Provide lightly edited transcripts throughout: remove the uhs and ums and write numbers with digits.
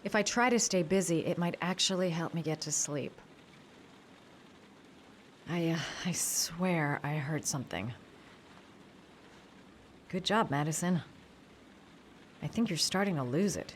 If I try to stay busy, it might actually help me get to sleep. I swear I heard something. Good job, Madison. I think you're starting to lose it.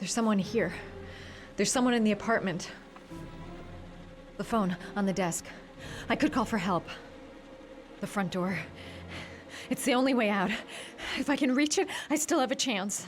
There's someone here. There's someone in the apartment. The phone on the desk. I could call for help. The front door. It's the only way out. If I can reach it, I still have a chance.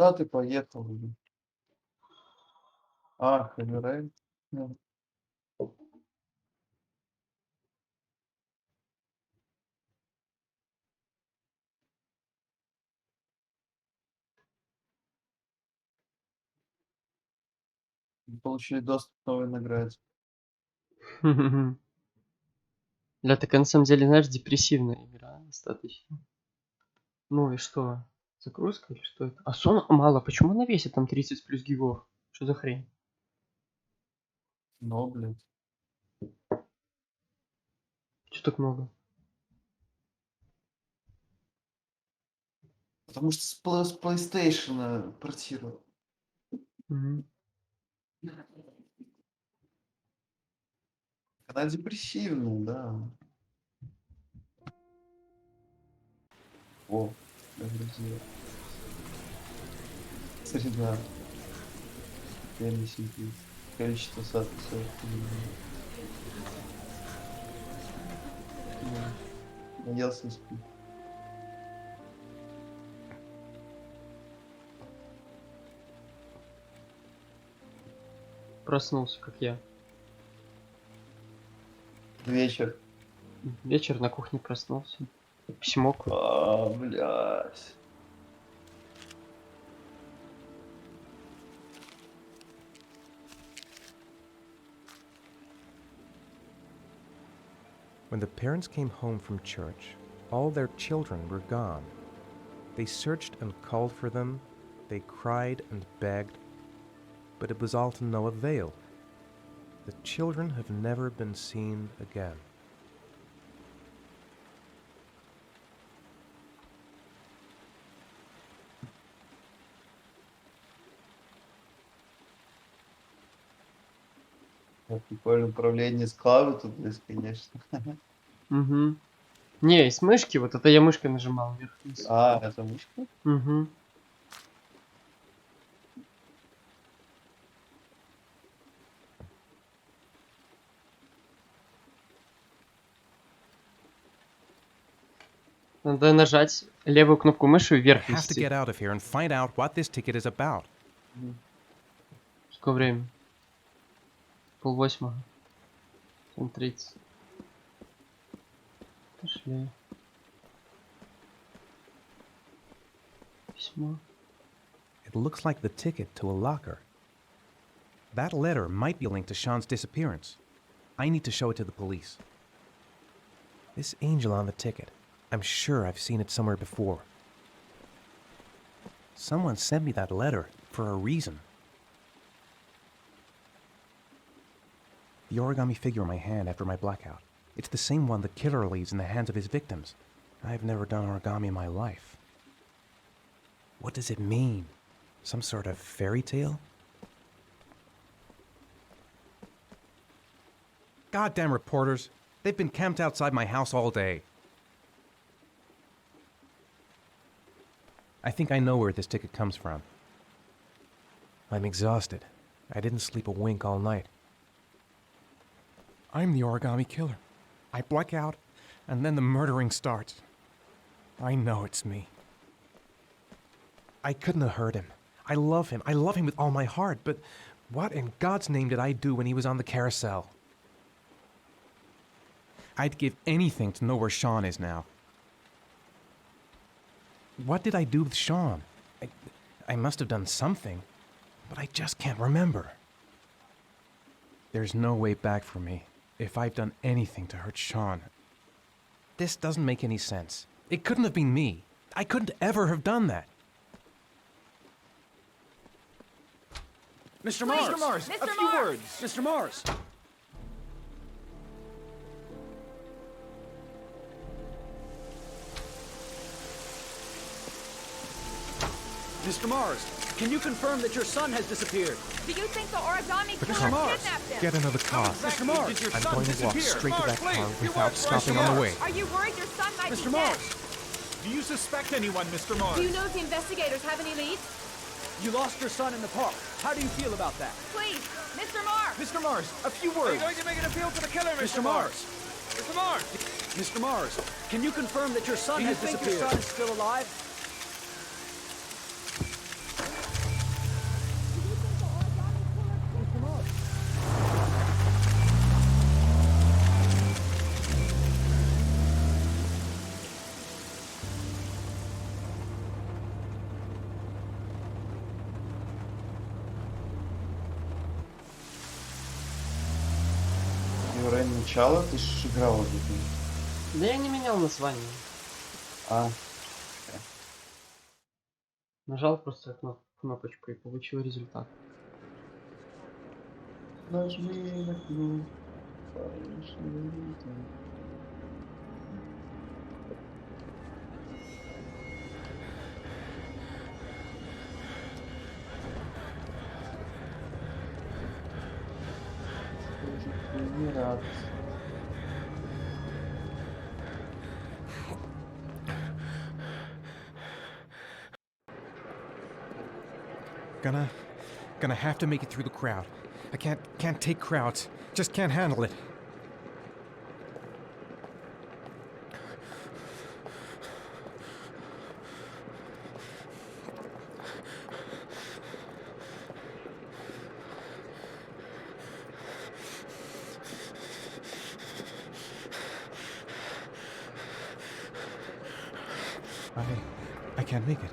Куда ты поехал? А, Хэмерэй. Получили доступ к новой награде. Бля, так на самом деле, знаешь, депрессивная игра достаточно. Ну и что? Загрузка или что это? А сон мало. Почему на весе там 30 плюс гигов? Что за хрень? Но, блядь. Что так много? Потому что с PlayStation портировал. Мгм. Она депрессивная, да. О, загрузила. Среда. Реально симплиц. Количество записей. Наелся спит. Проснулся, как я. Вечер. Вечер на кухне проснулся. Письмок. А, блядь. When the parents came home from church, all their children were gone. They searched and called for them, they cried and begged, but it was all to no avail. The children have never been seen again. Прикольное управление с клавы тут есть, конечно. Угу. Не, из мышки, вот это я мышкой нажимал вверх-вниз. А, это мышка? Угу. Надо нажать левую кнопку мыши I вверх have to вести. get out of here and find out what this ticket is about. Сколько времени? 7:30. 7:30. Пошли. Письмо. It looks like the ticket to a locker. That letter might be linked to Sean's disappearance. I need to show it to the police. This angel on the ticket, I'm sure I've seen it somewhere before. Someone sent me that letter for a reason. The origami figure in my hand after my blackout. It's the same one the killer leaves in the hands of his victims. I've never done origami in my life. What does it mean? Some sort of fairy tale? Goddamn reporters. They've been camped outside my house all day. I think I know where this ticket comes from. I'm exhausted. I didn't sleep a wink all night. I'm the origami killer. I black out, and then the murdering starts. I know it's me. I couldn't have hurt him. I love him. I love him with all my heart, but what in God's name did I do when he was on the carousel? I'd give anything to know where Sean is now. What did I do with Sean? I must have done something, but I just can't remember. There's no way back for me if I've done anything to hurt Sean. This doesn't make any sense. It couldn't have been me. I couldn't ever have done that. Mr. Mars! Mr. Mars! A Mr. few Mars! words! Mr. Mars! Mr. Mars, can you confirm that your son has disappeared? Do you think the origami The killer car. kidnapped him? Get another car. Mr. Mars! Did your I'm son going to walk disappear? straight to that Mars, car please, without stopping on the way. Are you worried your son might Mr. be Mars! dead? Do you suspect anyone, Mr. Mars? Do you know if the investigators have any leads? You lost your son in the park. How do you feel about that? Please, Mr. Mars! Mr. Mars, a few Are words! you going to make an appeal to the killer, Mr. Mars! Mr. Mars! Mr. Mars, can you confirm that your son Do you has think disappeared? your son is still alive? Ой, начало, ты ж играл уже. Да я не менял название. А, Нажал просто кнопочку и получил результат. нажми на кнопку. Пошли там. Тоже ты не рад. Gonna have to make it through the crowd. I can't take crowds. Just can't handle it. I can't make it.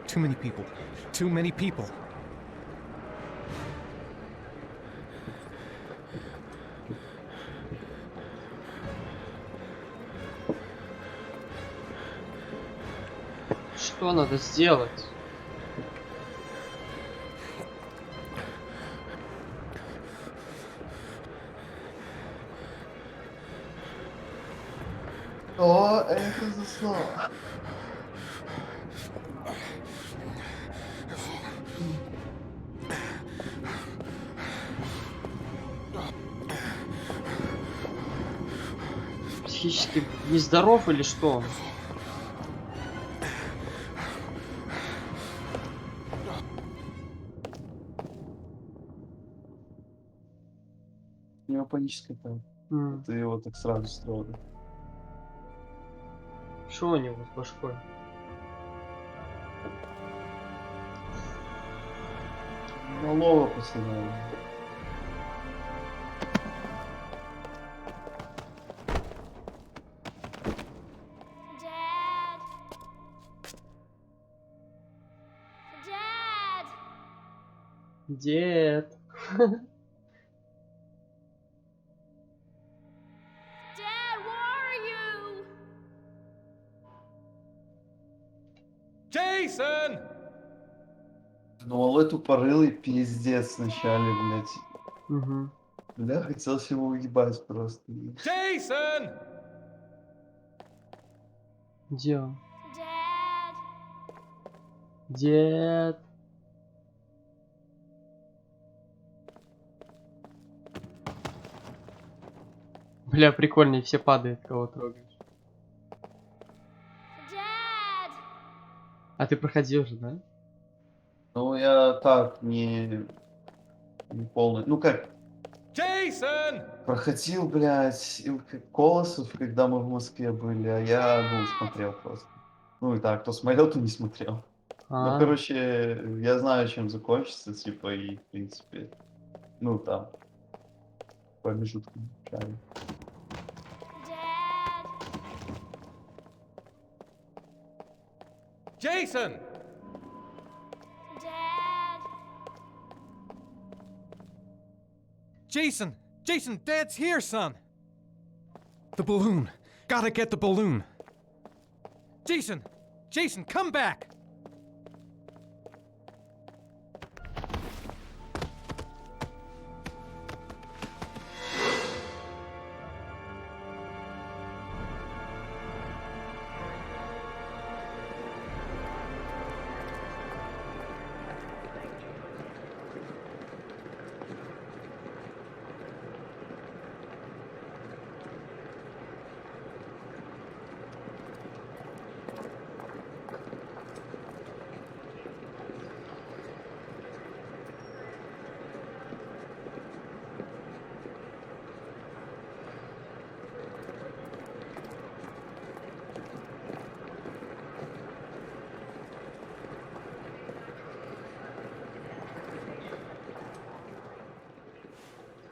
Too many people. Too many people. Что надо сделать? О, это за слово. Психически нездоров или что? У него паническая атака. Ты его так сразу строил. Что у него с башкой? Малого посылали. Dad. Dad. Дед. Dad, where are you? Jason! Ну, а эту порылый пиздец вначале, блядь. Угу. Бля, хотелось его уебать просто. Jason! Где он? Dad. Дед. Бля, прикольно, и все падают, кого трогаешь. Dad. А ты проходил же, да? Ну, я так, не полный. Ну, как, Jason! проходил, блядь, Колосов, когда мы в Москве были, а я, ну, смотрел просто. Ну, и так, кто смотрел, то не смотрел. Ну, А, короче, я знаю, чем закончится, типа, и, в принципе, ну, там, промежутком шарю. Dad. Jason! Dad. Jason! Jason, Dad's here, son! The balloon! Gotta get the balloon! Jason! Jason, come back!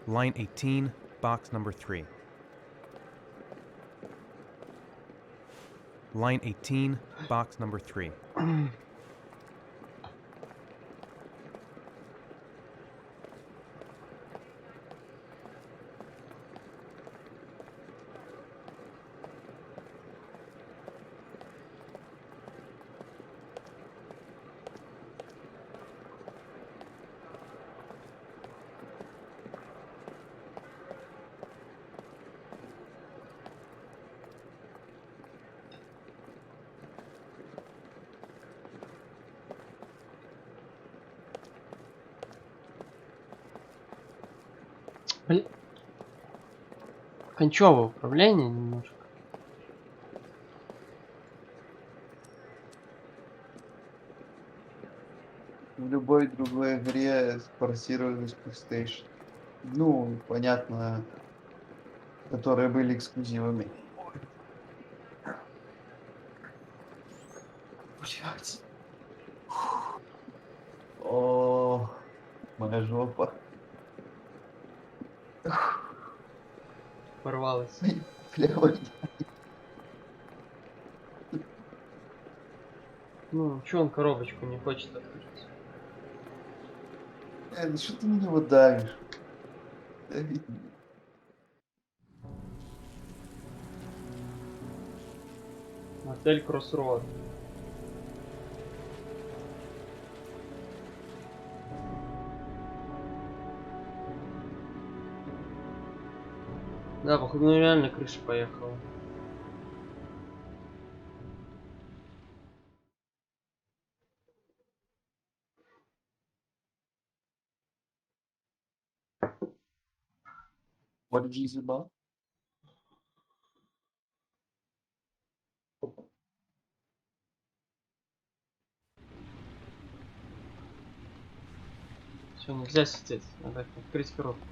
Line 18, box number 3. Line 18, box number 3. Блин. Кончевое управление немножко. В любой другой игре форсировались PlayStation. Ну, понятно, которые были эксклюзивами. Блять. О, моя жопа. Порвалось. Бля, Ну, чё он коробочку не хочет открыть? ну что ты на него давишь? Дави. Отель Кроссроад. Да, походу, ну реально крыша поехала. What did you say about? Все, нельзя сидеть. Надо открыть коробку.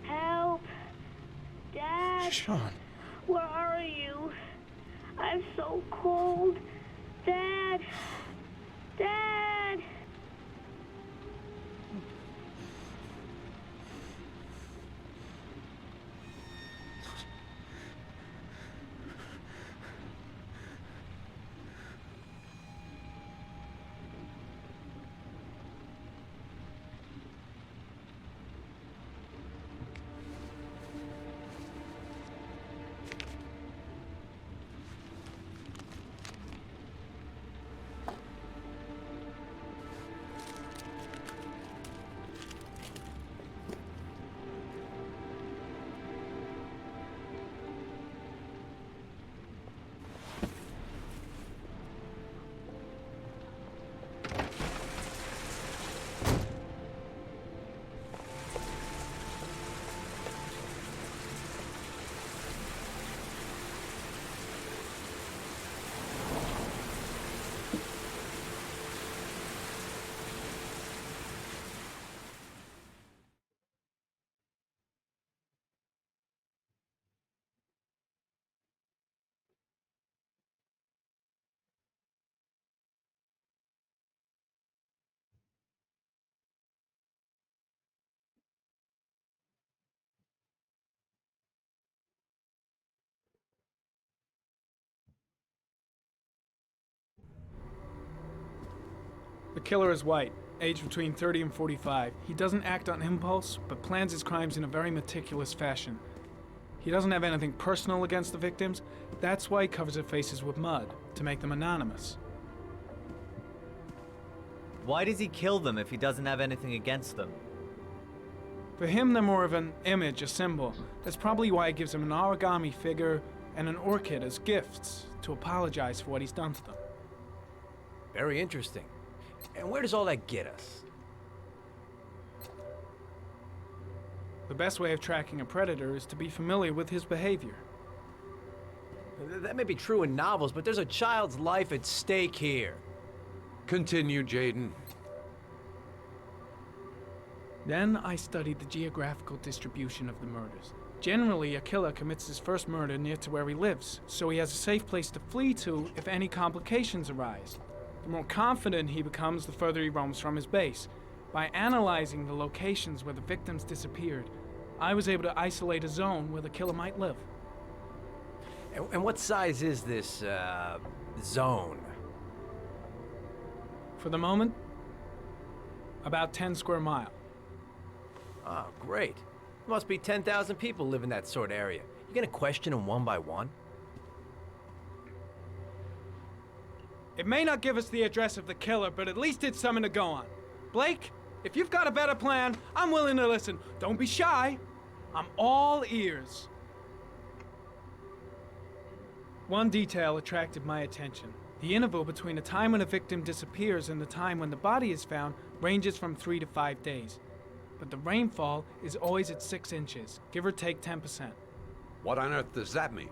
Help! Dad, Sean, where are you? I'm so cold. Dad! Dad! The killer is white, aged between 30 and 45. He doesn't act on impulse, but plans his crimes in a very meticulous fashion. He doesn't have anything personal against the victims. That's why he covers their faces with mud, to make them anonymous. Why does he kill them if he doesn't have anything against them? For him, they're more of an image, a symbol. That's probably why he gives them an origami figure and an orchid as gifts to apologize for what he's done to them. Very interesting. And where does all that get us? The best way of tracking a predator is to be familiar with his behavior. That may be true in novels, but there's a child's life at stake here. Continue, Jaden. Then I studied the geographical distribution of the murders. Generally, a killer commits his first murder near to where he lives, so he has a safe place to flee to if any complications arise. The more confident he becomes, the further he roams from his base. By analyzing the locations where the victims disappeared, I was able to isolate a zone where the killer might live. And what size is this, zone? For the moment, about 10 square miles. Oh, great. There must be 10,000 people live in that sort of area. You gonna question them one by one? It may not give us the address of the killer, but at least it's something to go on. Blake, if you've got a better plan, I'm willing to listen. Don't be shy. I'm all ears. One detail attracted my attention. The interval between the time when a victim disappears and the time when the body is found ranges from 3 to 5 days. But the rainfall is always at 6 inches, give or take 10%. What on earth does that mean?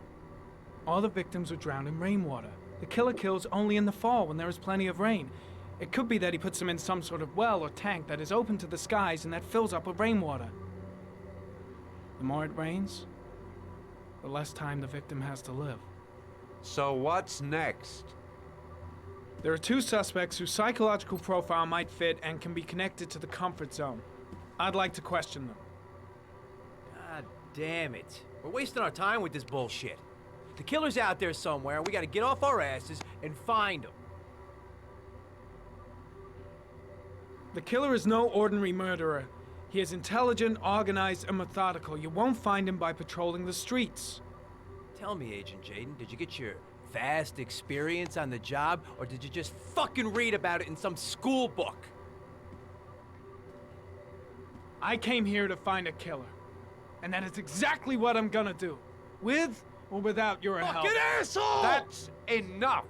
All the victims were drowned in rainwater. The killer kills only in the fall when there is plenty of rain. It could be that he puts them in some sort of well or tank that is open to the skies and that fills up with rainwater. The more it rains, the less time the victim has to live. So what's next? There are 2 suspects whose psychological profile might fit and can be connected to the comfort zone. I'd like to question them. God damn it. We're wasting our time with this bullshit. The killer's out there somewhere, and we gotta get off our asses and find him. The killer is no ordinary murderer. He is intelligent, organized, and methodical. You won't find him by patrolling the streets. Tell me, Agent Jaden, did you get your vast experience on the job, or did you just fucking read about it in some school book? I came here to find a killer. And that is exactly what I'm gonna do. With or without your help. Fucking asshole! That's enough!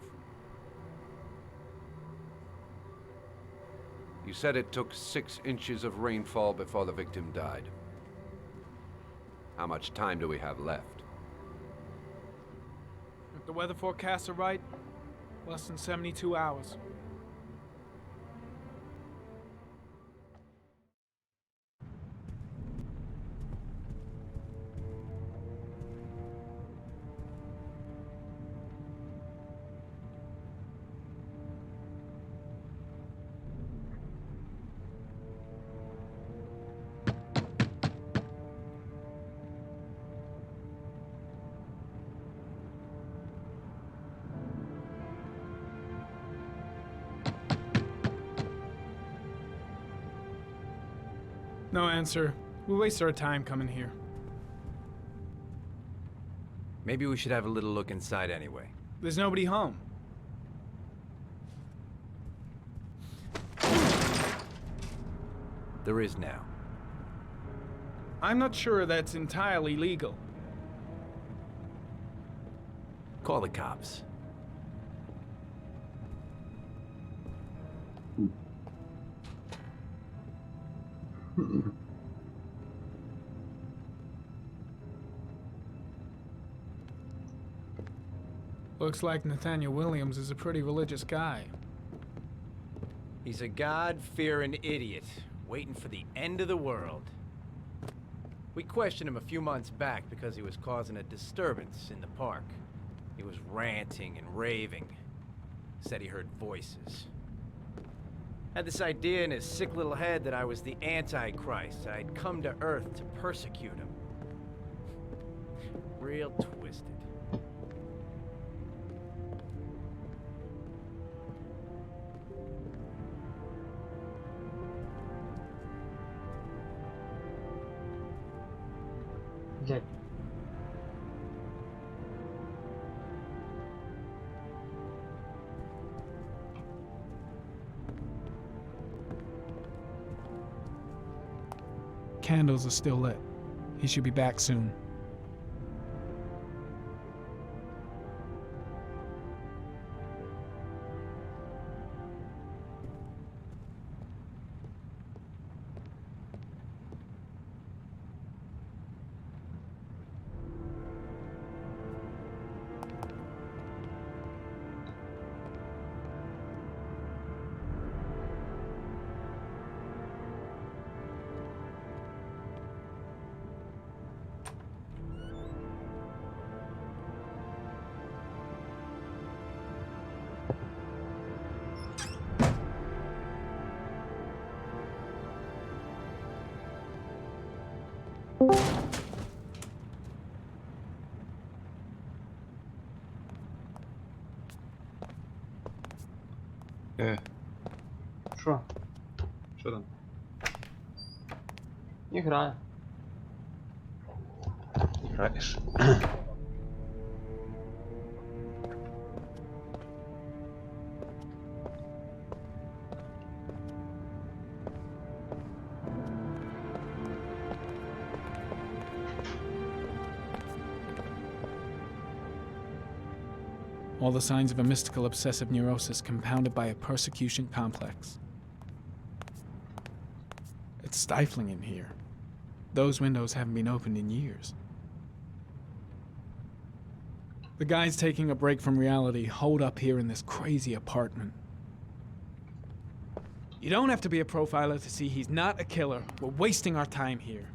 You said it took 6 inches of rainfall before the victim died. How much time do we have left? If the weather forecasts are right, less than 72 hours. No answer. We waste our time coming here. Maybe we should have a little look inside anyway. There's nobody home. There is now. I'm not sure that's entirely legal. Call the cops. Looks like Nathaniel Williams is a pretty religious guy. He's a God-fearing idiot, waiting for the end of the world. We questioned him a few months back because he was causing a disturbance in the park. He was ranting and raving. Said he heard voices. Had this idea in his sick little head that I was the Antichrist, that I'd come to Earth to persecute him. Real twisted. Блядь. candles are still lit. He should be back soon. Що? Що там? Играю. Играешь. All the signs of a mystical obsessive neurosis compounded by a persecution complex. It's stifling in here. Those windows haven't been opened in years. The guys taking a break from reality holed up here in this crazy apartment. You don't have to be a profiler to see he's not a killer. We're wasting our time here.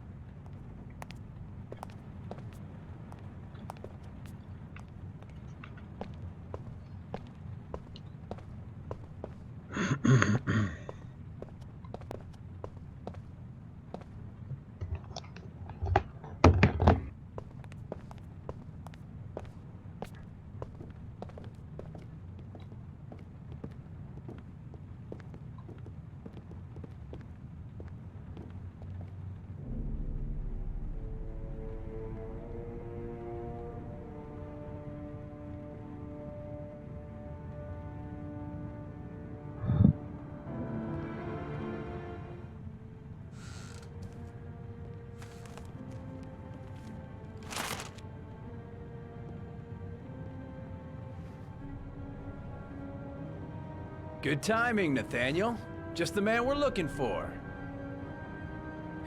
Good timing, Nathaniel. Just the man we're looking for.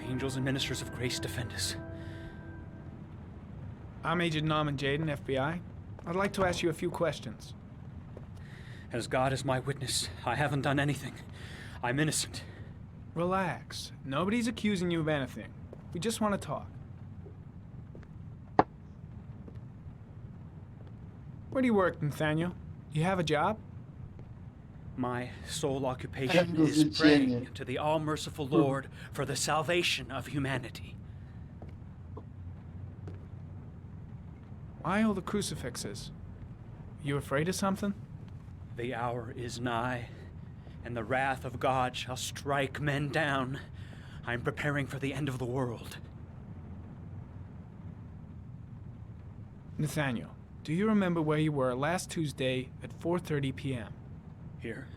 Angels and ministers of grace defend us. I'm Agent Norman Jaden, FBI. I'd like to ask you a few questions. As God is my witness, I haven't done anything. I'm innocent. Relax. Nobody's accusing you of anything. We just want to talk. Where do you work, Nathaniel? You have a job? My sole occupation Как is развлечение. praying to the all-merciful Lord for the salvation of humanity. Why all the crucifixes? You afraid of something? The hour is nigh, and the wrath of God shall strike men down. I'm preparing for the end of the world. Nathaniel, do you remember where you were last Tuesday at 4:30 p.m.? Here.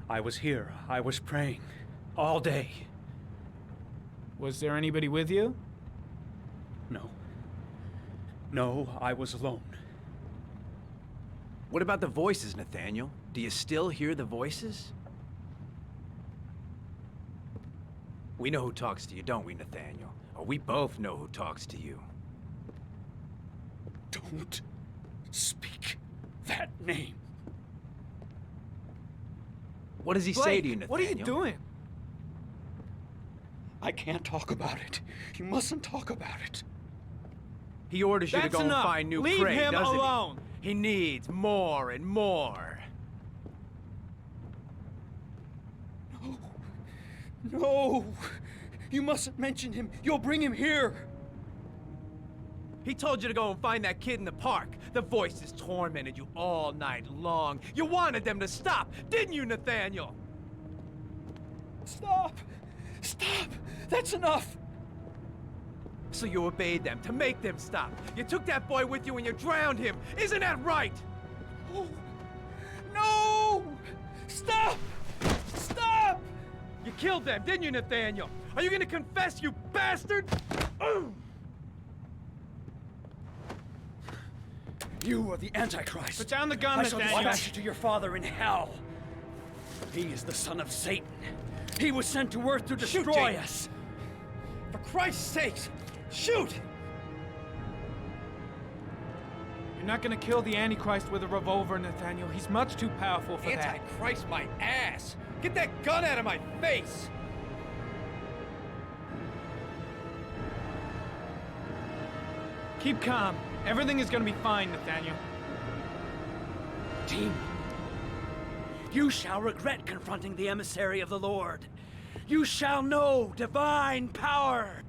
I was here. I was praying. All day. Was there anybody with you? No. No, I was alone. What about the voices, Nathaniel? Do you still hear the voices? We know who talks to you, don't we, Nathaniel? Or we both know who talks to you. Don't speak that name. What does he say to you, Nathaniel? What are you doing? I can't talk about it. You mustn't talk about it. He orders you to That's go enough. and find new Leave prey, him doesn't alone. he? He needs more and more. No. No. You mustn't mention him. You'll bring him here. He told you to go and find that kid in the park. The voices tormented you all night long. You wanted them to stop, didn't you, Nathaniel? Stop. Stop. That's enough. So you obeyed them to make them stop. You took that boy with you and you drowned him. Isn't that right? Oh. No. Stop. Stop. You killed them, didn't you, Nathaniel? Are you gonna confess, you bastard? You are the Antichrist. Put down the gun, I shall Nathaniel. dispatch you to your father in hell. He is the son of Satan. He was sent to Earth to destroy us. For Christ's sakes, shoot! You're not gonna kill the Antichrist with a revolver, Nathaniel. He's much too powerful for that. Antichrist my ass! Get that gun out of my face! Keep calm. Everything is gonna be fine, Nathaniel. Team, you shall regret confronting the emissary of the Lord. You shall know divine power.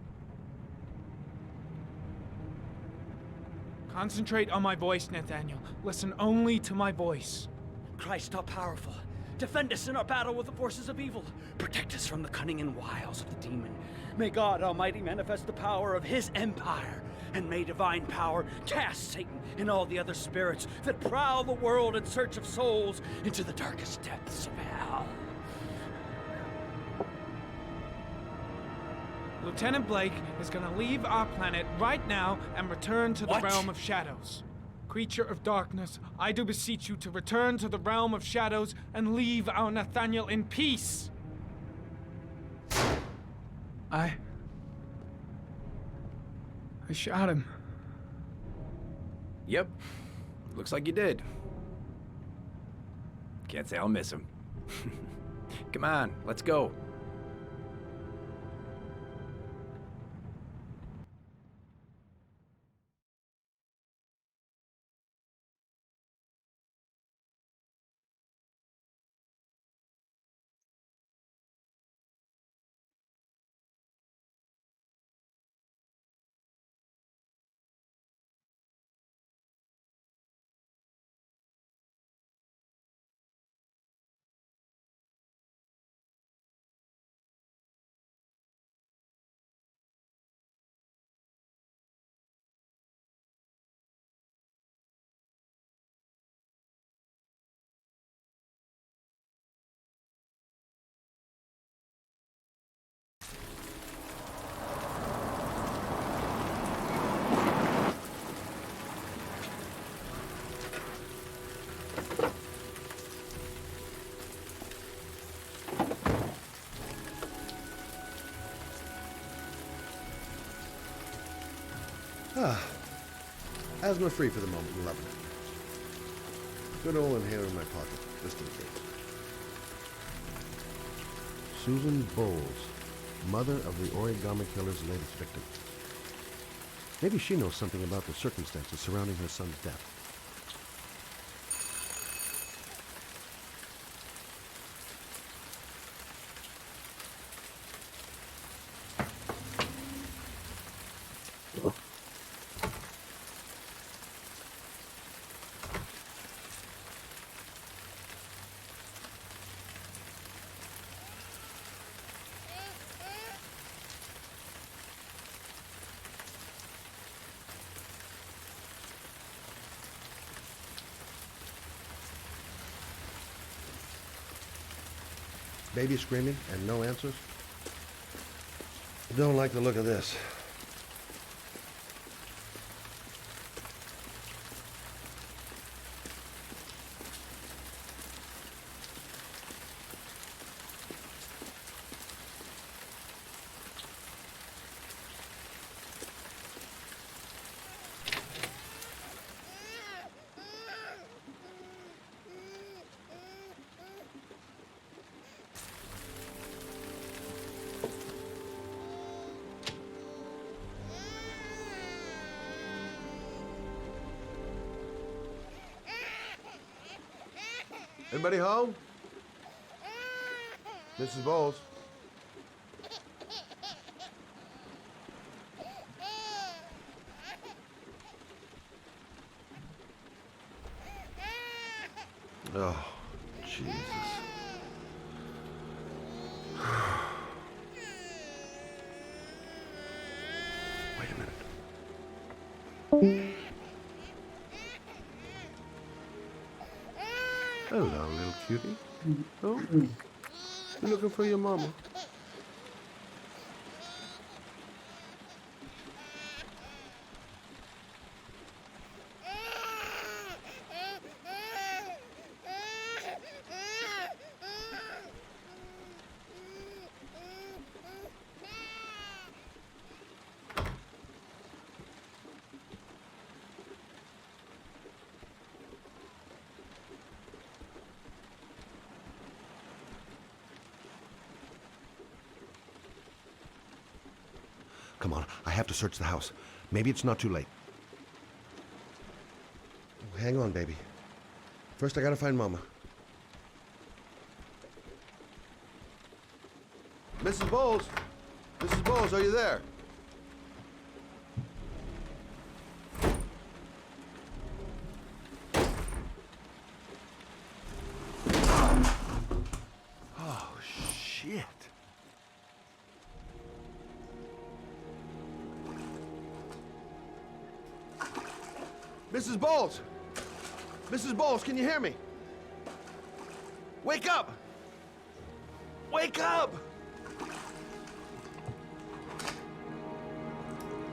Concentrate on my voice, Nathaniel. Listen only to my voice. Christ all powerful, defend us in our battle with the forces of evil. Protect us from the cunning and wiles of the demon. May God Almighty manifest the power of his empire, and may divine power cast Satan and all the other spirits that prowl the world in search of souls into the darkest depths of hell. Lieutenant Blake is gonna leave our planet right now and return to the What? realm of shadows. Creature of darkness, I do beseech you to return to the realm of shadows and leave our Nathaniel in peace. I shot him. Yep. Looks like you did. Can't say I'll miss him. Come on, let's go. Asthma free for the moment and loving it. Good old inhaler in my pocket, just in case. Susan Bowles, mother of the origami killer's latest victim. Maybe she knows something about the circumstances surrounding her son's death. Baby screaming and no answers? I don't like the look of this. Anybody home? Mrs. Bowles. Oh, Jesus. Wait a minute. Hello, little cutie. Oh. You looking for your mama? Come on, I have to search the house. Maybe it's not too late. Hang on, baby. First, I gotta find Mama. Mrs. Bowles! Mrs. Bowles, are you there? Oh, shit. Mrs. Bowles! Mrs. Bowles, can you hear me? Wake up! Wake up!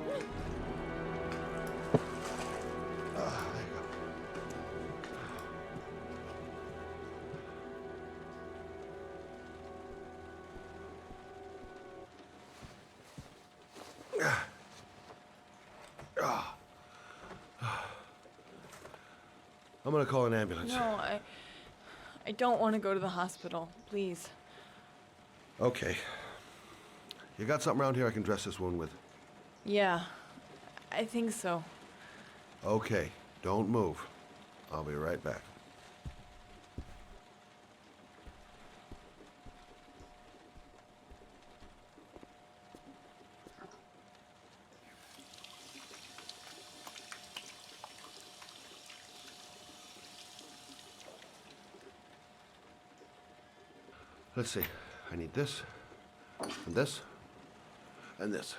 There you go. I'm gonna call an ambulance. No, I don't want to go to the hospital. Please. Okay. You got something around here I can dress this wound with? Yeah, I think so. Okay, don't move. I'll be right back. Let's see. I need this, and this, and this.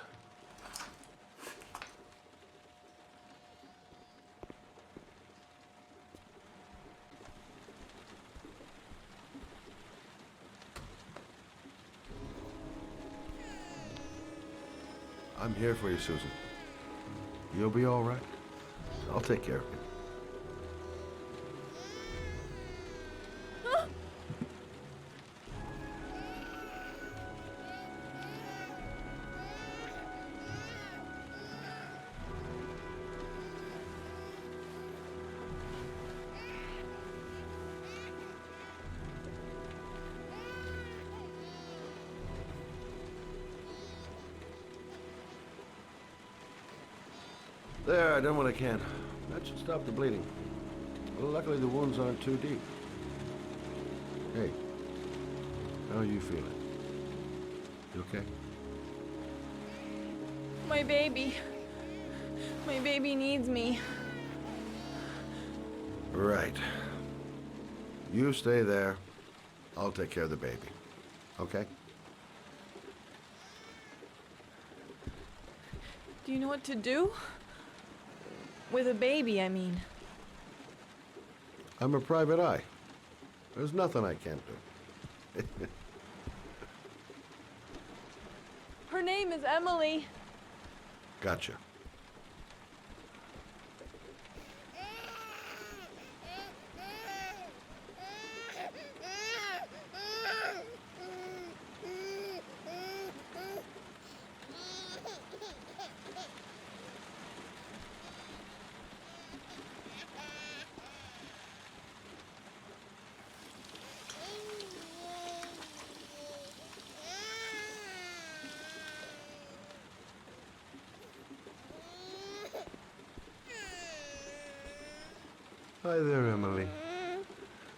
I'm here for you, Susan. You'll be all right. I'll take care of you. There, I done what I can. That should stop the bleeding. Well, luckily the wounds aren't too deep. Hey, how are you feeling? You okay? My baby. My baby needs me. Right. You stay there. I'll take care of the baby. Okay? Do you know what to do? With a baby, I mean. I'm a private eye. There's nothing I can't do. Her name is Emily. Gotcha. Hi there, Emily.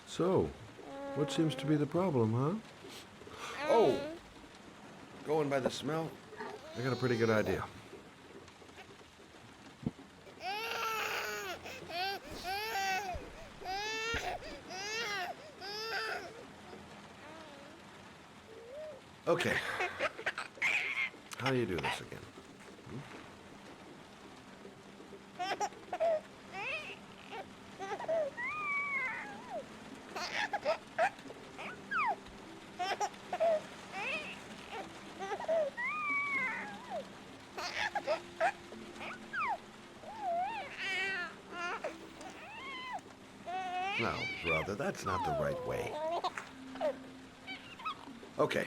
So, what seems to be the problem, huh? Oh! Going by the smell, I got a pretty good idea. Okay. How do you do this again? No, brother, that's not the right way. Okay.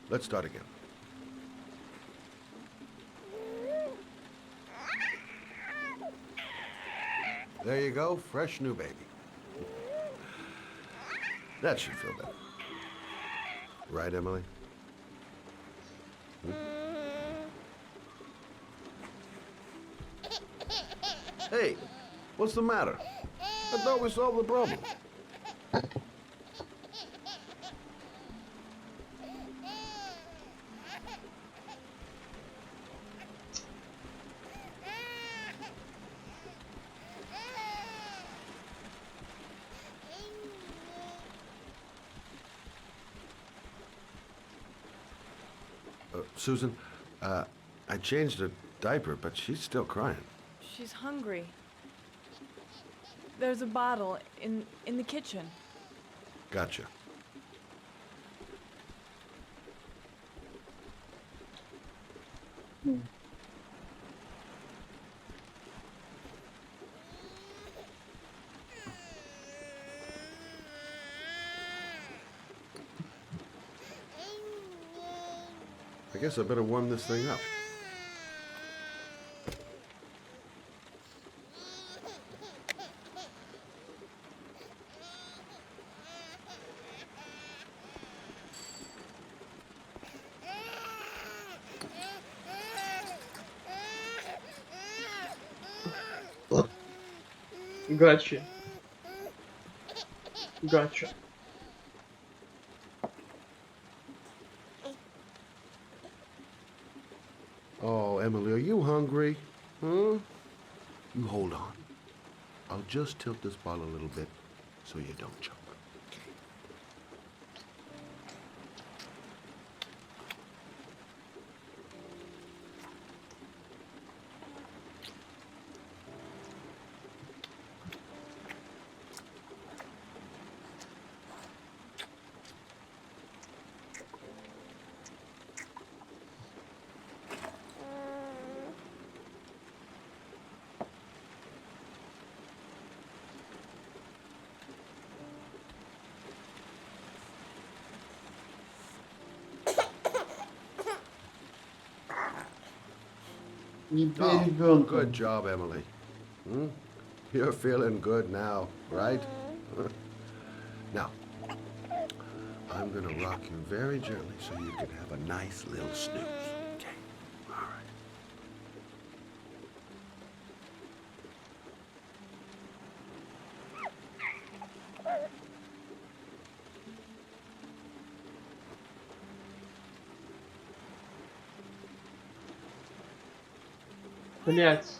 Let's start again. There you go, fresh new baby. That should feel better. Right, Emily? Hmm? Hey, what's the matter? I thought we solved the problem. Susan, I changed her diaper, but she's still crying. She's hungry. There's a bottle in the kitchen. Gotcha. I guess I better warm this thing up. Gotcha. Gotcha. Oh, Emily, are you hungry? Huh? You hold on. I'll just tilt this bottle a little bit so you don't choke. Не бей Oh, ребенка. good job, Emily. Hmm? You're feeling good now, right? Now, I'm gonna rock you very gently so you can have a nice little snooze. Okay, all right. Блять.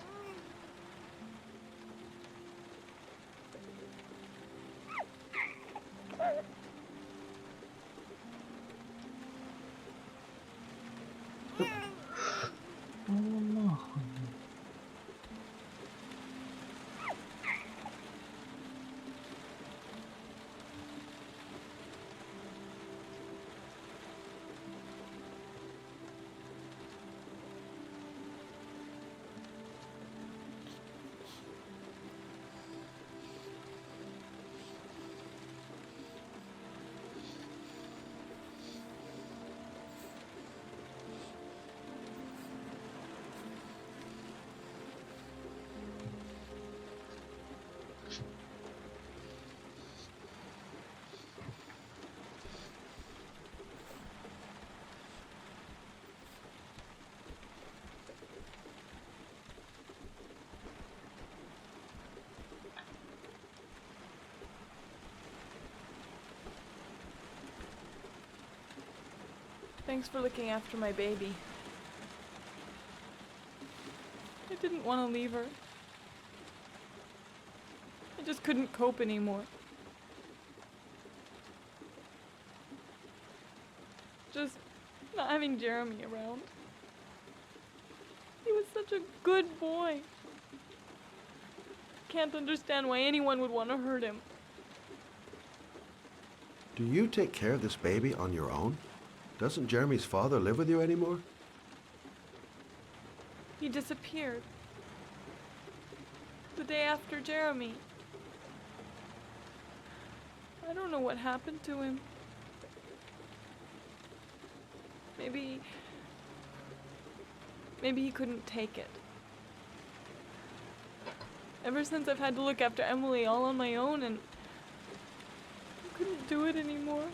Thanks for looking after my baby. I didn't want to leave her. I just couldn't cope anymore. Just not having Jeremy around. He was such a good boy. Can't understand why anyone would want to hurt him. Do you take care of this baby on your own? Doesn't Jeremy's father live with you anymore? He disappeared. The day after Jeremy. I don't know what happened to him. Maybe he couldn't take it. Ever since I've had to look after Emily all on my own, and I couldn't do it anymore.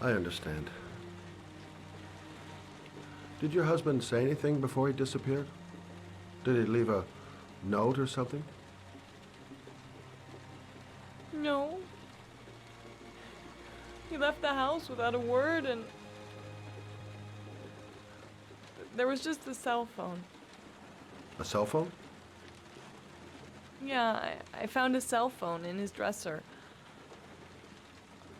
I understand. Did your husband say anything before he disappeared? Did he leave a note or something? No. He left the house without a word, and there was just a cell phone. A cell phone? Yeah, I found a cell phone in his dresser.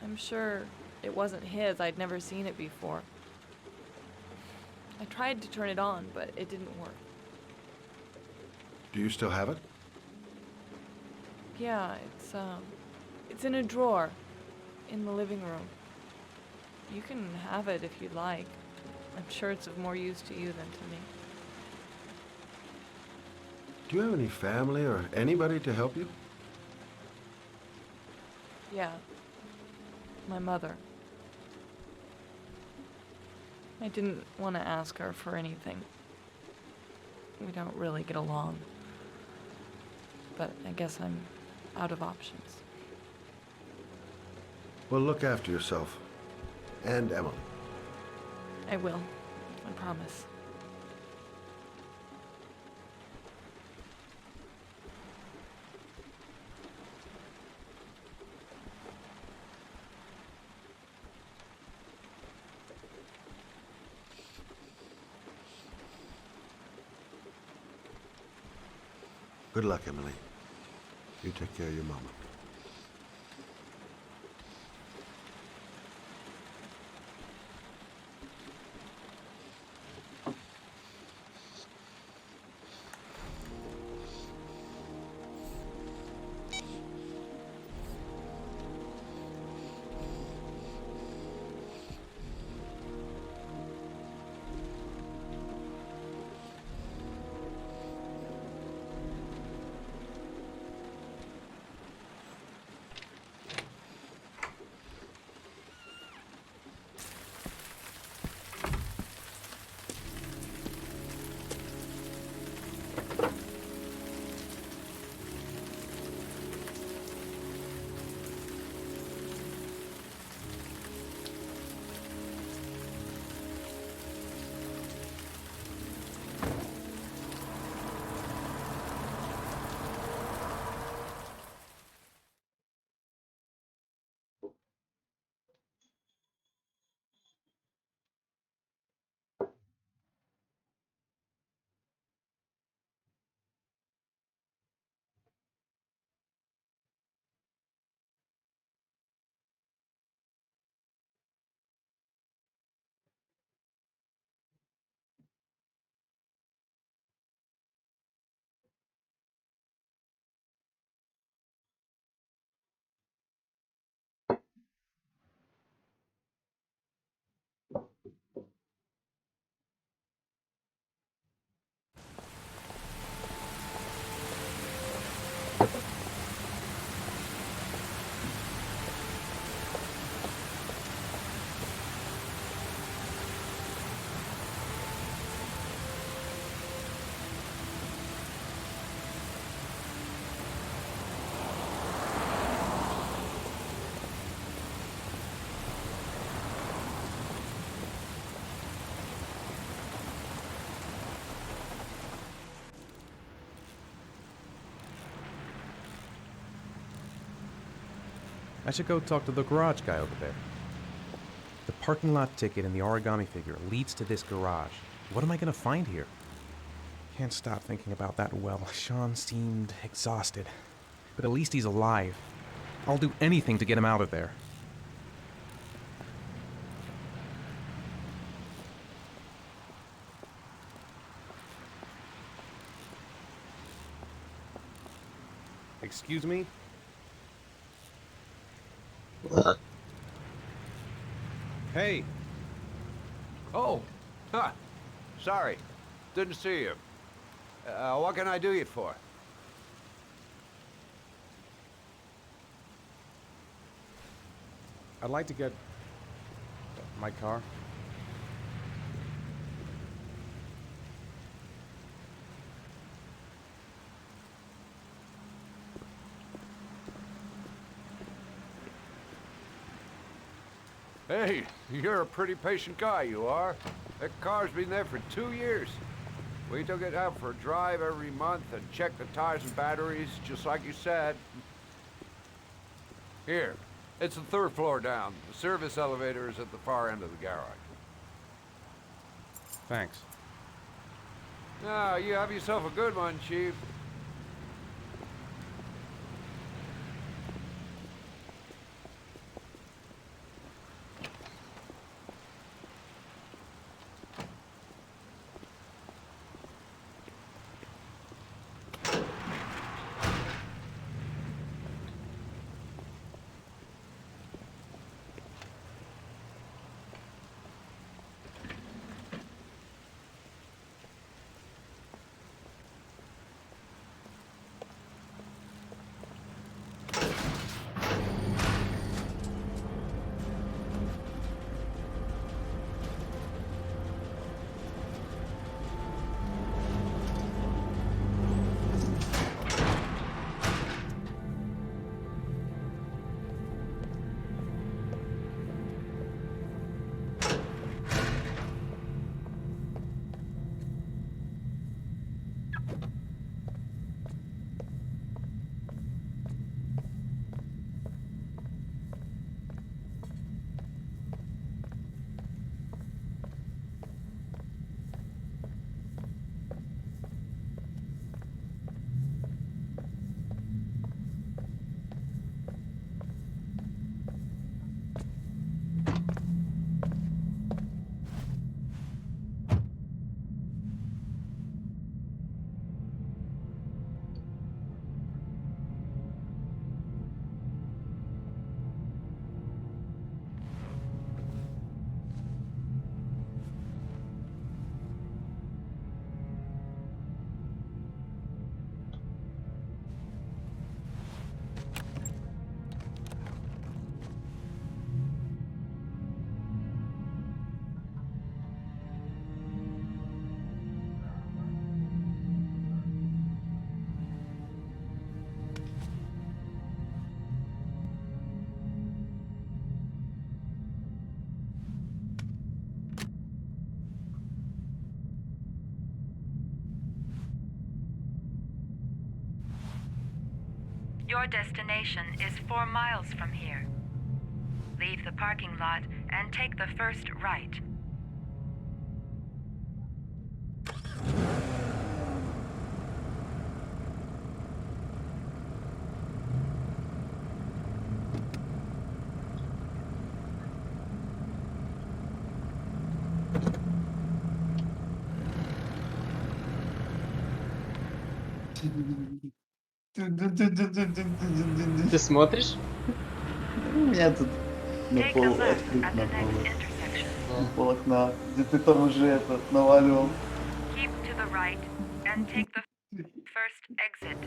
I'm sure it wasn't his. I'd never seen it before. I tried to turn it on, but it didn't work. Do you still have it? Yeah, it's in a drawer in the living room. You can have it if you'd like. I'm sure it's of more use to you than to me. Do you have any family or anybody to help you? Yeah. My mother. I didn't want to ask her for anything. We don't really get along. But I guess I'm out of options. Well, look after yourself. And Emily. I will. I promise. Good luck, Emily. You take care of your mama. I should go talk to the garage guy over there. The parking lot ticket and the origami figure leads to this garage. What am I gonna find here? Can't stop thinking about that well. Sean seemed exhausted. But at least he's alive. I'll do anything to get him out of there. Excuse me? Hey! Oh, huh. Sorry. Didn't see you. What can I do you for? I'd like to get my car. Hey, you're a pretty patient guy, you are. That car's been there for 2 years. We took it out for a drive every month and checked the tires and batteries, just like you said. Here, it's the 3rd floor down. The service elevator is at the far end of the garage. Thanks. Now, you have yourself a good one, Chief. Your destination is 4 miles from here. Leave the parking lot and take the first right. Ты смотришь? У меня тут на Take a пол left открыт at на the next пол, intersection. на пол окна, где ты там уже этот наваливал. Keep to the right and take the first exit.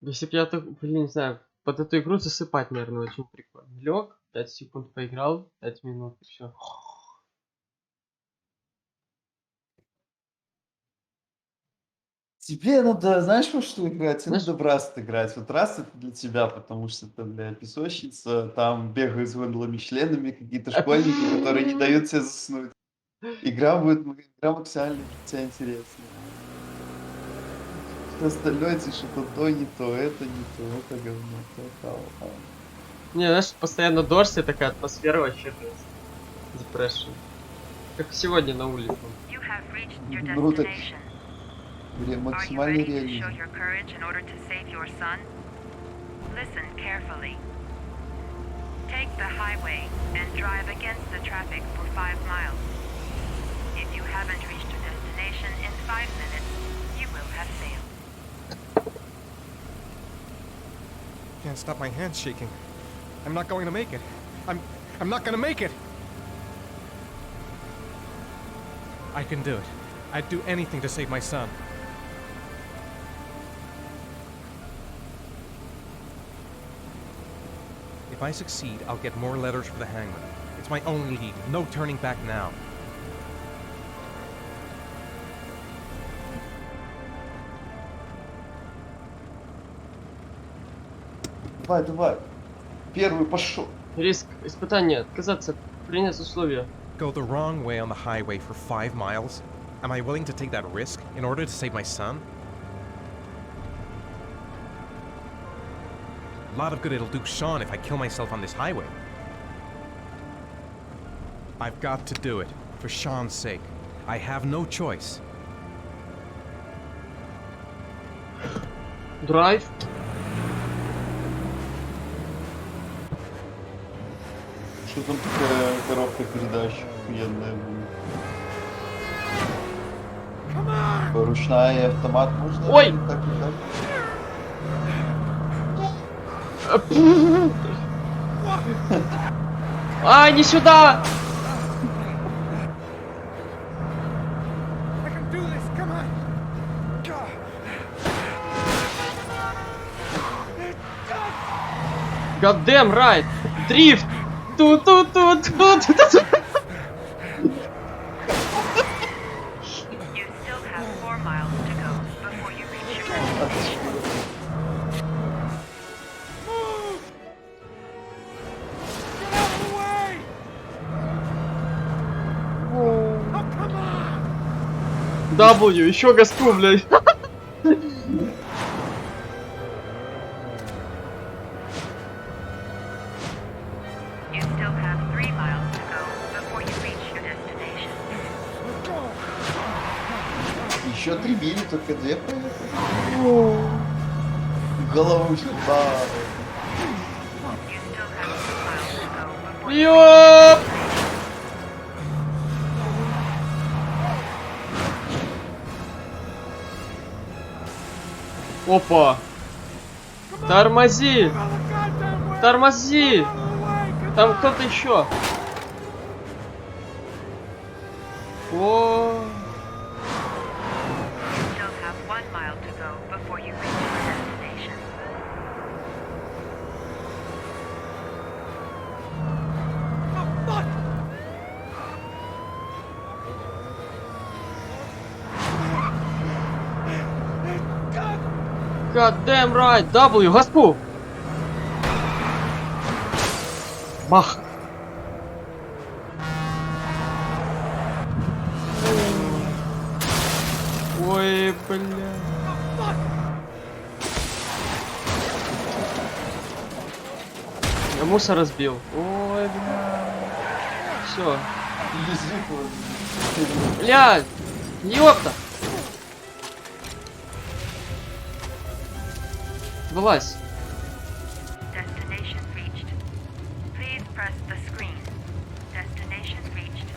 Если бы я так, блин, не знаю, под эту игру засыпать, наверное, очень прикольно. Лег, 5 секунд поиграл, 5 минут, и все. Тебе надо, знаешь, во что играть? Тебе Знаешь, надо в Раст играть. Вот Раст это для тебя, потому что это, бля, песочница, там бегают с гондлами членами какие-то школьники, которые не дают тебе заснуть. Игра максимально для тебя интересная. Все остальное это что-то то, не то, это не то, это говно, то. не, знаешь, постоянно дождь, и такая атмосфера вообще, депрессия. Как сегодня на улице. You have reached your Ну, так, destination. Are you максимальный ready to show реализм. your courage in order to save your son? Listen carefully. Take the highway and drive against the traffic for 5 miles. If you haven't reached your destination in 5 minutes, you will have failed. Can't stop my hands shaking. I'm not going to make it. I'm not going to make it. I can do it. I'd do anything to save my son. If I succeed, I'll get more letters for the hangman. It's my only lead. No turning back now. Давай, давай. Первый пошел. Риск. Испытание. Отказаться. Принять условия. Go the wrong way on the highway for 5 miles? Am I willing to take that risk in order to save my son? A lot of good it'll do Sean if I kill myself on this highway. I've got to do it, for Sean's sake. I have no choice. Драйв. Что там такая коробка передач охуенная будет? Ручная и автомат можно? Ой! И так, и так. А, не сюда! God damn right! Дрифт! Тут. You still have 4 miles to go before you reach your destination. W, еще газку, блядь. You still have 3 miles to go before you reach your destination. Еще 3 мили, только 2 поехали. Голову сюда. You still have 2 miles to go before you Ёп! Опа! Тормози! Тормози! Там кто-то еще. О! You still have 1 mile to go before you reach your destination. God damn right! W, газку! Бах! Ой, бля. Я мусор разбил. Ой, бля. Все. Бля! Ёпта! Вылазь. Destination reached. Please press the screen. Destination reached.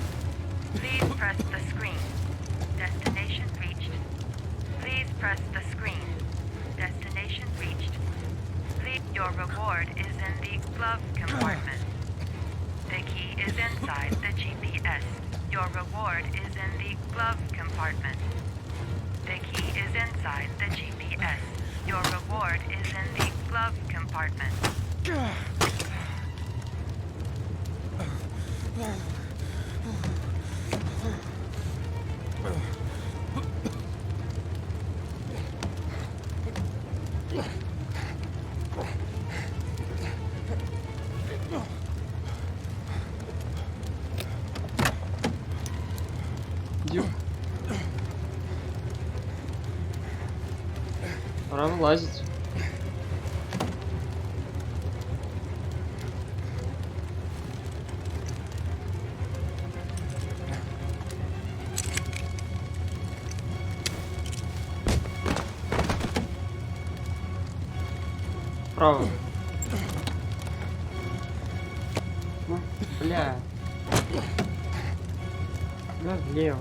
Please press the screen. Destination reached. Please press the screen. Destination reached. Please, your reward is in the glove compartment. The key is inside the GPS. Your reward is in the glove compartment. The key is inside the GPS. Your reward is in the glove compartment. Пора вылазить. Право. Ну, бля. Да, влево.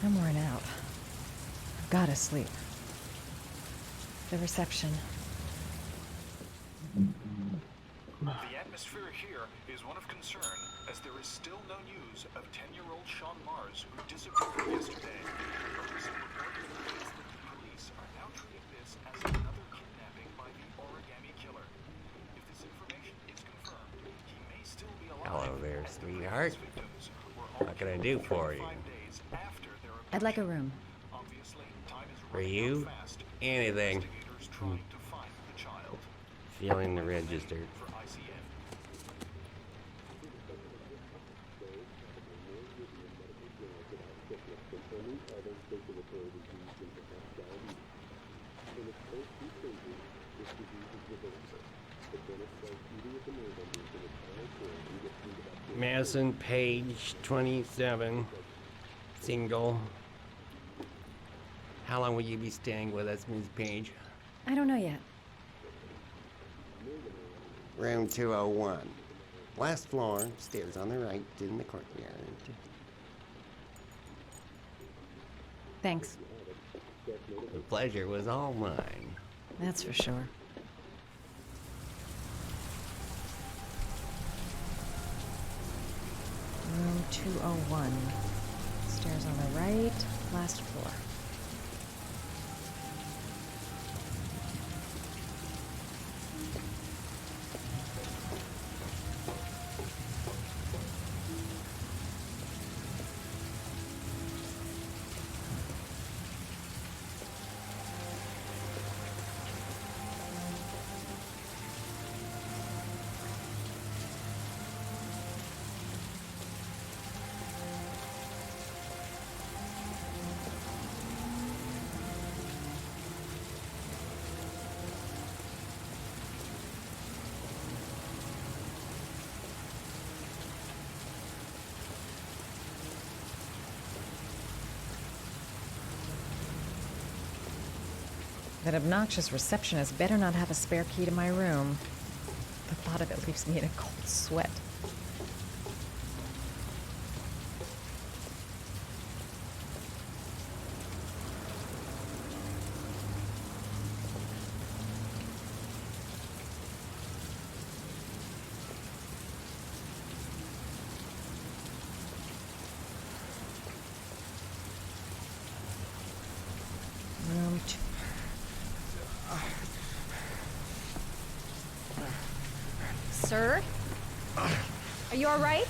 I'm worn out. I've gotta sleep. The reception. The atmosphere here is one of concern, as there is still no news of 10-year-old Sean Mars, who disappeared yesterday. A recent report indicates that the police are now treating this as another kidnapping by the origami killer. If this information is confirmed, he may still be alive. Hello there, sweetheart. What can I do for you? I'd like a room. For you? Anything. Feeling the register. Madison, page 27, single. How long will you be staying with us, Ms. Page? I don't know yet. Room 201. Last floor, stairs on the right, in the courtyard. Thanks. The pleasure was all mine. That's for sure. Room 201. Stairs on the right, last floor. That obnoxious receptionist better not have a spare key to my room. The thought of it leaves me in a cold sweat. Room 2. Sir? Are you all right?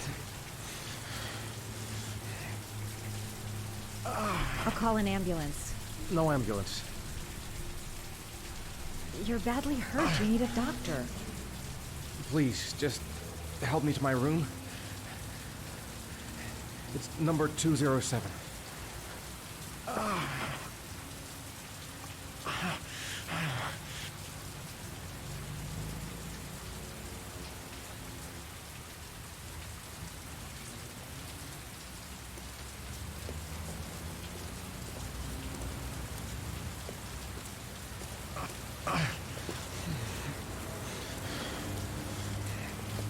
I'll call an ambulance. No ambulance. You're badly hurt. You need a doctor. Please, just help me to my room. It's number 207.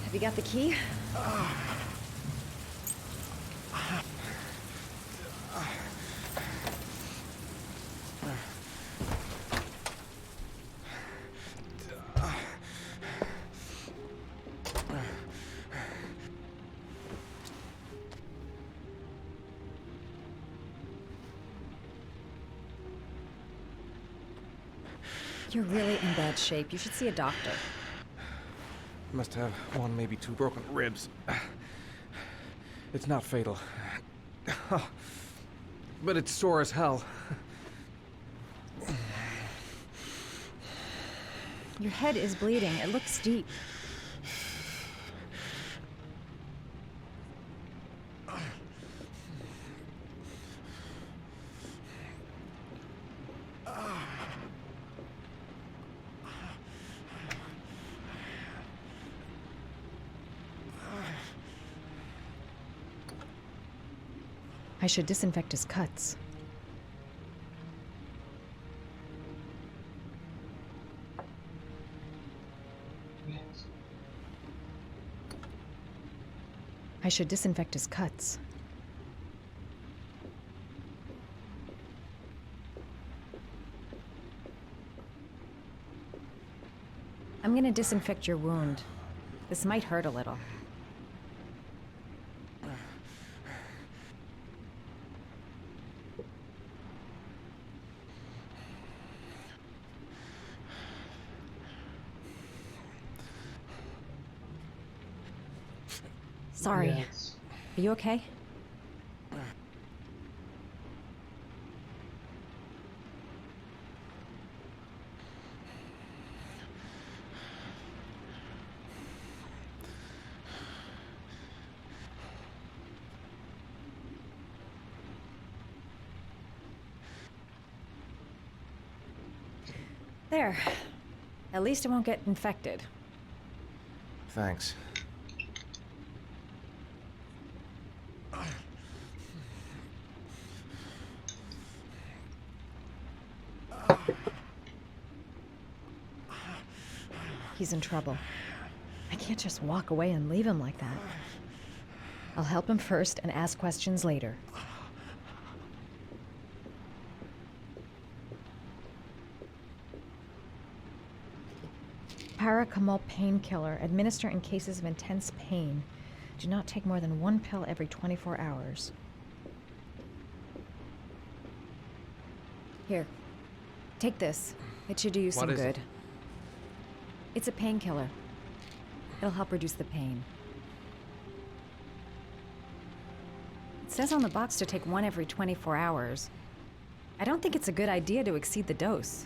Have you got the key? You're really in bad shape. You should see a doctor. Must have one, maybe two broken ribs. It's not fatal. But it's sore as hell. Your head is bleeding. It looks deep. I should disinfect his cuts. I should disinfect his cuts. I'm gonna disinfect your wound. This might hurt a little. Sorry. Yes. Are you okay? There. At least it won't get infected. Thanks. He's in trouble. I can't just walk away and leave him like that. I'll help him first and ask questions later. Paracetamol painkiller. Administer in cases of intense pain. Do not take more than 1 pill every 24 hours. Here. Take this. It should do you some What is good. it? It's a painkiller. It'll help reduce the pain. It says on the box to take 1 every 24 hours. I don't think it's a good idea to exceed the dose.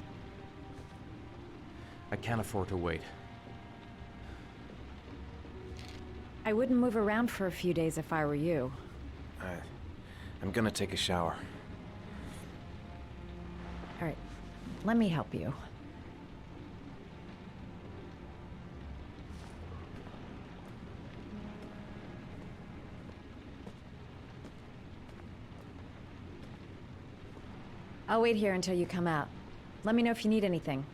I can't afford to wait. I wouldn't move around for a few days if I were you. I'm gonna take a shower. All right, let me help you. I'll wait here until you come out. Let me know if you need anything.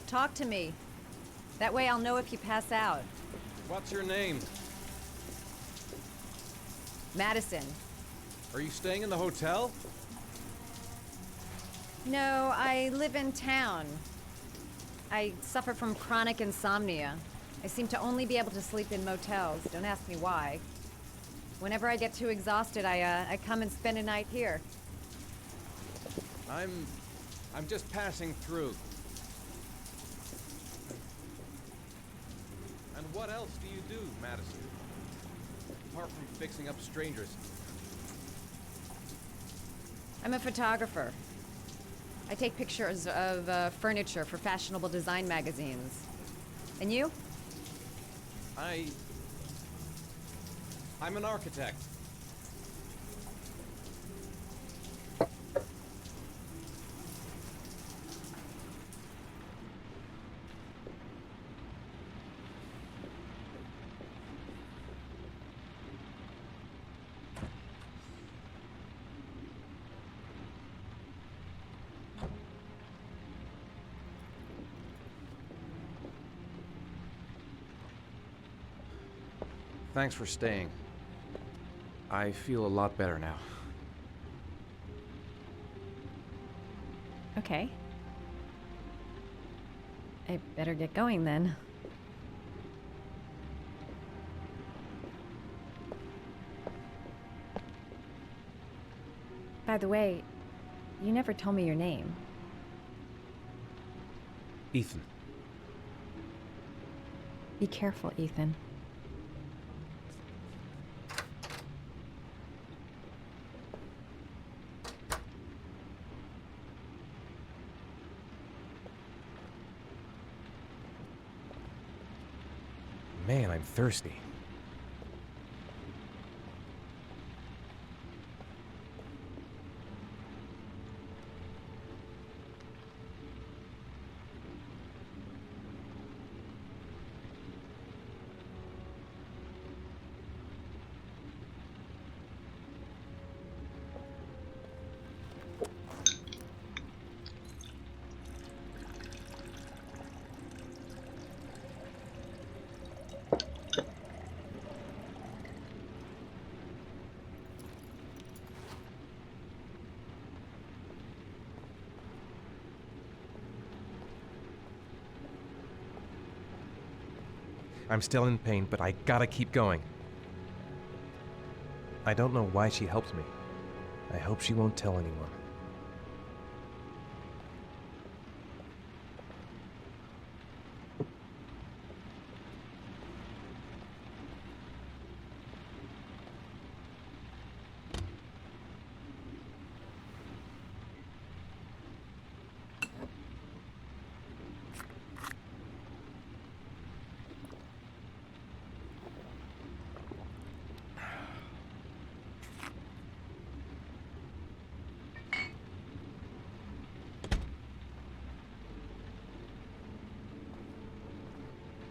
Talk to me. That way I'll know if you pass out. What's your name? Madison. Are you staying in the hotel? No, I live in town. I suffer from chronic insomnia. I seem to only be able to sleep in motels. Don't ask me why. Whenever I get too exhausted, I come and spend a night here. I'm just passing through. And what else do you do, Madison? Apart from fixing up strangers. I'm a photographer. I take pictures of furniture for fashionable design magazines. And you? I'm an architect. Thanks for staying. I feel a lot better now. Okay. I better get going then. By the way, you never told me your name. Ethan. Be careful, Ethan. Man, I'm thirsty. I'm still in pain, but I gotta keep going. I don't know why she helped me. I hope she won't tell anyone.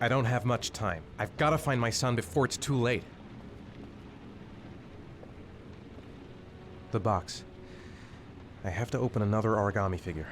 I don't have much time. I've got to find my son before it's too late. The box. I have to open another origami figure.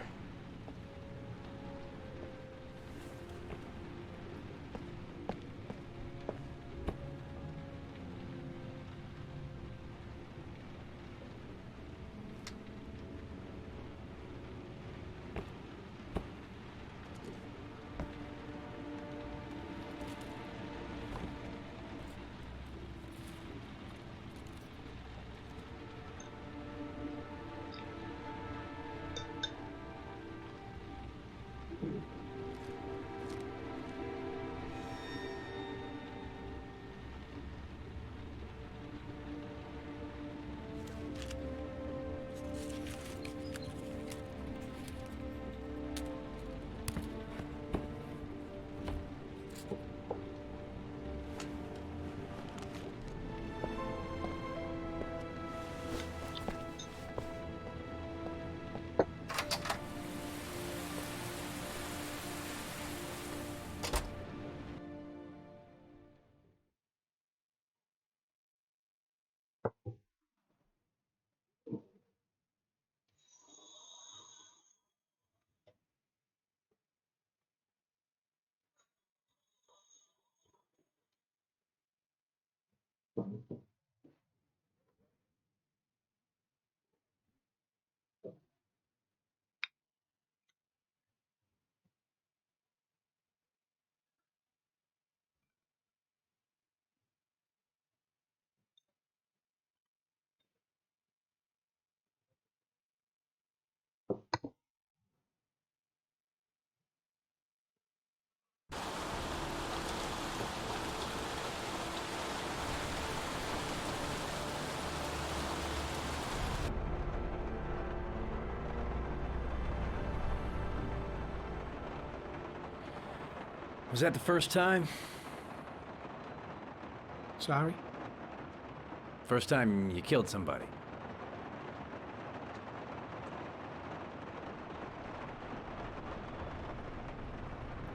Was that the first time? Sorry? First time you killed somebody?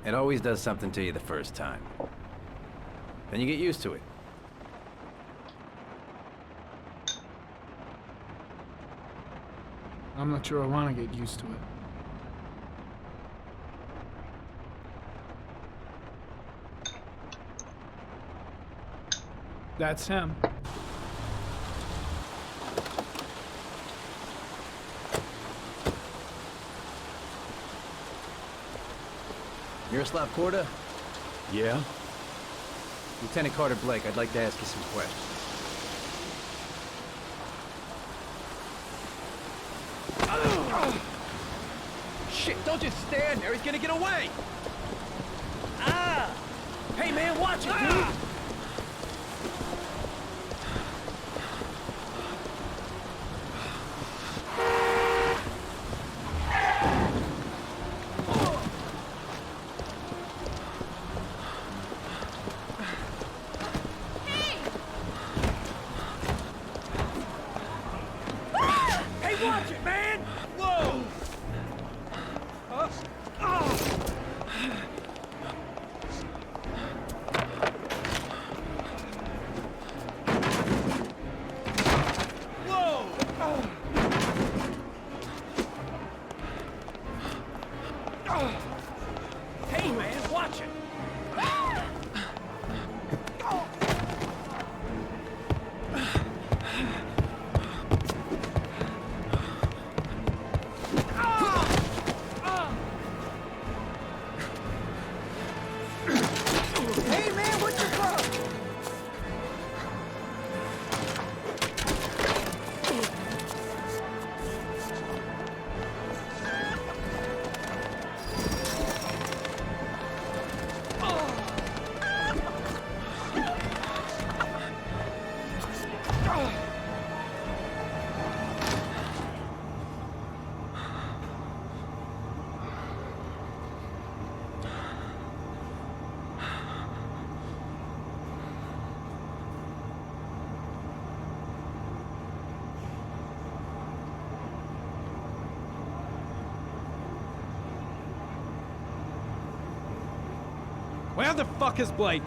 It always does something to you the first time. Then you get used to it. I'm not sure I want to get used to it. That's him. Miroslav Korda? Yeah? Lieutenant Carter Blake, I'd like to ask you some questions. Shit, don't just stand there. He's gonna get away. Ah! Hey, man, watch it, dude. Hey, watch it, man! Whoa! Hey, man, watch it! Hey, man, what's your problem? Where the fuck is Blake?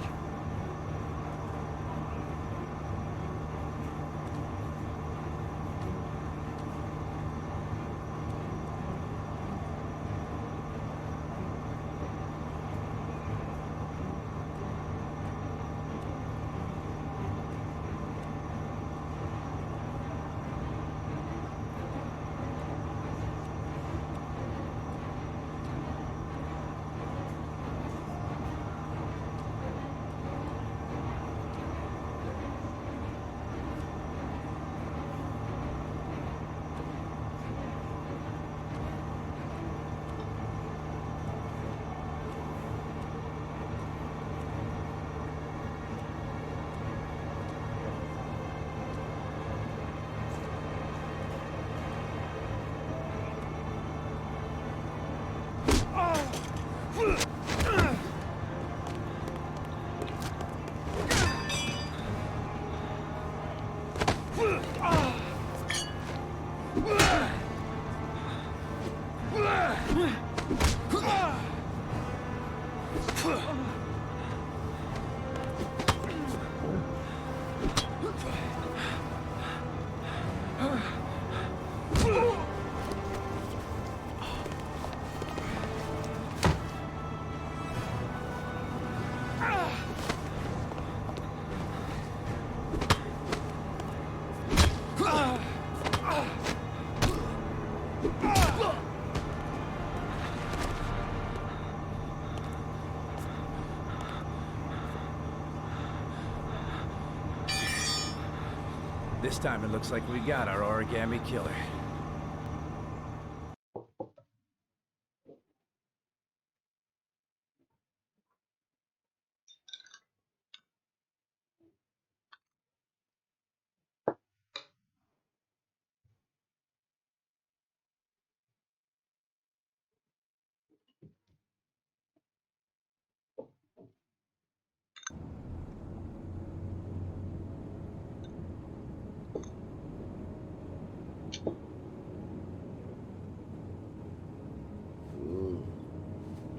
This time it looks like we got our origami killer.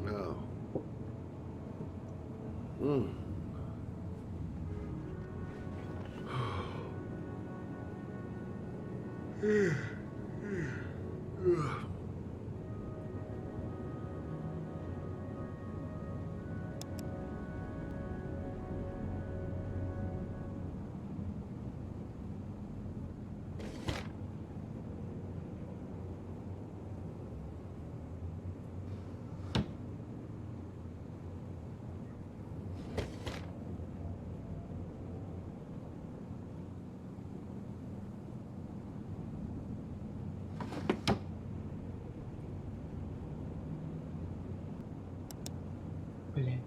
No. Mm. Блин.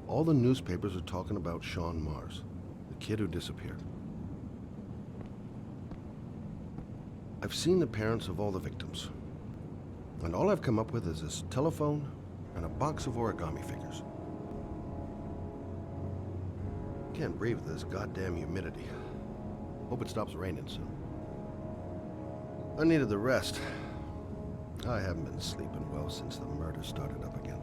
All the newspapers are talking about Sean Mars, the kid who disappeared. I've seen the parents of all the victims, and all I've come up with is this telephone and a box of origami figures. Can't breathe with this goddamn humidity. Hope it stops raining soon. I needed the rest. I haven't been sleeping well since the murder started up again.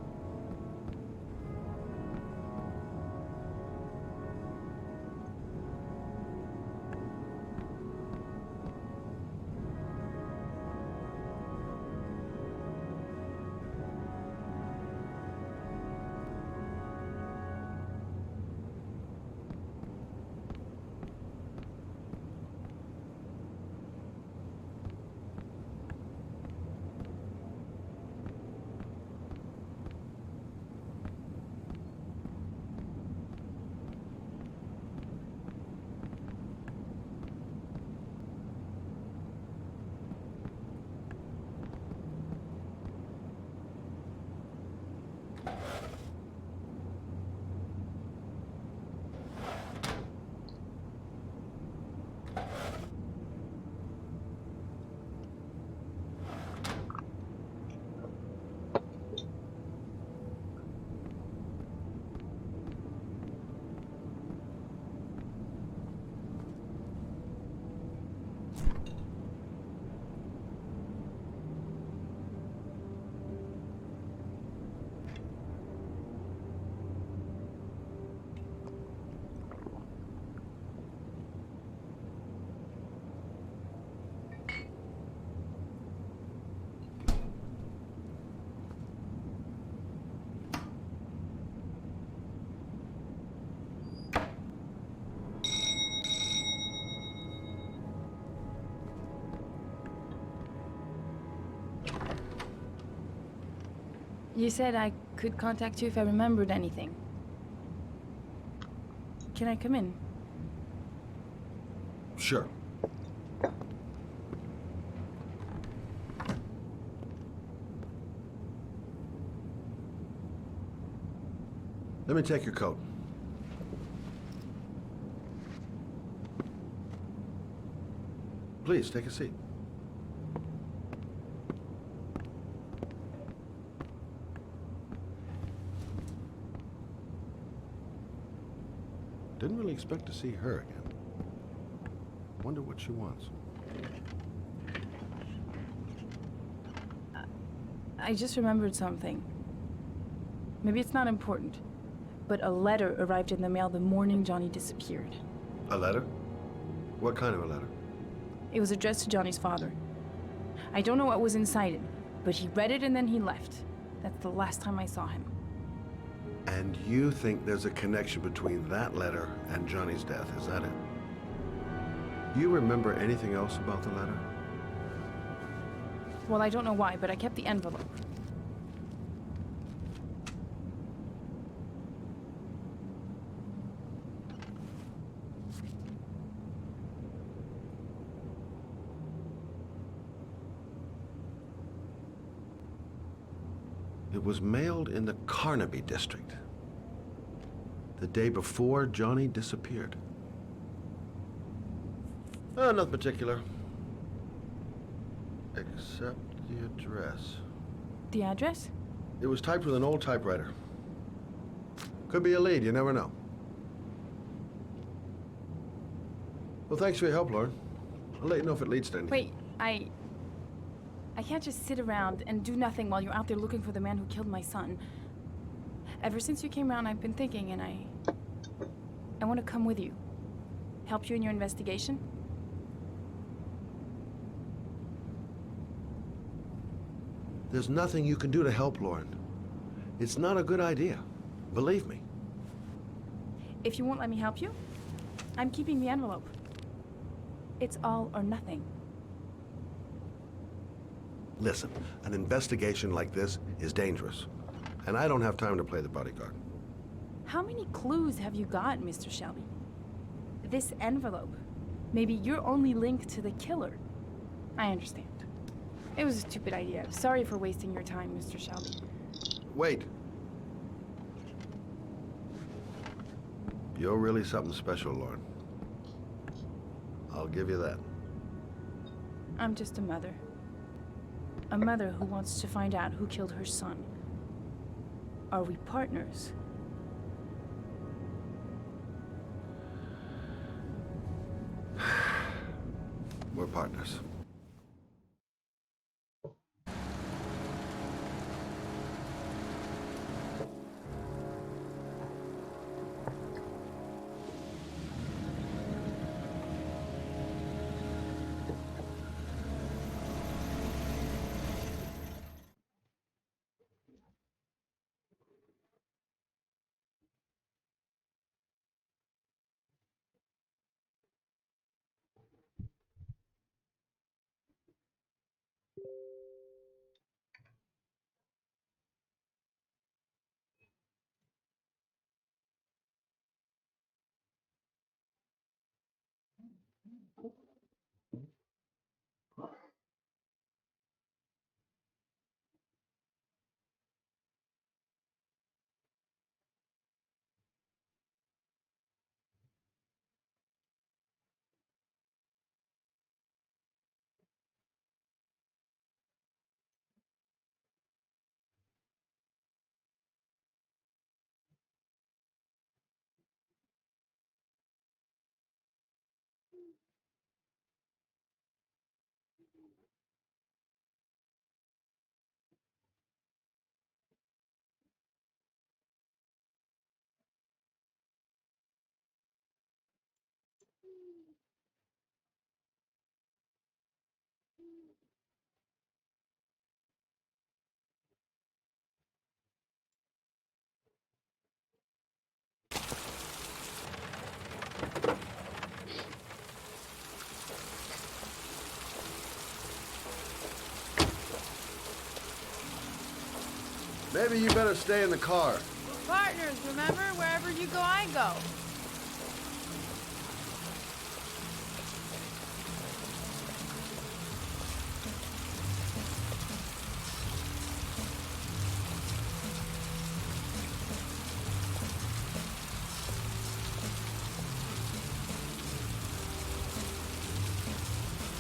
You said I could contact you if I remembered anything. Can I come in? Sure. Let me take your coat. Please, take a seat. Didn't really expect to see her again. Wonder what she wants. I just remembered something. Maybe it's not important, but a letter arrived in the mail the morning Johnny disappeared. A letter? What kind of a letter? It was addressed to Johnny's father. I don't know what was inside it, but he read it and then he left. That's the last time I saw him. And you think there's a connection between that letter and Johnny's death, is that it? You remember anything else about the letter? Well, I don't know why, but I kept the envelope. It was mailed in the Carnaby district, the day before Johnny disappeared. Nothing particular, except the address. The address? It was typed with an old typewriter. Could be a lead, you never know. Well, thanks for your help, Lauren. I'll let you know if it leads to anything. Wait, I can't just sit around and do nothing while you're out there looking for the man who killed my son. Ever since you came around, I've been thinking, and I want to come with you. Help you in your investigation. There's nothing you can do to help, Lauren. It's not a good idea. Believe me. If you won't let me help you, I'm keeping the envelope. It's all or nothing. Listen, an investigation like this is dangerous. And I don't have time to play the bodyguard. How many clues have you got, Mr. Shelby? This envelope. Maybe your only link to the killer. I understand. It was a stupid idea. Sorry for wasting your time, Mr. Shelby. Wait. You're really something special, Lauren. I'll give you that. I'm just a mother. A mother who wants to find out who killed her son. Are we partners? We're partners. Maybe you better stay in the car. Partners, remember? Wherever you go, I go.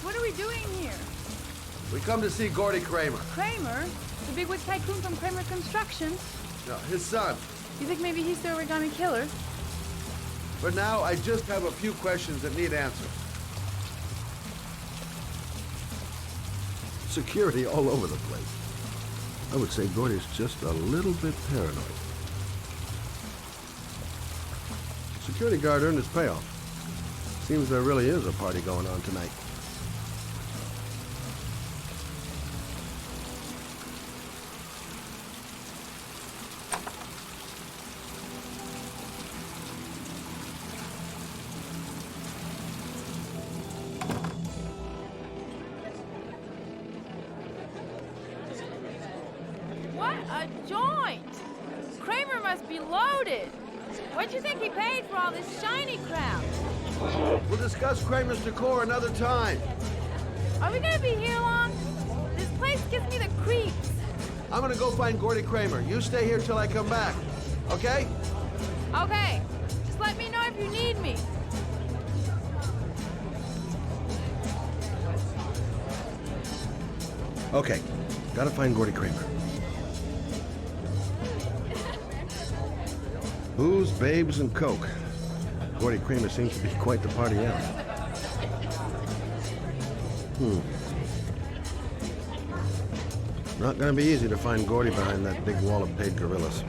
What are we doing here? We come to see Gordy Kramer. Kramer? The bigwig tycoon from Kramer Construction? No, his son. You think maybe he's the origami killer? For now, I just have a few questions that need answers. Security all over the place. I would say Gordy's just a little bit paranoid. Security guard earned his payoff. Seems there really is a party going on tonight. What a joint! Kramer must be loaded. What'd you think he paid for all this shiny crap? We'll discuss Kramer's decor another time. Are we gonna be here long? This place gives me the creeps. I'm gonna go find Gordy Kramer. You stay here till I come back, okay? Okay, just let me know if you need me. Okay, gotta find Gordy Kramer. Booze, babes, and coke. Gordy Kramer seems to be quite the party animal. Not gonna be easy to find Gordy behind that big wall of paid gorillas.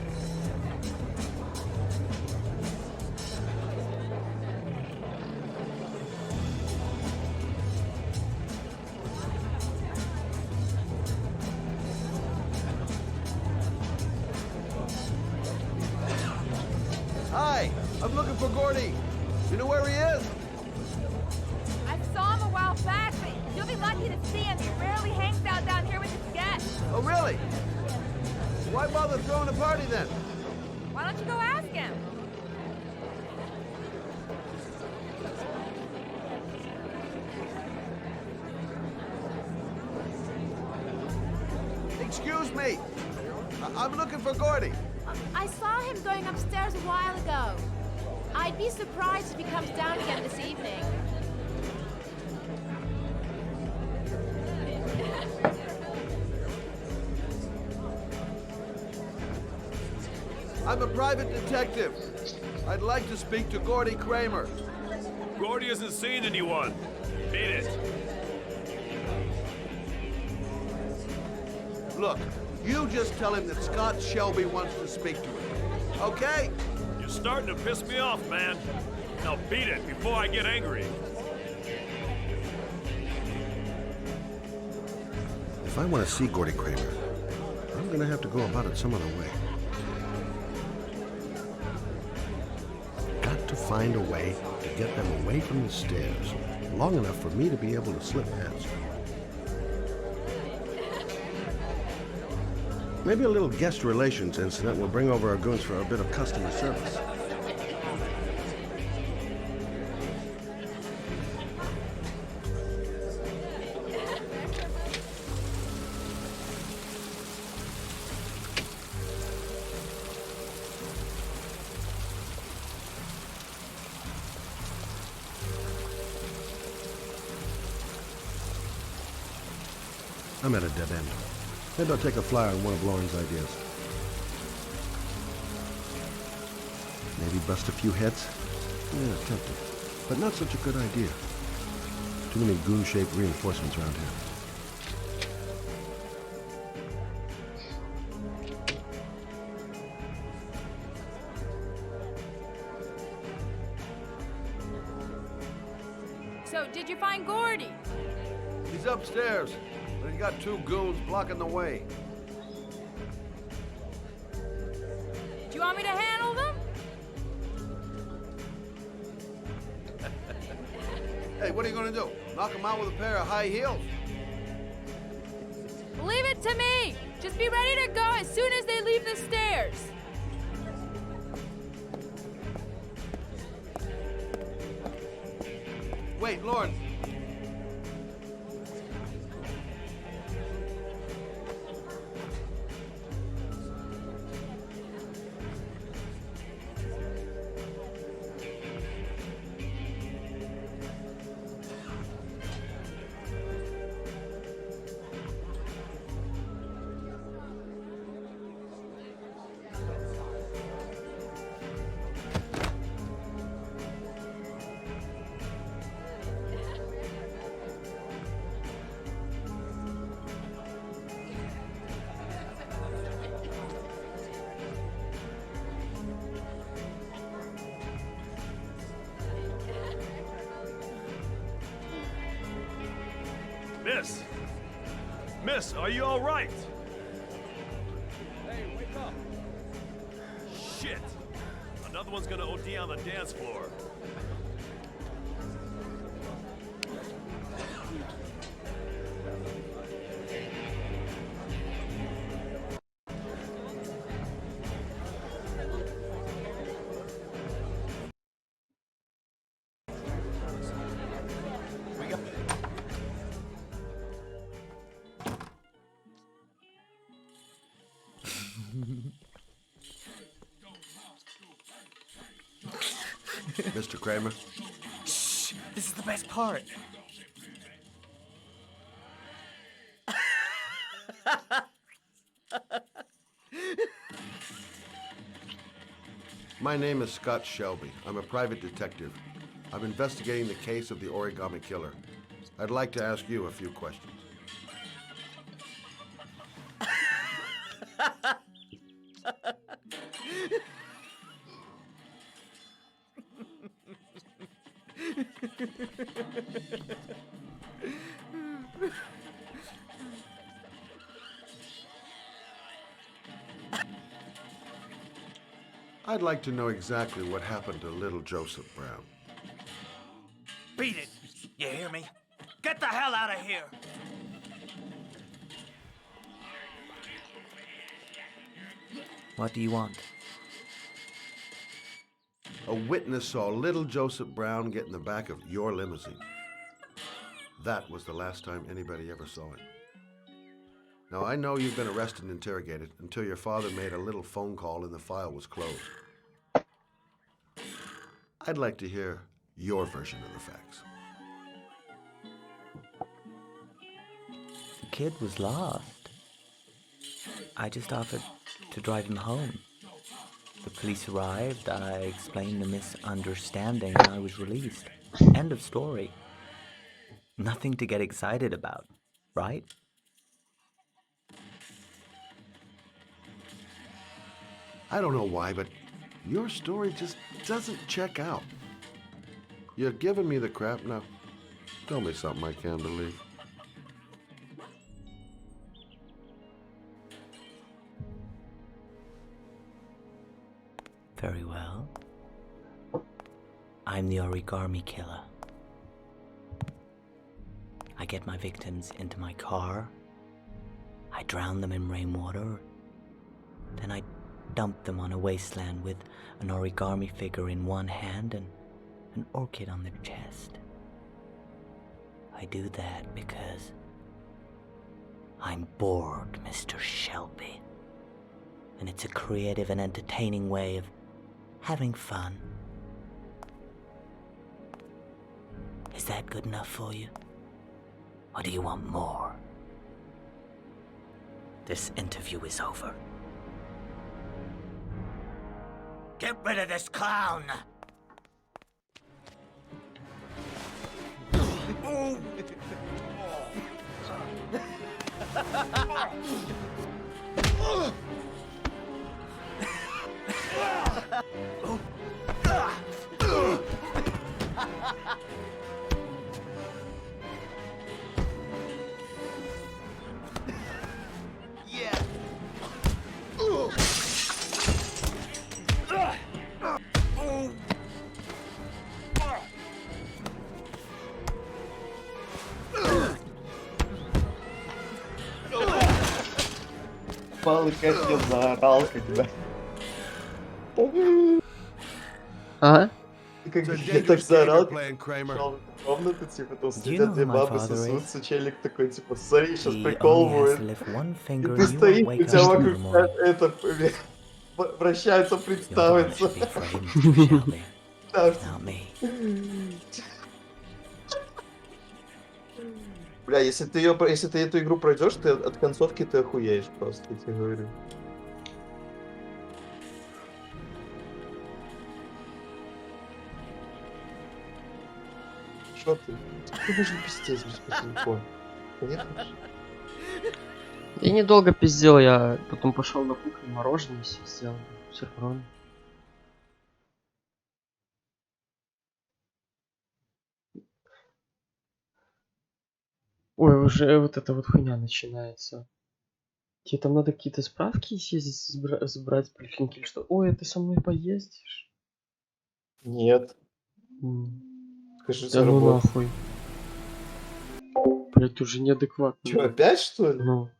I'm looking for Gordy. You know where he is? I saw him a while back, but you'll be lucky to see him. He rarely hangs out down here with his guests. Oh, really? Why bother throwing a party then? Why don't you go ask him? Excuse me. I'm looking for Gordy. I saw him going upstairs a while ago. I'd be surprised if he comes down again this evening. I'm a private detective. I'd like to speak to Gordy Kramer. Gordy hasn't seen anyone. Beat it. Look, you just tell him that Scott Shelby wants to speak to him. Okay? You're starting to piss me off, man. Now beat it before I get angry. If I want to see Gordy Kramer, I'm gonna have to go about it some other way. Got to find a way to get them away from the stairs long enough for me to be able to slip past. Maybe a little guest relations incident will bring over our goons for a bit of customer service. I'm at a dead end. Maybe I'll take a flyer on one of Lauren's ideas. Maybe bust a few heads? Yeah, tempting. But not such a good idea. Too many goon-shaped reinforcements around here. So, did you find Gordy? He's upstairs, but he's got two goons blocking the way. Do you want me to handle them? Hey, what are you gonna do? Knock him out with a pair of high heels? Leave it to me! Just be ready to go as soon as they leave the stairs. Wait, Lauren. Miss! Miss, are you all right? Hey, wake up! Shit! Another one's gonna OD on the dance floor. Mr. Kramer? Shh! This is the best part. My name is Scott Shelby. I'm a private detective. I'm investigating the case of the Origami Killer. I'd like to ask you a few questions. I'd like to know exactly what happened to little Joseph Brown. Beat it. You hear me? Get the hell out of here. What do you want? A witness saw little Joseph Brown get in the back of your limousine. That was the last time anybody ever saw him. Now, I know you've been arrested and interrogated until your father made a little phone call and the file was closed. I'd like to hear your version of the facts. The kid was lost. I just offered to drive him home. The police arrived, I explained the misunderstanding, and I was released. End of story. Nothing to get excited about, right? I don't know why, but your story just doesn't check out. You're giving me the crap now. Tell me something I can't believe. Very well. I'm the origami killer. I get my victims into my car. I drown them in rainwater. Then I dump them on a wasteland with an origami figure in one hand and an orchid on their chest. I do that because I'm bored, Mr. Shelby. And it's a creative and entertaining way of having fun. Is that good enough for you? Or do you want more? This interview is over. Get rid of this clown. Мало как я заорал, когда... Ага. Как я так заорал, когда пришел в эту комнату, типа, там сидят две бабы, сосутся, челик такой, типа, смотри, сейчас приколывают. И ты стоишь, у тебя вокруг это вращается, представится. Бля, если ты эту игру пройдешь, ты от концовки ты охуеешь просто, я тебе говорю. Что ты? Ты можешь пиздец без телефона. Понятно? Я недолго пиздел, я потом пошел на кухню, мороженое себе сделал. Все нормально. Ой, уже вот эта вот хуйня начинается. Тебе там надо какие-то справки съездить, забрать поликлиники или что? Ой, ты со мной поездишь? Нет. Скажи, Да ну заработай. нахуй. Блять, ты уже неадекватный. Чё, опять что ли? Ну.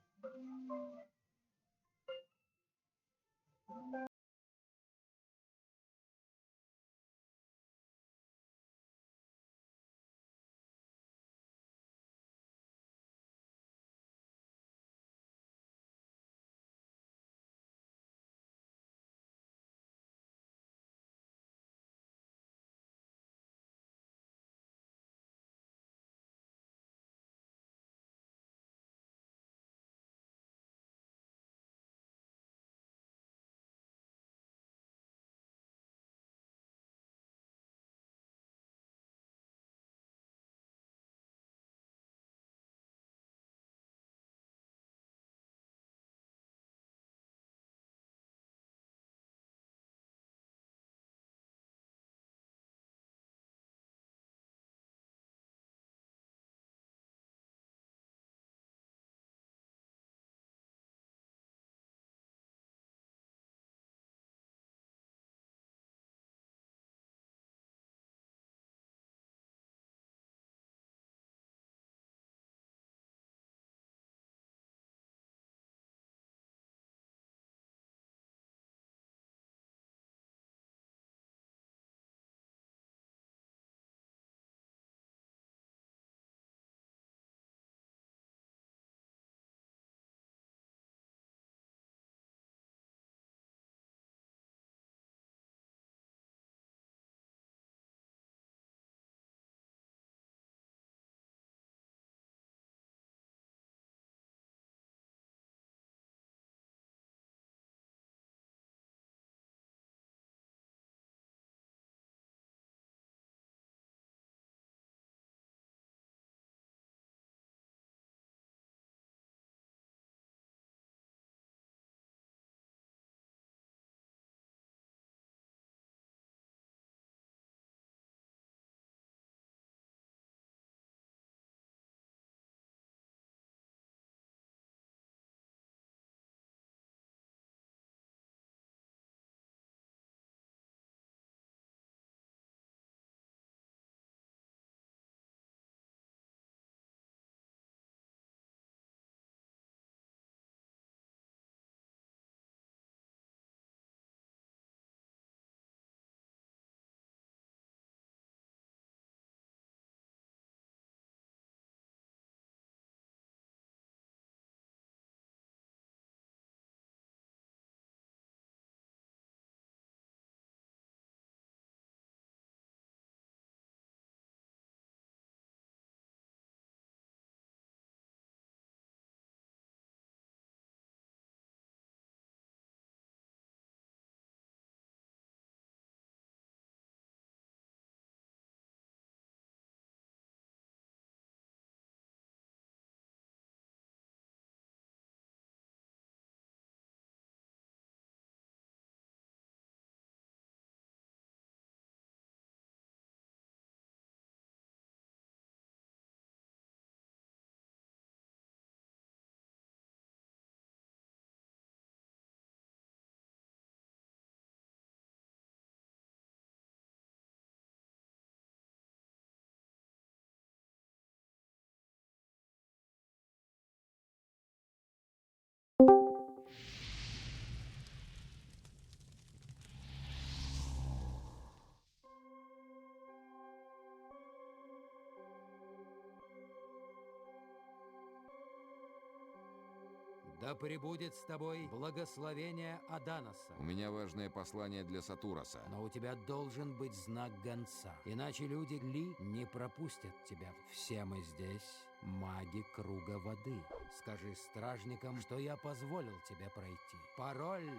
Да пребудет с тобой благословение Аданоса. У меня важное послание для Сатураса. Но у тебя должен быть знак гонца. Иначе люди Ли не пропустят тебя. Все мы здесь маги круга воды. Скажи стражникам, что я позволил тебе пройти. Пароль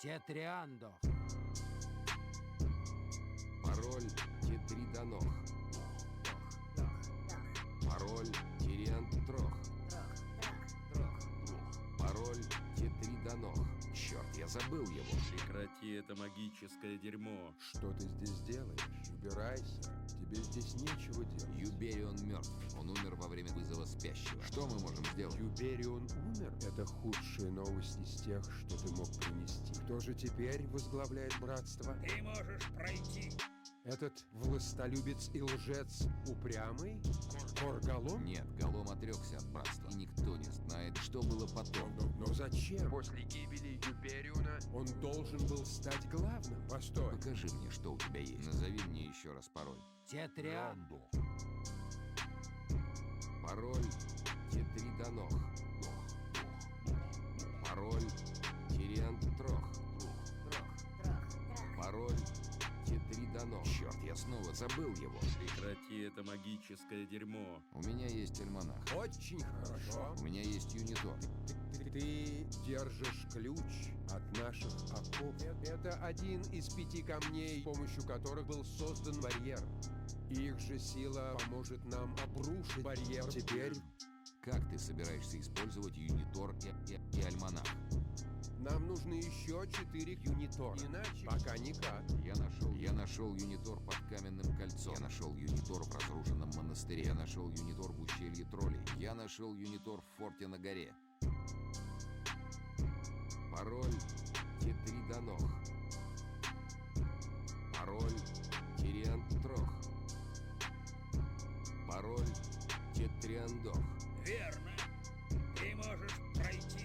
Тетриандо. Пароль Тетридонох. Пароль Тириантрох. Пароль Тетридонох. Черт, я забыл его. Прекрати это магическое дерьмо. Что ты здесь делаешь? Убирайся. Тебе здесь нечего делать. Юберион мертв. Он умер во время вызова спящего. Что мы можем сделать? Юберион умер? Это худшая новость из тех, что ты мог принести. Кто же теперь возглавляет братство? Ты можешь пройти. Этот властолюбец и лжец упрямый? Коргалом? Нет, Голом отрекся от братства. И никто не знает, что было потом. Но зачем? После гибели Юбериона он должен был стать главным. Постой. Покажи мне, что у тебя есть. Назови мне еще раз пароль. Тетриандо. Пароль Тетридонох. Пароль Тириантрох. Пароль Тетридонох. Черт, я снова забыл его. Прекрати это магическое дерьмо. У меня есть альманах. Очень хорошо. У меня есть юнитор. Ты держишь ключ от наших оков. Это один из 5 камней, с помощью которых был создан барьер. Их же сила поможет нам обрушить барьер. Теперь... Как ты собираешься использовать юнитор и альманах? Нам нужны еще 4 юнитора. Иначе пока никак. Я нашел юнитор под каменным кольцом. Я нашел юнитор в разрушенном монастыре. Я нашел юнитор в ущелье троллей. Я нашел юнитор в форте на горе. Пароль Тетридонох. Пароль Тириантрох. Пароль Тетриандох. Верно. Ты можешь пройти.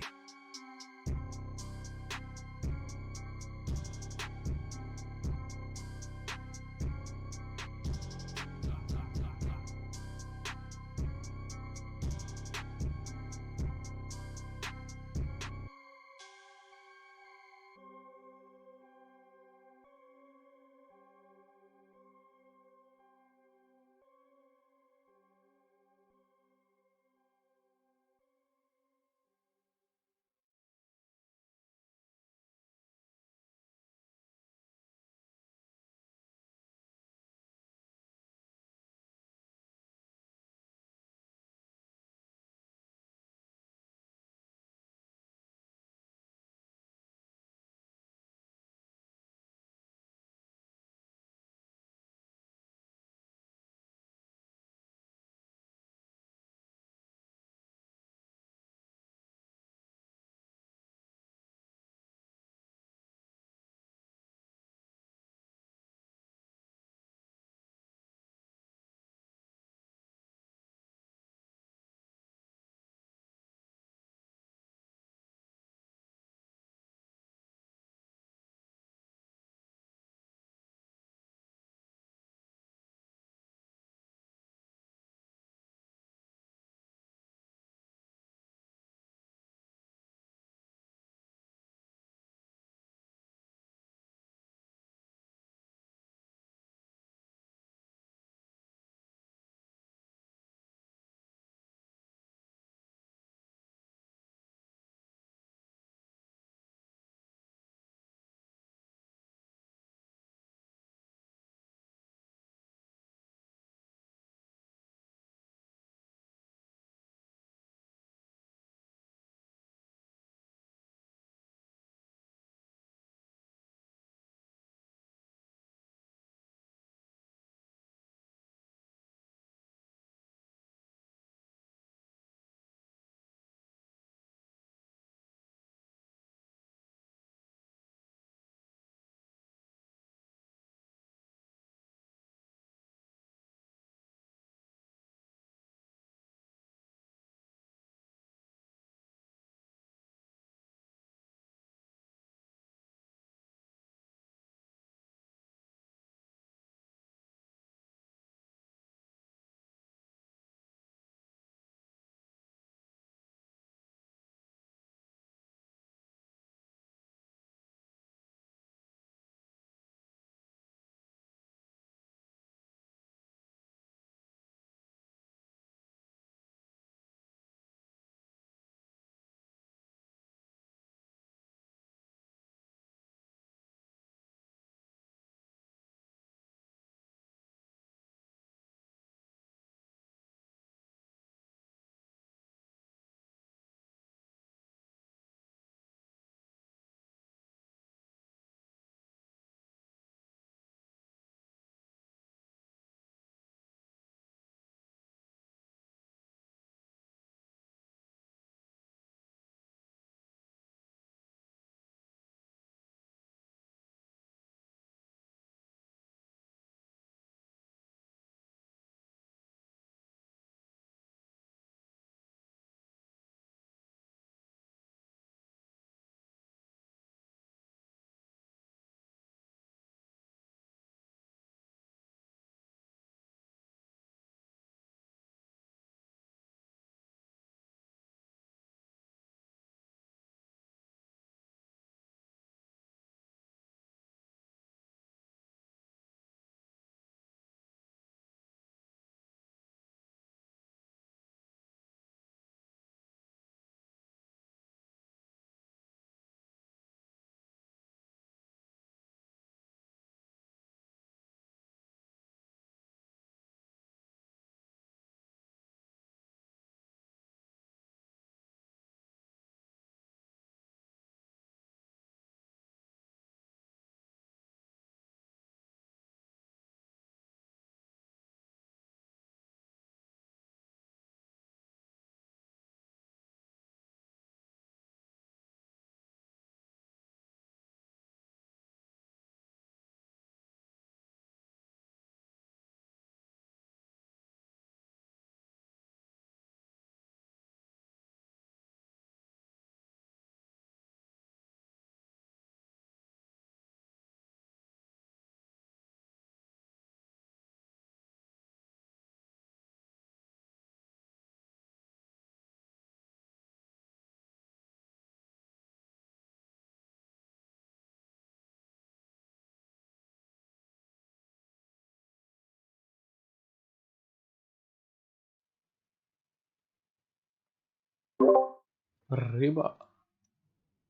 Рыба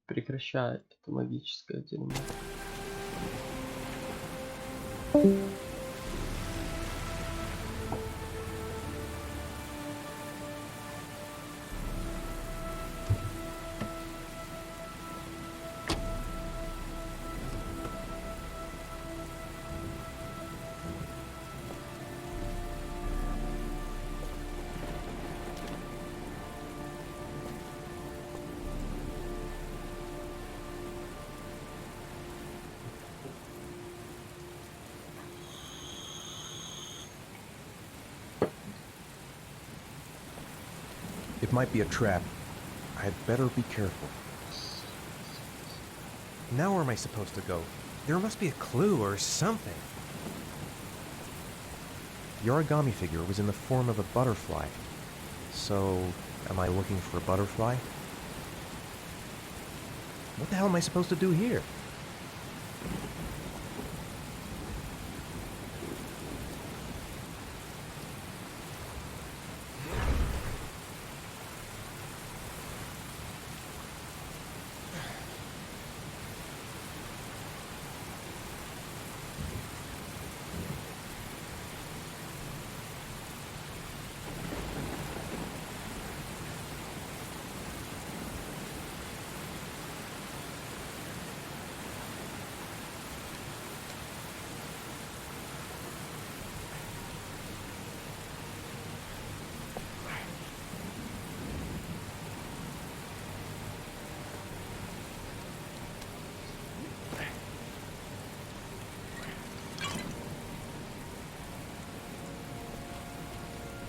прекращает это магическое дерьмо. It might be a trap. I'd better be careful. Now where am I supposed to go? There must be a clue or something. The origami figure was in the form of a butterfly. So, am I looking for a butterfly? What the hell am I supposed to do here?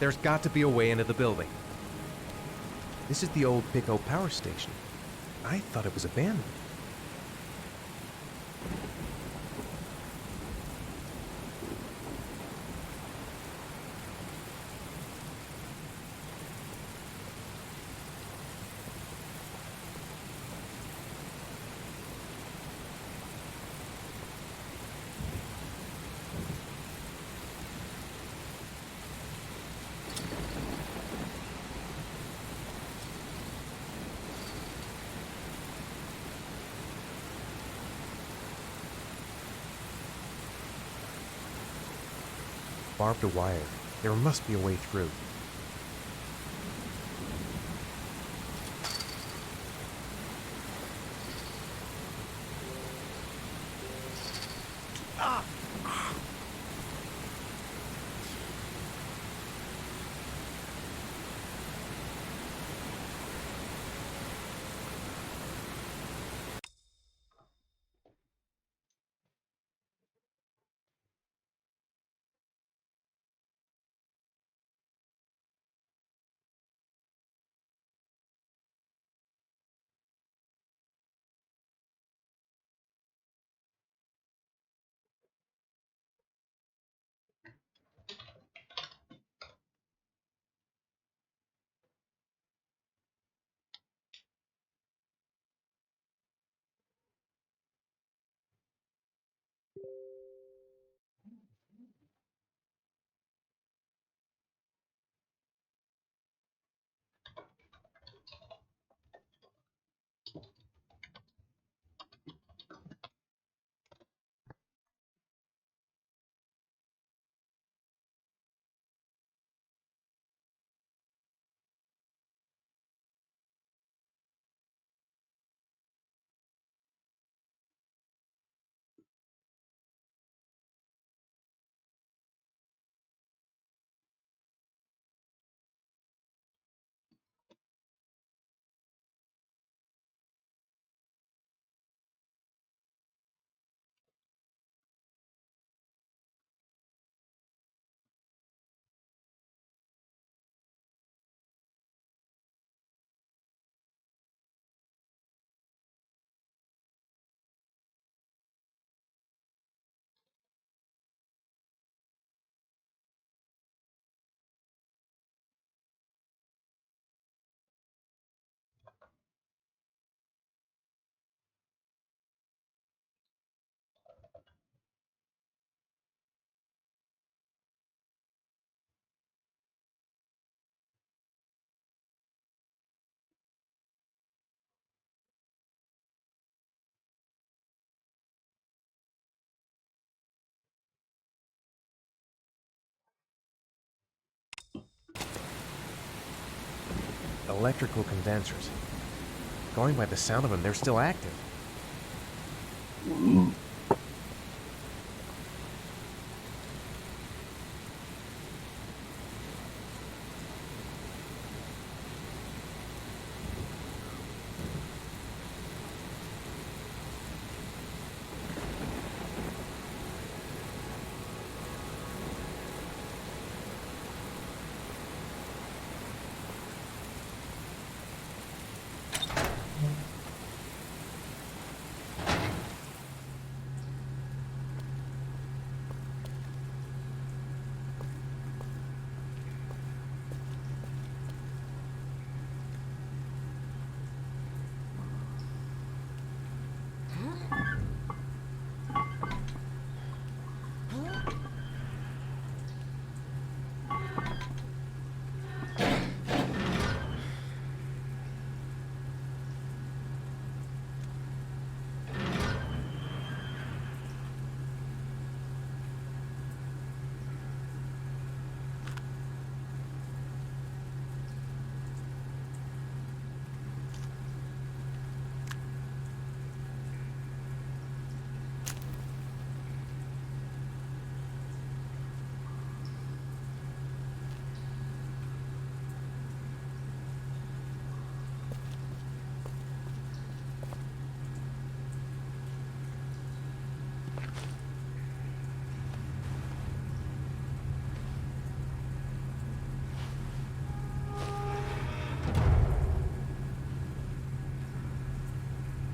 There's got to be a way into the building. This is the old Pico power station. I thought it was abandoned. Barbed wire. There must be a way through. electrical condensers. Going by the sound of them, they're still active.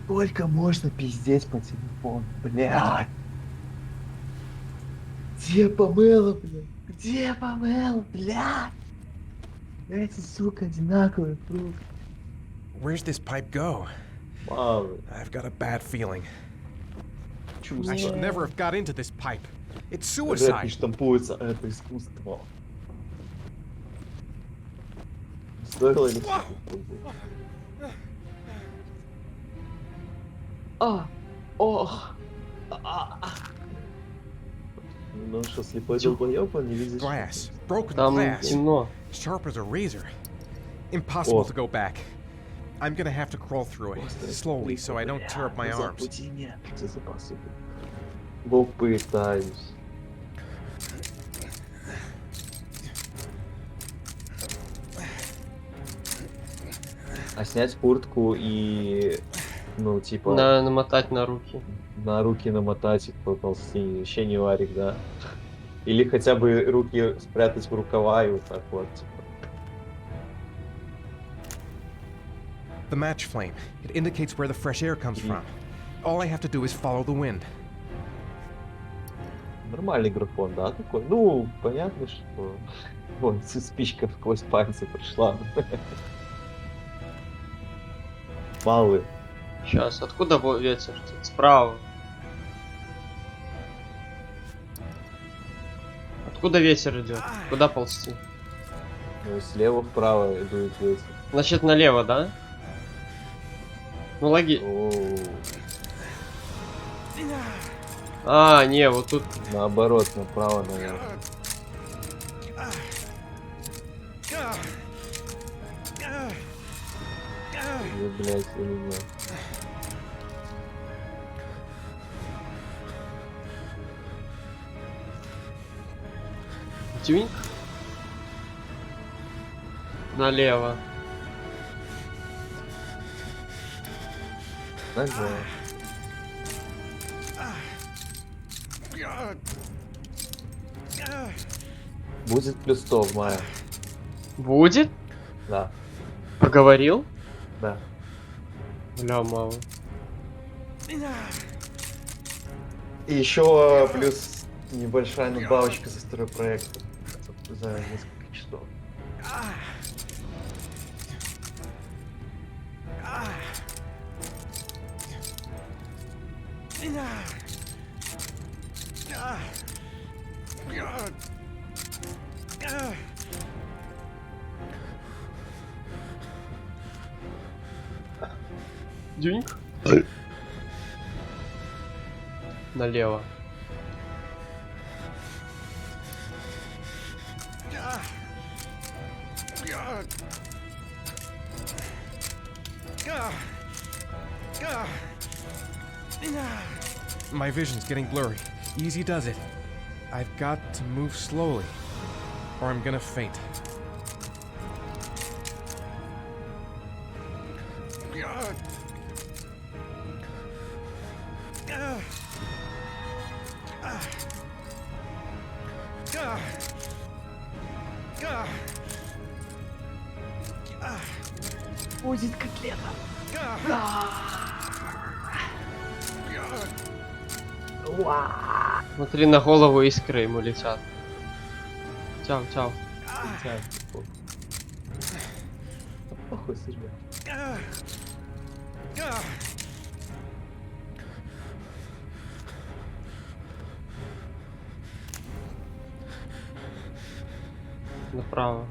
Сколько можно пиздеть по телефону, блядь? Где Памела, блядь? Где Памела, блядь? Эти, сука, одинаковые круг. Where's this pipe go? I've got a bad feeling. I should never have got into this pipe. It's suicide. Рэп штампуется, это искусство. Стоило ли? Ну что, слепой долбоёб, он не видит. Glass. Broken Там glass. темно. Sharp as a razor. Impossible to go back. I'm gonna have to crawl through it slowly so I don't tear up my arms. Попытаюсь. А снять куртку и, ну, типа... Намотать на руки. На руки намотать и поползти. Вообще не варик, да? Или хотя бы руки спрятать в рукава и вот так вот, типа. The match flame. It indicates where the fresh air comes from. All I have to do is follow the wind. Нормальный графон, да, такой? Ну, понятно, что... Вон, спичка сквозь пальцы прошла. Малый. Сейчас, откуда ветер? Справа. Откуда ветер идет? Куда ползти? Ну, слева вправо идут ветер. Значит, налево, да? Ну, логи. А, не, вот тут. Наоборот, направо, наверное. Блять, я не знаю. Тюнь? Налево. Ага. Будет плюс 100 в мае. Будет? Да. Поговорил? Да. Бля, мало. И еще плюс небольшая надбавочка за второй проект. За несколько часов. Дюньк? Налево. My vision's getting blurry. Easy does it. I've got to move slowly, or I'm gonna faint. Будет котлета. Смотри, на голову искры ему летят. Тяу, тяу. Похуй, сожми. Направо.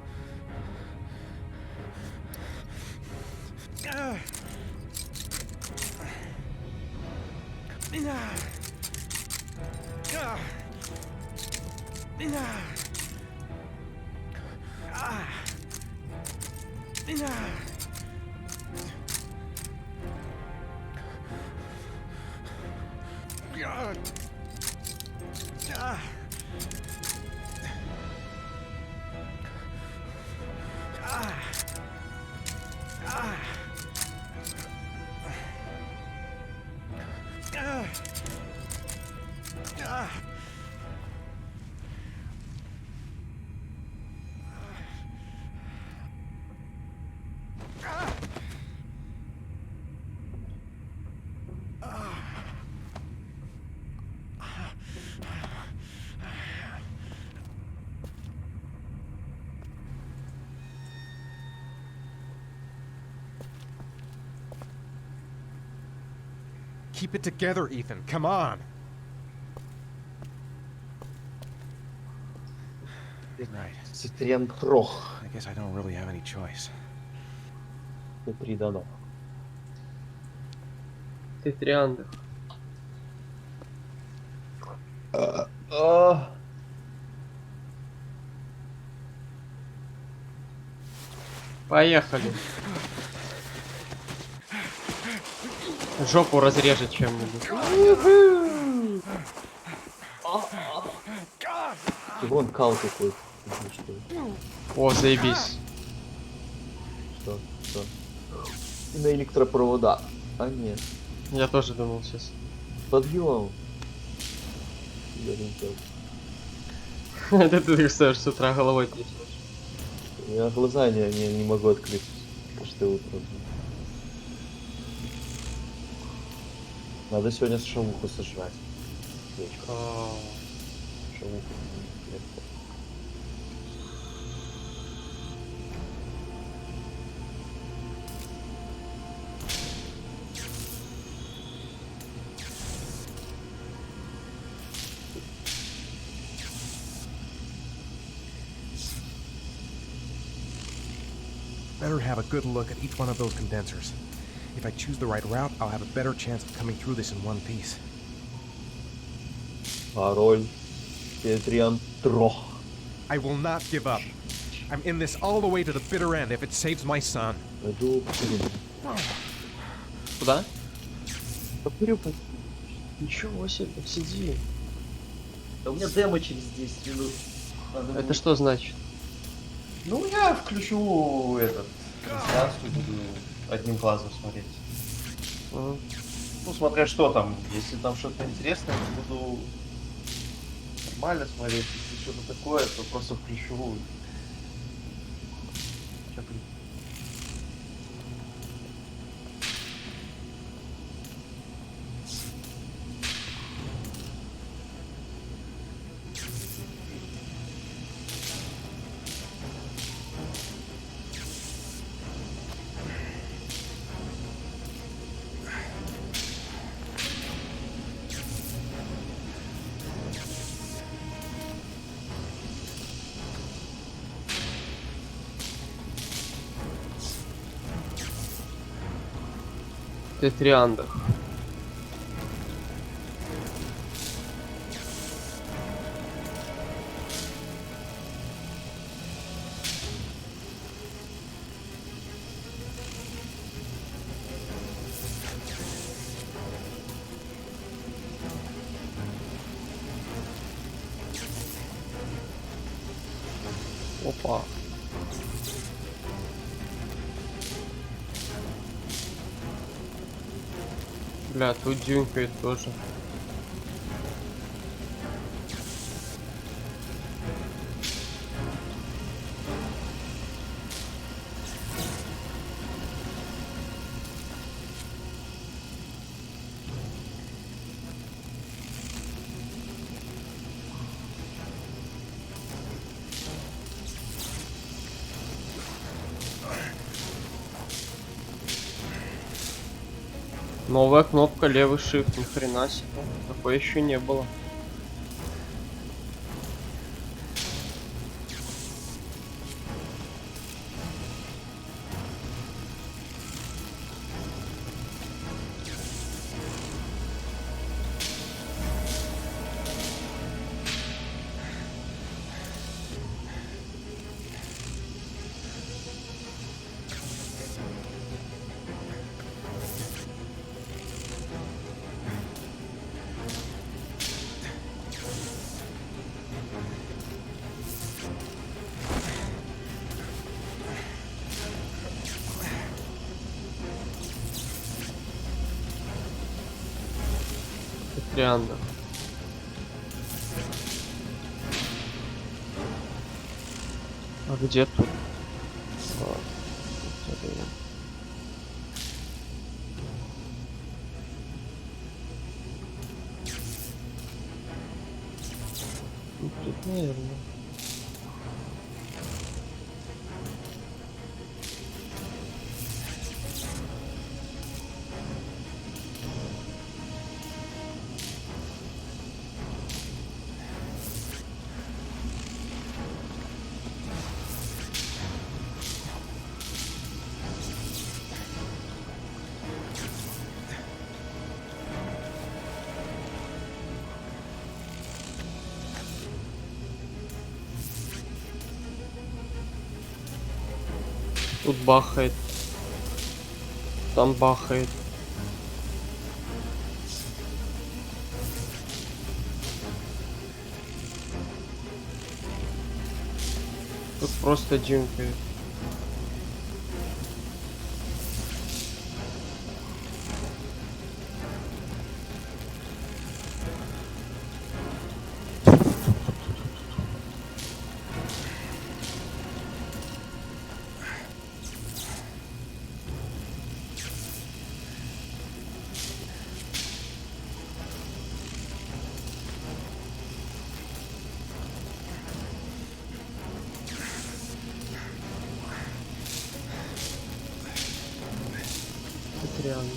Keep it together, Ethan. Come on. Right. Цитриан Крох. I guess I don't really have any choice. Цитриданов. Ты триандр. Поехали. Жопу разрежет чем-нибудь. Вон кал какой-то. О, заебись. Что? И на электропровода. А нет. Я тоже думал сейчас. Подъем. Это ты стоишь с утра головой трясешь. Я глаза не могу открыть. Каждое утро. Надо сегодня шавуху сожрать. Шавуху. Better have a good look at each one of those condensers. If I choose the right route, I'll have a better chance of coming through this in one piece. Пароль. Цитриан Крох. I will not give up. I'm in this all the way to the bitter end if it saves my son. Пойду Куда? покурю. Ничего себе, сиди. Да у меня демо через 10 минут. Это что значит? Ну, я включу этот трансляцию, буду одним глазом смотреть. Ну, смотря что там. Если там что-то интересное, то буду нормально смотреть. Если что-то такое, то просто включу. Ты триандр. Опа. Бля, тут дюнькает тоже. Новая кнопка, левый shift, ни хрена себе. Такое еще не было. Трианда. А где тут? Ну, тут, наверное. Тут бахает. Там бахает. Тут просто дюнкает. Реально.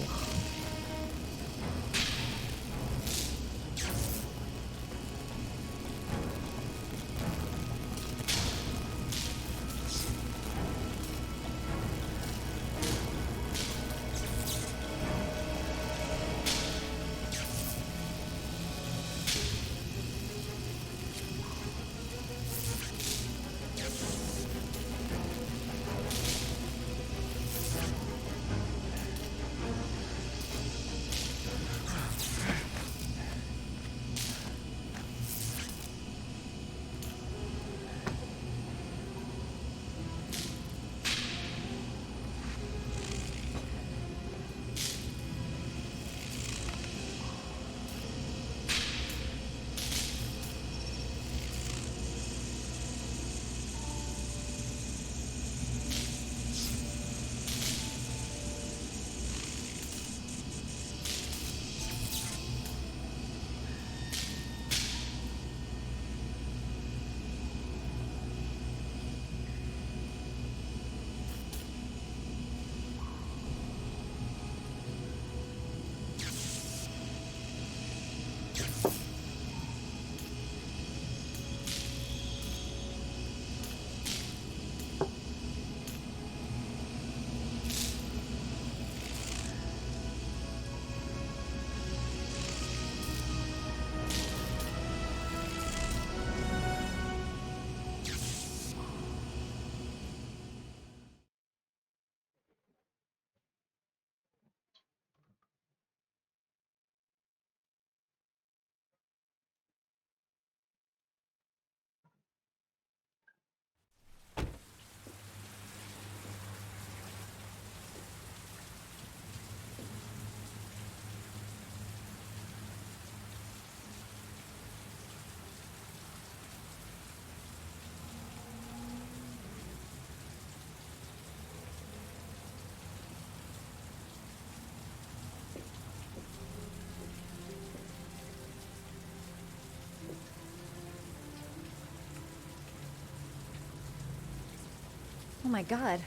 Oh my god.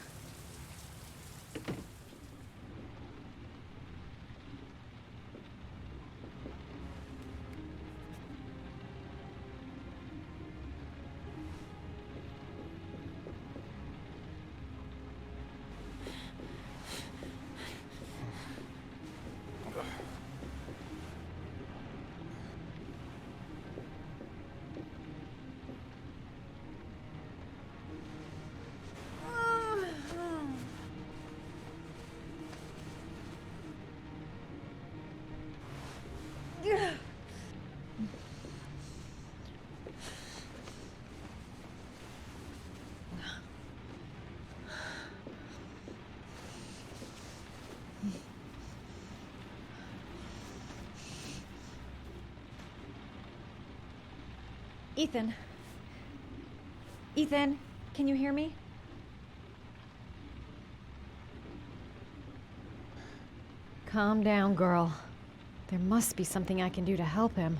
Ethan. Ethan, can you hear me? Calm down, girl. There must be something I can do to help him.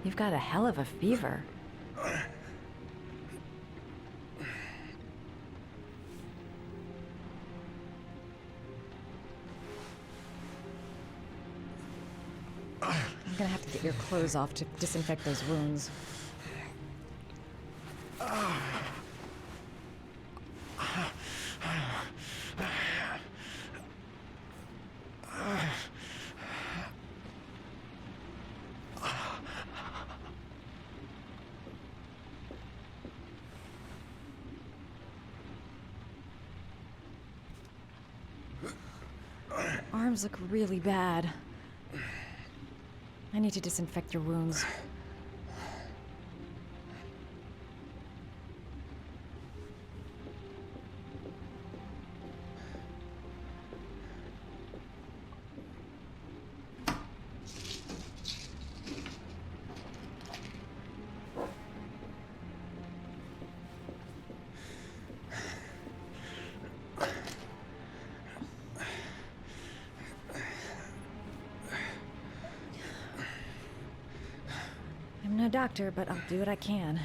You've got a hell of a fever. I'm gonna have to get your clothes off to disinfect those wounds. Arms look really bad. I need to disinfect your wounds. I'm no doctor, but I'll do what I can.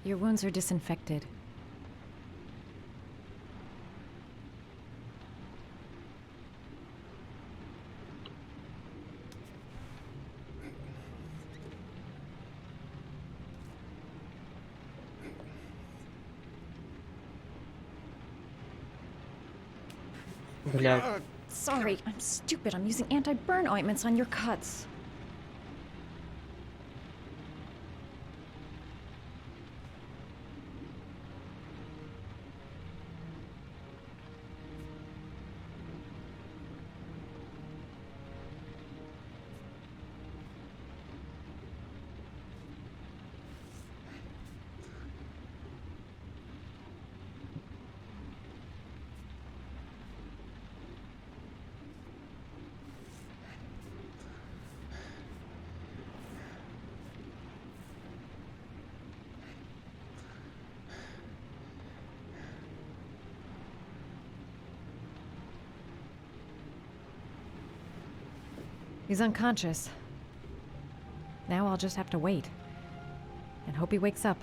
Your wounds are disinfected. Блядь. Sorry, I'm stupid. I'm using anti-burn ointments on your cuts. He's unconscious. Now I'll just have to wait. And hope he wakes up.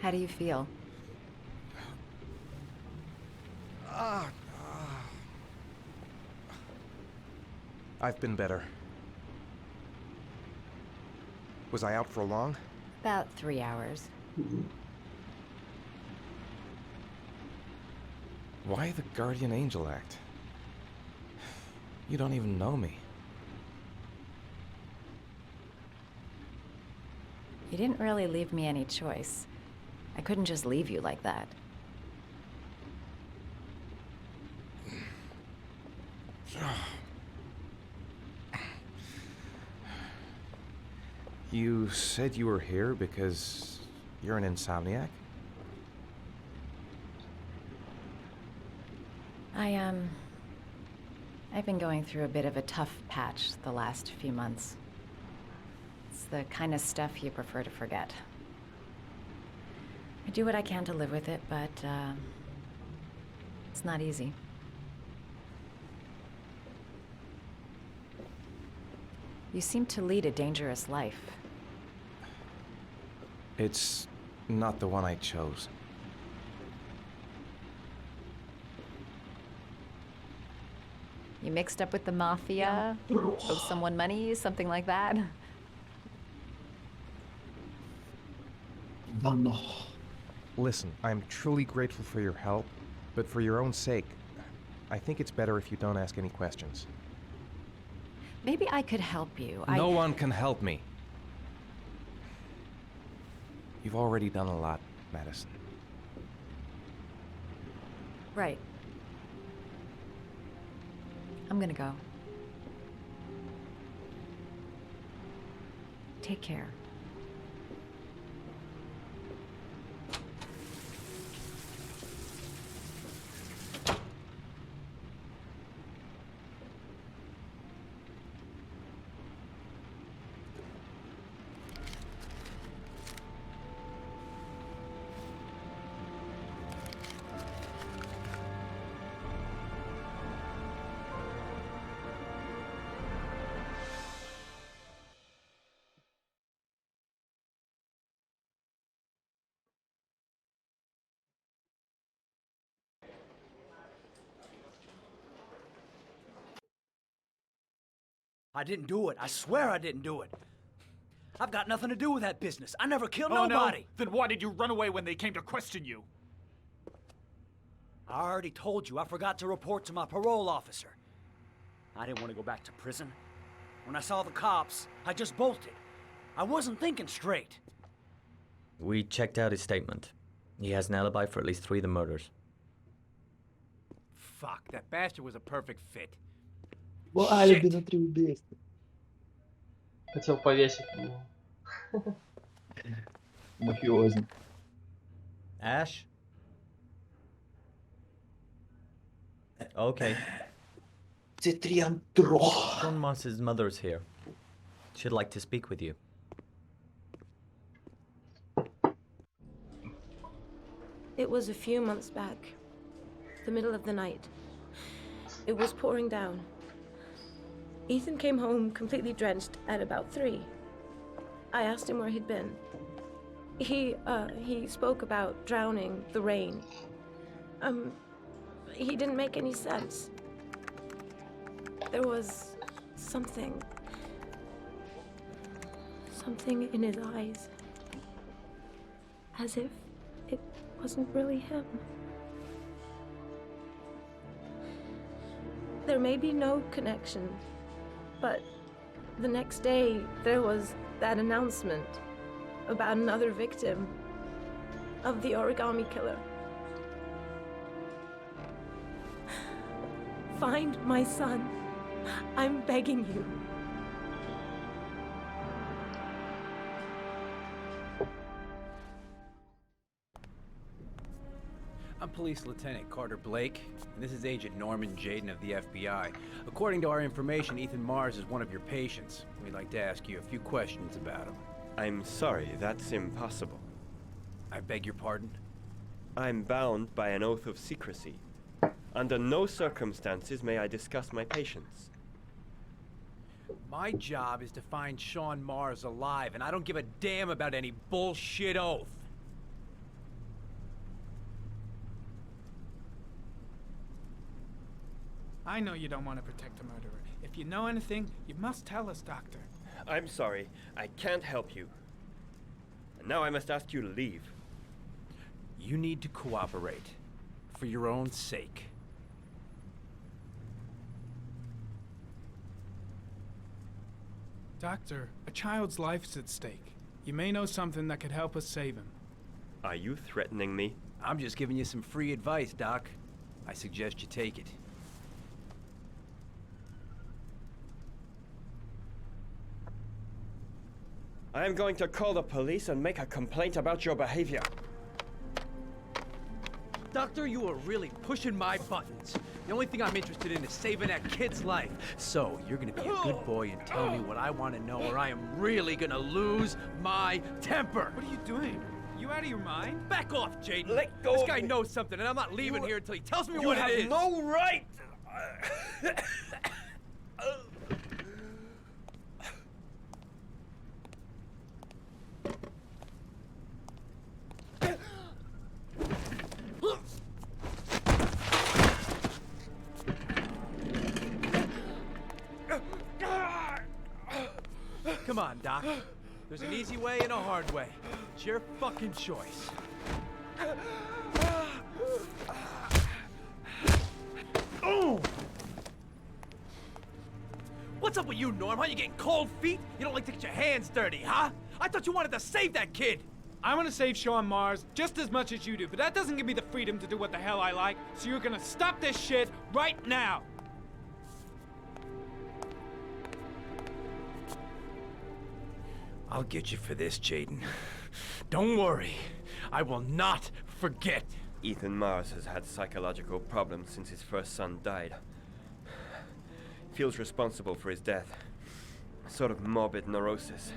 How do you feel? I've been better. Was I out for long? About 3 hours. Why the guardian angel act? You don't even know me. You didn't really leave me any choice. I couldn't just leave you like that. You said you were here because you're an insomniac? I've been going through a bit of a tough patch the last few months. It's the kind of stuff you prefer to forget. I do what I can to live with it, but it's not easy. You seem to lead a dangerous life. It's not the one I chose. You mixed up with the mafia? Owe someone money? Something like that? Listen, I'm truly grateful for your help, but for your own sake, I think it's better if you don't ask any questions. Maybe I could help you. No one can help me. You've already done a lot, Madison. Right. I'm gonna go. Take care. I didn't do it. I swear I didn't do it. I've got nothing to do with that business. I never killed Oh, nobody. no? Then why did you run away when they came to question you? I already told you I forgot to report to my parole officer. I didn't want to go back to prison. When I saw the cops, I just bolted. I wasn't thinking straight. We checked out his statement. He has an alibi for at least 3 of the murders. Fuck, that bastard was a perfect fit. Ну, алиби на 3 убийства. Хотел повесить его. Мафиозник. Ash? Okay. Sean Moss's mother's here. She'd like to speak with you. It was a few months back. The middle of the night. It was pouring down. Ethan came home completely drenched at about 3. I asked him where he'd been. He spoke about drowning, the rain. He didn't make any sense. There was something in his eyes. As if it wasn't really him. There may be no connection, but the next day there was that announcement about another victim of the origami killer. Find my son. I'm begging you. I'm Police Lieutenant Carter Blake, and this is Agent Norman Jaden of the FBI. According to our information, Ethan Mars is one of your patients. We'd like to ask you a few questions about him. I'm sorry, that's impossible. I beg your pardon? I'm bound by an oath of secrecy. Under no circumstances may I discuss my patients. My job is to find Sean Mars alive, and I don't give a damn about any bullshit oath. I know you don't want to protect a murderer. If you know anything, you must tell us, Doctor. I'm sorry. I can't help you. And now I must ask you to leave. You need to cooperate. For your own sake. Doctor, a child's life's at stake. You may know something that could help us save him. Are you threatening me? I'm just giving you some free advice, Doc. I suggest you take it. I am going to call the police and make a complaint about your behavior. Doctor, you are really pushing my buttons. The only thing I'm interested in is saving that kid's life. So, you're gonna be a good boy and tell me what I want to know, or I am really gonna lose my temper. What are you doing? You out of your mind? Back off, Jaden. Let go This of guy me. knows something, and I'm not leaving here until he tells me You what have it is. no right! Come on, Doc. There's an easy way and a hard way. It's your fucking choice. Oh! What's up with you, Norm? Huh? You getting cold feet? You don't like to get your hands dirty, huh? I thought you wanted to save that kid. I want to save Sean Mars just as much as you do, but that doesn't give me the freedom to do what the hell I like, so you're gonna stop this shit right now! I'll get you for this, Jaden. Don't worry. I will not forget. Ethan Mars has had psychological problems since his first son died. Feels responsible for his death. A sort of morbid neurosis.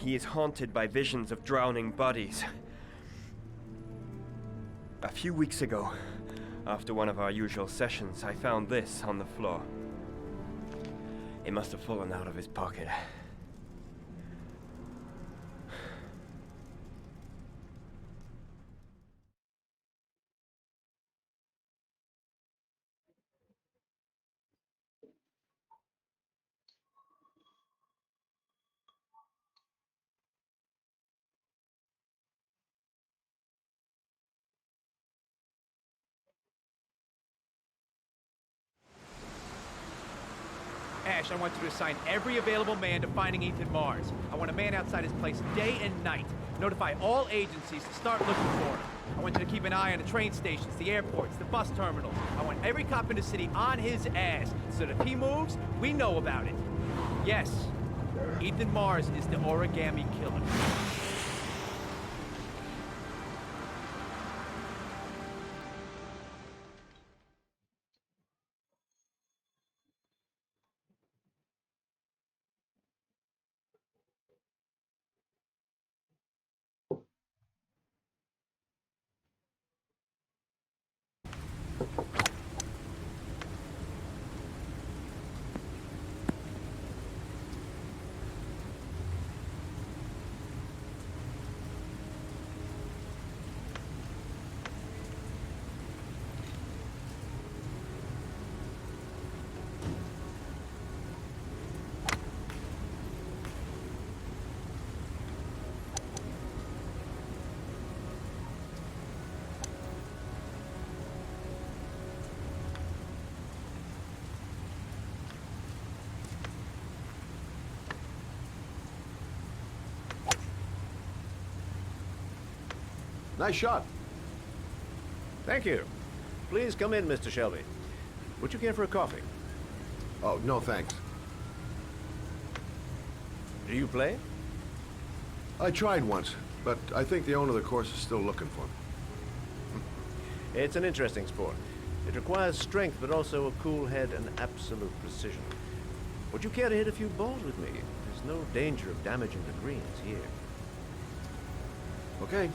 He is haunted by visions of drowning bodies. A few weeks ago, after one of our usual sessions, I found this on the floor. It must have fallen out of his pocket. Ash, I want you to assign every available man to finding Ethan Mars. I want a man outside his place day and night. Notify all agencies to start looking for him. I want you to keep an eye on the train stations, the airports, the bus terminals. I want every cop in the city on his ass, so that if he moves, we know about it. Yes, Ethan Mars is the origami killer. Nice shot. Thank you. Please come in, Mr. Shelby. Would you care for a coffee? Oh, no thanks. Do you play? I tried once, but I think the owner of the course is still looking for me. It's an interesting sport. It requires strength, but also a cool head and absolute precision. Would you care to hit a few balls with me? There's no danger of damaging the greens here. Okay.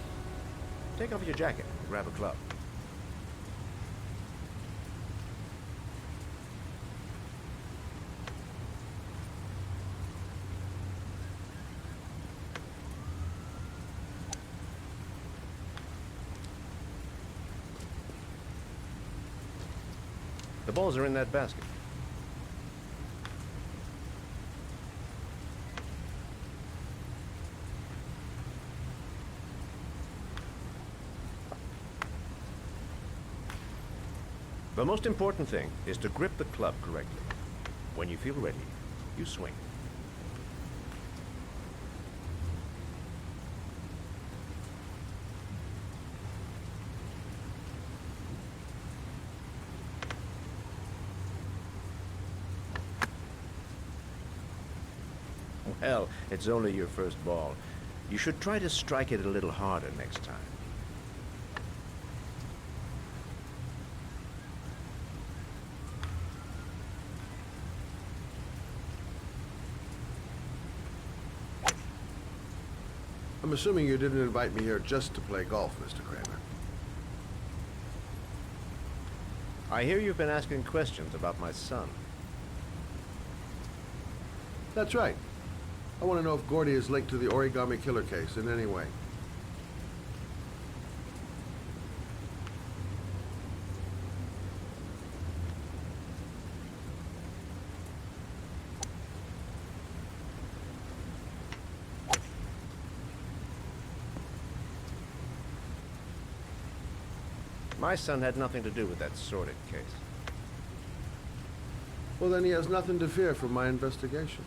Take off your jacket and grab a club. The balls are in that basket. The most important thing is to grip the club correctly. When you feel ready, you swing. Well, it's only your first ball. You should try to strike it a little harder next time. I'm assuming you didn't invite me here just to play golf, Mr. Kramer. I hear you've been asking questions about my son. That's right. I want to know if Gordy is linked to the origami killer case in any way. My son had nothing to do with that sordid case. Well, then he has nothing to fear from my investigation.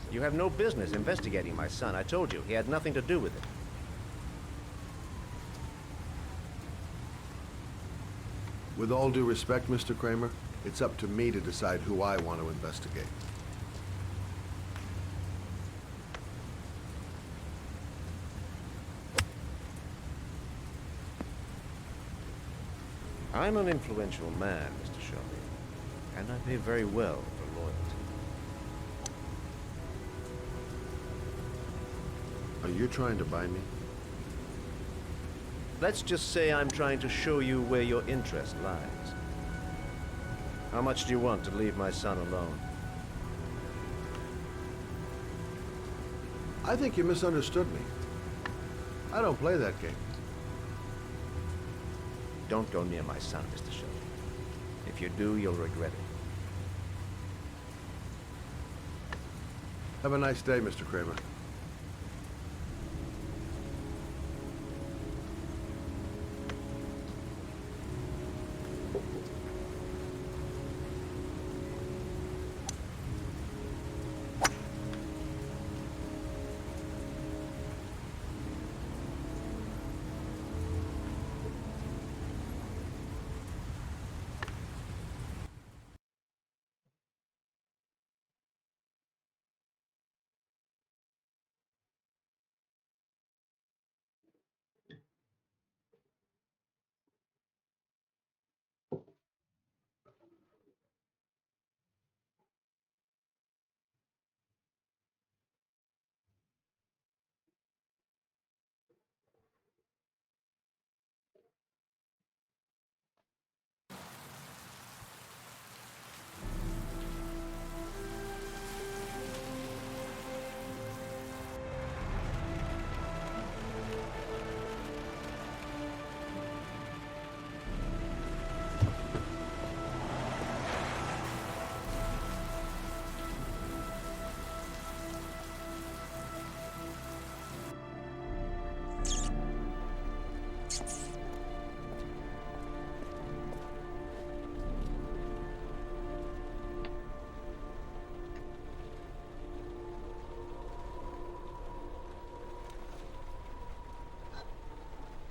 You have no business investigating my son. I told you, he had nothing to do with it. With all due respect, Mr. Kramer, it's up to me to decide who I want to investigate. I'm an influential man, Mr. Shelby, and I pay very well for loyalty. Are you trying to buy me? Let's just say I'm trying to show you where your interest lies. How much do you want to leave my son alone? I think you misunderstood me. I don't play that game. Don't go near my son, Mr. Shelby. If you do, you'll regret it. Have a nice day, Mr. Kramer.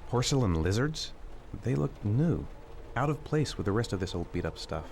Porcelain lizards? They look new, out of place with the rest of this old beat-up stuff.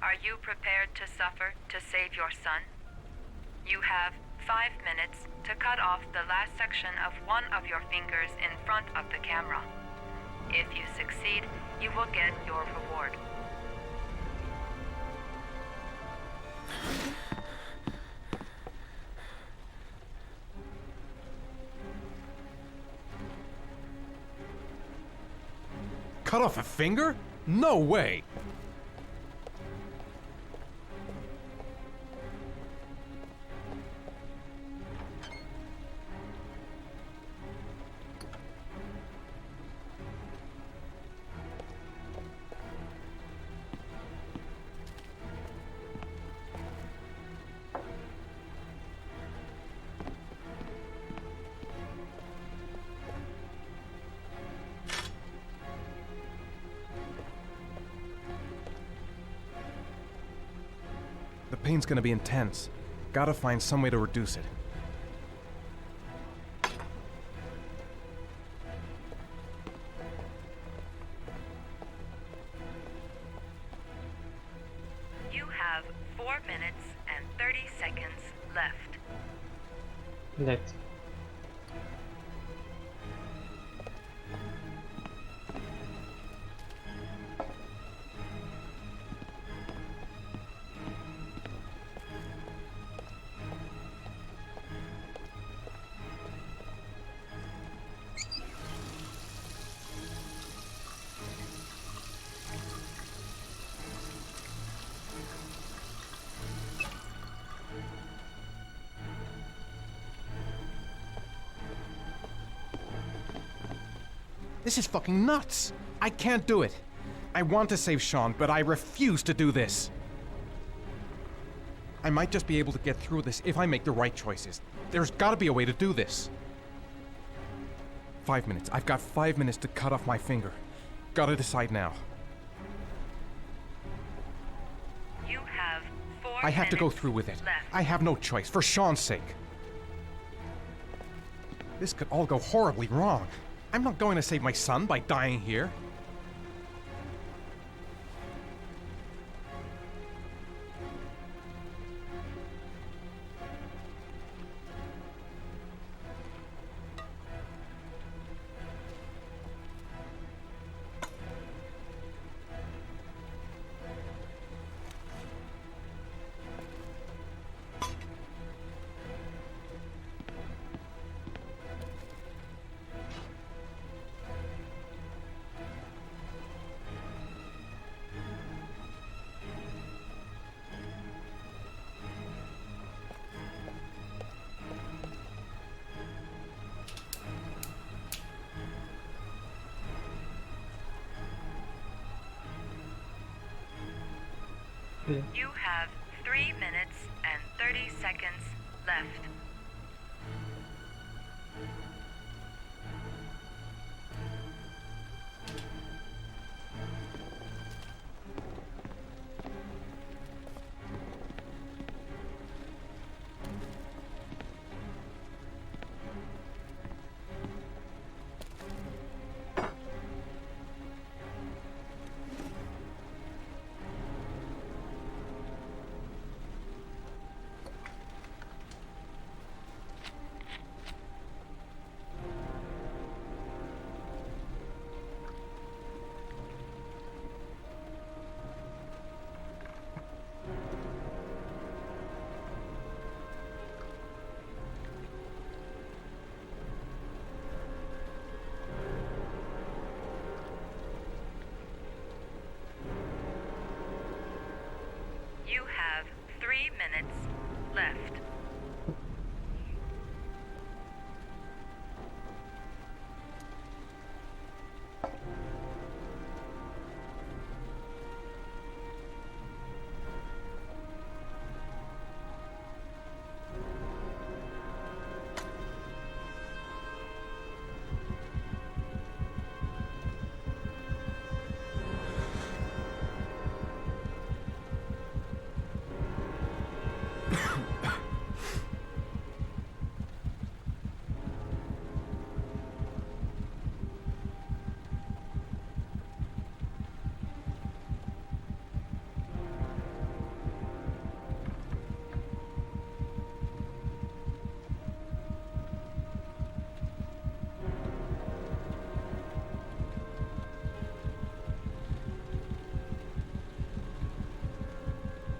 Are you prepared to suffer to save your son? You have 5 minutes to cut off the last section of one of your fingers in front of the camera. If you succeed, you will get your reward. Cut off a finger? No way! The pain's gonna be intense. Gotta find some way to reduce it. You have 4 minutes and 30 seconds left. Блять. This is fucking nuts! I can't do it! I want to save Sean, but I refuse to do this! I might just be able to get through this if I make the right choices. There's gotta be a way to do this. 5 minutes. I've got 5 minutes to cut off my finger. Gotta decide now. You have 4 I have to go minutes through with it. left. I have no choice, for Sean's sake. This could all go horribly wrong. I'm not going to save my son by dying here. You have 3 minutes and 30 seconds left. You have 3 minutes left.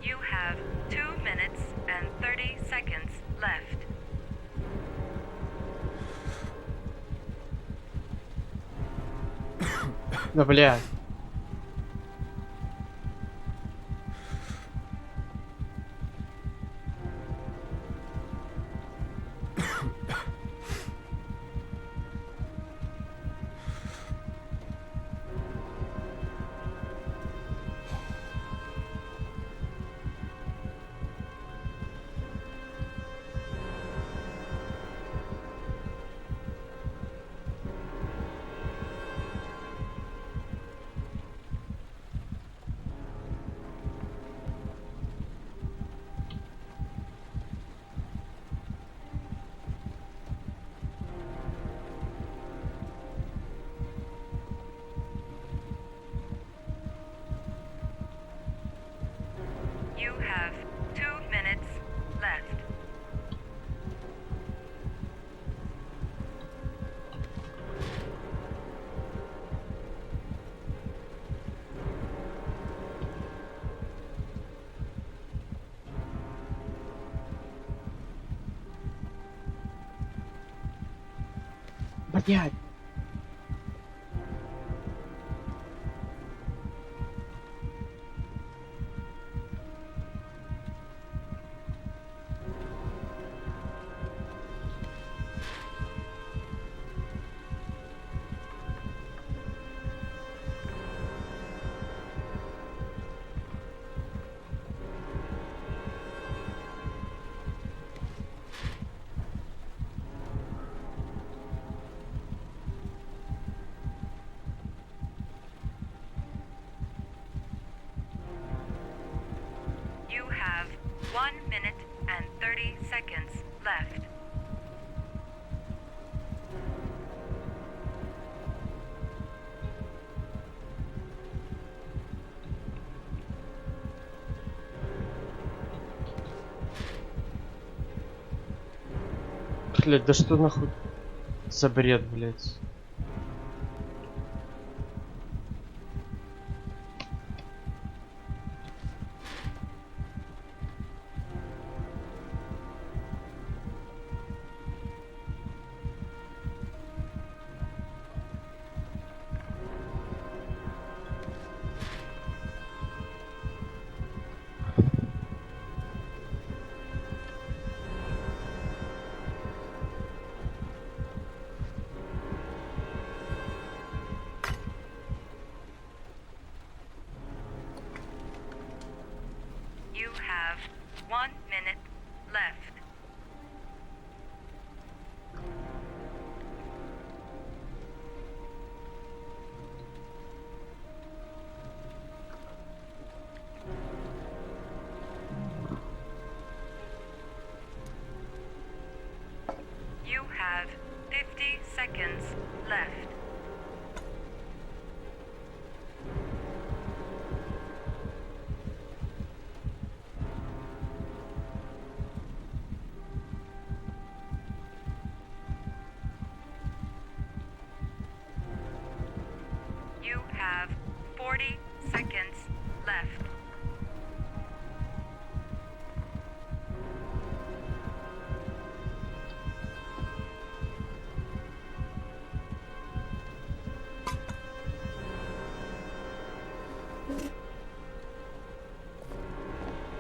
You have 2 minutes and 30 seconds left. Да бля. You have 2 minutes left. Блядь. You have 1 minute and 30 seconds left. Блядь, да что нахуй за бред, блядь. You have 1 minute left. You have 50 seconds left. You have 40 seconds left.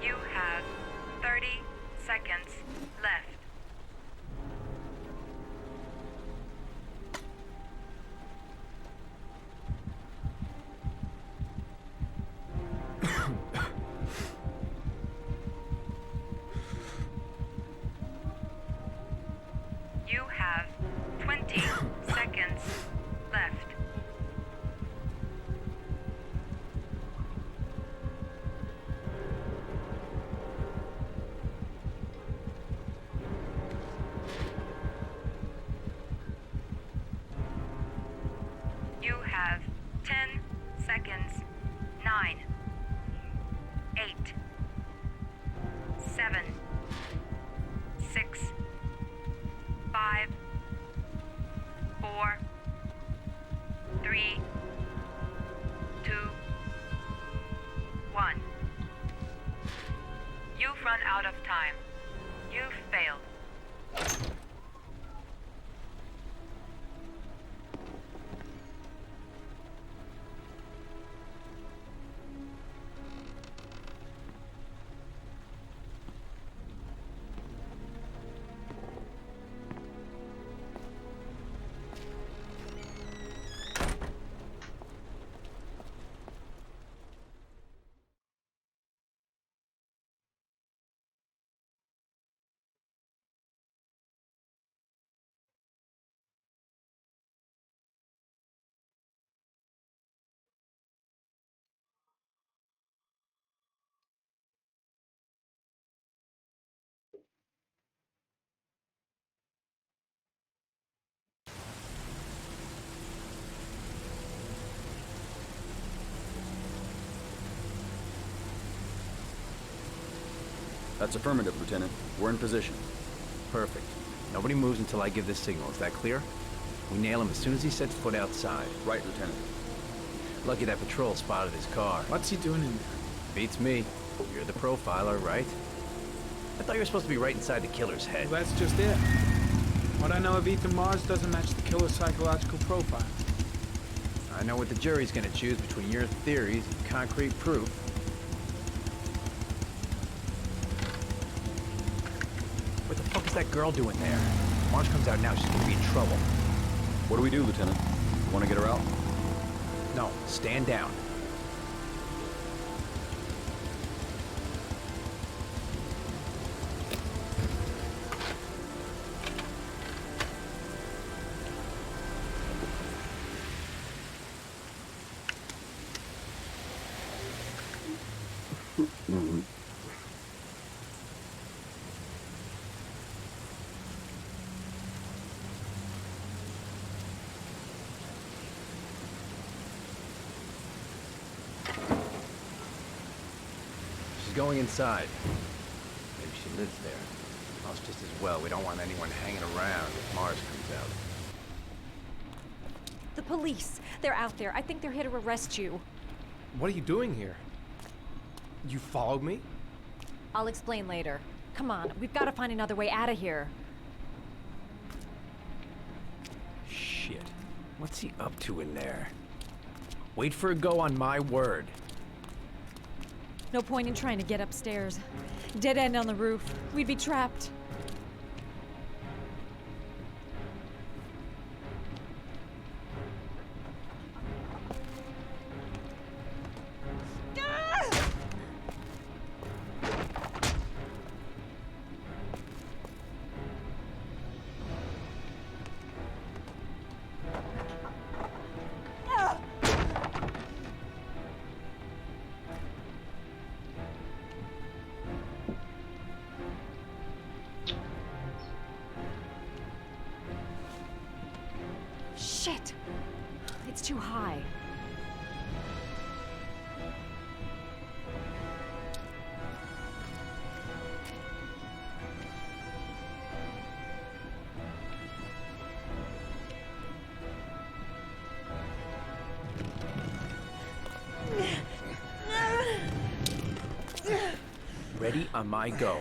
You have 30 seconds left. You have 20 seconds left. You have 10 seconds. 9, 8, 7, 6, 5, 4, 3, 2, 1. run out of time. You failed. That's affirmative, Lieutenant. We're in position. Perfect. Nobody moves until I give the signal. Is that clear? We nail him as soon as he sets foot outside. Right, Lieutenant. Lucky that patrol spotted his car. What's he doing in there? Beats me. You're the profiler, right? I thought you were supposed to be right inside the killer's head. Well, that's just it. What I know of Ethan Mars doesn't match the killer's psychological profile. I know what the jury's gonna choose between your theories and concrete proof. What the fuck is that girl doing there? If Marge comes out now, she's gonna be in trouble. What do we do, Lieutenant? Want to get her out? No, stand down. Going inside. Maybe she lives there. Well, it's just as well. We don't want anyone hanging around if Mars comes out. The police. They're out there. I think they're here to arrest you. What are you doing here? You followed me? I'll explain later. Come on, we've got to find another way out of here. Shit. What's he up to in there? Wait for a go on my word. No point in trying to get upstairs. Dead end on the roof. We'd be trapped. Shit! It's too high. Ready on my go.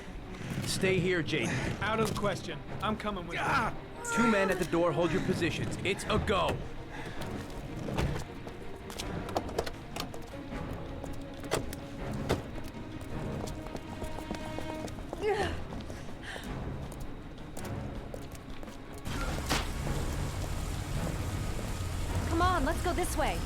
Stay here, Jaden. Out of the question. I'm coming with you. 2 men at the door, hold your positions. It's a go. Come on, let's go this way.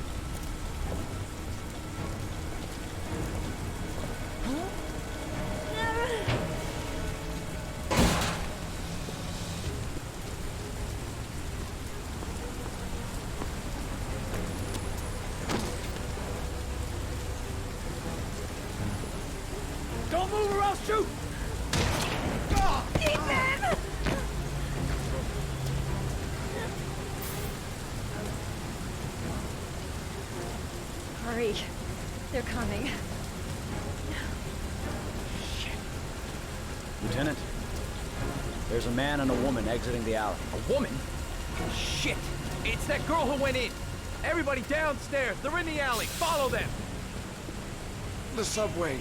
Don't move or I'll shoot! Ethan! Hurry. They're coming. Lieutenant, there's a man and a woman exiting the alley. A woman? Shit! It's that girl who went in! Everybody downstairs! They're in the alley! Follow them! The subway.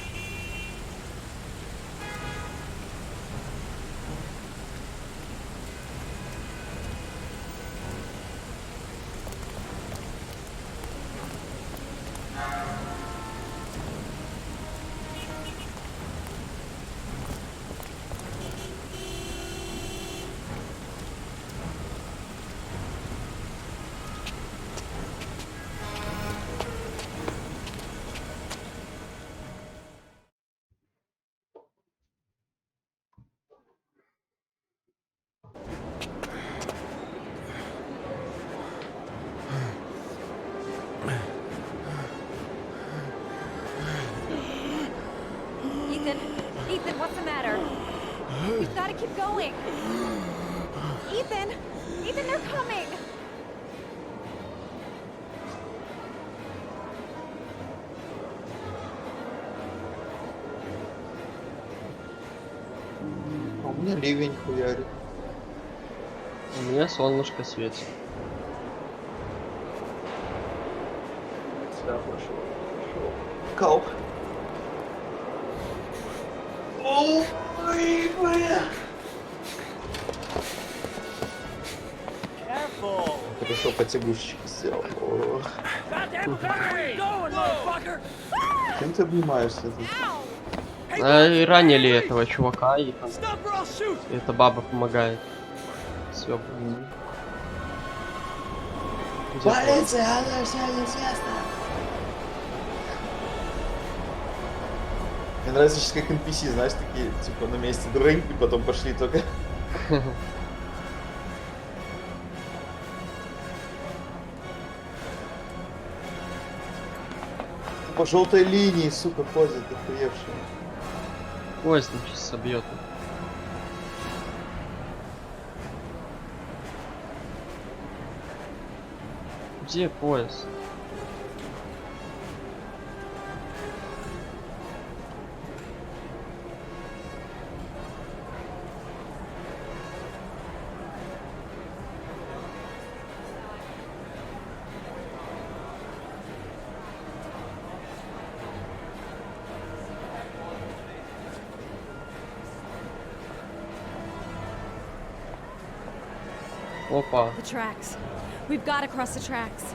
Ethan! Ethan, what's the matter? We've got to keep going! Ethan! Ethan, they're coming! А у меня ливень хуярит. У меня солнышко светит. Сюда пошел. Кауп. Ой, бля. Хорошо потягушечки сделал. О. Чем ты обнимаешься тут? И ранили этого чувака, и там... эта баба помогает. Все. Полиция, она все неизвестно. Мне нравится сейчас как NPC, знаешь, такие, типа, на месте дрынь, и потом пошли только. По желтой линии, сука, ходят, охуевшие. Поезд там сейчас собьет. Где поезд? Опа. The tracks. We've got to cross the tracks.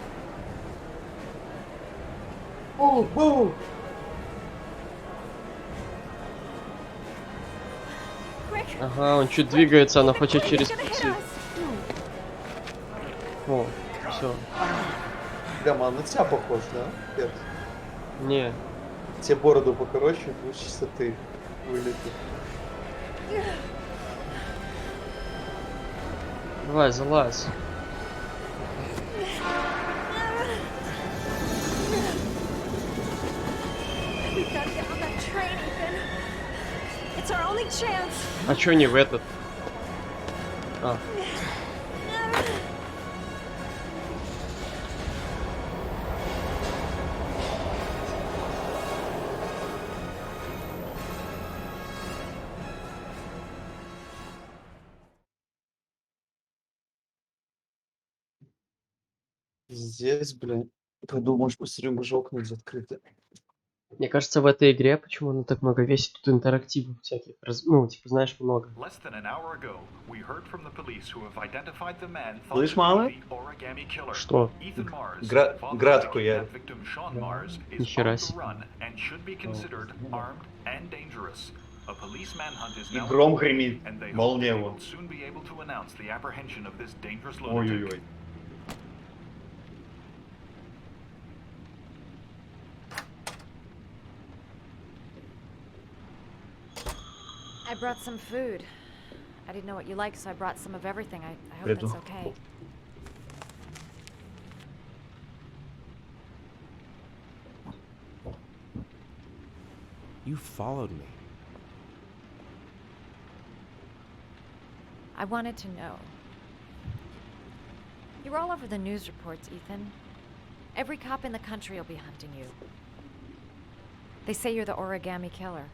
Oh, whoa. Quick. Ага, он чуть двигается, она хочет через пути. О, все. Прямо на тебя похож, да? Нет. Не. Тебе бороду покороче, получится ты вылетит. Давай, залазь. We've got to get on that train, Ethan. It's our only chance. А чё не в этот? А. Здесь, блин. Подумаешь, посмотрю, уже окна здесь открыты. Мне кажется, в этой игре, почему она так много весит, тут интерактивов всяких, ну, типа, знаешь, много. Слышь, мама? Что? Град хуярит. Нихера себе. И гром гремит. Молния вон. Ой-ой-ой. I brought some food. I didn't know what you liked, so I brought some of everything. I hope that's okay. You followed me. I wanted to know. You're all over the news reports, Ethan. Every cop in the country will be hunting you. They say you're the origami killer.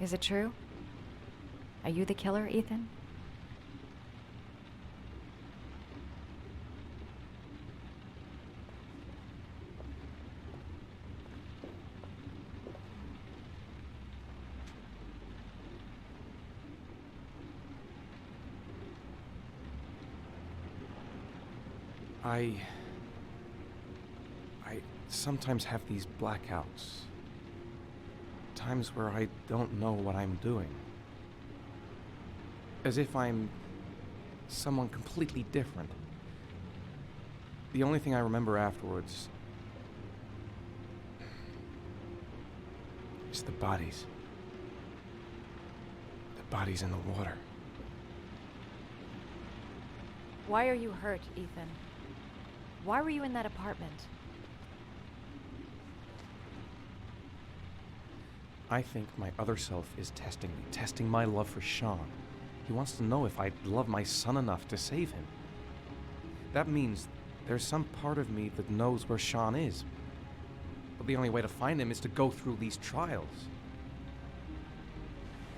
Is it true? Are you the killer, Ethan? I sometimes have these blackouts. Times where I don't know what I'm doing. As if I'm someone completely different. The only thing I remember afterwards is the bodies. The bodies in the water. Why are you hurt, Ethan? Why were you in that apartment? I think my other self is testing me, testing my love for Sean. He wants to know if I love my son enough to save him. That means there's some part of me that knows where Sean is. But the only way to find him is to go through these trials.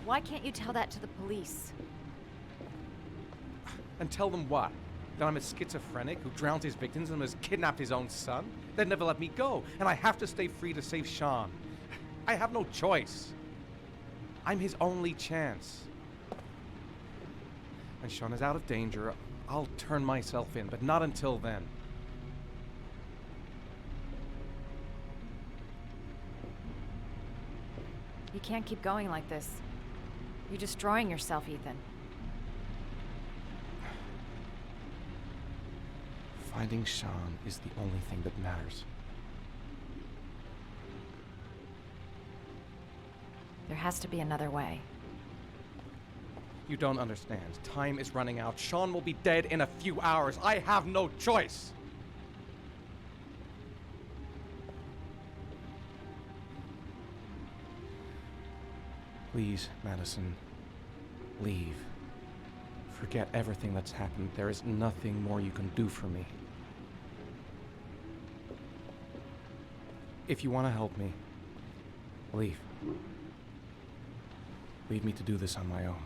Why can't you tell that to the police? And tell them what? That I'm a schizophrenic who drowned his victims and has kidnapped his own son? They'd never let me go, and I have to stay free to save Sean. I have no choice. I'm his only chance. When Sean is out of danger, I'll turn myself in, but not until then. You can't keep going like this. You're destroying yourself, Ethan. Finding Sean is the only thing that matters. There has to be another way. You don't understand. Time is running out. Sean will be dead in a few hours. I have no choice. Please, Madison, leave. Forget everything that's happened. There is nothing more you can do for me. If you want to help me, leave. Leave me to do this on my own.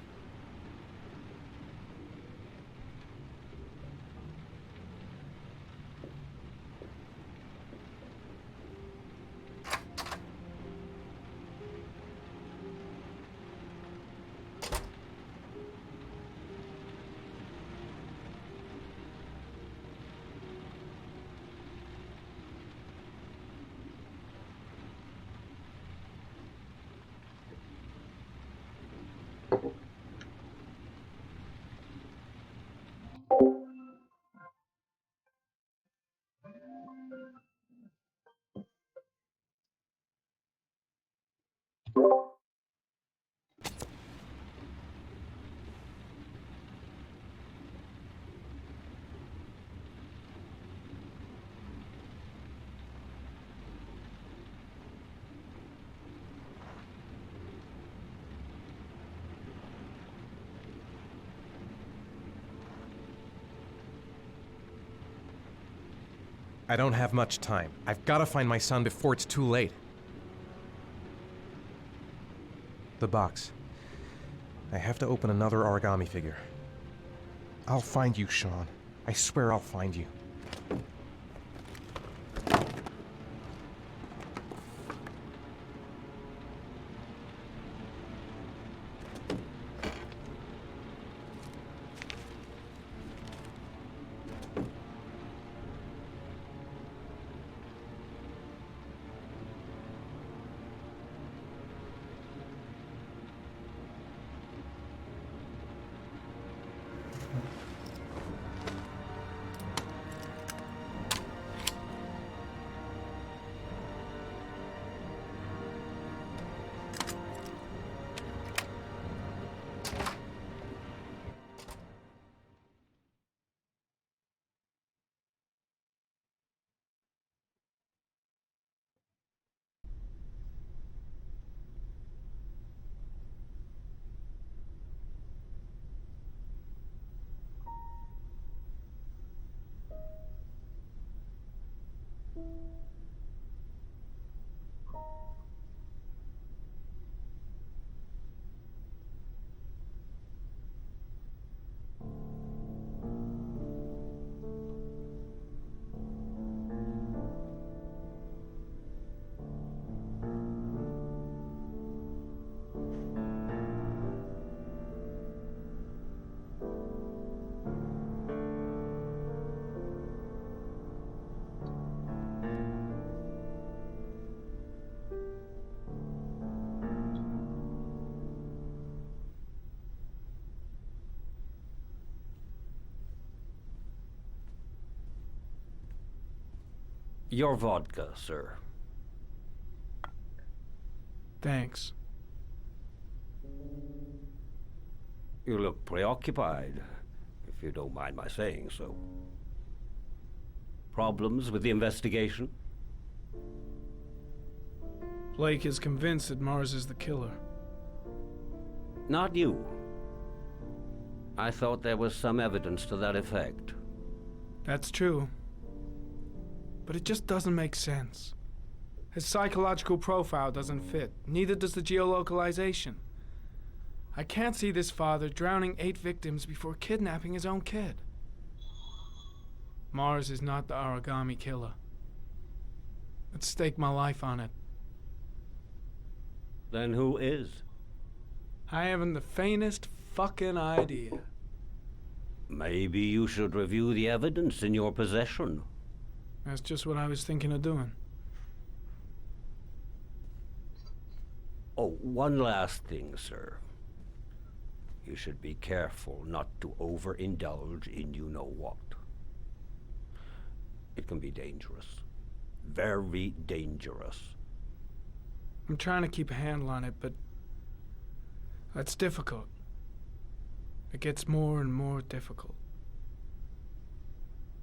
I don't have much time. I've got to find my son before it's too late. The box. I have to open another origami figure. I'll find you, Sean. I swear I'll find you. Your vodka, sir. Thanks. You look preoccupied, if you don't mind my saying so. Problems with the investigation? Blake is convinced that Mars is the killer. Not you. I thought there was some evidence to that effect. That's true. But it just doesn't make sense. His psychological profile doesn't fit. Neither does the geolocalization. I can't see this father drowning 8 victims before kidnapping his own kid. Mars is not the origami killer. I'd stake my life on it. Then who is? I haven't the faintest fucking idea. Maybe you should review the evidence in your possession. That's just what I was thinking of doing. Oh, one last thing, sir. You should be careful not to overindulge in you-know-what. It can be dangerous. Very dangerous. I'm trying to keep a handle on it, but that's difficult. It gets more and more difficult.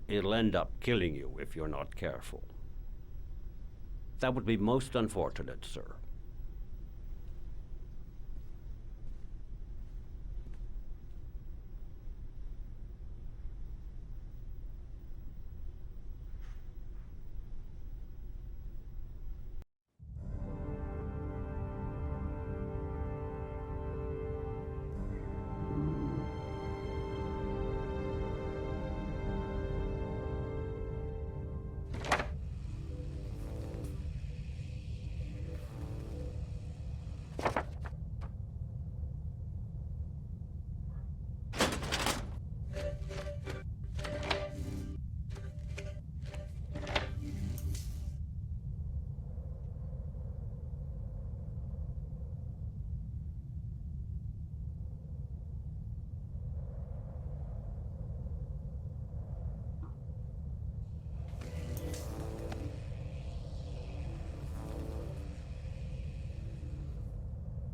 It'll end up killing you if you're not careful. That would be most unfortunate, sir.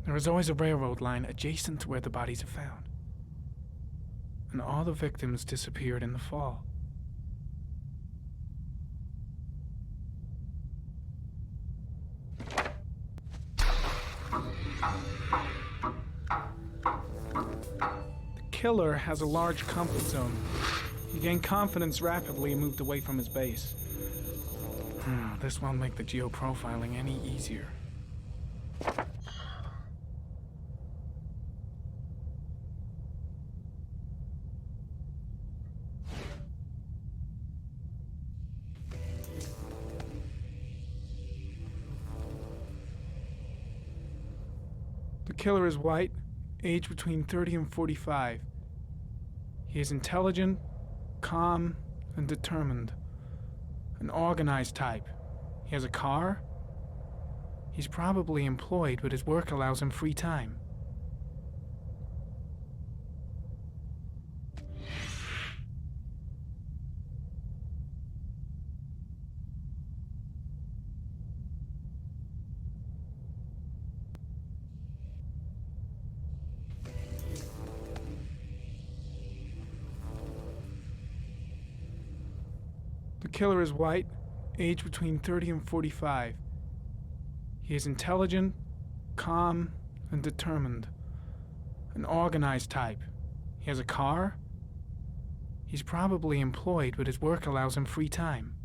There is always a railroad line adjacent to where the bodies are found. And all the victims disappeared in the fall. The killer has a large comfort zone. He gained confidence rapidly and moved away from his base. This won't make the geoprofiling any easier. The killer is white, aged between 30 and 45. He is intelligent, calm, and determined. An organized type. He has a car. He's probably employed, but his work allows him free time. The killer is white, aged between 30 and 45. He is intelligent, calm, and determined. An organized type. He has a car. He's probably employed, but his work allows him free time.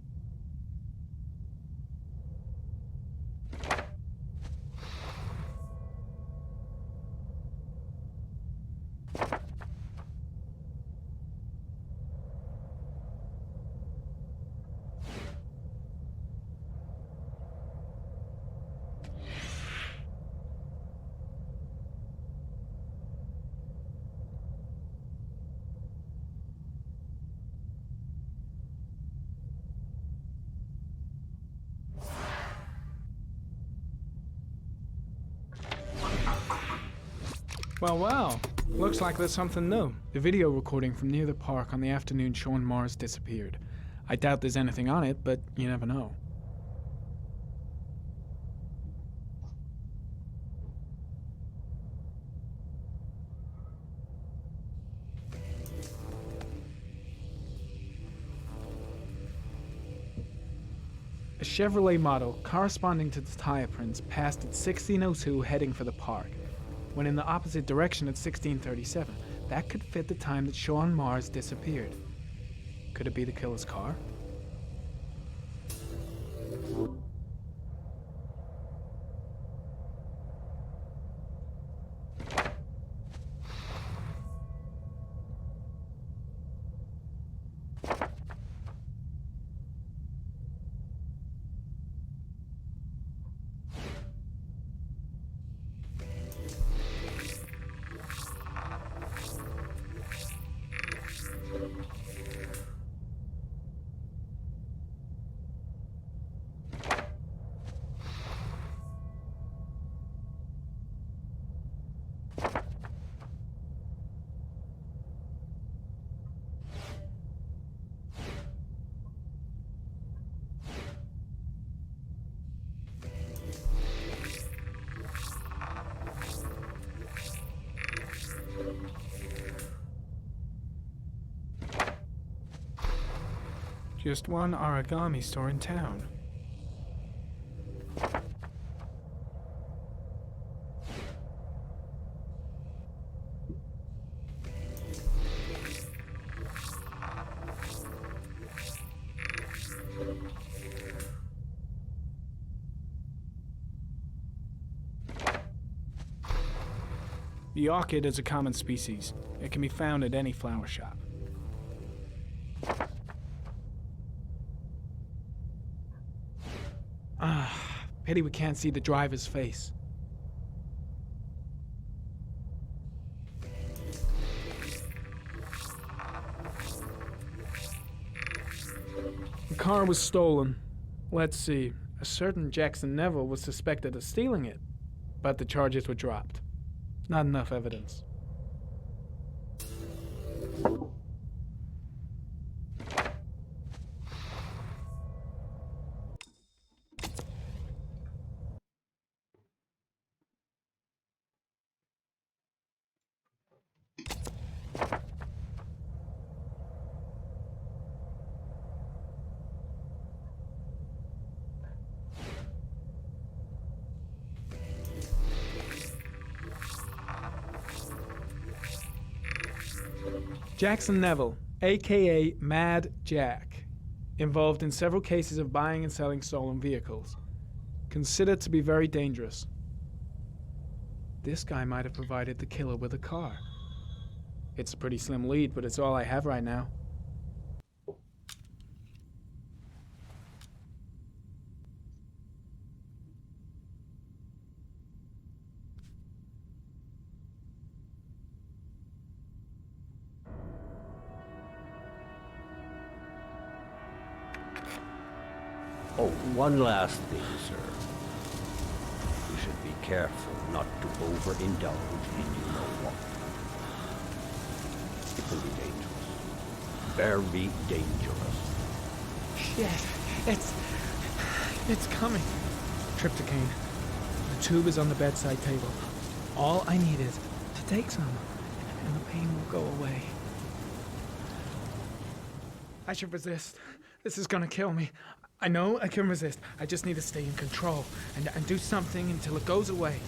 Well, looks like there's something new. The video recording from near the park on the afternoon Sean Mars disappeared. I doubt there's anything on it, but you never know. A Chevrolet model corresponding to the tire prints passed at 16:02 heading for the park, when in the opposite direction at 16:37. That could fit the time that Sean Mars disappeared. Could it be the killer's car? Just one origami store in town. The orchid is a common species. It can be found at any flower shop. Pity we can't see the driver's face. The car was stolen. Let's see. A certain Jackson Neville was suspected of stealing it, but the charges were dropped. Not enough evidence. Jackson Neville, aka Mad Jack, involved in several cases of buying and selling stolen vehicles, considered to be very dangerous. This guy might have provided the killer with a car. It's a pretty slim lead, but it's all I have right now. Oh, one last thing, sir. You should be careful not to overindulge in you know what. It can be dangerous. Very dangerous. Shit, it's coming. Trypticane. The tube is on the bedside table. All I need is to take some, and the pain will go away. I should resist. This is gonna kill me. I know I can resist. I just need to stay in control and do something until it goes away.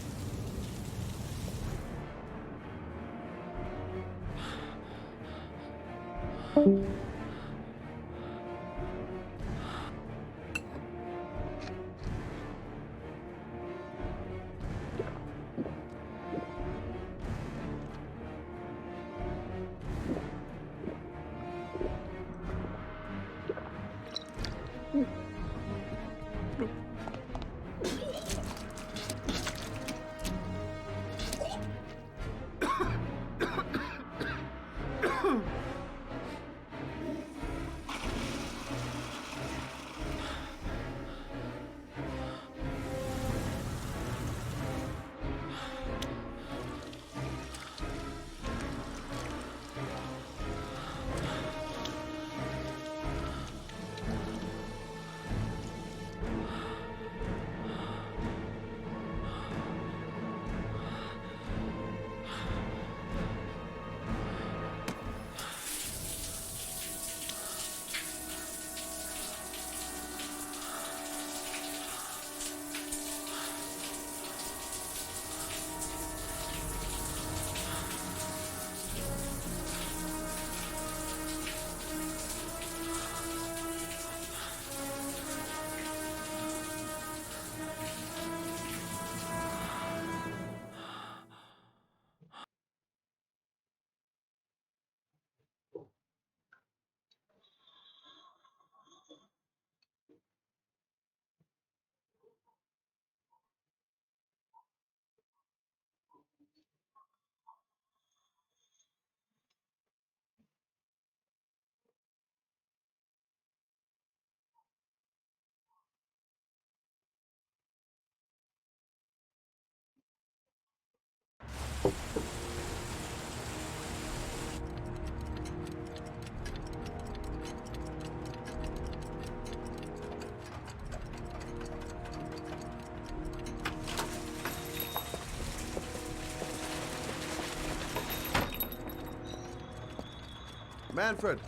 Manfred!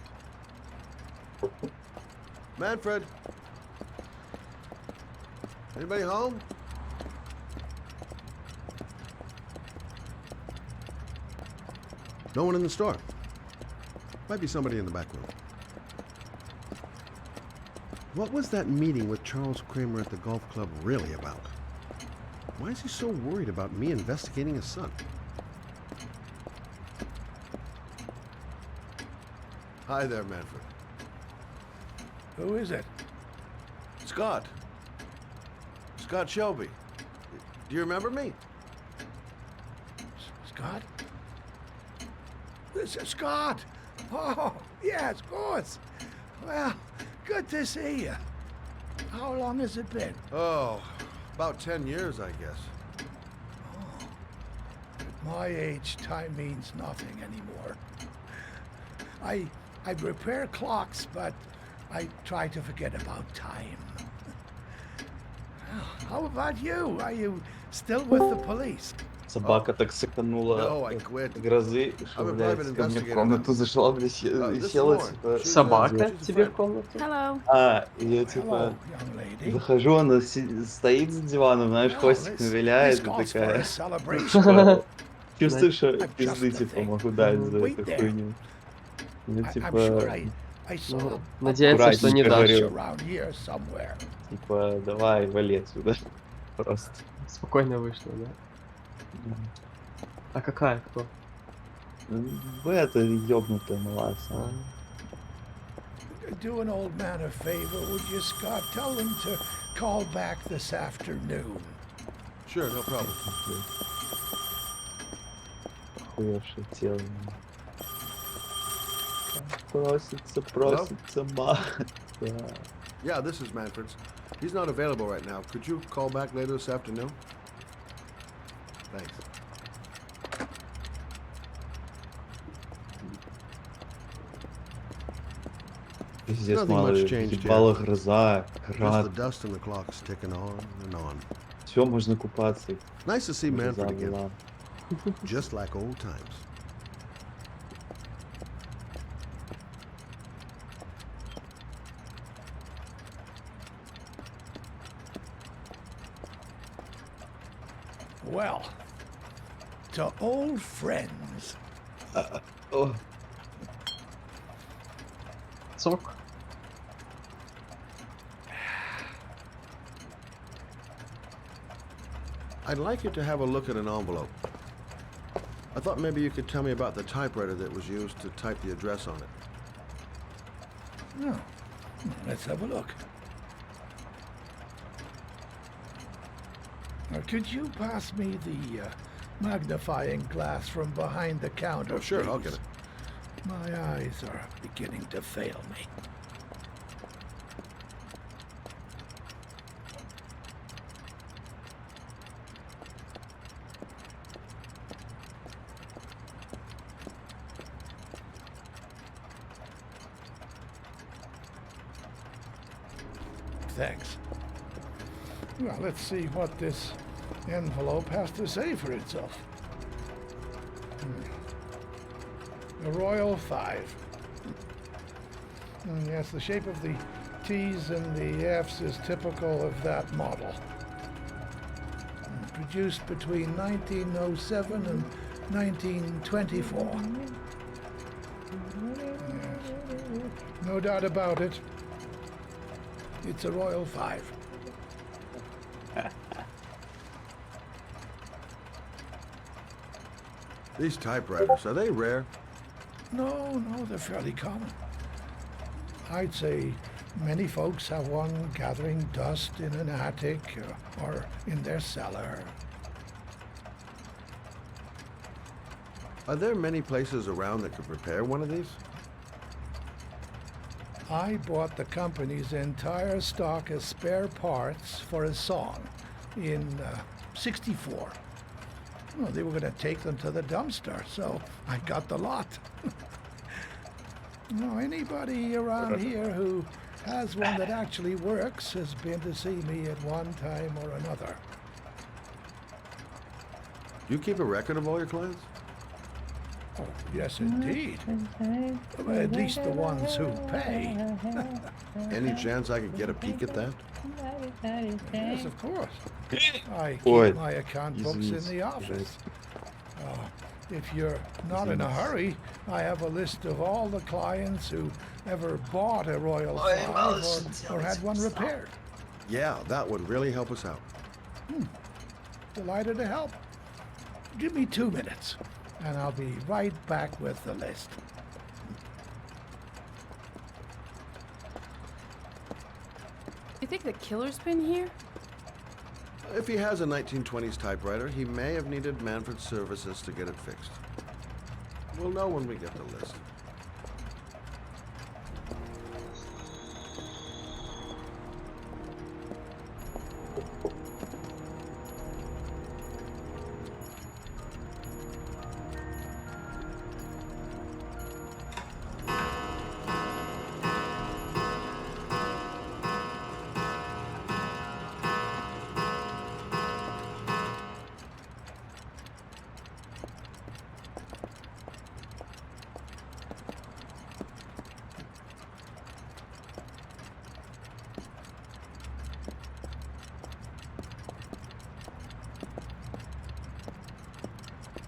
Manfred! Anybody home? No one in the store. Might be somebody in the back room. What was that meeting with Charles Kramer at the golf club really about? Why is he so worried about me investigating his son? Hi there, Manfred. Who is it? Scott. Scott Shelby. Do you remember me? Scott? This is Scott! Oh, yes, of course. Well, good to see you. How long has it been? Oh, about 10 years, I guess. At my age, time means nothing anymore. I repair clocks, but I try to forget about time. Well, how about you? Are you still with the police? Собака так сыканула No, I quit. грозы, что, I'm a блядь, private ко мне в investigator комнату now. зашла, блядь, и This села, Lauren. типа... Собака тебе в комнату? Hello. И я, типа, Hello, young lady. захожу, она стоит за диваном, знаешь, хвостик навиляет, и такая... celebration. Чувствуешь, что пизды, типа, могу дать за эту хуйню. Ну, типа... I saw Надеяться, что не дашь. around here somewhere. Типа, давай, вали отсюда. Просто. Спокойно вышло, да? А какая? Кто? Вы это ёбнутая маласа. Do an old man a favor, would you, Scott? Tell them to call back this afternoon. Sure, no problem. Хуевшее тело. Просится, мать. Yeah, this is Manfred's. He's not available right now. Could you call back later this afternoon? Thanks. Пиздец, Nothing малый, much changed ебала here. гроза, Just град. the dust and the clock's ticking on and on. Все, можно купаться. Nice to see Гроза Manfred again. была. Just like old times. Well, to old friends. Oh. Сок. I'd like you to have a look at an envelope. I thought maybe you could tell me about the typewriter that was used to type the address on it. Oh, let's have a look. Now, could you pass me the magnifying glass from behind the counter? Oh, sure, please? I'll get it. My eyes are beginning to fail me. Thanks. Well, let's see what this envelope has to say for itself. The Royal 5. Yes, the shape of the T's and the F's is typical of that model. Produced between 1907 and 1924. Yes. No doubt about it. It's a Royal 5. These typewriters, are they rare? No, they're fairly common. I'd say many folks have one gathering dust in an attic or in their cellar. Are there many places around that could repair one of these? I bought the company's entire stock of spare parts for a song in '64. Well, they were going to take them to the dumpster, so I got the lot. Anybody around here who has one that actually works has been to see me at one time or another. You keep a record of all your clients? Oh, yes, indeed. Well, at least the ones who pay. Any chance I could get a peek at that? Yes, of course. I Ой, keep my account books in the office. If you're not in a hurry, I have a list of all the clients who ever bought a Royal V or had one repaired. Yeah, that would really help us out. Delighted to help. Give me 2 minutes, and I'll be right back with the list. You think the killer's been here? If he has a 1920s typewriter, he may have needed Manfred's services to get it fixed. We'll know when we get the list.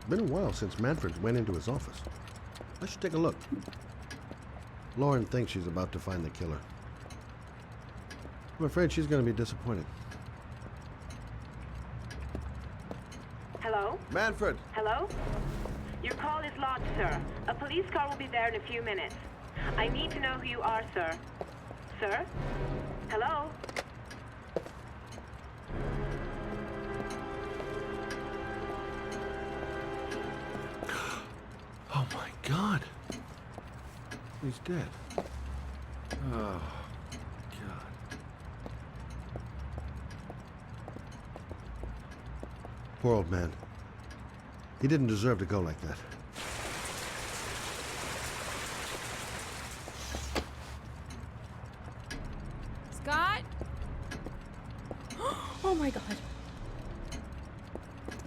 Been a while since Manfred went into his office. I should take a look. Lauren thinks she's about to find the killer. I'm afraid she's going to be disappointed. Hello? Manfred! Hello? Your call is lodged, sir. A police car will be there in a few minutes. I need to know who you are, sir. Sir? Hello? Oh my God! He's dead. Oh, God. Poor old man. He didn't deserve to go like that. Scott? Oh my God.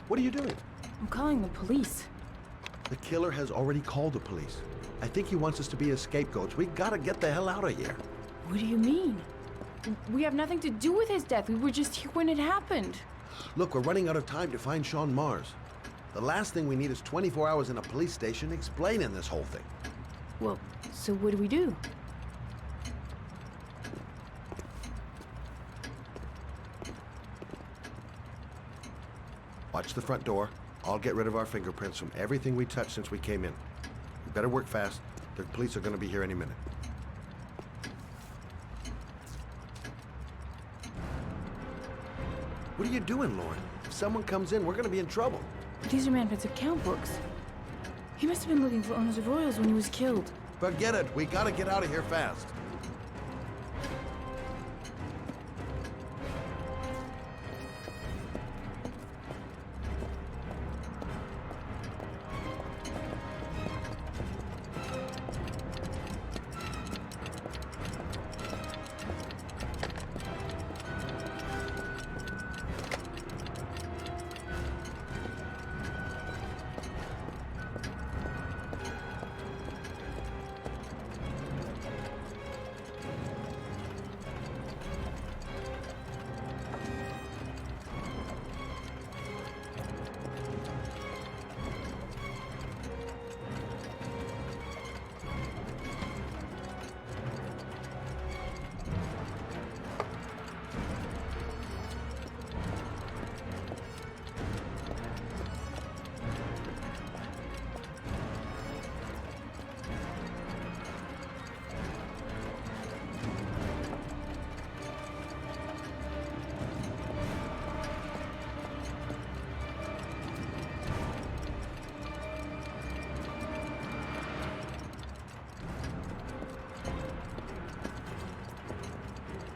What are you doing? I'm calling the police. The killer has already called the police. I think he wants us to be his scapegoats. We gotta get the hell out of here. What do you mean? We have nothing to do with his death. We were just here when it happened. Look, we're running out of time to find Sean Mars. The last thing we need is 24 hours in a police station explaining this whole thing. Well, so what do we do? Watch the front door. I'll get rid of our fingerprints from everything we touched since we came in. We better work fast. The police are gonna be here any minute. What are you doing, Lauren? If someone comes in, we're gonna be in trouble. These are Manfred's account books. He must have been looking for owners of Royals when he was killed. Forget it. We gotta get out of here fast.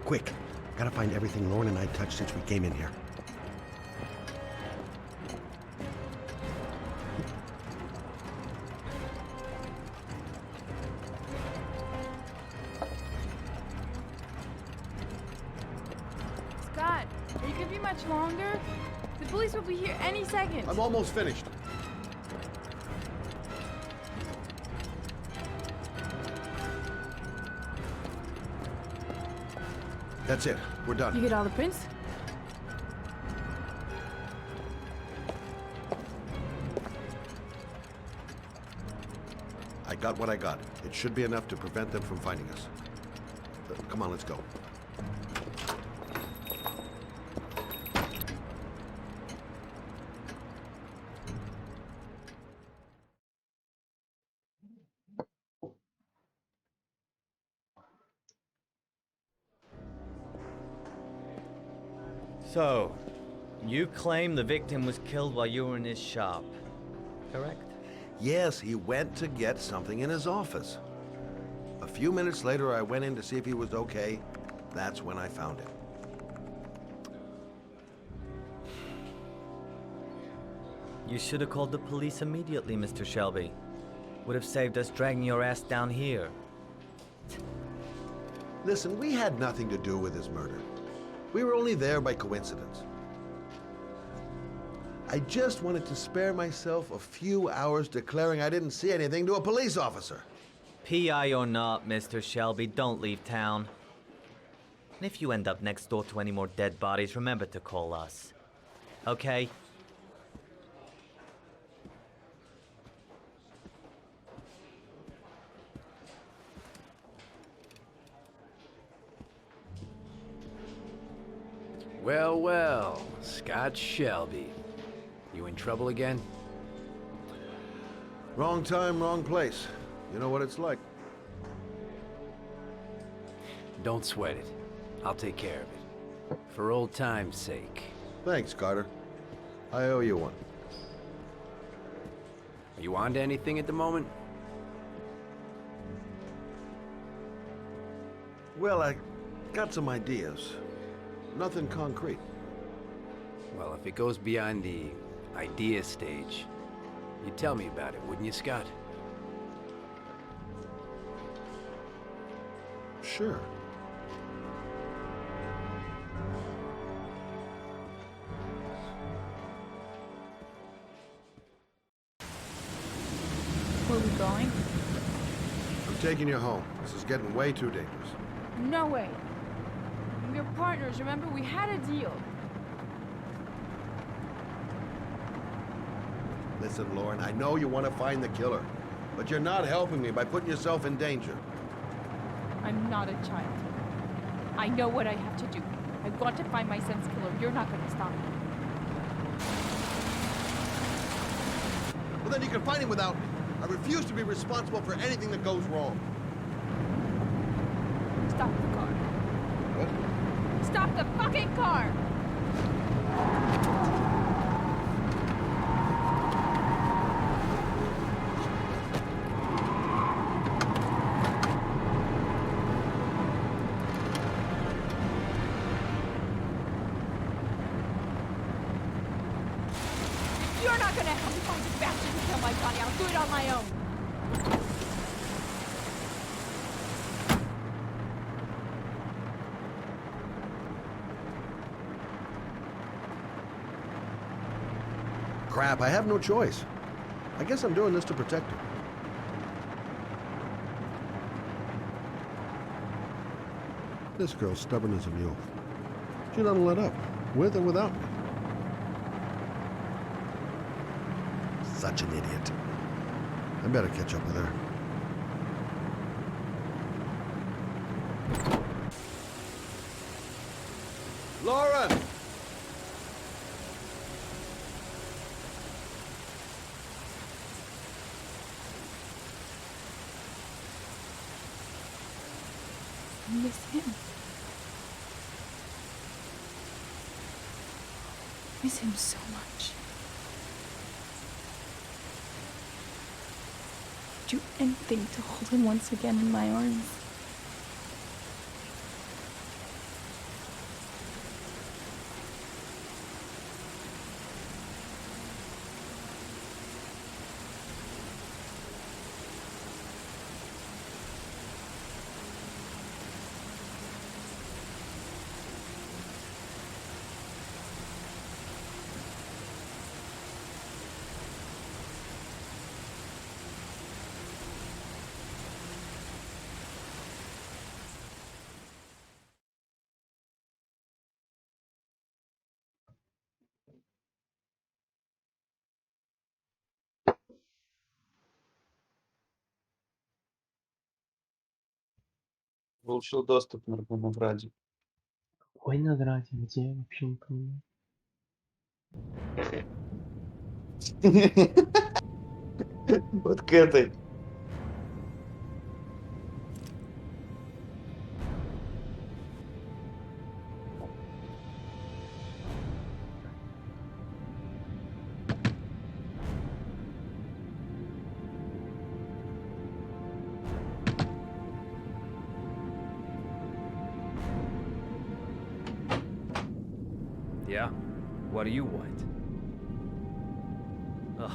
Quick. Gotta find everything Lauren and I touched since we came in here. much longer? The police will be here any second. I'm almost finished. That's it. We're done. You get all the prints? I got what I got. It should be enough to prevent them from finding us. Come on, let's go. So, you claim the victim was killed while you were in his shop, correct? Yes, he went to get something in his office. A few minutes later, I went in to see if he was okay. That's when I found him. You should have called the police immediately, Mr. Shelby. Would have saved us dragging your ass down here. Listen, we had nothing to do with his murder. We were only there by coincidence. I just wanted to spare myself a few hours declaring I didn't see anything to a police officer. PI or not, Mr. Shelby, don't leave town. And if you end up next door to any more dead bodies, remember to call us. Okay? Well, well, Scott Shelby. You in trouble again? Wrong time, wrong place. You know what it's like. Don't sweat it. I'll take care of it. For old time's sake. Thanks, Carter. I owe you one. Are you on to anything at the moment? Well, I got some ideas. Nothing concrete. Well, if it goes beyond the idea stage, you'd tell me about it, wouldn't you, Scott? Sure. Where are we going? I'm taking you home. This is getting way too dangerous. No way. We're partners, remember? We had a deal. Listen, Lauren, I know you want to find the killer, but you're not helping me by putting yourself in danger. I'm not a child. I know what I have to do. I want to find my son's killer. You're not going to stop me. Well, then you can find him without me. I refuse to be responsible for anything that goes wrong. Stop the car. What? Stop the fucking car! You're not gonna help me find this bastard who killed my Johnny. I'll do it on my own. Crap, I have no choice. I guess I'm doing this to protect her. This girl's stubborn as a mule. She doesn't let up, with or without me. Such an idiot. I better catch up with her. Lauren! I miss him. I miss him so much. Do anything to hold him once again in my arms. Получил доступ к награде. Какой награде? Где? Я вообще не понимаю. Вот к этой. Yeah? What do you want? Oh,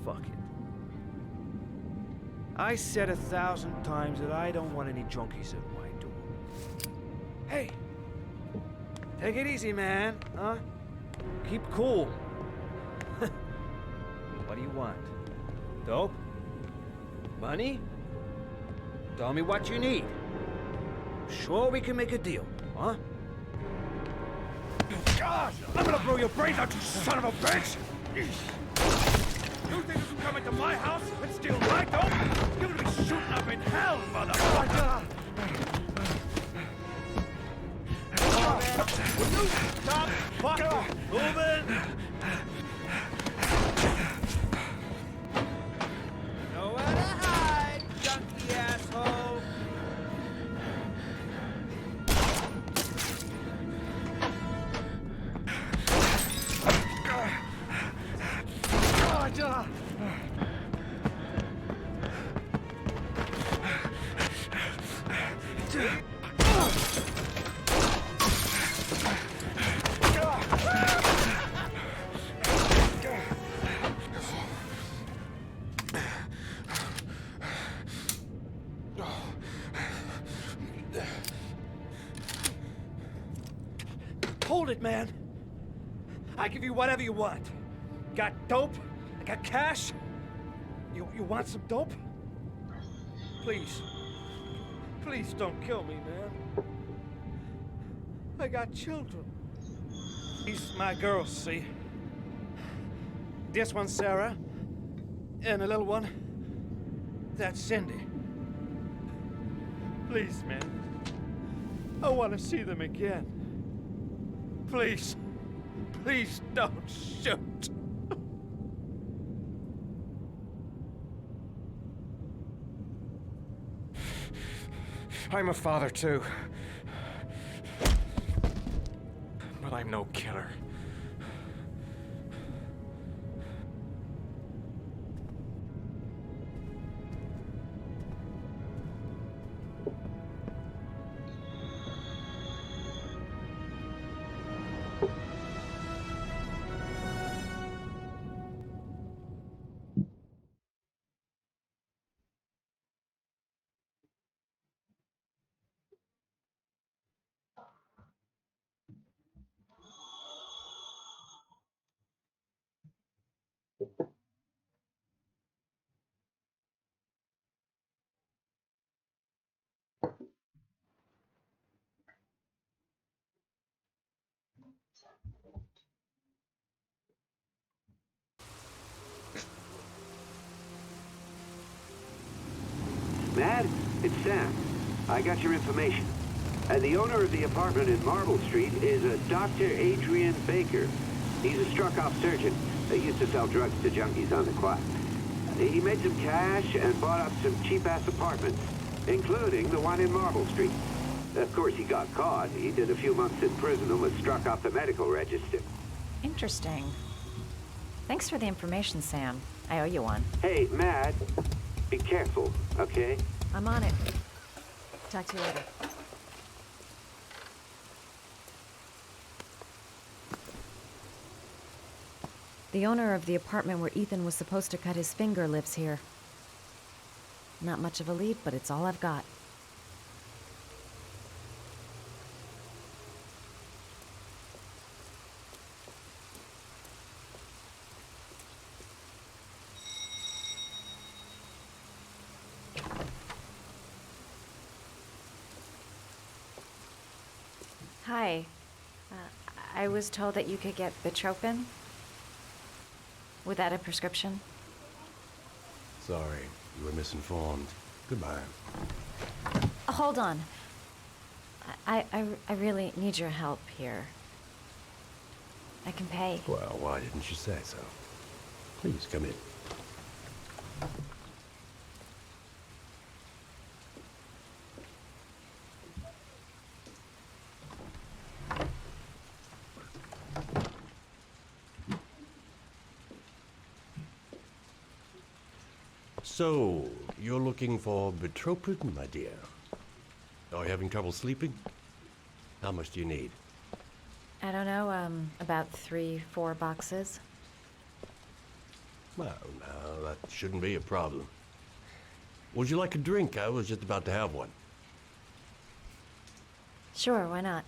fuck it. I said 1,000 times that I don't want any junkies at my door. Hey! Take it easy, man, huh? Keep cool. What do you want? Dope? Money? Tell me what you need. Sure we can make a deal, huh? God, I'm gonna blow your brains out, you son of a bitch! You think you can come into my house and steal my dope? You're gonna be shooting up in hell, motherfucker! Will you stop fucking moving? Nowhere to hide, junkie asshole! Hold it, man. I give you whatever you want. Got dope? I got cash? You want some dope? Please. Please don't kill me, man. I got children. These my girls, see? This one's Sarah. And the little one, that's Cindy. Please, man. I want to see them again. Please. Please don't shoot. I'm a father too. But I'm no killer. Mad? It's Sam. I got your information. The owner of the apartment in Marble Street is a Dr. Adrian Baker. He's a struck-off surgeon. They used to sell drugs to junkies on the quad. He made some cash and bought up some cheap-ass apartments, including the one in Marble Street. Of course, he got caught. He did a few months in prison and was struck off the medical register. Interesting. Thanks for the information, Sam. I owe you one. Hey, Mad, be careful, okay? I'm on it. Talk to you later. The owner of the apartment where Ethan was supposed to cut his finger lives here. Not much of a lead, but it's all I've got. Hi. I was told that you could get Bitropin without a prescription. Sorry, you were misinformed. Goodbye. Oh, hold on. I really need your help here. I can pay. Well, why didn't you say so? Please come in. So, you're looking for betropin, my dear? Are you having trouble sleeping? How much do you need? I don't know, about 3-4 boxes. Well, no, that shouldn't be a problem. Would you like a drink? I was just about to have one. Sure, why not?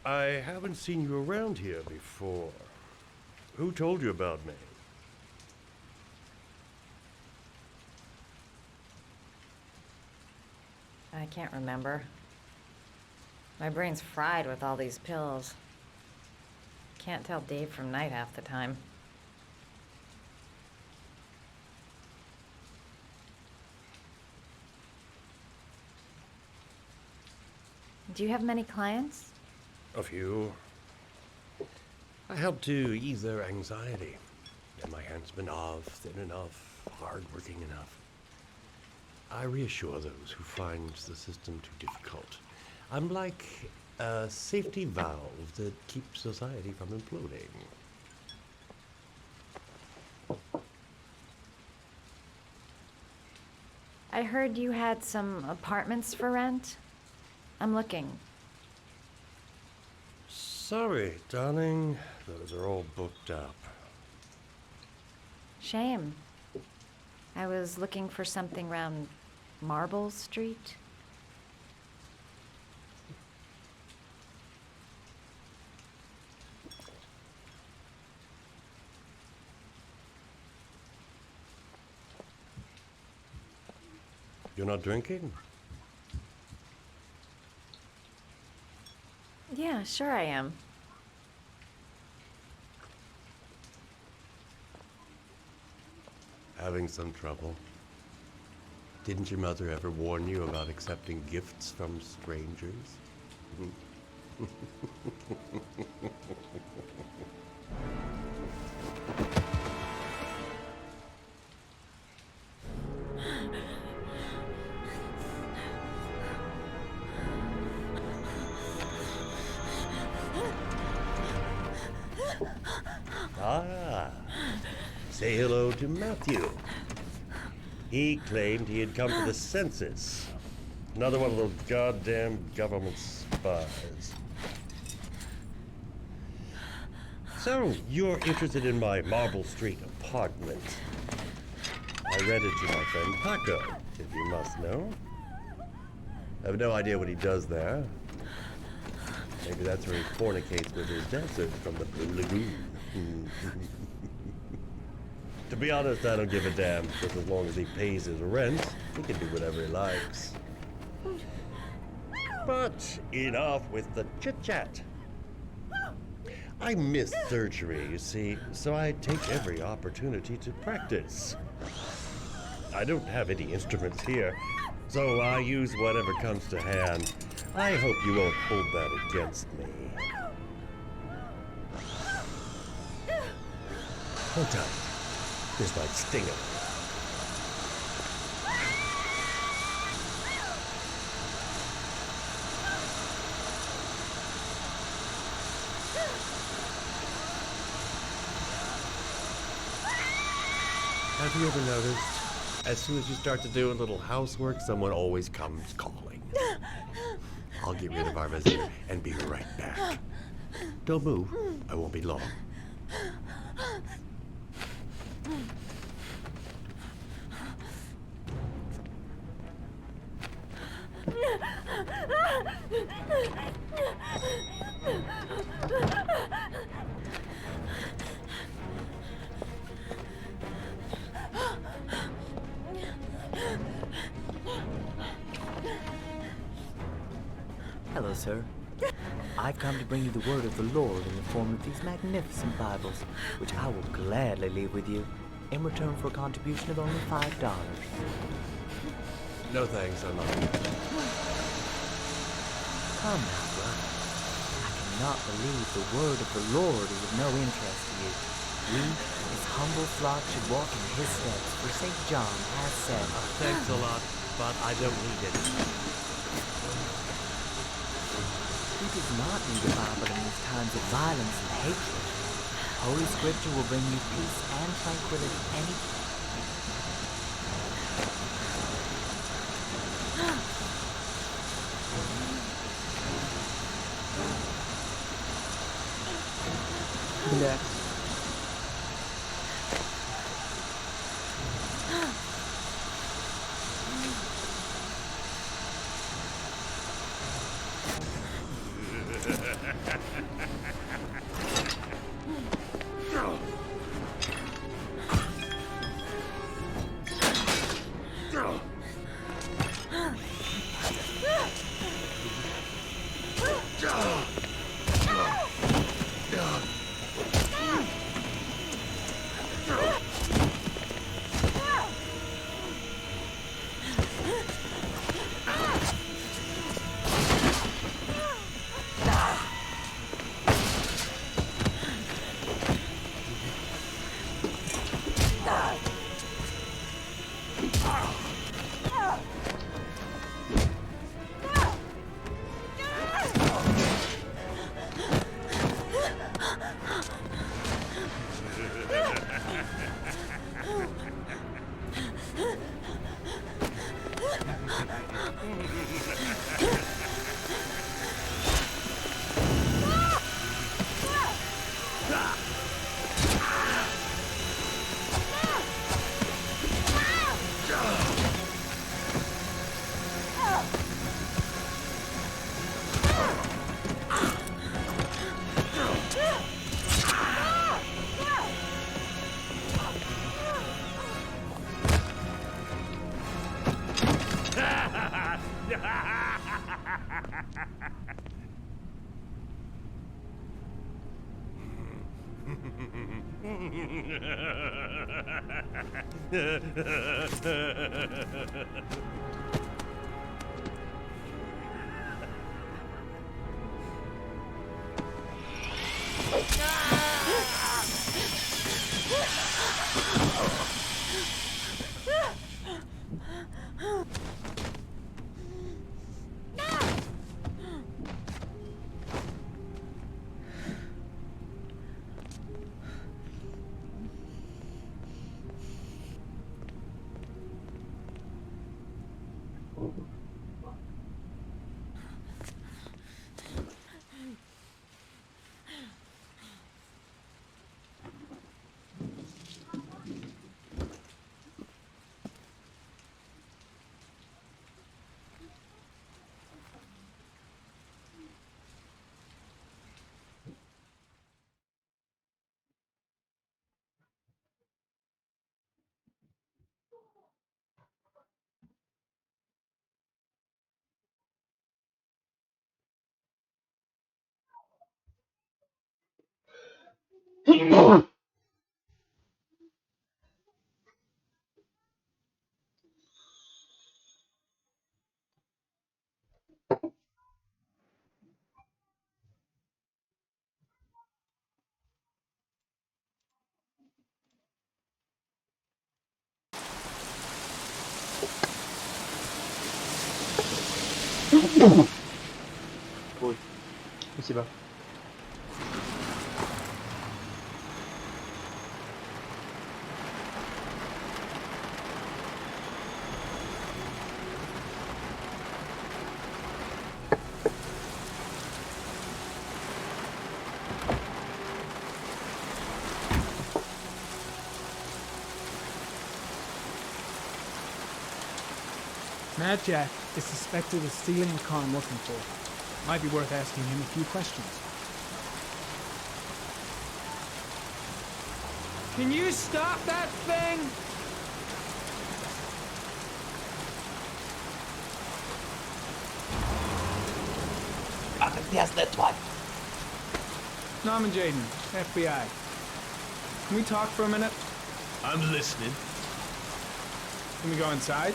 I haven't seen you around here before. Who told you about me? I can't remember. My brain's fried with all these pills. Can't tell day from night half the time. Do you have many clients? A few. I help to ease their anxiety. Am I handsome enough, thin enough, hardworking enough? I reassure those who find the system too difficult. I'm like a safety valve that keeps society from imploding. I heard you had some apartments for rent. I'm looking. Sorry, darling. Those are all booked up. Shame. I was looking for something around Marble Street. You're not drinking? Yeah, sure I am. Having some trouble. Didn't your mother ever warn you about accepting gifts from strangers? Ah, say hello to Matthew. He claimed he had come for the census. Another one of those goddamn government spies. So, you're interested in my Marble Street apartment. I rented to my friend Paco, if you must know. I have no idea what he does there. Maybe that's where he fornicates with his dancers from the Blue Lagoon. To be honest, I don't give a damn, because as long as he pays his rent, he can do whatever he likes. But enough with the chit-chat. I miss surgery, you see, so I take every opportunity to practice. I don't have any instruments here, so I use whatever comes to hand. I hope you won't hold that against me. Hold tight. This might sting him. Have you ever noticed, as soon as you start to do a little housework, someone always comes calling? I'll get rid of our visitor and be right back. Don't move. I won't be long. Hello, sir. I've come to bring you the word of the Lord in the form of these magnificent Bibles, which I will gladly leave with you in return for a contribution of only $5. No thanks, I'm not. Come now, brother. I cannot believe the word of the Lord is of no interest to you. We, his humble flock, should walk in his steps, for St. John has said. Thanks a lot, but I don't need it. Who does not need a Bible in these times of violence and hatred? Holy Scripture will bring you peace and tranquility any... Блядь. Ой, спасибо. Mad Jack is suspected of stealing a car I'm looking for. Might be worth asking him a few questions. Can you stop that thing? грязная тварь. Norman Jaden, FBI. Can we talk for a minute? I'm listening. Can we go inside?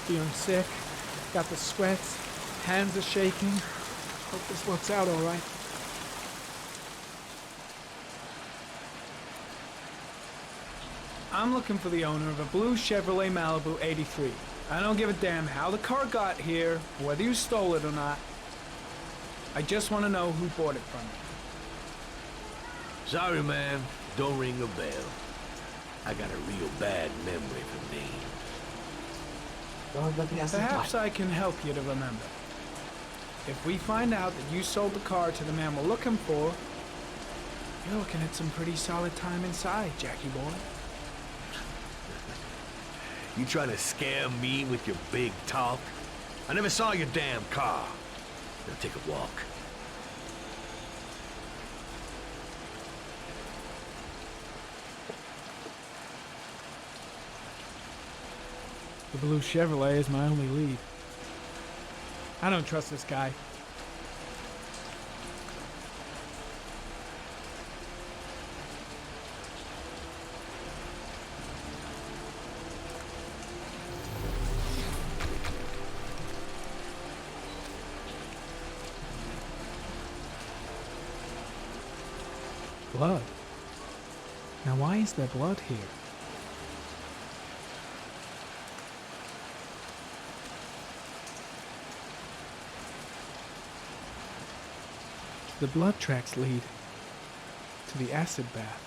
Feeling sick, got the sweats, hands are shaking. Hope this works out all right. I'm looking for the owner of a blue Chevrolet Malibu 83. I don't give a damn how the car got here, whether you stole it or not. I just want to know who bought it from you. Sorry, ma'am. Don't ring a bell. I got a real bad memory for names. Perhaps I can help you to remember. If we find out that you sold the car to the man we're looking for, you're looking at some pretty solid time inside, Jackie boy. You trying to scare me with your big talk? I never saw your damn car. Now take a walk. The blue Chevrolet is my only lead. I don't trust this guy. Blood. Now why is there blood here? The blood tracks lead to the acid bath.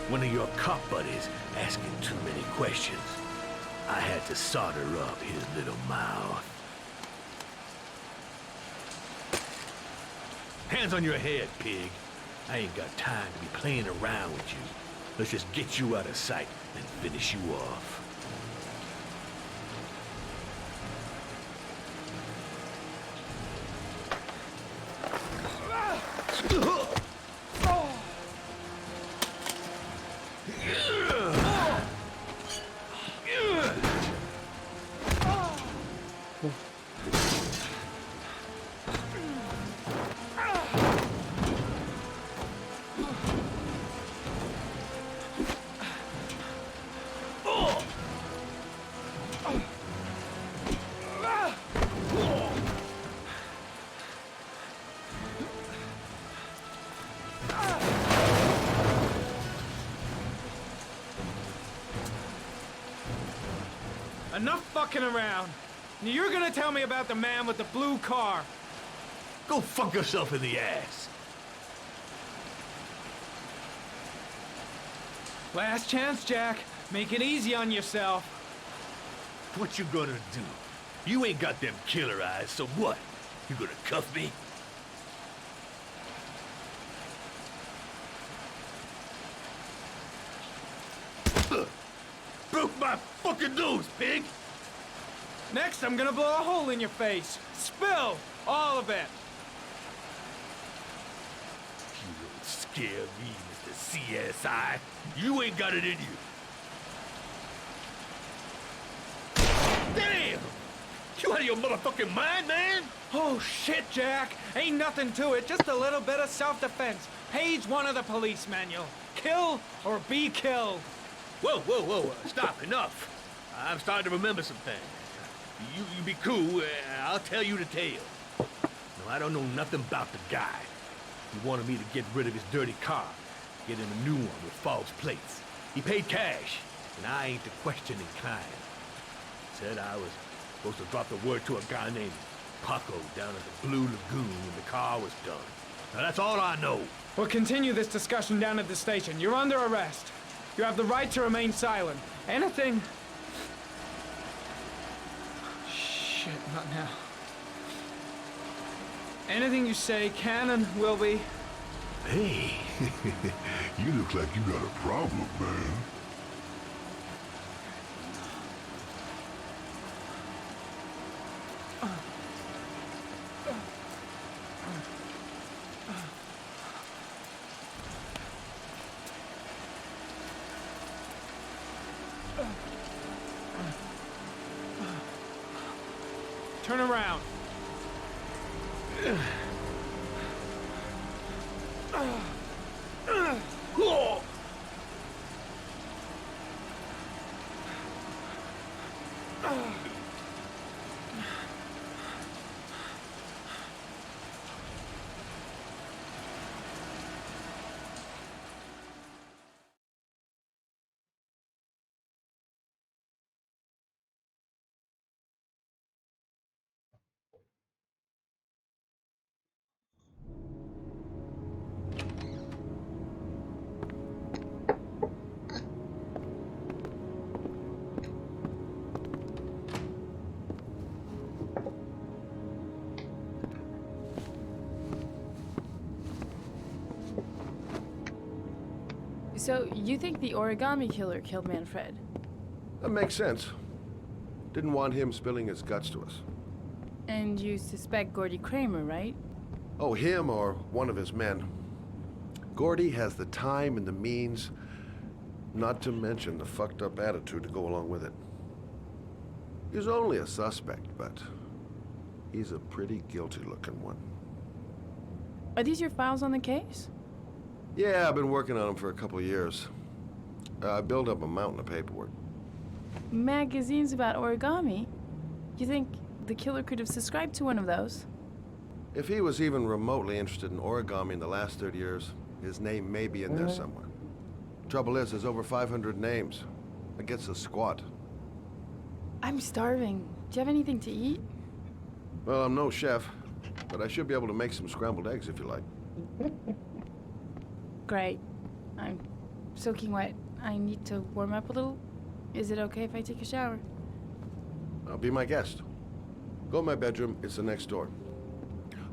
One of your cop buddies asking too many questions. I had to solder up his little mouth. Hands on your head, pig. I ain't got time to be playing around with you. Let's just get you out of sight and finish you off. Enough fucking around. Now you're gonna tell me about the man with the blue car. Go fuck yourself in the ass. Last chance, Jack. Make it easy on yourself. What you gonna do? You ain't got them killer eyes, so what? You gonna cuff me? Broke my fucking nose, pig! Next, I'm gonna blow a hole in your face. Spill! All of it! You don't scare me, Mr. CSI. You ain't got it in you. Damn! You out of your motherfucking mind, man? Oh, shit, Jack. Ain't nothing to it. Just a little bit of self-defense. Page 1 of the police manual. Kill or be killed. Whoa, whoa, whoa. Stop. Enough. I'm starting to remember some things. You be cool. I'll tell you the tale. No, I don't know nothing about the guy. He wanted me to get rid of his dirty car. Get him a new one with false plates. He paid cash, and I ain't the questioning kind. Said I was supposed to drop the word to a guy named Paco down at the Blue Lagoon when the car was done. Now that's all I know. We'll continue this discussion down at the station. You're under arrest. You have the right to remain silent. Anything... Shit, not now. Anything you say can and will be. Hey, you look like you got a problem, man. Turn around. So, you think the origami killer killed Manfred? That makes sense. Didn't want him spilling his guts to us. And you suspect Gordy Kramer, right? Oh, him or one of his men. Gordy has the time and the means, not to mention the fucked up attitude to go along with it. He's only a suspect, but he's a pretty guilty looking one. Are these your files on the case? Yeah, I've been working on him for a couple of years. I built up a mountain of paperwork. Magazines about origami? You think the killer could have subscribed to one of those? If he was even remotely interested in origami in the last 30 years, his name may be in there somewhere. Trouble is, there's over 500 names. That gets us squat. I'm starving. Do you have anything to eat? Well, I'm no chef, but I should be able to make some scrambled eggs if you like. Great. I'm soaking wet. I need to warm up a little. Is it okay if I take a shower? Be my guest. Go in my bedroom, it's the next door.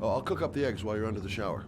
Oh, I'll cook up the eggs while you're under the shower.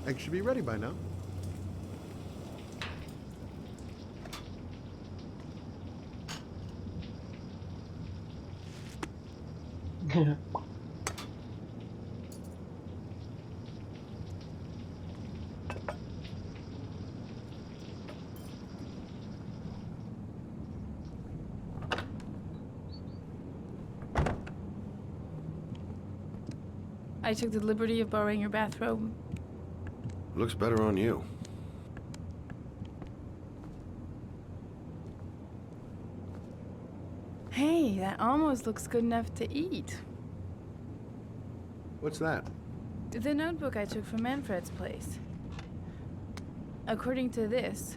Eggs should be ready by now. I took the liberty of borrowing your bathrobe. Looks better on you. Hey, that almost looks good enough to eat. What's that? The notebook I took from Manfred's place. According to this,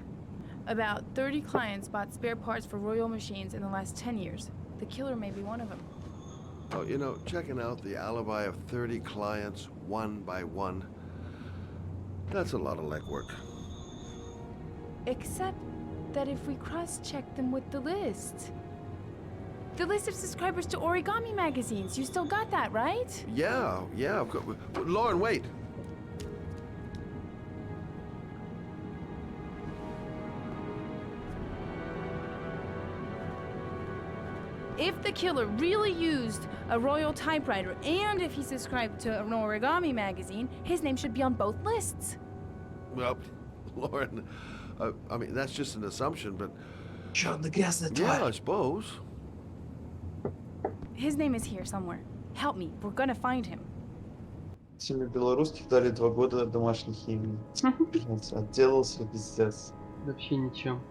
about 30 clients bought spare parts for Royal machines in the last 10 years. The killer may be one of them. Oh, you know, checking out the alibi of 30 clients one by one, that's a lot of legwork. Except that if we cross-check them with the list of subscribers to Origami magazines, you still got that, right? Yeah, of course. Lauren, wait. If the killer really used a royal typewriter and if he subscribed to an Origami magazine, his name should be on both lists. Well, Lauren, I mean, that's just an assumption, but... Черт, да грязная Yeah, I тварь. suppose. His name is here somewhere. Help me, we're gonna find him. Семье белорусских дали 2 года домашней химии. Блядь, отделался пиздец. Вообще ничем.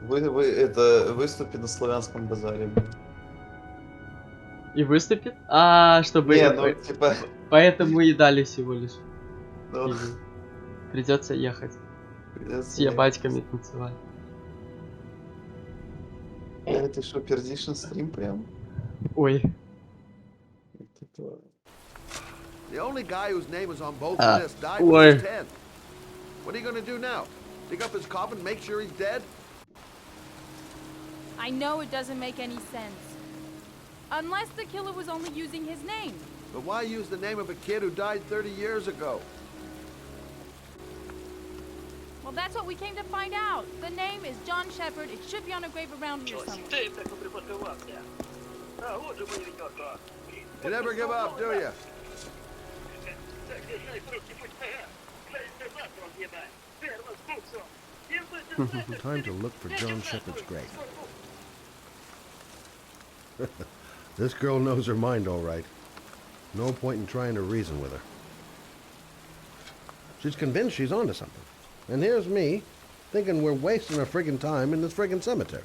Вы это выступи на славянском базаре. Блин. И выступит? А, чтобы... Не, ну типа... Поэтому и дали всего лишь. Ну, Придется ехать. придётся С ебатьками танцевать. Ты что, пердишь на стрим прям? Ой. The only guy whose name is on both Ah, lists died when he oi. was 10. What are you gonna do now? Dig up his coffin, make sure he's dead? I know it doesn't make any sense. Unless the killer was only using his name. But why use the name of a kid who died 30 years ago? Well, that's what we came to find out. The name is John Shepard. It should be on a grave around here somewhere. You never give up, do you? Time to look for John Shepard's grave. This girl knows her mind all right. No point in trying to reason with her. She's convinced she's onto something. And here's me, thinking we're wasting our friggin' time in this friggin' cemetery.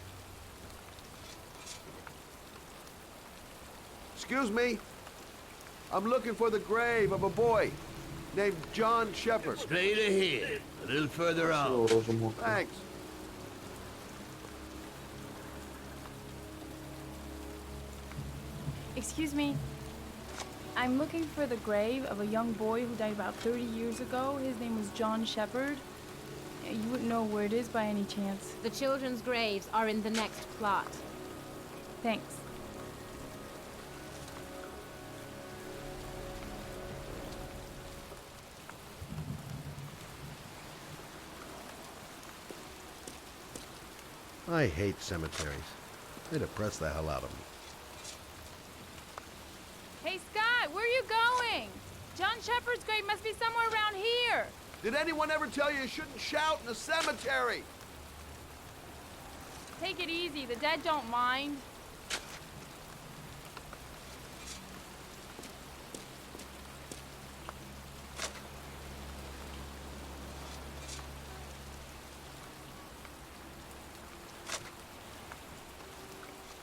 Excuse me. I'm looking for the grave of a boy named John Shepard. Straight ahead, a little further on. Thanks. Excuse me. I'm looking for the grave of a young boy who died about 30 years ago. His name was John Shepard. You wouldn't know where it is by any chance. The children's graves are in the next plot. Thanks. I hate cemeteries. They depress the hell out of me. Hey, Scott, where are you going? John Shepard's grave must be somewhere around here. Did anyone ever tell you shouldn't shout in a cemetery? Take it easy. The dead don't mind.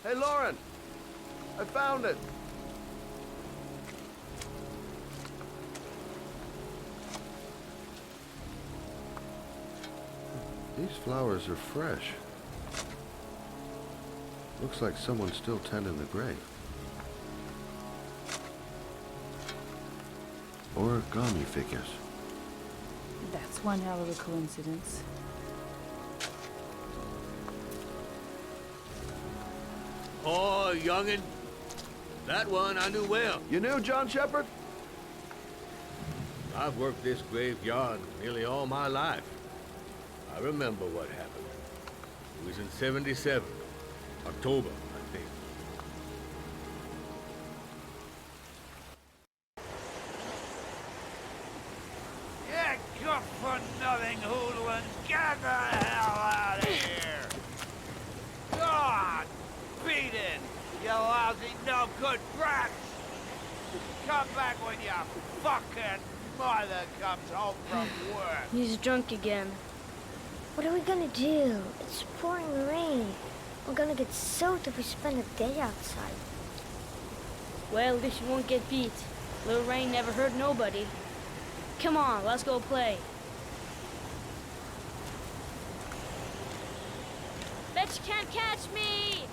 Hey, Lauren! I found it! These flowers are fresh. Looks like someone's still tending the grave. Origami figures. That's one hell of a coincidence. Oh, youngin'. That one I knew well. You knew John Shepard? I've worked this graveyard nearly all my life. I remember what happened. It was in 77. October, I think. You good-for-nothing hoodlums, get the hell out of here! God, beat it, you lousy no-good brats! Come back when your fucking mother comes home from work. He's drunk again. What are we gonna do? It's pouring rain. We're gonna get soaked if we spend a day outside. Well, at least you won't get beat. Little rain never hurt nobody. Come on, let's go play. Bet you can't catch me!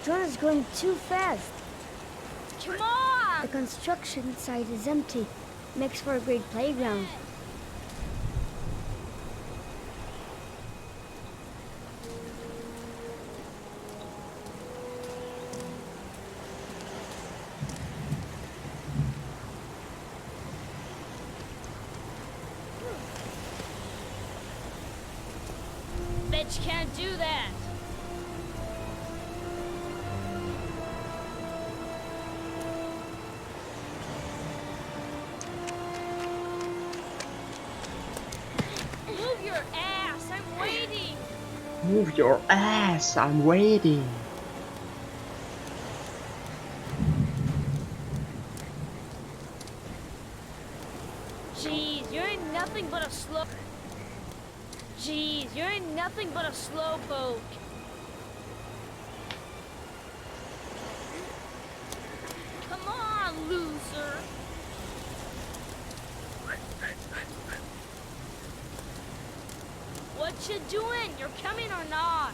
John is going too fast. Come on! The construction site is empty. Makes for a great playground. Bet you can't do that. Move your ass, I'm waiting. Move your ass, I'm waiting. Jeez, you ain't nothing but a slow... Jeez, you ain't nothing but a slowpoke. Come on, loser. What you doing? You're coming or not?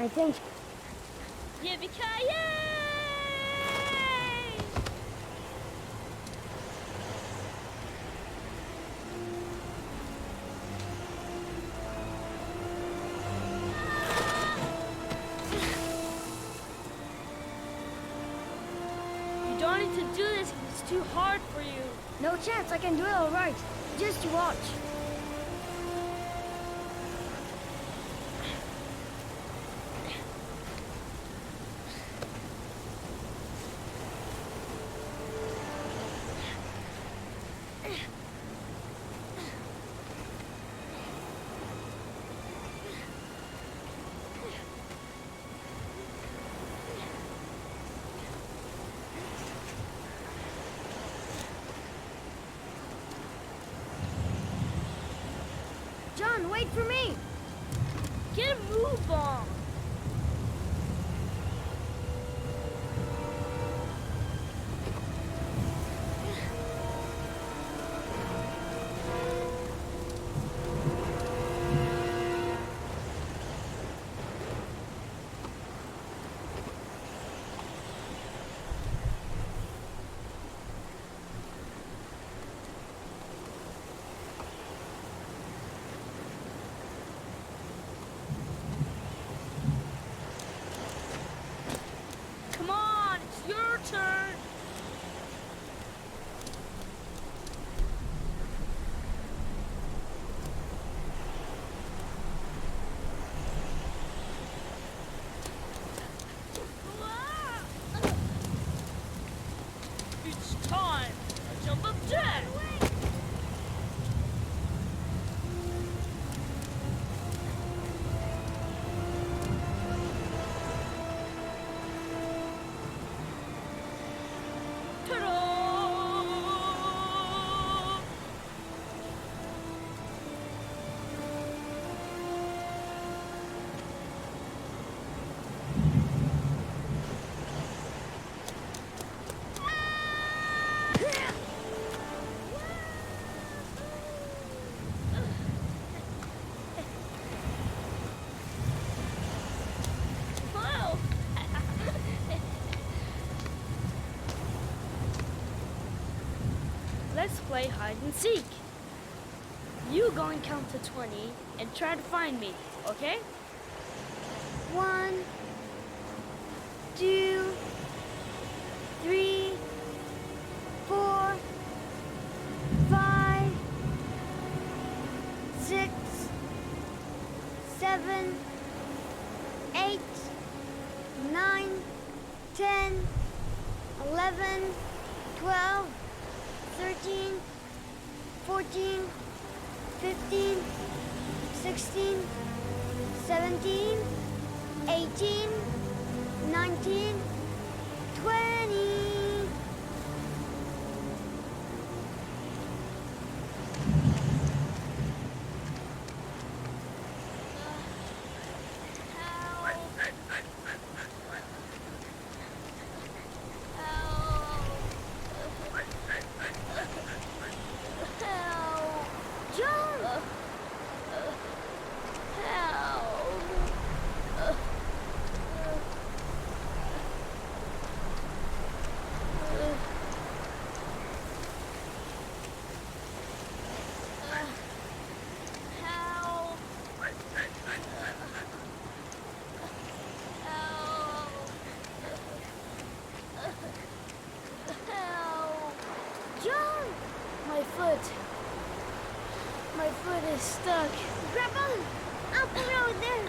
I think Yippee-ki-yay! You don't need to do this 'cause it's too hard for you. no chance I can do it all right. Just you watch. John, wait for me! Get a move on. Come on, it's your turn. It's time. I jump up dead. Ta-da! Whoa! Let's play hide and seek. You go and count to 20 and try to find me, okay? 1, 2, 3, 4, 5, 6, 11, 12, 13, 14, 15, 16, 17, 18, 19, 20. My foot is stuck. Grandpa, I'll put it over there.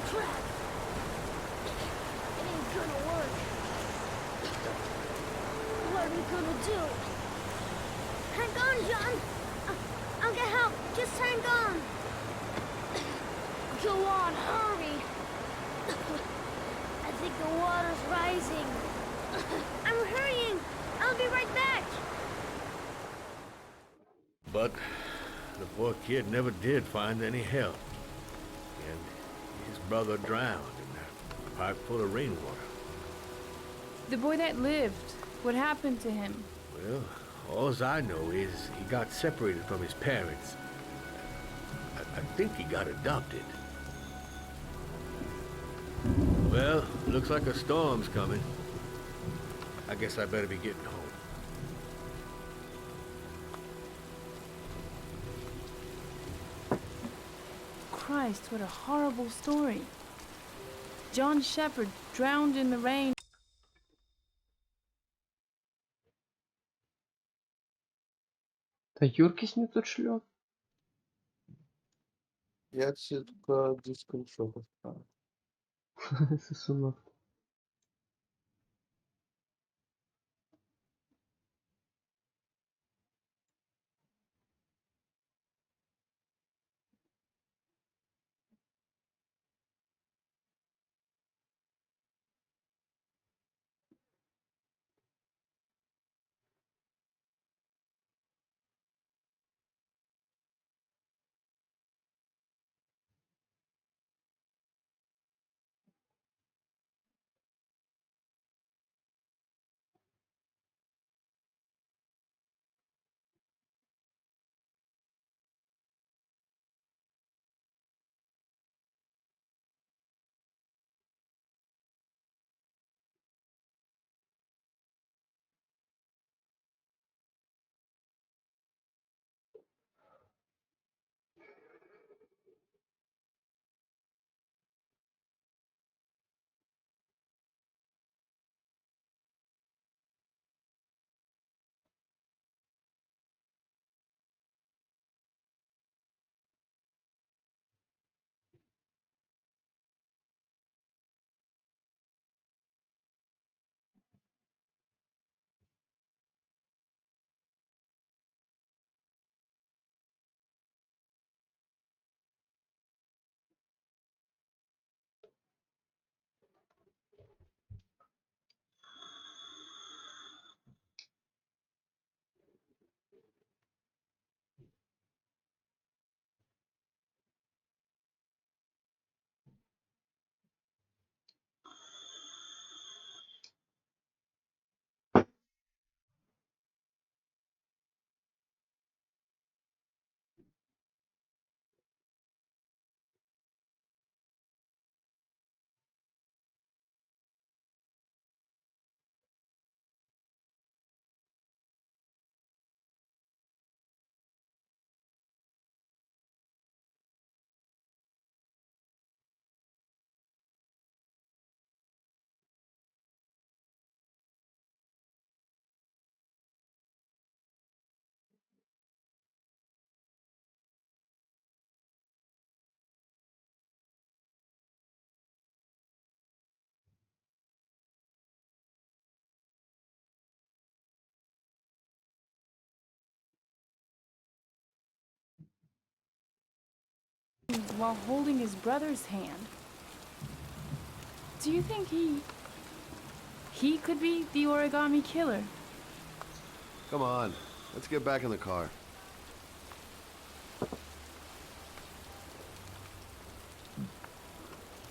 Crap. It ain't gonna work. What are we gonna do? Hang on, John. I'll get help. Just hang on. Go on, hurry. I think the water's rising. I'm hurrying. I'll be right back. But the poor kid never did find any help. And his brother drowned in that pipe full of rainwater. The boy that lived, what happened to him? Well, all I know is he got separated from his parents. I think he got adopted. Well, looks like a storm's coming. I guess I better be getting home. Christ, what a horrible story. John Shepherd drowned in the rain. Та Юркис мне тут шлет. Я все только дисконшот оставил. Сосунок. while holding his brother's hand. Do you think he could be the origami killer? Come on, let's get back in the car.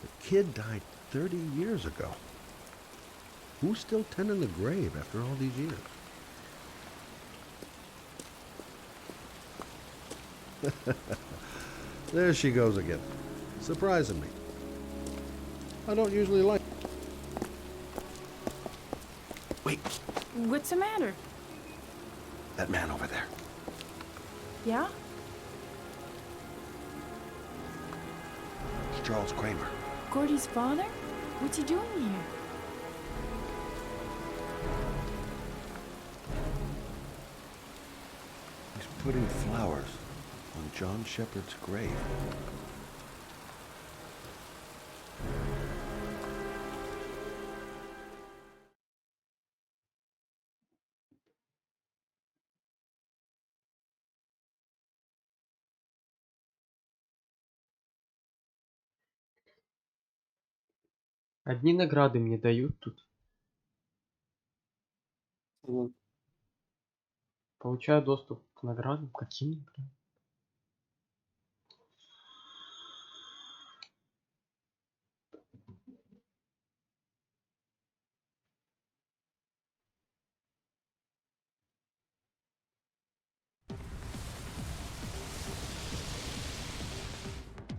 The kid died 30 years ago. Who's still tending the grave after all these years? There she goes again, surprising me. I don't usually like... Wait, What's the matter? that man over there. Yeah? It's Charles Kramer. Gordy's father? What's he doing here? He's putting flowers on John Shepard's grave. Одни награды мне дают тут. Получаю доступ к наградам. Каким наградам?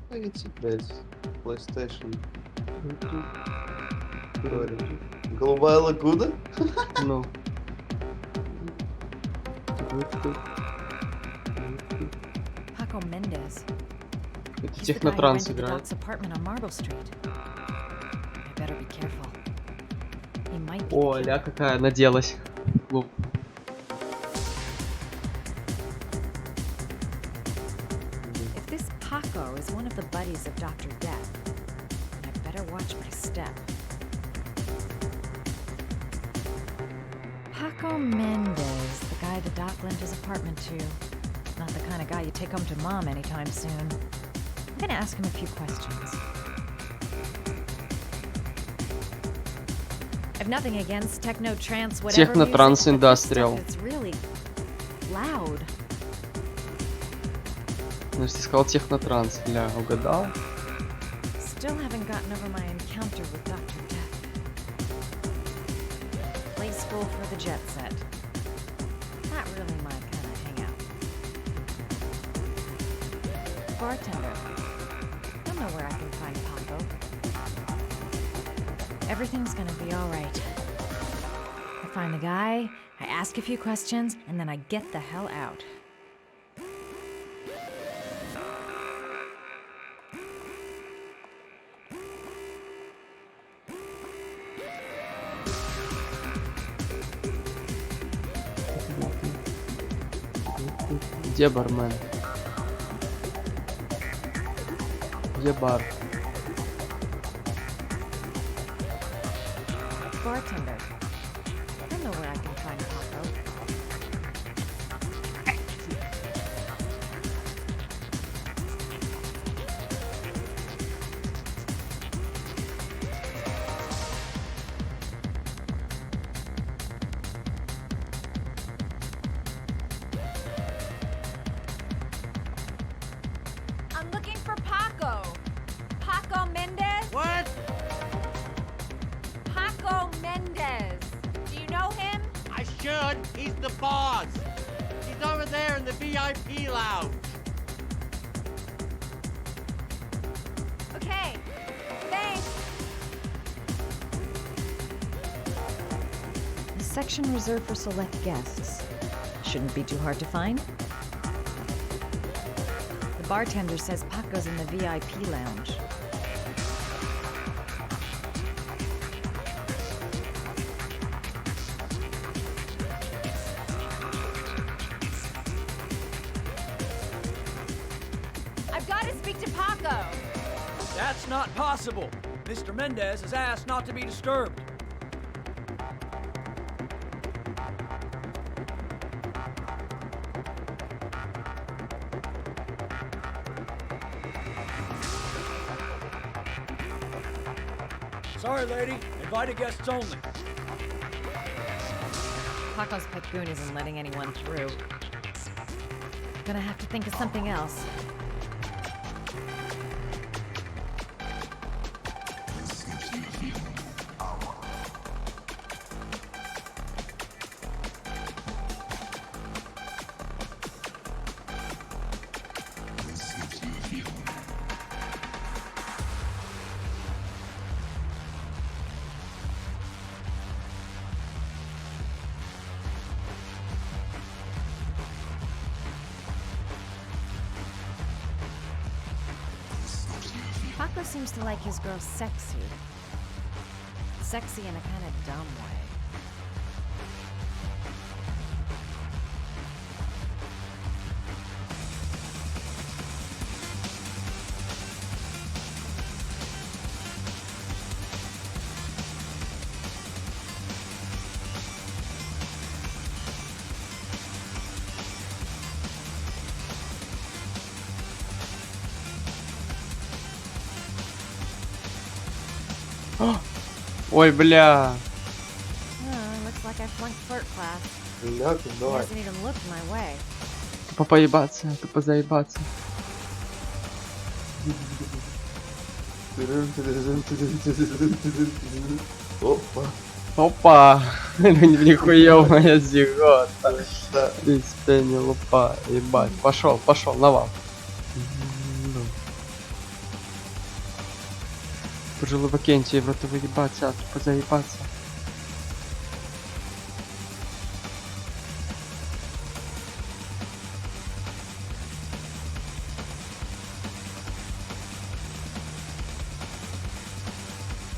Погодите, блядь. PlayStation. Голубая лагуна? Ну. Paco Mendez. Это He's the guy who технотранс rented the играет. Doc's apartment on Marble Street. I better be careful. He might be О, ля какая наделась. Клуб. If this Paco is one of the buddies of Dr. Death, then I better watch my step. Paco Mendez, the guy the doc lent his apartment to. Not the kind of guy you take home to mom anytime soon. I'm gonna ask him a few questions. I've nothing against techno, trance, whatever Techno, music, trance, but this stuff, industrial. it's really loud. Значит, ты сказал технотранс. Ля, угадал. Still haven't gotten over my encounter with Dr. Death. Play school for the jet set. Not really my kind of hangout. Bartender. Don't know where I can find Paco. Everything's gonna be alright. I find the guy, I ask a few questions, and then I get the hell out. Где бармен? Где бар? Bartender. I don't know where I can find Paco. I'm looking for Paco. Paco Mendez? What? Paco Mendez. Do you know him? I should. He's the boss. He's over there in the VIP lounge. Okay. Thanks. A section reserved for select guests. Shouldn't be too hard to find. The bartender says Paco's in the VIP lounge. I've got to speak to Paco. That's not possible. Mr. Mendez has asked not to be disturbed. Sorry, lady. Invited guests only. Paco's Pacoon isn't letting anyone through. Gonna have to think of something else. Paco seems to like his girls sexy. Sexy in a kind of dumb way. Ой, бля. Looks like I flunked flirt class. Бля, ты He давай. hasn't even looked my way. Тупо поебаться, тупо заебаться. Опа. Опа! Нихуя моя зигота. Ты спени лупа, ебать. Пошел, пошел, на вам. Пожалуй, Вакентий, в роту выебаться, тупо заебаться.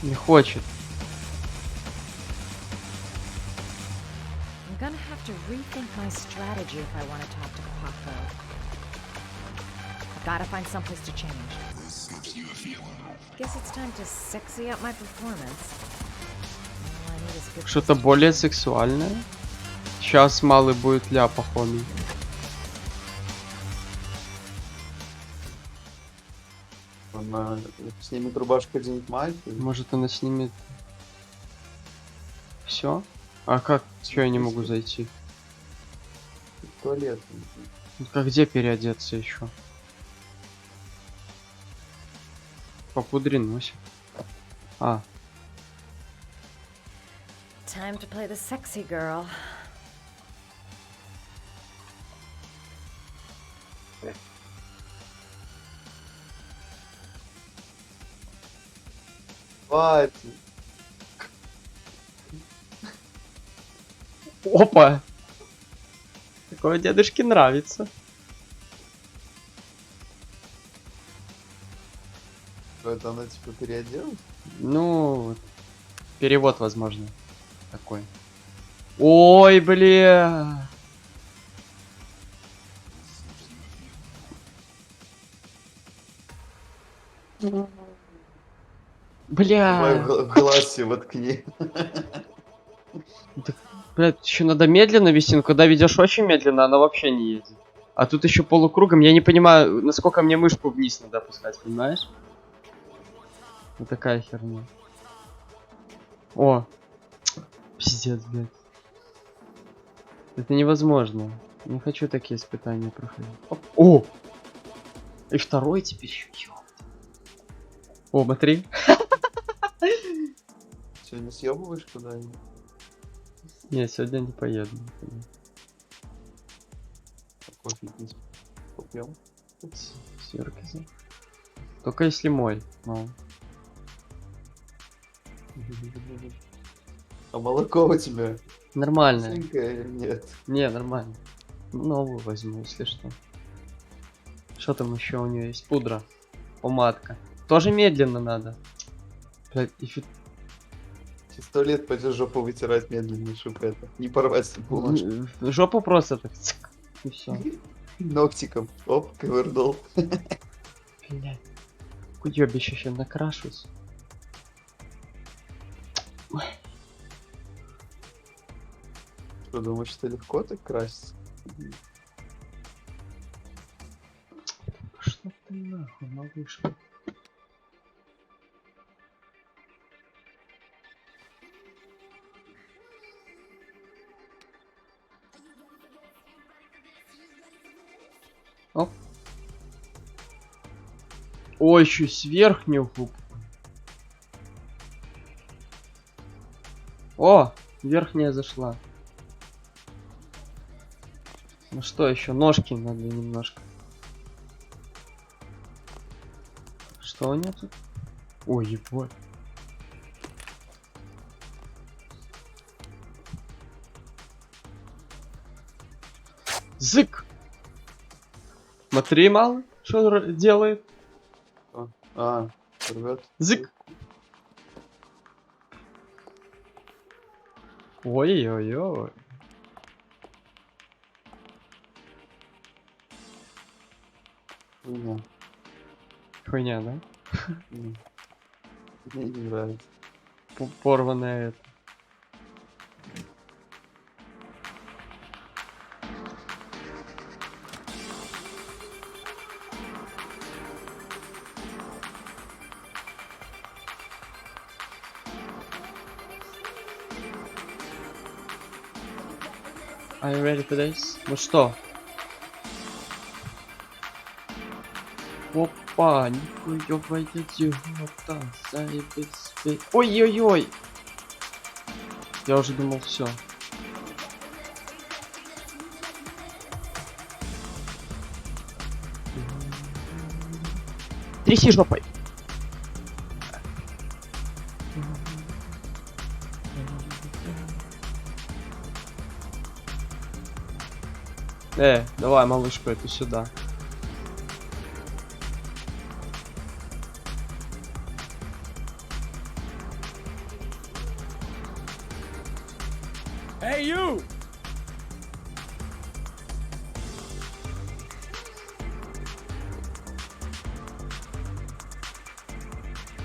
Не хочет. I'm gonna have to rethink my strategy if I want to talk to Paco. I've gotta find someplace to change. Guess it's time to sexy up my performance. All I need is good Что-то более сексуальное. Сейчас малый будет ляпа, хоми. Она снимет рубашку где-нибудь маленькую. Может, она снимет. Все? А как? Чё я не могу зайти? В туалет. Как где переодеться еще? Попудри носик. А. Time to play the sexy girl. Хватит. Опа! Такое дедушке нравится. Это она типа переоделась? Ну, перевод, возможно, такой. Ой, бля! Бля! Давай в глаз себе воткни. Блядь, еще надо медленно вести, но когда ведешь очень медленно, она вообще не едет. А тут еще полукругом, я не понимаю, насколько мне мышку вниз надо опускать, понимаешь? Вот такая херня. О! Пиздец, блядь. Это невозможно. Не хочу такие испытания проходить. Оп. О! И второй теперь еще. О, смотри. Сегодня съебываешь куда-нибудь? Не, сегодня не поеду. Кофе попьем? Сверки. Только если мой. Ну. А молоко у тебя? Нормально. Или нет? Не, нормально. Новую возьму, если что. Что там еще у нее есть? Пудра. Помадка. Тоже медленно надо. Блядь, Через 100 лет пойдешь жопу вытирать медленнее, чтобы это не порвать с бумажку. Жопу просто так. И все. Ногтиком. Оп, ковырнул. Блядь. Уёбище, сейчас накрашусь. Ой. Что, думаешь, что легко так краситься? Что ты нахуй, малышка? Оп. Ой, еще с верхнюю губку. О, верхняя зашла. Ну что еще? Ножки надо немножко. Что у нее тут? Ой, ебать. Зык! Смотри, мало, что делает. Рвет. Зык! Ой-ой-ой. Хуйня. Хуйня, да? Мне не нравится. Порванная это. Are you ready for this? Ну что? Опа, нихуя идиота, заебись. Ой-ой-ой! Я уже думал, все. Тряси жопой. Давай, малышка, это сюда. Hey, you!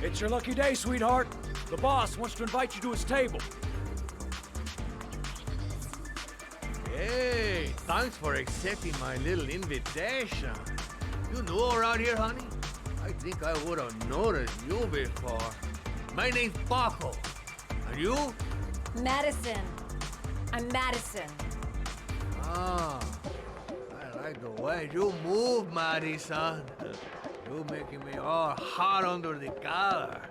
It's your lucky day, sweetheart. The boss wants to invite you to his table. Hey, thanks for accepting my little invitation. You know around here, honey? I think I would have noticed you before. My name's Paco. And you? Madison. I'm Madison. Ah, I like the way you move, Madison. You're making me all hot under the collar.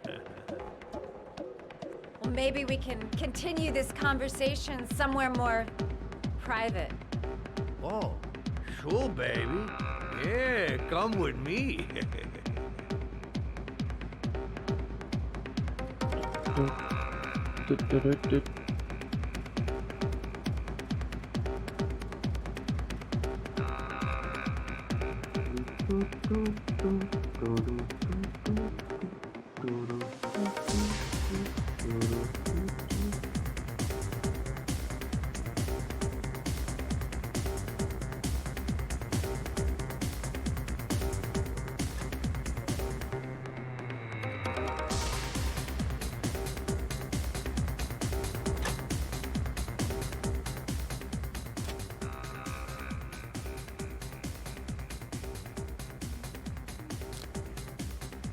Well, maybe we can continue this conversation somewhere more private. Oh, sure, baby. Yeah, come with me.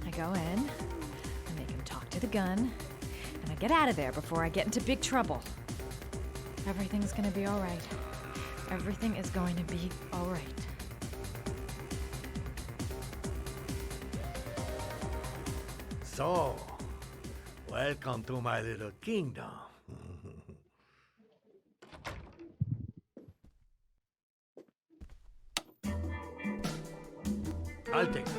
I go in, I make him talk to the gun, and I get out of there before I get into big trouble. Everything's gonna be alright. Everything is going to be alright. So, welcome to my little kingdom. I'll take that.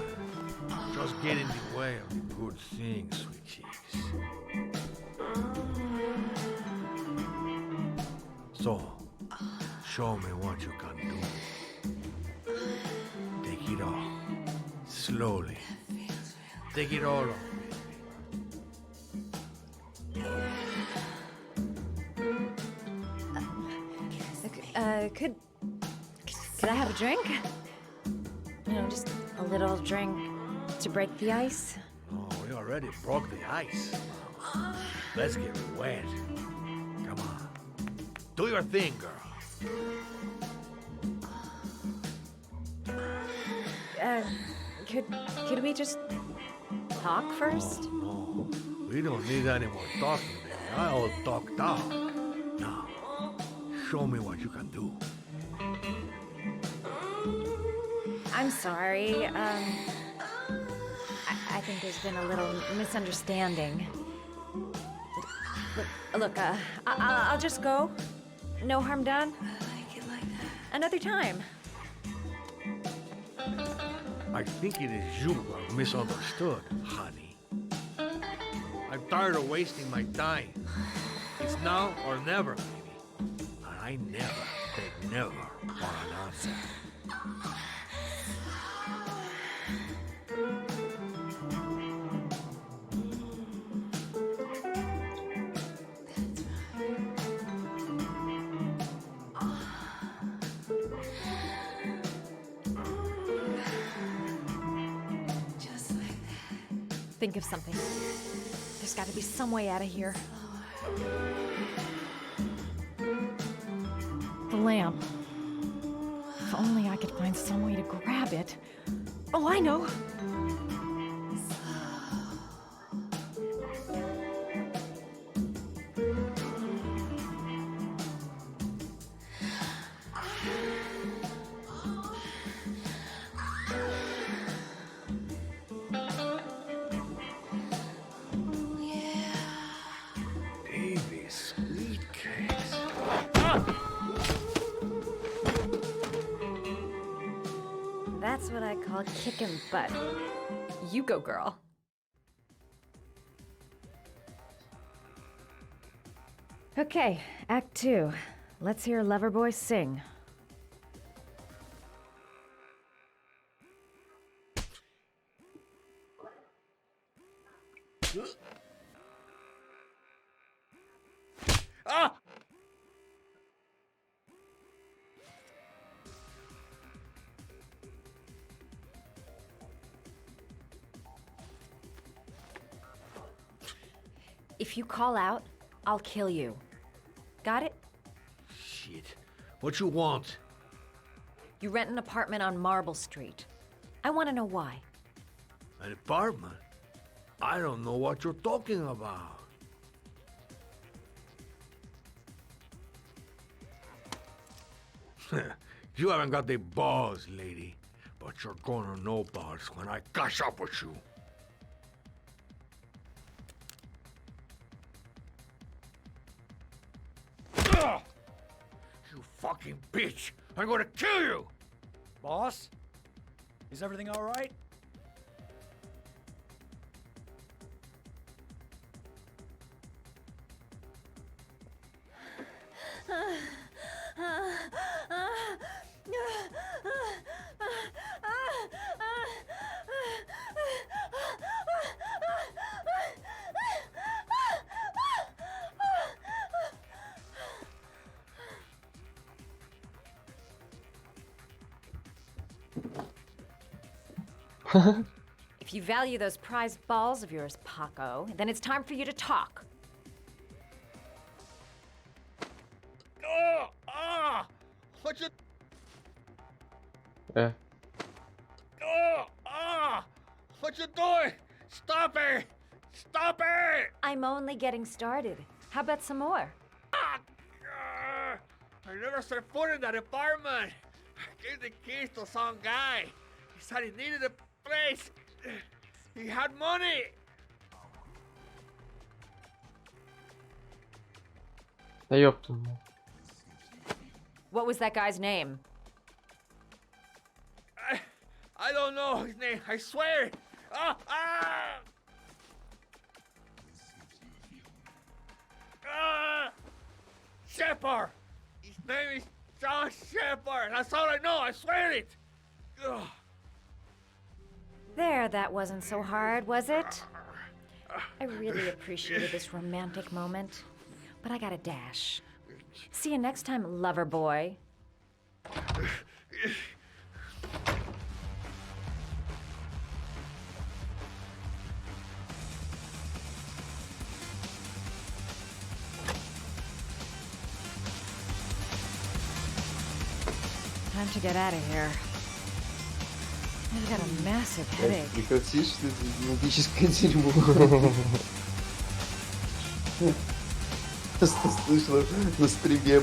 Just get in the way of the good things, sweet cheeks. So, show me what you can do. Take it all. Slowly. Take it all off. Could I have a drink? You know, just a little drink to break the ice. Oh, we already broke the ice. Let's get wet. Come on. Do your thing, girl. Could we just talk first? Oh, no. We don't need any more talking, baby. I'll talk talk. Now, show me what you can do. I'm sorry. I think there's been a little misunderstanding. Look, I'll just go. No harm done. Another time. I think it is you who are misunderstood, honey. I'm tired of wasting my time. It's now or never, baby. And I never take never for an answer. Think of something. There's got to be some way out of here. The lamp. If only I could find some way to grab it. Oh, I know! Baby, sweet cakes. That's what I call kicking butt. You go, girl. Okay, Act 2. Let's hear Loverboy sing. Ah! If you call out, I'll kill you. Got it? Shit. What you want? You rent an apartment on Marble Street. I want to know why. An apartment? I don't know what you're talking about. You haven't got the balls, lady. But you're gonna know balls when I catch up with you. Ugh! You fucking bitch! I'm gonna kill you! Boss? Is everything all right? If you value those prized balls of yours, Paco, then it's time for you to talk. Oh! Ah! What you... Yeah. Oh! Ah! What you doing? Stop it! Stop it! I'm only getting started. How about some more? Ah! I never set foot in that apartment. I gave the keys to some guy. He said he needed a place. He had money. Да ёпту. What was that guy's name? I don't know his name. I swear. Ah! Ah! Ah! Shepard. His name is John Shepard. That's all I know. I swear it. Ugh. There, that wasn't so hard, was it? I really appreciated this romantic moment, but I gotta dash. See you next time, lover boy. Time to get out of here. I've got a massive headache. Прекратишь, что это драматическое дерьмо. Просто слышно на стриме.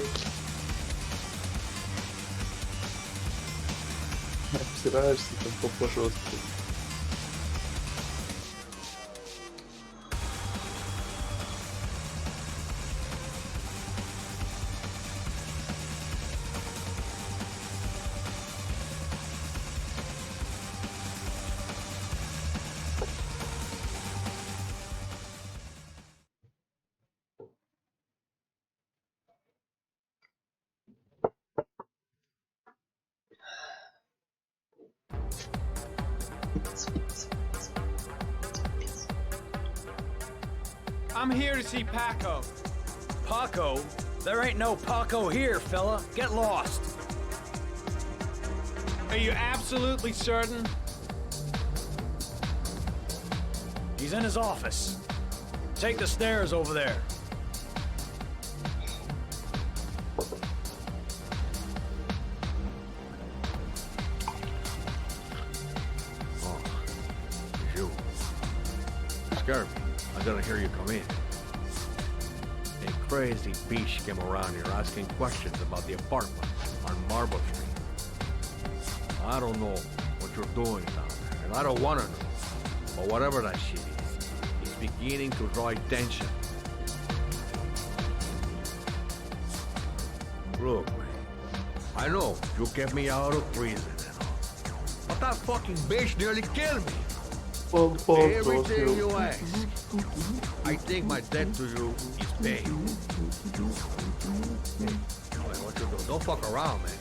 обсираешься там по жестко. I'm here to see Paco. Paco? There ain't no Paco here, fella. Get lost. Are you absolutely certain? He's in his office. Take the stairs over there. Oh, it's you. You scared me. I didn't hear you come in. A crazy beast came around here asking questions about the apartment on Marble Street. I don't know what you're doing down there, and I don't want to know. But whatever that shit is, it's beginning to draw attention. Look, man, I know you kept me out of prison and all, but that fucking bitch nearly killed me. Everything you ask, I think my debt to you is paid. Hey, what you do? Don't fuck around, man.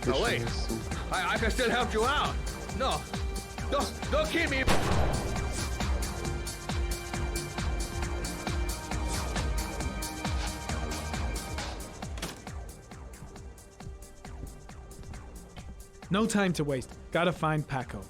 No, wait. I can still help you out. No, don't kill me. No time to waste. Gotta find Paco.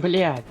Блядь.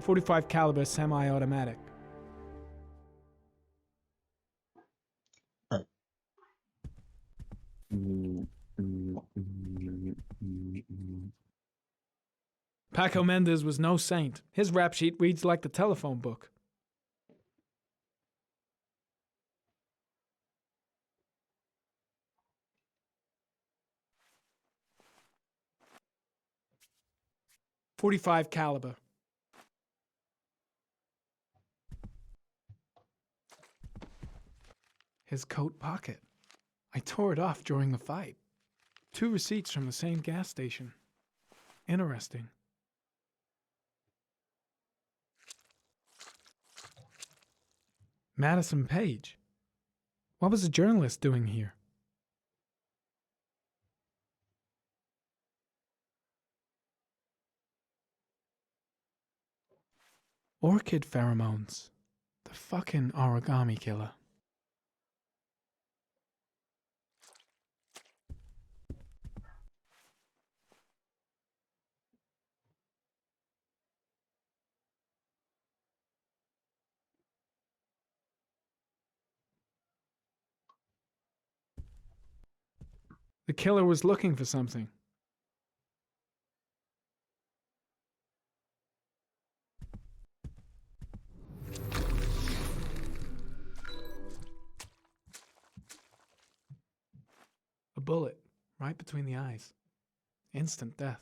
.45 caliber semi-automatic. Paco Mendez was no saint. His rap sheet reads like the telephone book. .45 caliber. His coat pocket. I tore it off during the fight. 2 receipts from the same gas station. Interesting. Madison Page. What was a journalist doing here? Orchid pheromones. The fucking origami killer. The killer was looking for something. A bullet, right between the eyes. Instant death.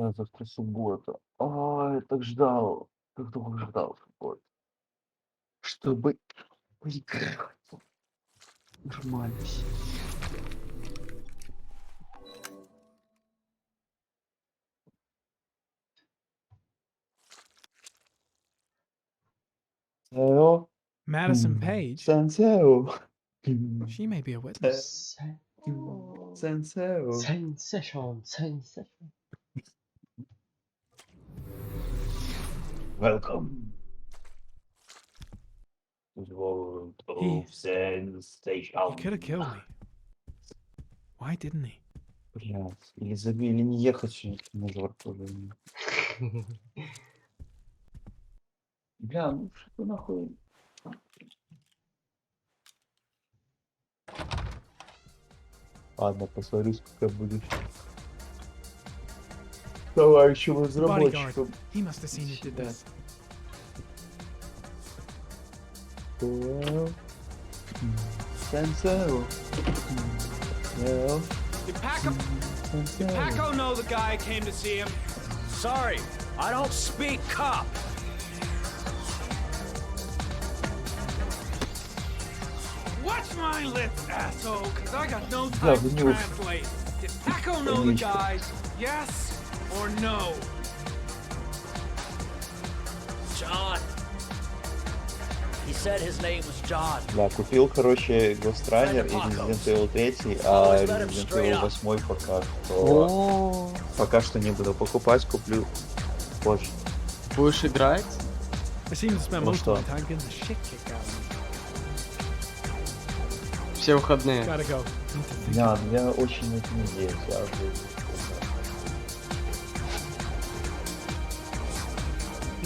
Да, завтра суббота. Ой, так ждал. Как долго ждал субботу. Чтобы поиграть. Нормально. Сео. Madison Page? Сенсео. She may be a witness. Сенсео. Sensation. Welcome to the world of sensation. He could have killed me. Why didn't he? Блядь, или забили не ехать на жопу. Бля, ну что нахуй? Ладно, посмотрю, сколько будешь. Товарищу разработчикам. He must have seen it did this. Senseo. Did Paco know the guy came to see him? Sorry, I don't speak cop. Watch my lips, asshole, because I got no time to translate. Did Paco know the guy? Yes or no? John. He said his name was John. Да, купил, короче, Ghost Runner и Resident Evil 3, а Resident Evil 8 пока что... Пока что не буду покупать, куплю позже. Будешь играть? I seem to spend most of my time getting the shit kicked out of me. Все выходные. Gotta go. Да, я очень на это надеюсь.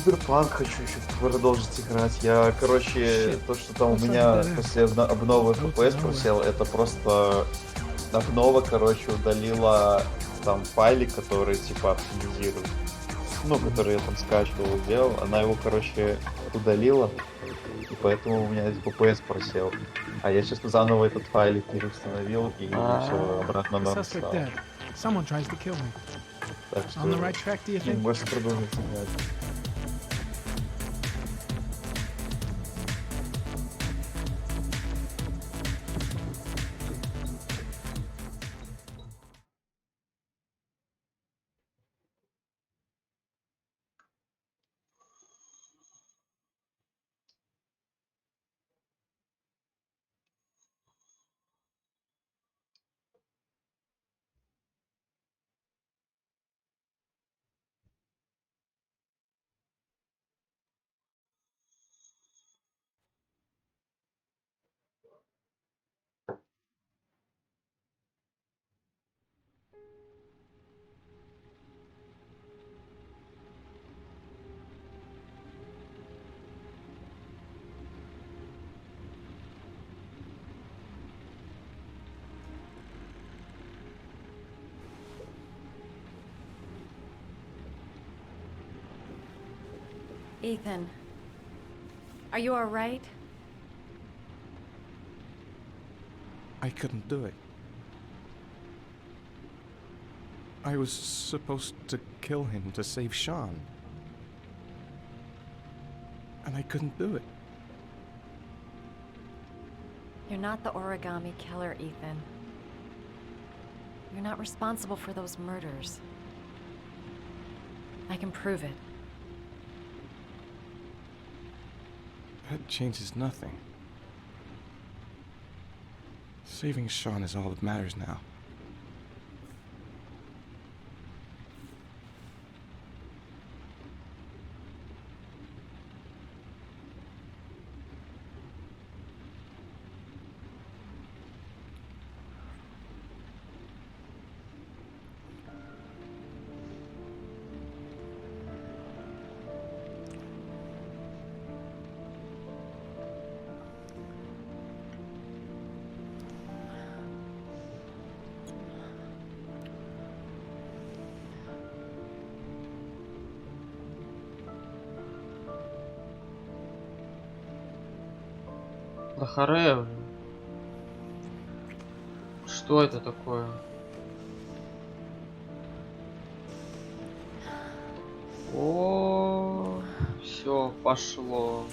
Киберпанк хочу еще продолжить играть. Я, короче, то, что там у меня после обновы FPS просел, это просто обнова, короче, удалила там файлик, который типа оптимизирует. Ну, который я там скачивал, делал. Она его, короче, удалила. И поэтому у меня FPS просел. А я сейчас заново этот файлик переустановил и все обратно норм стало. Someone tries to kill me. Так что On the right track, do you think? можно продолжить играть. Ethan, are you all right? I couldn't do it. I was supposed to kill him to save Sean. And I couldn't do it. You're not the origami killer, Ethan. You're not responsible for those murders. I can prove it. That changes nothing. Saving Sean is all that matters now. Да харе уже. Что это такое? О, все пошло.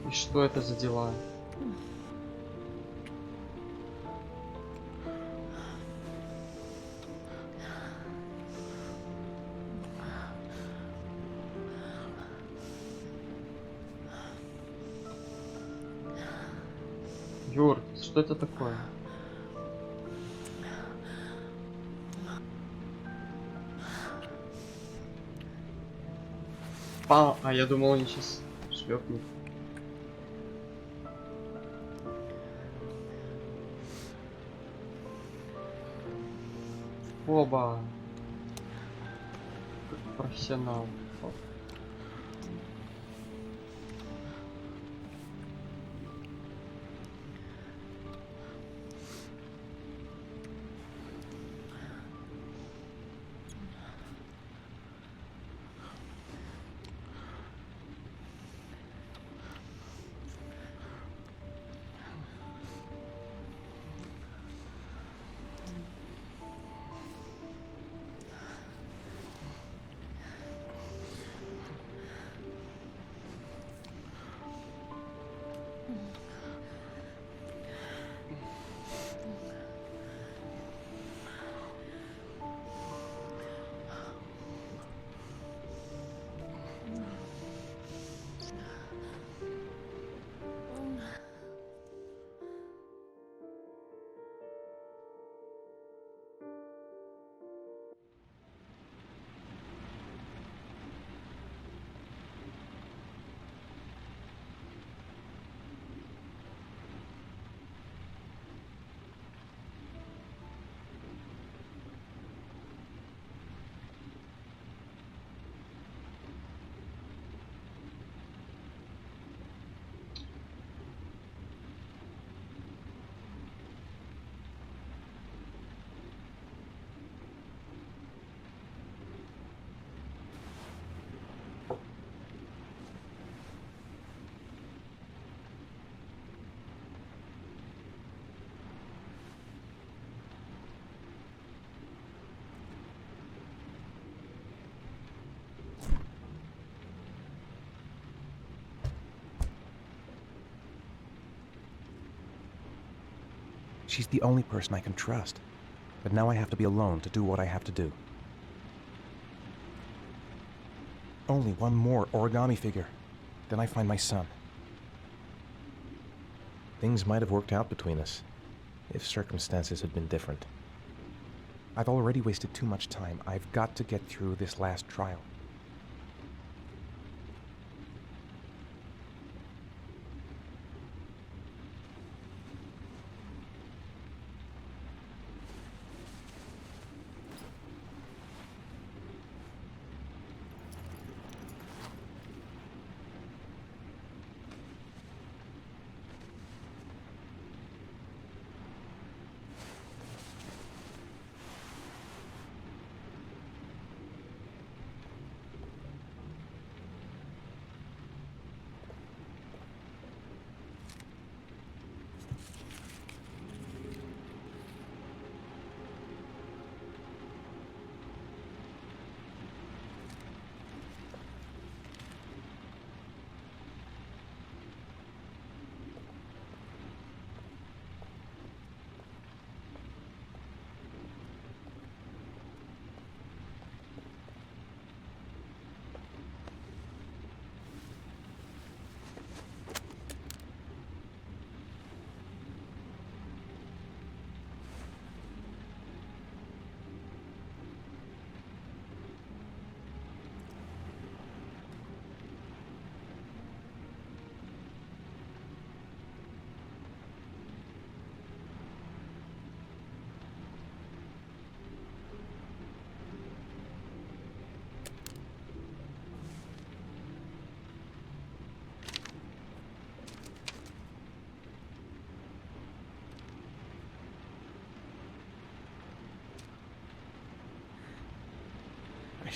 И что это за дела? Юр, что это такое? А я думал, они сейчас шлепнут. Оба. Как профессионал. Оп. She's the only person I can trust. But now I have to be alone to do what I have to do. Only one more origami figure. Then I find my son. Things might have worked out between us, if circumstances had been different. I've already wasted too much time. I've got to get through this last trial.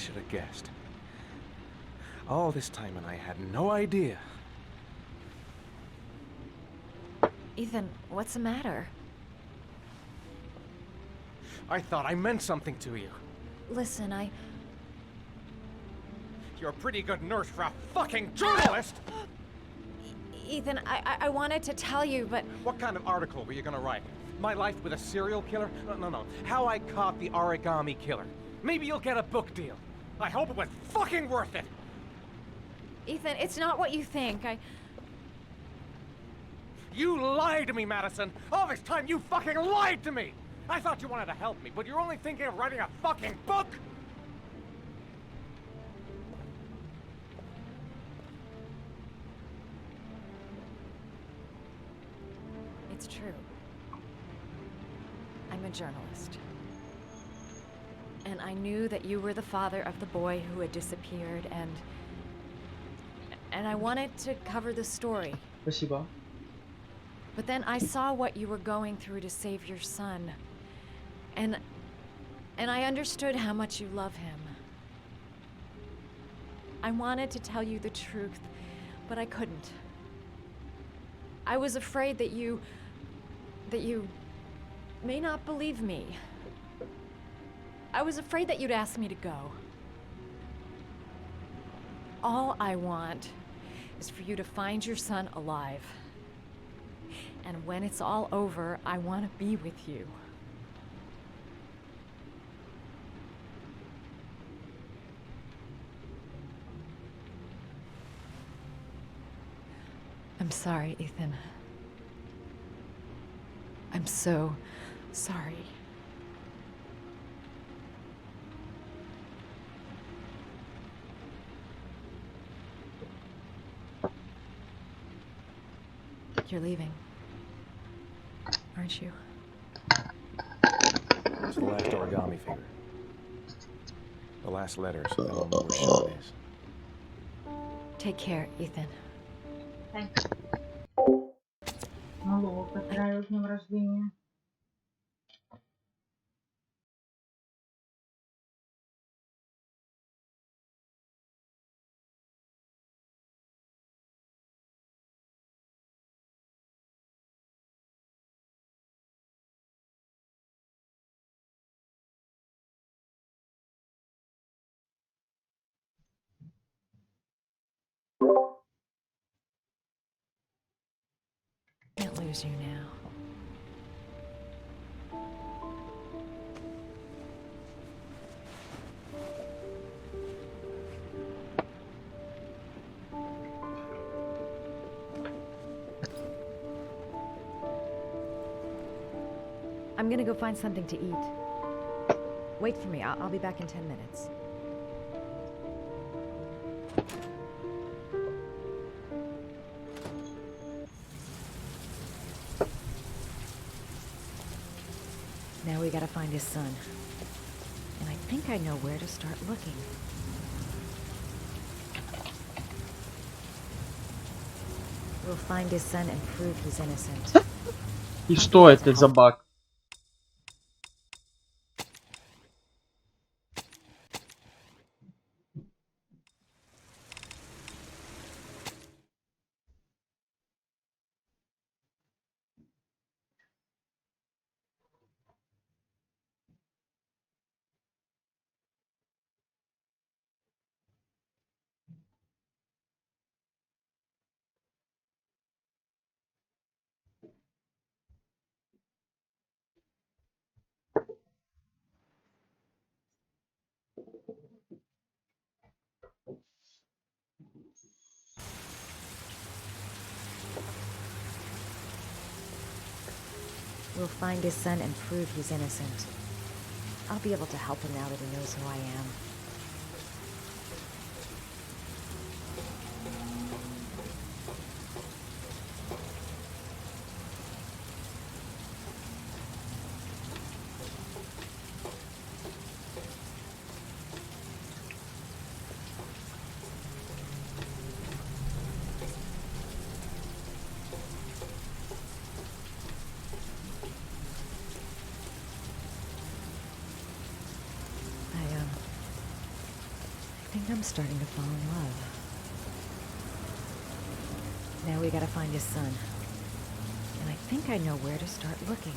should have guessed. All this time and I had no idea. Ethan, what's the matter? I thought I meant something to you. Listen, You're a pretty good nurse for a fucking journalist! Ethan, I wanted to tell you, but... What kind of article were you gonna write? My life with a serial killer? No. How I caught the origami killer. Maybe you'll get a book deal. I hope it was fucking worth it! Ethan, it's not what you think. You lied to me, Madison! All this time you fucking lied to me! I thought you wanted to help me, but you're only thinking of writing a fucking book? It's true. I'm a journalist. And I knew that you were the father of the boy who had disappeared, and I wanted to cover the story. Спасибо. But then I saw what you were going through to save your son. And I understood how much you love him. I wanted to tell you the truth, but I couldn't. I was afraid that you may not believe me. I was afraid that you'd ask me to go. All I want is for you to find your son alive. And when it's all over, I want to be with you. I'm sorry, Ethan. I'm so sorry. You're leaving, aren't you? It's the last origami finger. The last letters. I don't know where Sean is. Take care, Ethan. Алло, поздравил с днем рождения. Can't lose you now. I'm gonna go find something to eat. Wait for me. I'll be back in 10 minutes. Now we gotta find his son. And I think I know where to start looking. We'll find his son and prove he's innocent. И что это за баг? We'll find his son and prove he's innocent. I'll be able to help him now that he knows who I am. think I'm starting to fall in love. Now we gotta find his son. And I think I know where to start looking.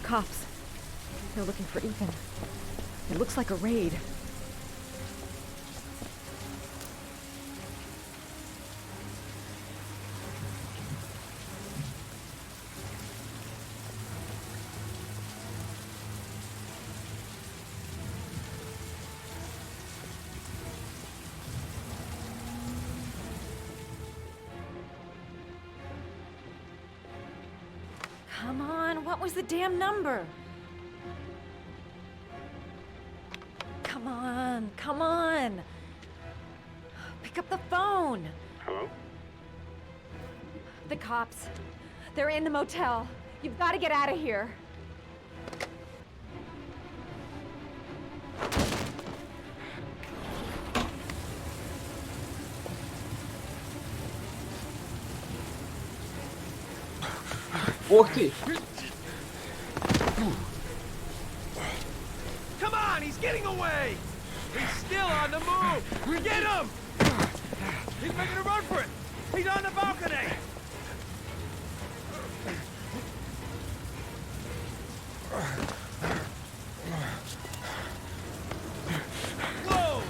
Cops. They're looking for Ethan. It looks like a raid. Come on, what was the damn number? Come on, come on. Pick up the phone. Hello? The cops. They're in the motel. You've got to get out of here. Ух ты! Come on, he's getting away! He's still on the move! Get him! He's making a run for it! He's on the balcony! Whoa!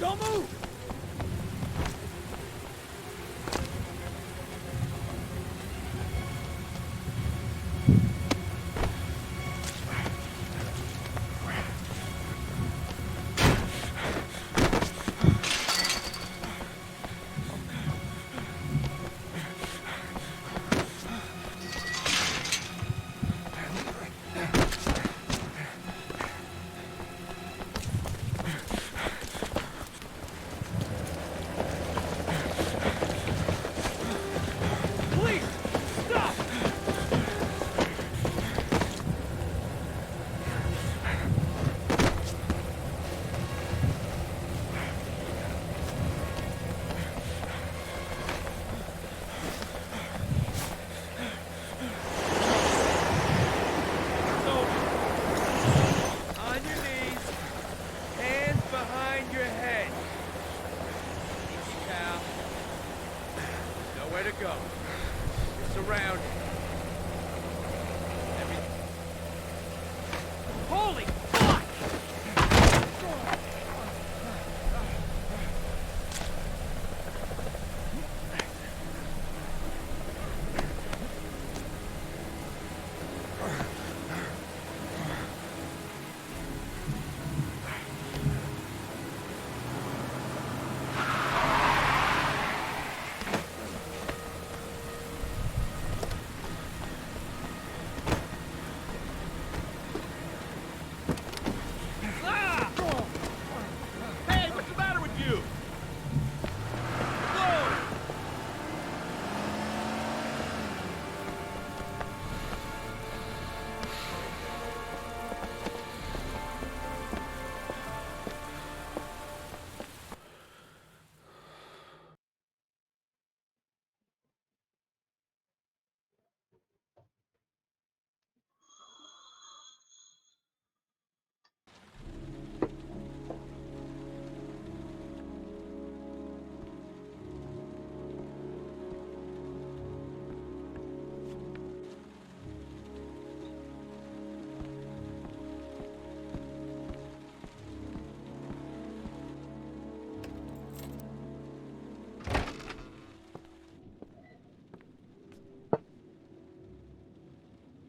Don't move! Please, stop! So, on your knees, hands behind your head. Easy, pal. Nowhere to go. You're surrounded. Holy fuck! Ah! Hey, what's the matter with you? Whoa!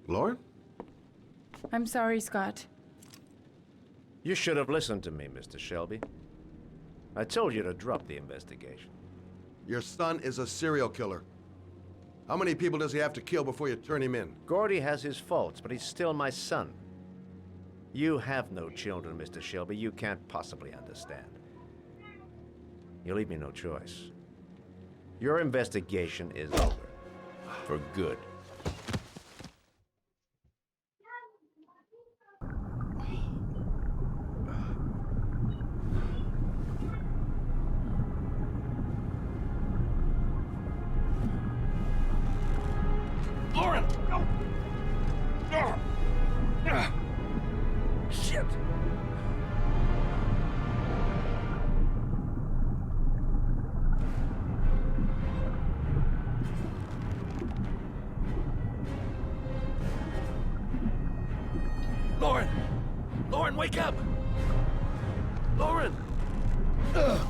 Lauren? I'm sorry, Scott. You should have listened to me, Mr. Shelby. I told you to drop the investigation. Your son is a serial killer. How many people does he have to kill before you turn him in? Gordy has his faults, but he's still my son. You have no children, Mr. Shelby. You can't possibly understand. You leave me no choice. Your investigation is over. For good. Lauren! No! Shit! Lauren! Lauren, wake up! Lauren! Ugh.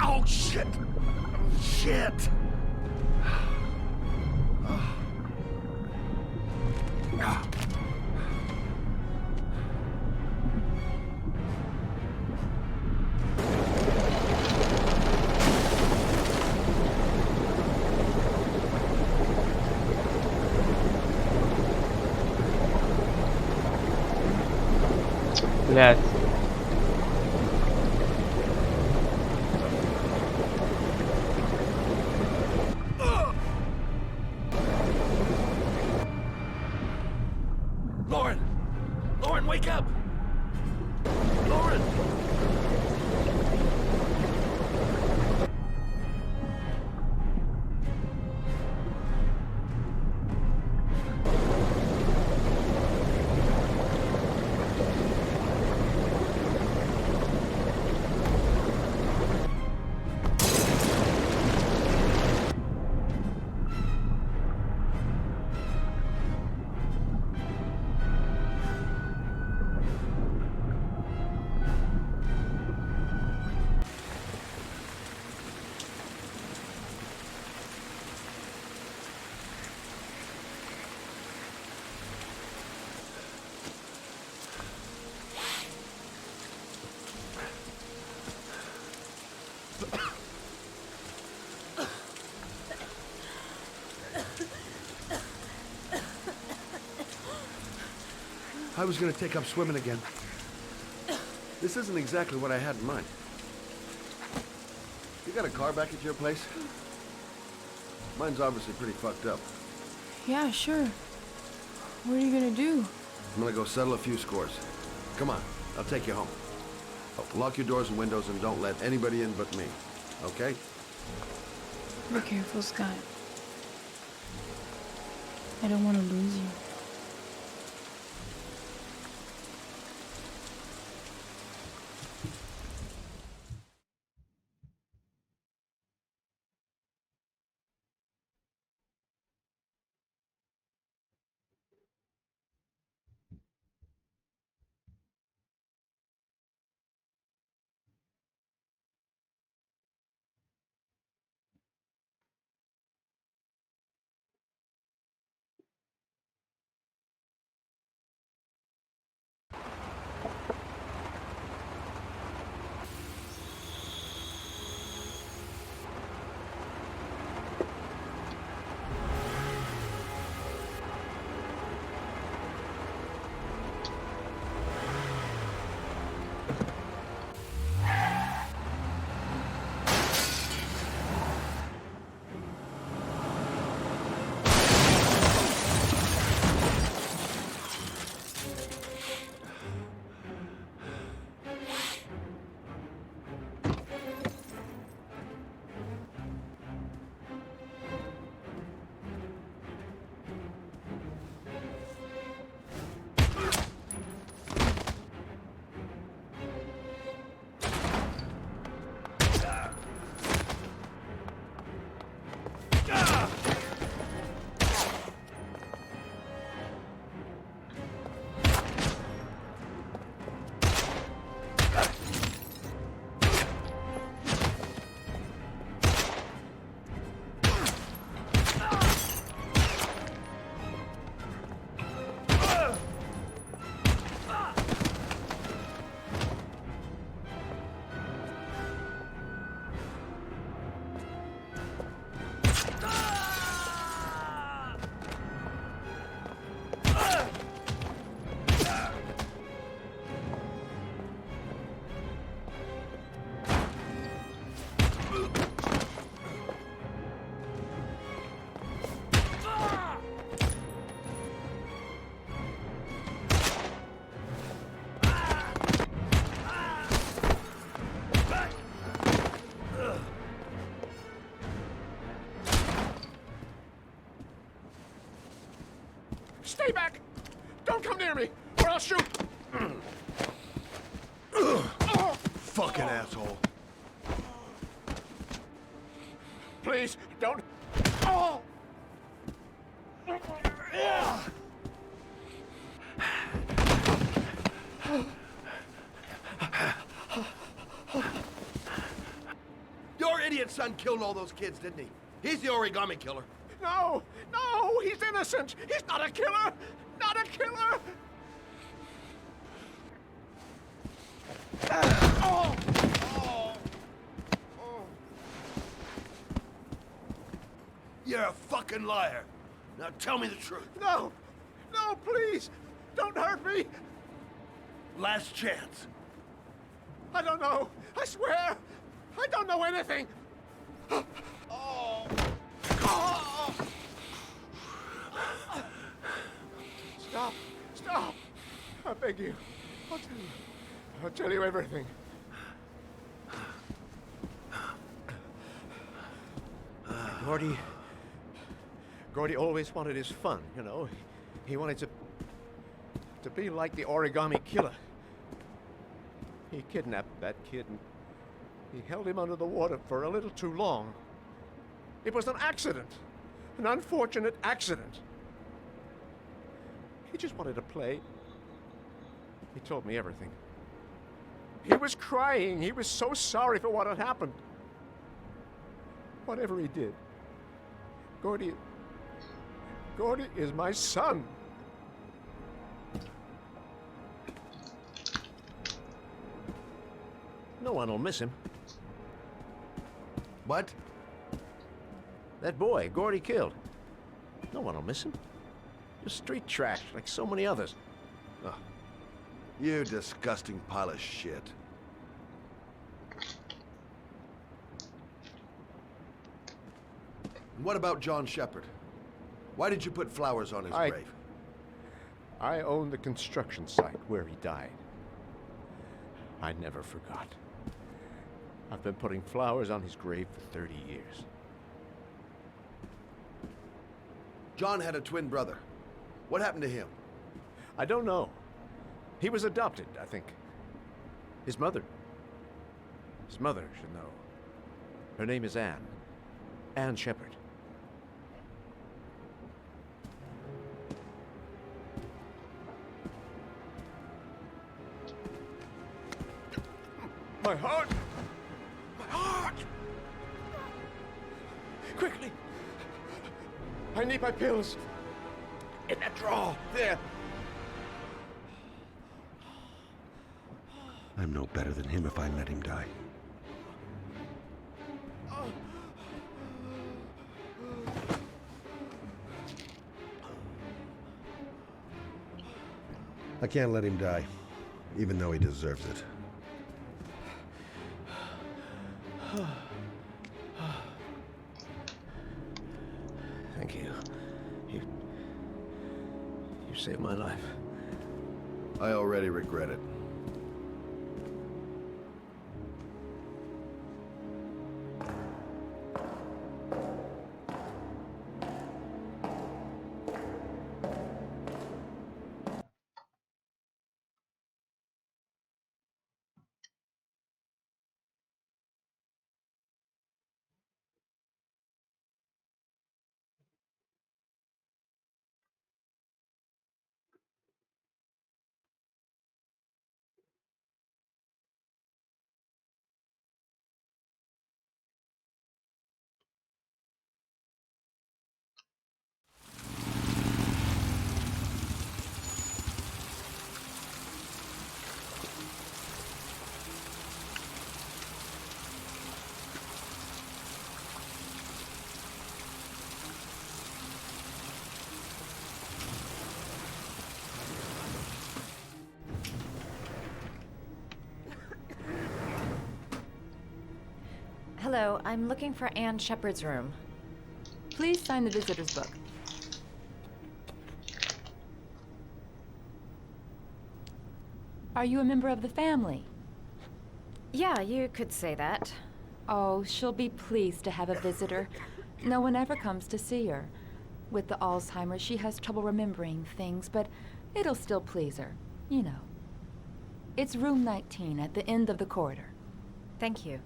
Oh, shit! Shit! Блядь. Lauren! Lauren, wake up! Lauren! I was gonna take up swimming again. This isn't exactly what I had in mind. You got a car back at your place? Mine's obviously pretty fucked up. Yeah, sure. What are you gonna do? I'm gonna go settle a few scores. Come on, I'll take you home. Oh, lock your doors and windows and don't let anybody in but me. Okay? Be careful, Scott. I don't want to lose you. near me, or I'll shoot! Fucking asshole. Please, don't... Oh! Your idiot son killed all those kids, didn't he? He's the origami killer. No! No! He's innocent! He's not a killer! Not a killer! Oh! Oh! Oh! You're a fucking liar. Now tell me the truth. No! No, please! Don't hurt me! Last chance. I don't know! I swear! I don't know anything! Oh! Oh! Stop! Stop! I beg you. I'll tell you everything. Gordy always wanted his fun, you know. He wanted to be like the origami killer. He kidnapped that kid and he held him under the water for a little too long. It was an accident. An unfortunate accident. He just wanted to play. He told me everything. He was crying. He was so sorry for what had happened. Whatever he did, Gordy is my son. No one will miss him. What? That boy, Gordy killed. No one will miss him. Just street trash, like so many others. Oh, you disgusting pile of shit. And what about John Shepard? Why did you put flowers on his grave? I own the construction site where he died. I never forgot. I've been putting flowers on his grave for 30 years. John had a twin brother. What happened to him? I don't know. He was adopted, I think. His mother should know. Her name is Anne. Anne Shepard. My heart! My heart! Quickly! I need my pills. In that drawer, there. I'm no better than him if I let him die. I can't let him die, even though he deserves it. Thank you. You saved my life. I already regret it. Hello, I'm looking for Anne Shepard's room. Please sign the visitor's book. Are you a member of the family? Yeah, you could say that. Oh, she'll be pleased to have a visitor. No one ever comes to see her. With the Alzheimer's, she has trouble remembering things, but It'll still please her, you know. It's room 19 at the end of the corridor. Thank you.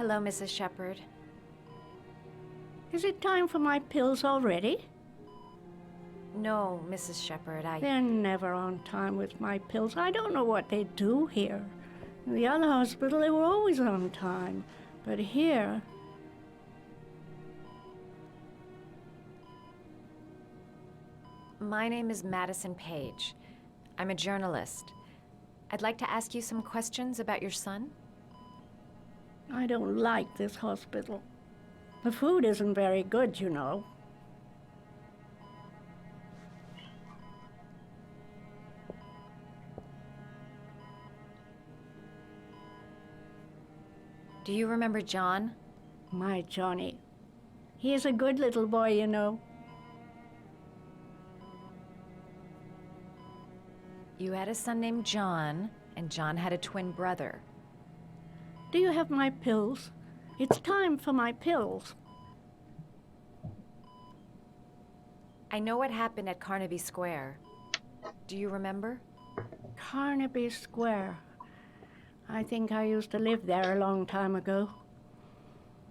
Hello, Mrs. Shepherd. Is it time for my pills already? No, Mrs. Shepherd, They're never on time with my pills. I don't know what they do here. In the other hospital, they were always on time. But here... My name is Madison Page. I'm a journalist. I'd like to ask you some questions about your son. I don't like this hospital. The food isn't very good, you know. Do you remember John? My Johnny. He is a good little boy, you know. You had a son named John, and John had a twin brother. Do you have my pills? It's time for my pills. I know what happened at Carnaby Square. Do you remember? Carnaby Square. I think I used to live there a long time ago.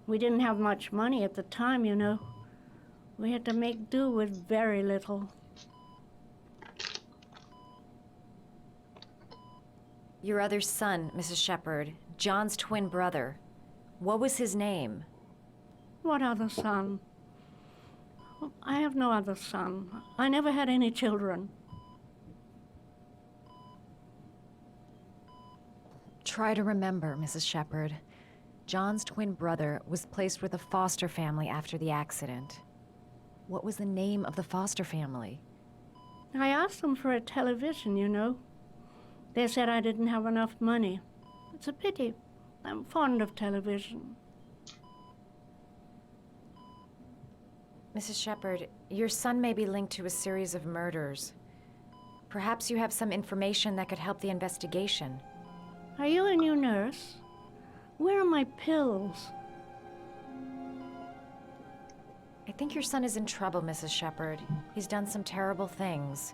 We didn't have much money at the time, you know. We had to make do with very little. Your other son, Mrs. Shepherd, John's twin brother. What was his name? What other son? I have no other son. I never had any children. Try to remember, Mrs. Shepherd. John's twin brother was placed with a foster family after the accident. What was the name of the foster family? I asked them for a television, you know. They said I didn't have enough money. It's a pity. I'm fond of television. Mrs. Shepherd, your son may be linked to a series of murders. Perhaps you have some information that could help the investigation. Are you a new nurse? Where are my pills? I think your son is in trouble, Mrs. Shepherd. He's done some terrible things.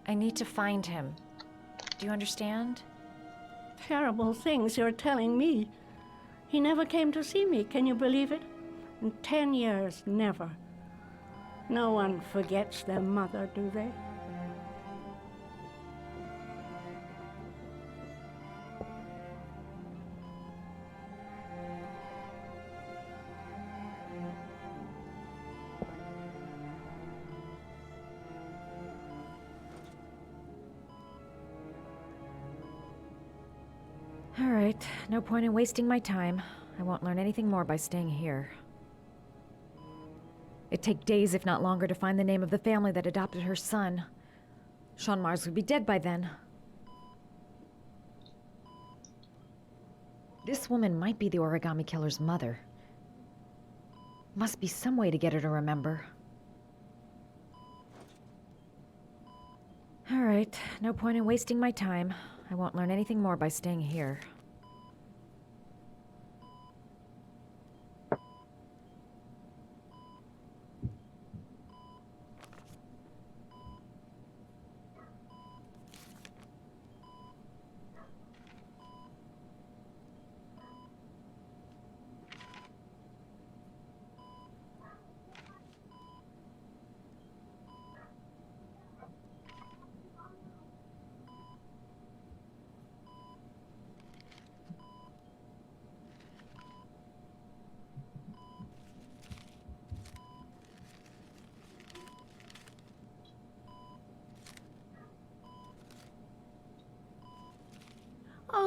I need to find him. Do you understand? Terrible things you're telling me. He never came to see me, can you believe it? In 10 years, never. No one forgets their mother, do they? All right, no point in wasting my time. I won't learn anything more by staying here. It'd take days, if not longer, to find the name of the family that adopted her son. Sean Mars would be dead by then. This woman might be the origami killer's mother. Must be some way to get her to remember. All right, no point in wasting my time. I won't learn anything more by staying here.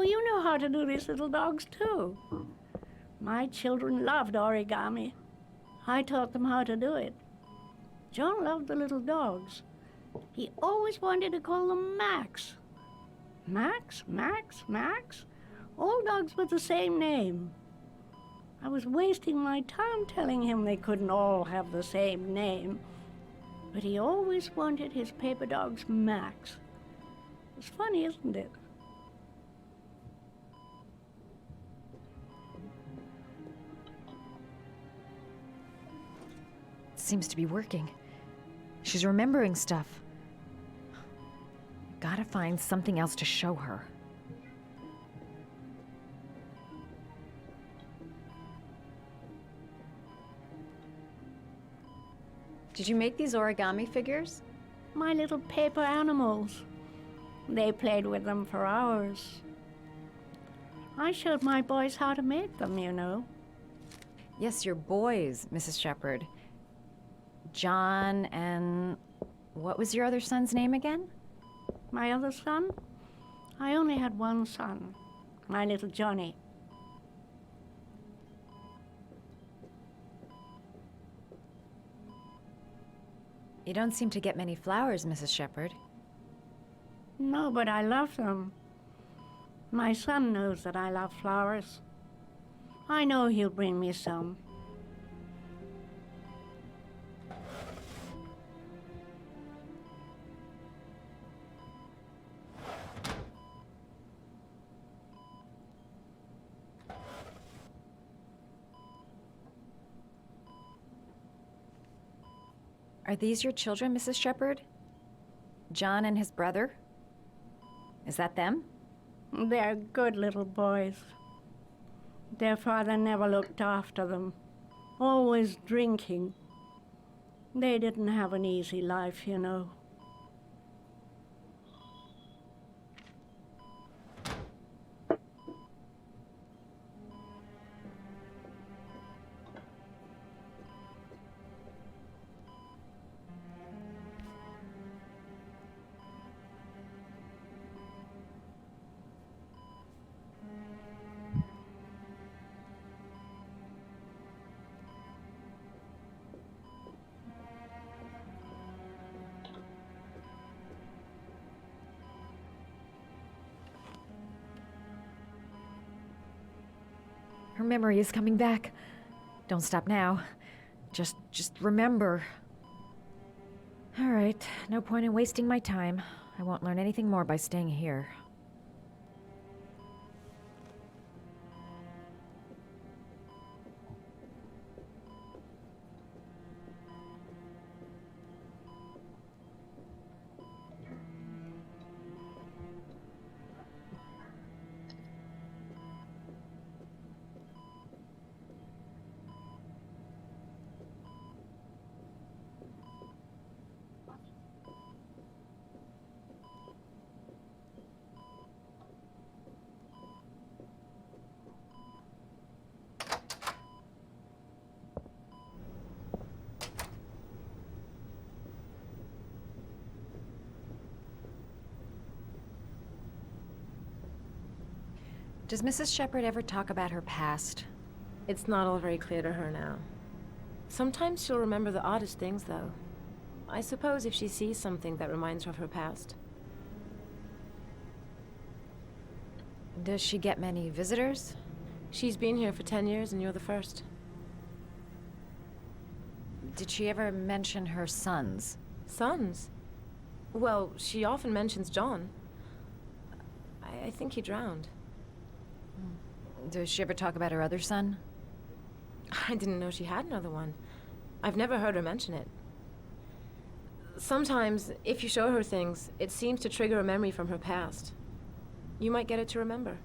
you know how to do these little dogs too. My children loved origami. I taught them how to do it. John loved the little dogs. He always wanted to call them Max. Max, Max, Max? All dogs with the same name. I was wasting my time telling him they couldn't all have the same name. But he always wanted his paper dogs Max. It's funny, isn't it? It seems to be working. She's remembering stuff. Gotta find something else to show her. Did you make these origami figures? My little paper animals. They played with them for hours. I showed my boys how to make them, you know. Yes, your boys, Mrs. Shepherd. John and... what was your other son's name again? My other son? I only had one son, my little Johnny. You don't seem to get many flowers, Mrs. Shepherd. No, but I love them. My son knows that I love flowers. I know he'll bring me some. Are these your children, Mrs. Shepherd? John and his brother? Is that them? They're good little boys. Their father never looked after them, always drinking. They didn't have an easy life, you know. Her memory is coming back. Don't stop now. Just remember. All right, no point in wasting my time. I won't learn anything more by staying here. Does Mrs. Shepherd ever talk about her past? It's not all very clear to her now. Sometimes she'll remember the oddest things, though. I suppose if she sees something that reminds her of her past. Does she get many visitors? She's been here for 10 years, and you're the first. Did she ever mention her sons? Sons? Well, she often mentions John. I think he drowned. Does she ever talk about her other son? I didn't know she had another one. I've never heard her mention it. Sometimes, if you show her things, it seems to trigger a memory from her past. You might get it to remember.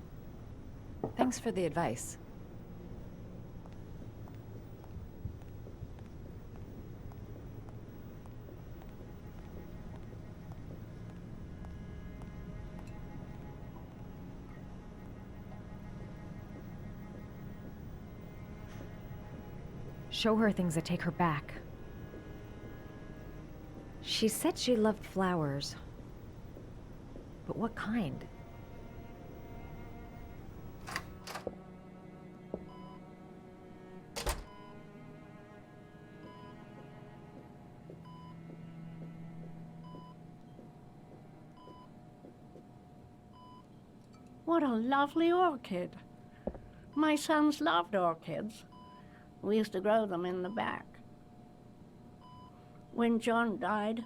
Thanks for the advice. Show her things that take her back. She said she loved flowers. But what kind? What a lovely orchid. My sons loved orchids. We used to grow them in the back. When John died,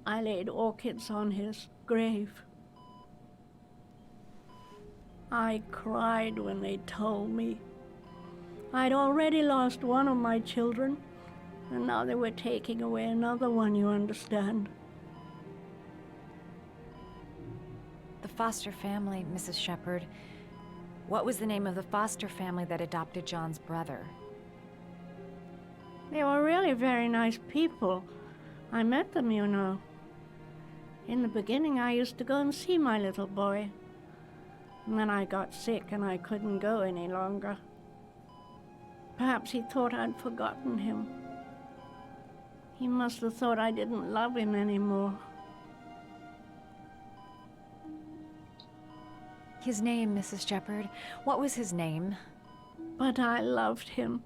I laid orchids on his grave. I cried when they told me. I'd already lost one of my children, and now they were taking away another one, you understand. The foster family, Mrs. Shepherd. What was the name of the foster family that adopted John's brother? They were really very nice people. I met them, you know. In the beginning, I used to go and see my little boy. And then I got sick and I couldn't go any longer. Perhaps he thought I'd forgotten him. He must have thought I didn't love him anymore. His name, Mrs. Shepherd. What was his name? But I loved him.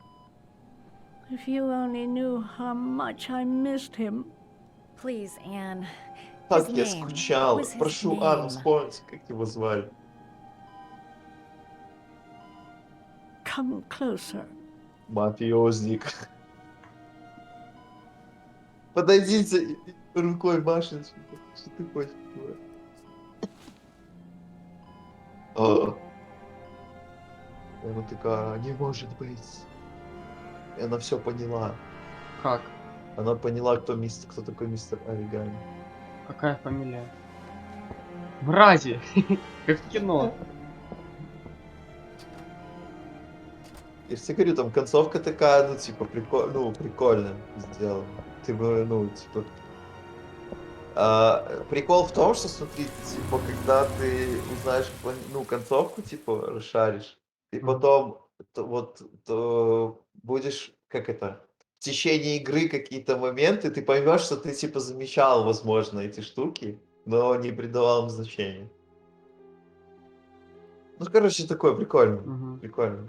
If you only knew how much I missed him. Please, Anne. Так я скучал. Прошу, Анну, вспомните, как его звали. Come closer. Мафиозник. Подойдите, рукой машет. Что ты хочешь? И она такая, не может быть. И она все поняла. Как? Она поняла, кто такой мистер Оригами. Какая фамилия? Мрази! Как в кино. Я же тебе говорю, там концовка такая, ну, типа, прикольно сделана. Ты бы, ну, типа... прикол в том, что, смотри, типа, когда ты узнаешь, ну, концовку, типа, расшаришь, и потом будешь, как это, в течение игры какие-то моменты, ты поймешь, что ты, типа, замечал, возможно, эти штуки, но не придавал им значения. Ну, короче, такое прикольно. Прикольно.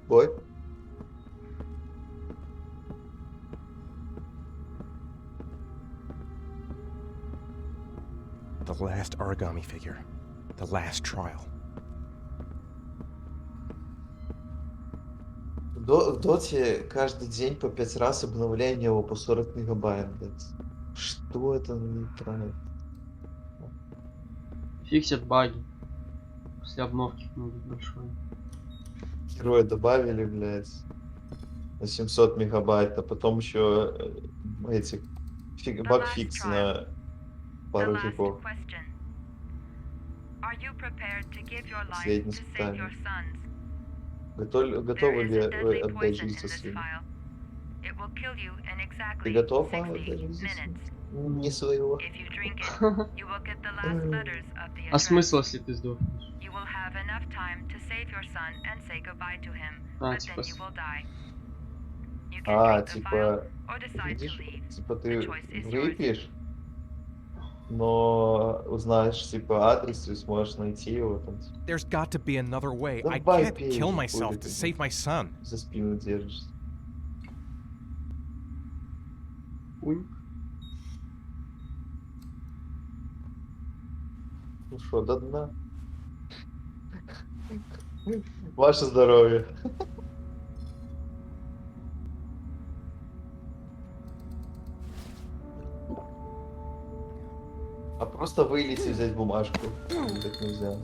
Бой? The last origami figure. The last trial. В Доте каждый день по 5 раз обновление его по 40 мегабайт, блядь. Что это не правильно? Фиксят баги. После обновки книги большой. Героя добавили, блядь, на 700 мегабайт, а потом еще этих багфикс на пару гигов. Последний специальный. Готовы ли вы отдать жизнь за сына? Ты готов отдать жизнь за сына? Не своего. А смысл, если ты сдохнешь? Типа, видишь, типа ты выпьешь, но узнаешь, типа, адрес и сможешь найти его там. There's got to be another way. I Давай can't пей, kill хули myself to ты save my son. за спину держишься. Ну что, до дна? Ваше здоровье. А просто вылезти и взять бумажку. Так нельзя.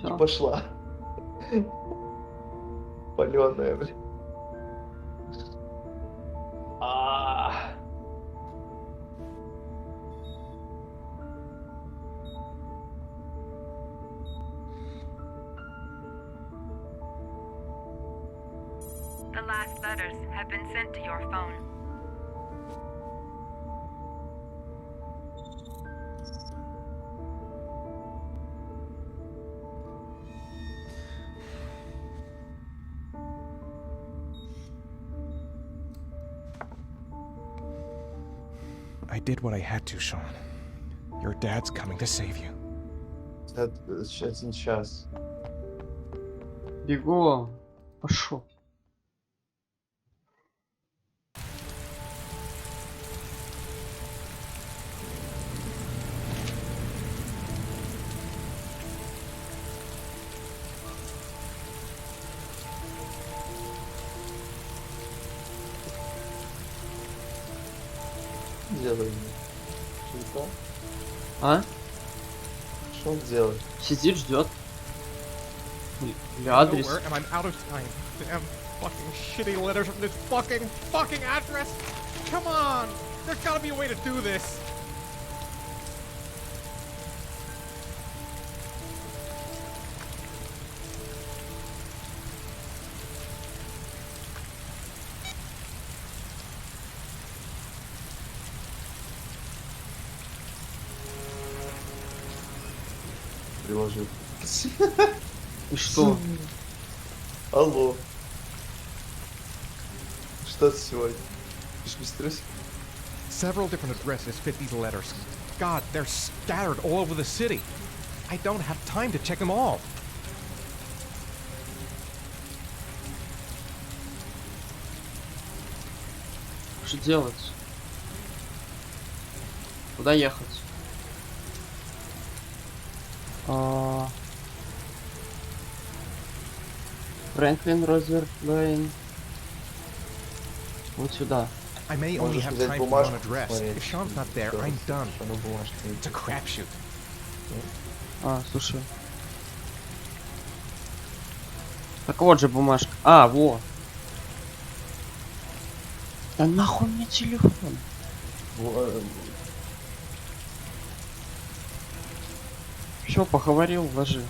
Не пошла. Паленая, блин. The last letters have been sent to your phone. I did what I had to, Sean. Your dad's coming to save you. Один час. Бегом. Пошел. делает? Что? А? Что он делает? Сидит, ждет. Или адрес. Nowhere, and I'm out of time. Damn fucking shitty letters from this fucking address. Come on! There's gotta be a way to do this. Приложил. И что? Алло. Что сегодня? Ты ж без стресса? Several different addresses fit these letters. God, they're scattered all over the city. I don't have time to check them all. Что делать? Куда ехать? Фрэнклин, Розвер, Лейн. Вот сюда. I may only have time for one address. If Sean's not there, I'm done. It's a crapshoot. А, слушай. Так вот же бумажка. А, во. Да нахуй мне телефон? Все, поговорил, ложи.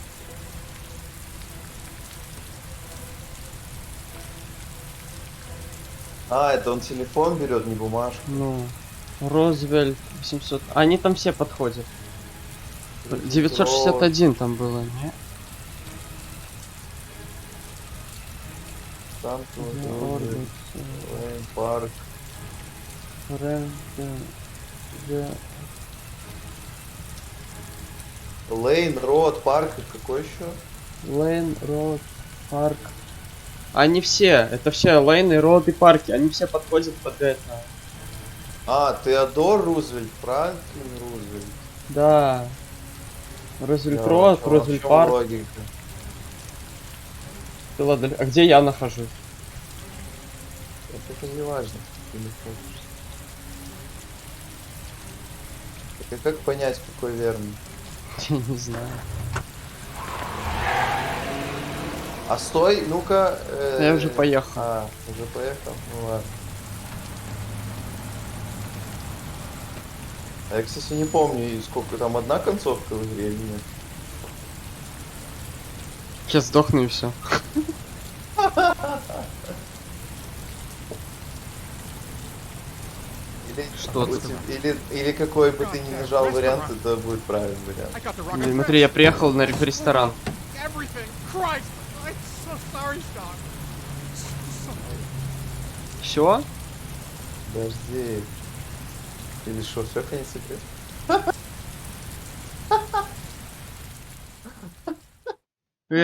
А, это он телефон берет, не бумажку. Ну, Розвельт 800. Они там все подходят. 961 там было, не? Там парк. Лейн, Род, парк, какой еще? Лейн, Род, парк. Они все, это все лейны, роды, парки, они все подходят под это. А, Теодор Рузвельт, Франклин Рузвельт. Да. Рузвельт Да, Род, Рузвельт парк. Логика. А где я нахожусь? Это не важно. Так а как понять, какой верный? Я не знаю. А стой, ну-ка. Я уже поехал. А, уже поехал? Ну ладно. А я, кстати, не помню, сколько там одна концовка в игре или нет. Сейчас сдохну и все. Что или какой бы ты ни нажал вариант, это будет правильный вариант. Смотри, я приехал в ресторан. Все? Подожди. Или что, все, конец игры?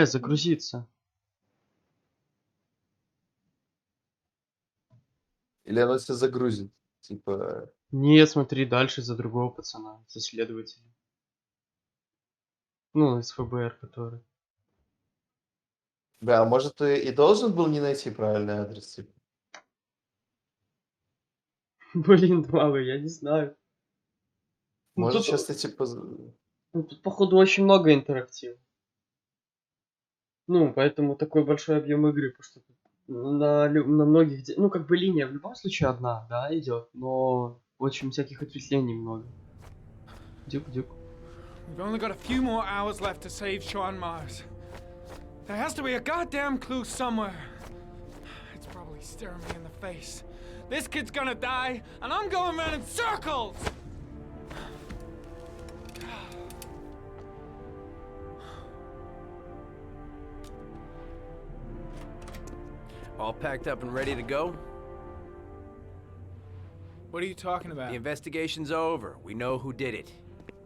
Загрузиться. Или оно все загрузит? Типа... Нет, смотри дальше за другого пацана, за следователя. Ну, из ФБР, который. Бля, может ты и должен был не найти правильный адрес, типа? Блин, малый, я не знаю. Может тут... сейчас ты типа... Ну, тут, походу, очень много интерактива. Ну, поэтому такой большой объем игры, потому что на многих... Ну, как бы линия в любом случае одна, да, идет, но очень всяких ответвлений много. Дюк. We've only got a few more hours left to save Sean Mars. There has to be a goddamn clue somewhere. It's probably staring me in the face. This kid's gonna die, and I'm going around in circles! All packed up and ready to go? What are you talking about? The investigation's over. We know who did it.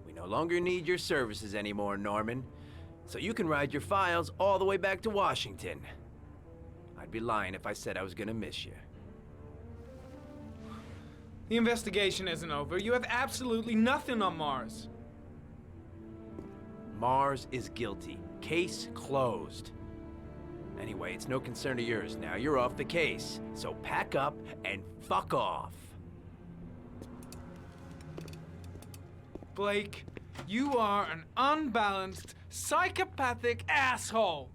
We no longer need your services anymore, Norman. So you can ride your files all the way back to Washington. I'd be lying if I said I was gonna miss you. The investigation isn't over. You have absolutely nothing on Mars. Mars is guilty. Case closed. Anyway, it's no concern of yours now. You're off the case. So pack up and fuck off. Blake. You are an unbalanced, psychopathic asshole.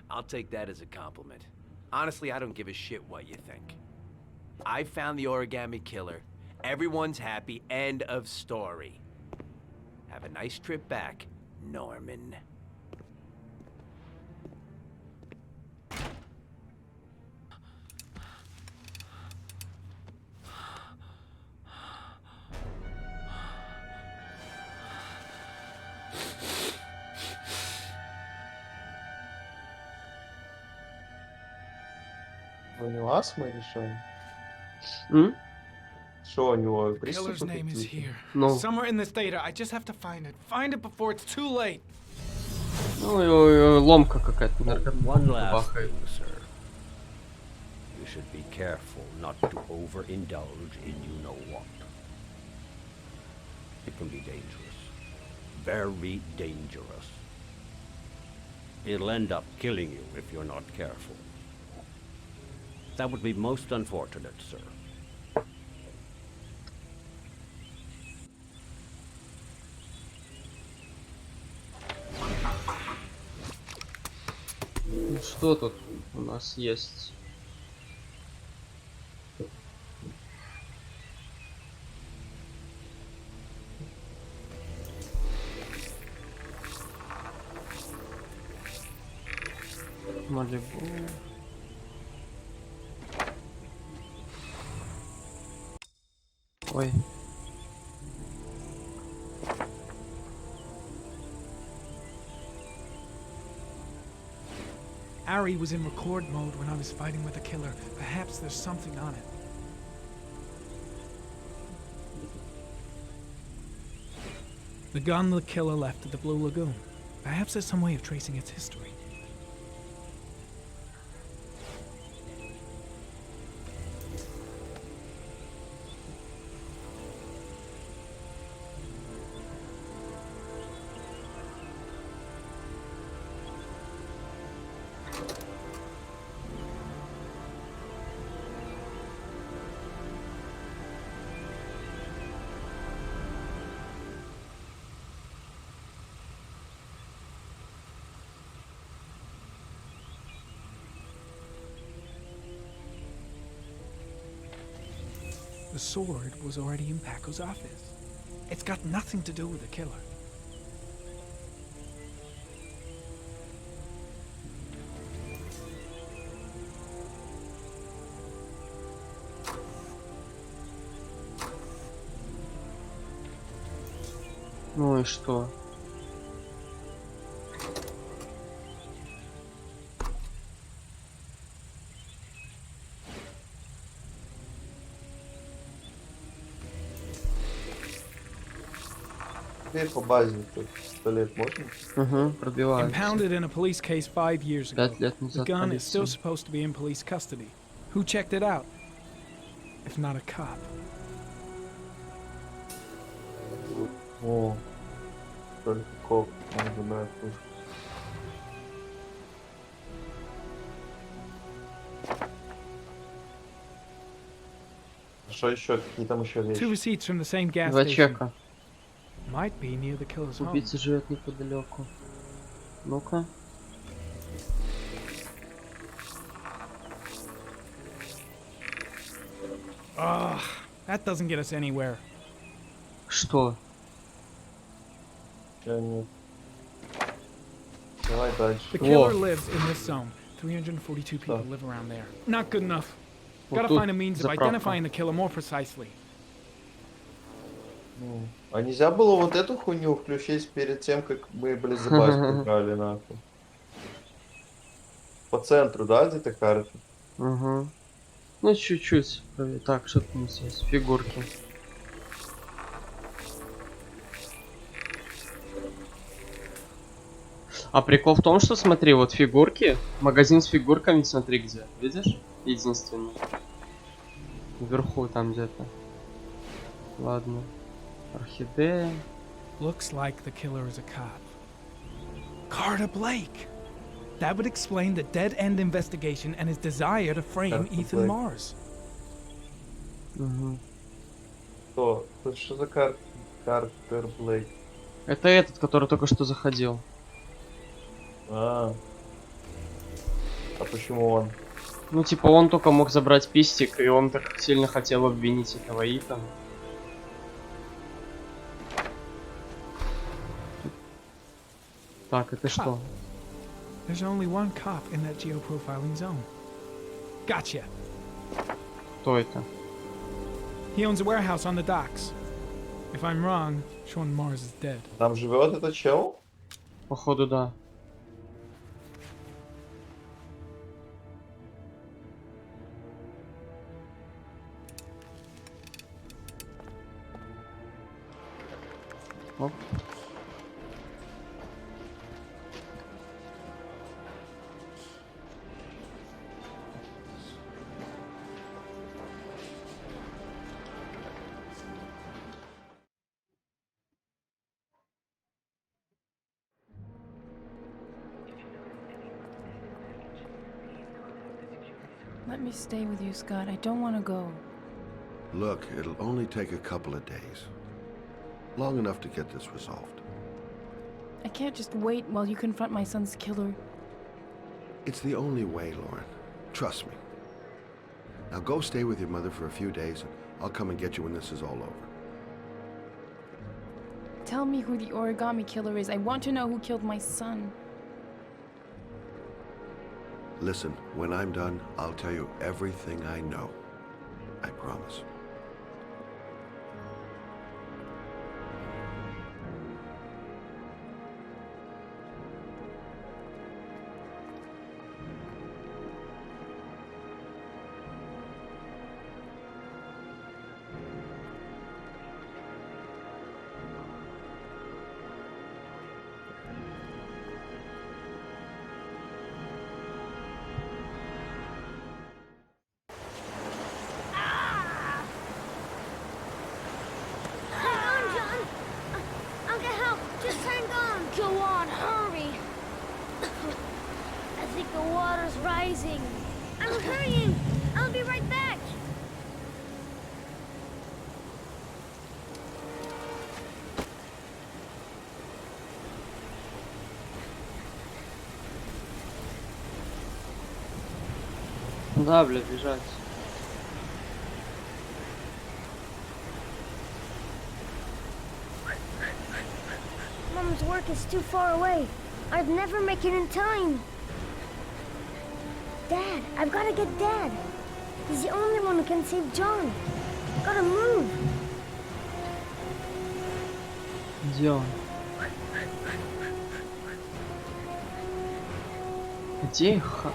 I'll take that as a compliment. Honestly, I don't give a shit what you think. I found the origami killer. Everyone's happy. End of story. Have a nice trip back, Norman. У него астма или что? М? Что у него The killer's приступы name is какие-то? here. Ну. Somewhere in this data. I just have to find it. Find it before it's too late. Ну, ломка какая-то, One last бахает. thing, sir. You should be careful not to overindulge in you-know-what. It can be dangerous. Very dangerous. It'll end up killing you if you're not careful. That would be most unfortunate, sir. Ну, что тут у нас есть? Малибу. Ой. Ari was in record mode when I was fighting with the killer. Perhaps there's something on it. The gun the killer left at the Blue Lagoon. Perhaps there's some way of tracing its history. The sword was already in Paco's office. It's got nothing to do with the killer. Ну и что? Теперь по базе тут пистолет можно? Угу, пробивается. Impounded in a police case 5 years ago. 5 лет The назад gun is still полиция. supposed to be in police custody. Who checked it out? If not a cop. О, только коп можно брать пушку. Что еще? Какие там еще Two вещи? receipts from the same gas Два station. чека. Might be near the killer's home. Убийца живет неподалеку. Ну-ка. Ugh, that doesn't get us anywhere. Что? Нет. Давай дальше. The killer lives in this zone. 342 people live around there. Not good enough. Вот Gotta тут find a means of заправка. identifying the killer more precisely. Ну, а нельзя было вот эту хуйню включить перед тем, как мы, блядь, за баску играли, нахуй? По центру, да, где-то карта? Угу. Ну, чуть-чуть. Так, что там здесь? Фигурки. А прикол в том, что смотри, вот фигурки. Магазин с фигурками, смотри где. Видишь? Единственный. Вверху там где-то. Ладно. Орхидея. Looks like the killer is a cop. Carter Blake! That would explain the dead-end investigation and his desire to frame Carter Ethan Blake. Mars. Угу. Что? Тут что за карта? Картер Блейк. Это этот, который только что заходил. А почему он? Ну, типа, он только мог забрать пистик, и он так сильно хотел обвинить этого Итана. Так, это что? There's only one cop in that geoprofiling zone. Gotcha. Кто это? He owns a warehouse on the docks. If I'm wrong, Sean Mars is dead. Там живет этот чел? Походу, да. Оп. Let me stay with you, Scott. I don't want to go. Look, it'll only take a couple of days. Long enough to get this resolved. I can't just wait while you confront my son's killer. It's the only way, Lauren. Trust me. Now go stay with your mother for a few days, and I'll come and get you when this is all over. Tell me who the origami killer is. I want to know who killed my son. Listen, when I'm done, I'll tell you everything I know. I promise. I'm hurrying! I'll be right back! Да, бля, бежать. Mom's work is too far away. I'd never make it in time. Dad, I've got to get Dad. He's the only one who can save John. Gotta move. Где он? Где их?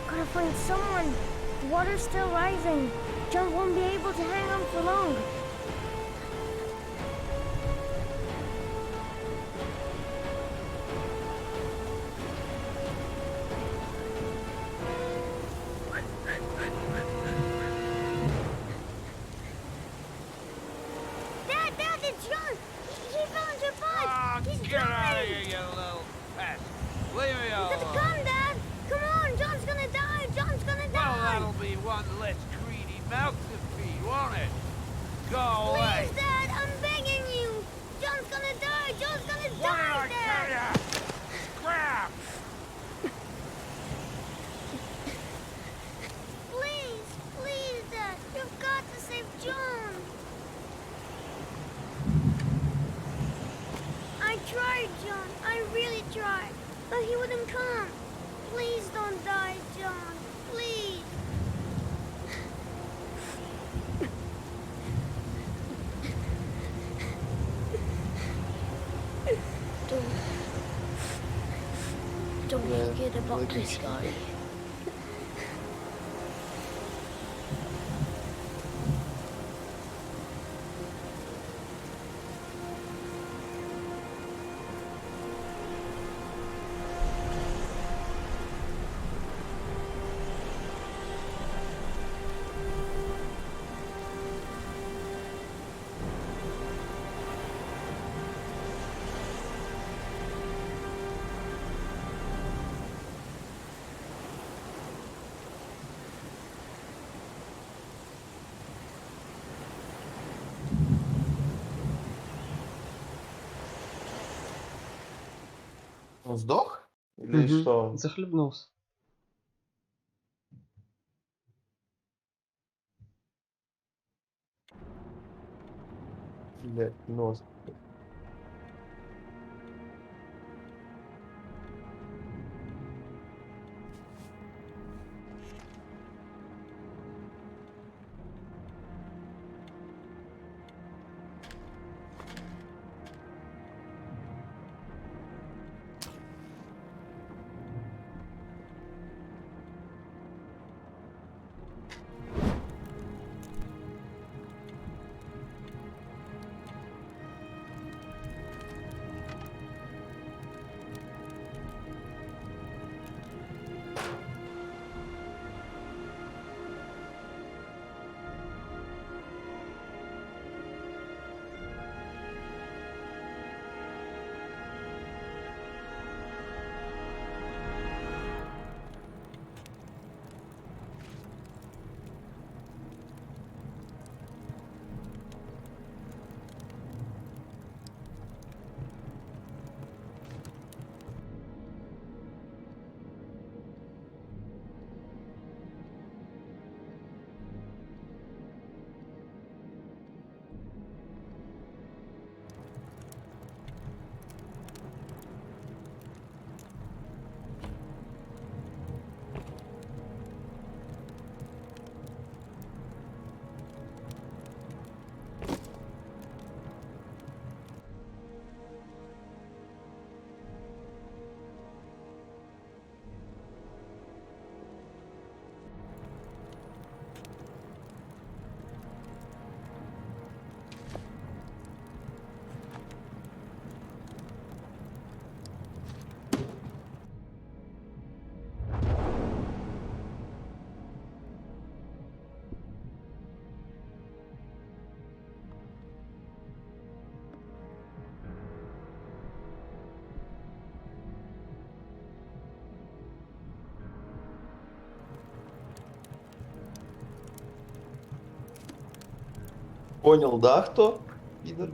Gotta find someone. The water's still rising. John won't be able to hang on for long. Dad, it's John. He fell into a pond. He's Get out of drowning. here, you little pest. Leave me You gotta alone. come, Dad. Come on, John's gonna die. John's gonna die. Well, that'll be one less greedy mouth to feed, won't it? Go away. Please, Dad, I'm begging you. John's gonna die. John's gonna What did die, I Dad. tell ya? Crap! Please, Dad. You've got to save John. I tried, John. I really tried. But he wouldn't come. Please don't die, John. Please. Don't forget about this guy. Он сдох? Или что? Захлебнулся. Блядь, нос. Понял, да, кто? Пидор?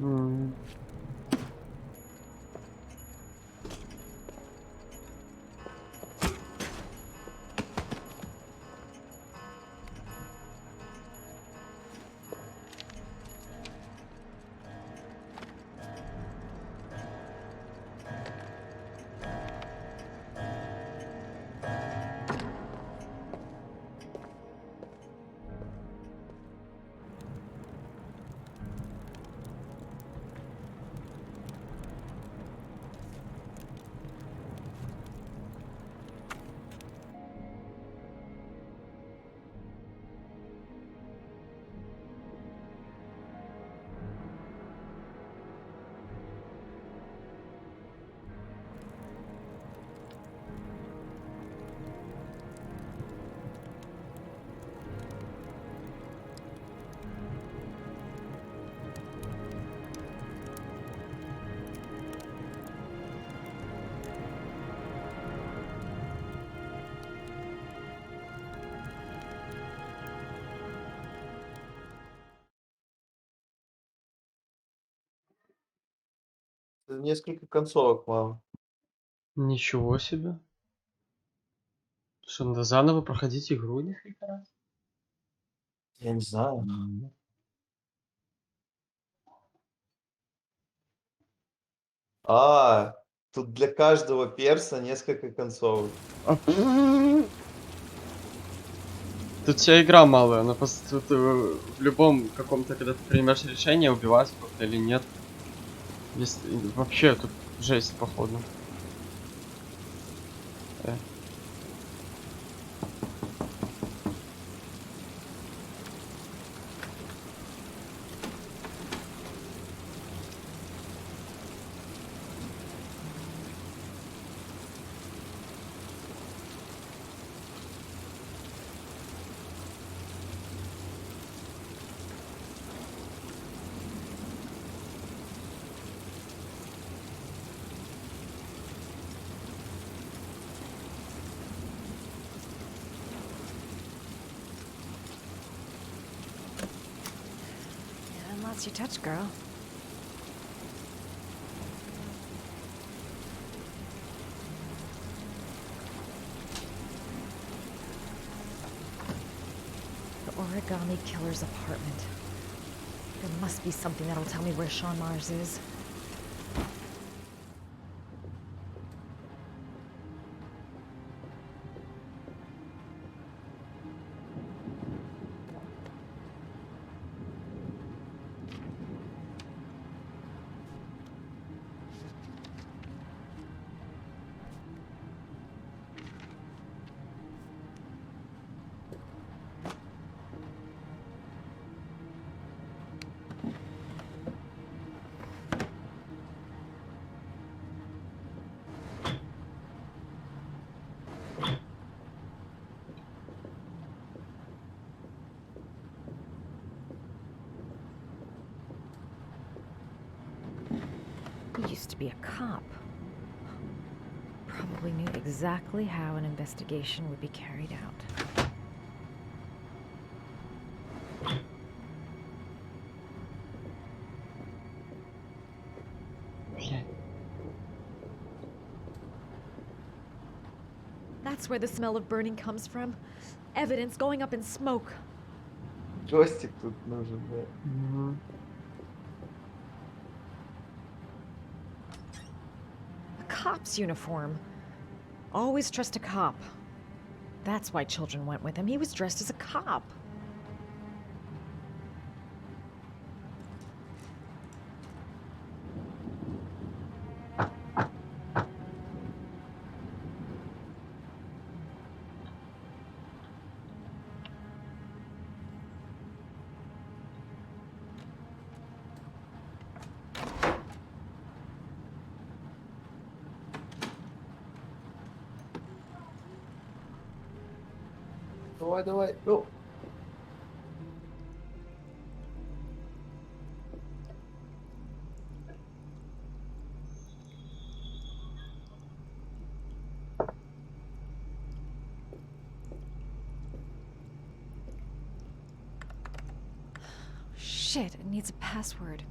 Несколько концовок, мам. Ничего себе. Что, надо заново проходить игру несколько раз? Я не знаю. А, тут для каждого перса несколько концовок. Тут вся игра малая, она тут в любом каком-то, когда ты принимаешь решение, убивать кто-то или нет. Если, вообще тут жесть, походу. Yeah, lost your touch, girl. Origami killer's apartment. There must be something that'll tell me where Sean Mars is. He used to be a cop. Probably knew exactly how an investigation would be carried out. That's where the smell of burning comes from. Evidence going up in smoke. Джойстик тут нужен, да. A cop's uniform. Always trust a cop. That's why children went with him. He was dressed as a cop. Давай. Ну. Shit, it needs a password.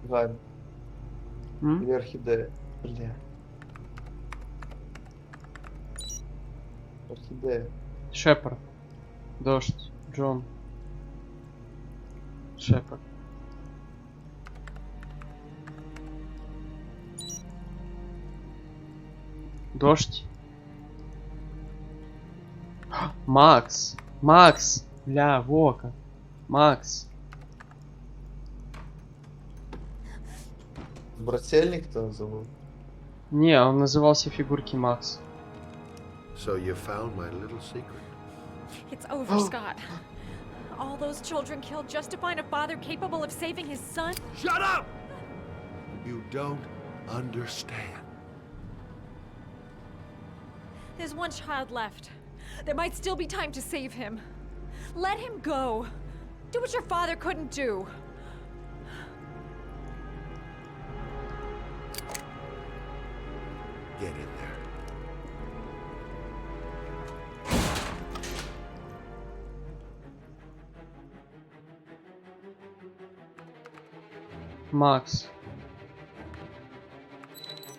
Ладно. Или орхидея. Бля. Орхидея. Шепард. Дождь. Джон. Шепард. Дождь. Макс. Макс. Бля, Вока. Макс. Брательник-то зовут? Не, он назывался фигурки Макс. So you found my little secret? It's over, Scott. All those children killed just to find a father capable of saving his son? Shut up! You don't understand. There's one child left. There might still be time to save him. Let him go. Do what your father couldn't do. Get in there. Макс.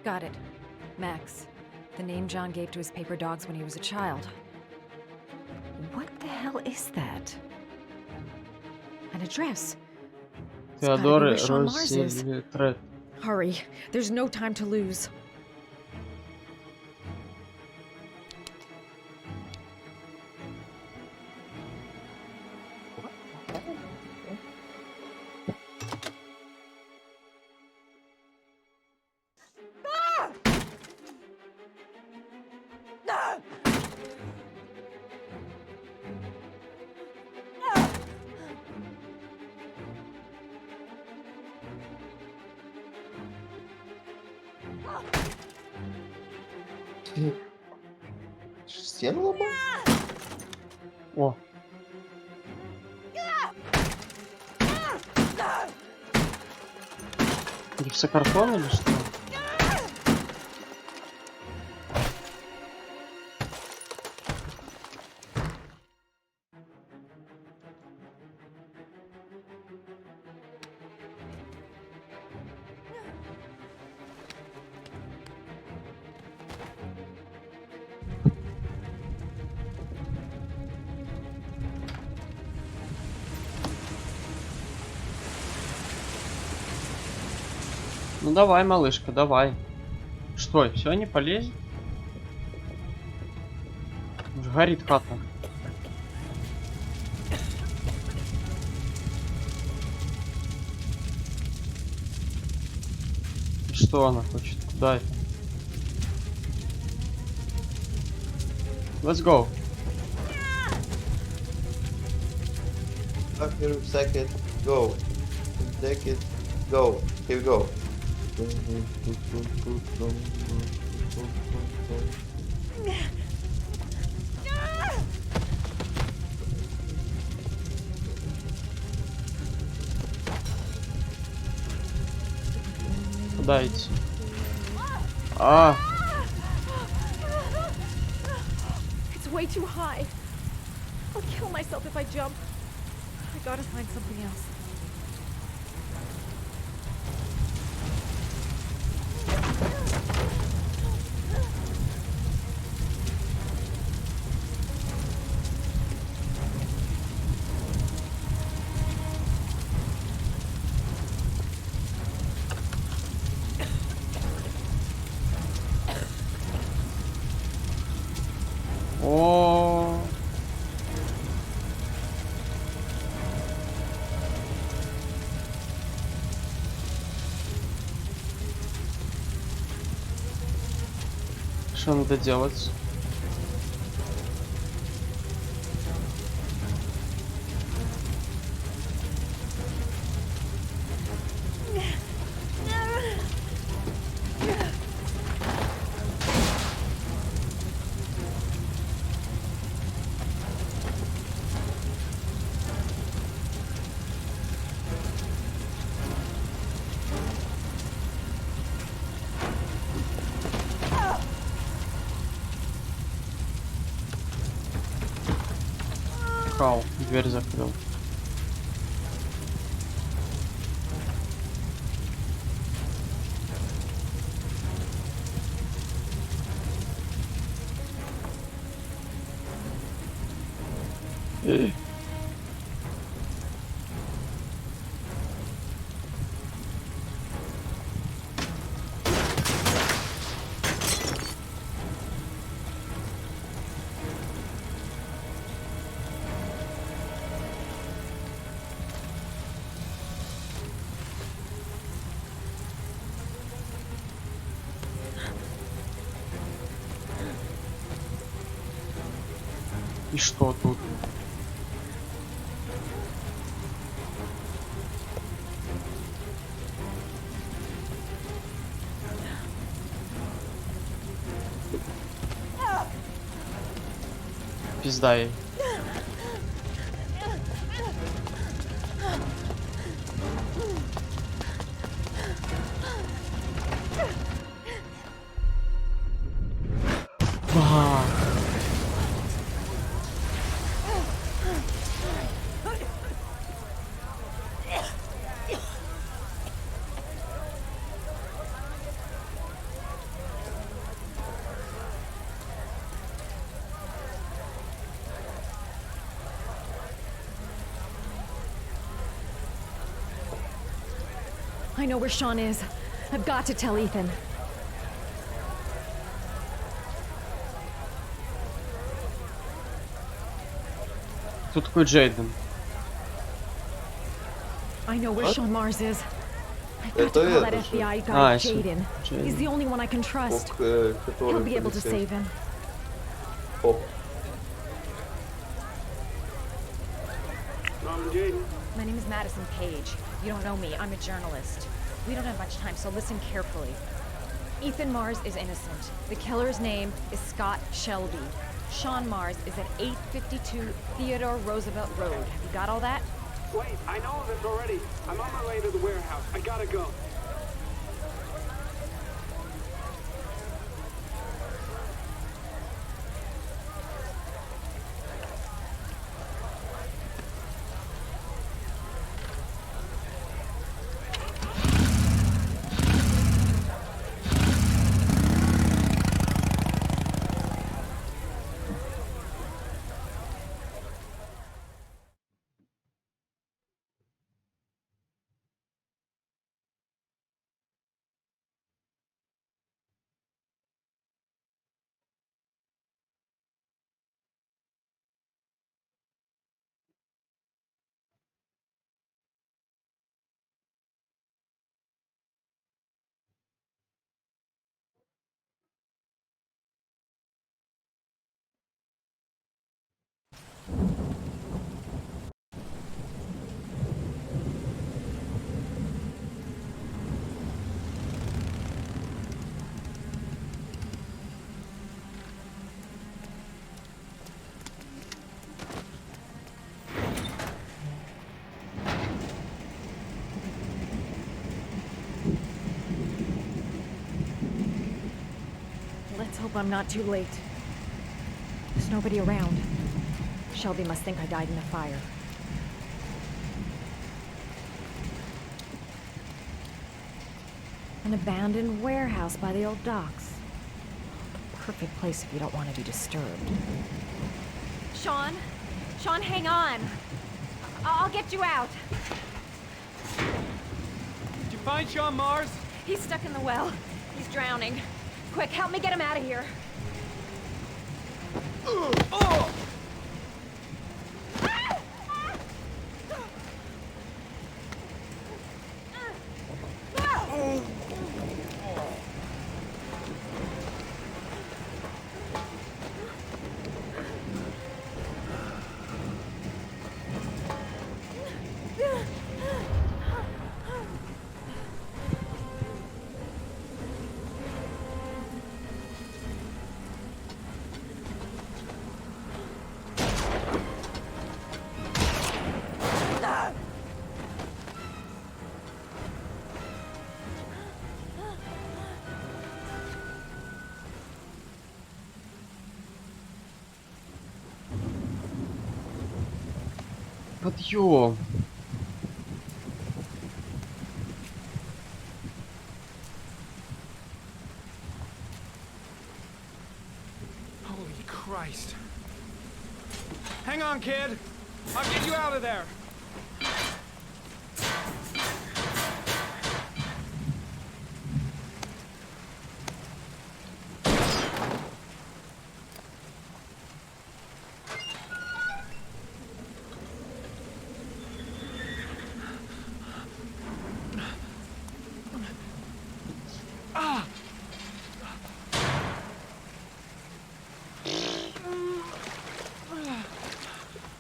Got it. Max. The name John gave to his paper dogs when he was a child. What the hell is that? An address. It's gotta be Теодор where Sean Mars is. Росельтрет. Hurry. There's no time to lose. Стену ломал? О. Гипсокартон или что? Ну давай, малышка, давай. Что, все, не полезет? Уже горит хата. Что она хочет? Куда это? Let's go. Up here, second, go. Second, go. Here we go. Куда идти? А, It's way too high. I'll kill myself if I jump. I gotta find something else. о, что надо делать? Кал, дверь закрыл. И что тут? Пизда ей. I know where Sean is. I've got to tell Ethan. Кто такой Джейден? I know where What? Sean Mars is. I've got to call that FBI guy, Jaden. He's the only one I can trust. He'll be able to save him. My name is Madison Page. You don't know me. I'm a journalist. We don't have much time, so listen carefully. Ethan Mars is innocent. The killer's name is Scott Shelby. Sean Mars is at 852 Theodore Roosevelt Road. Have you got all that? Wait, I know this already. I'm on my way to the warehouse. I gotta go. Let's hope I'm not too late. There's nobody around. Shelby must think I died in a fire. An abandoned warehouse by the old docks. The perfect place if you don't want to be disturbed. Sean? Sean, hang on! I'll get you out! Did you find Sean Mars? He's stuck in the well. He's drowning. Quick, help me get him out of here. Oh! Подъем. Holy Christ. Hang on, kid. I'll get you out of there.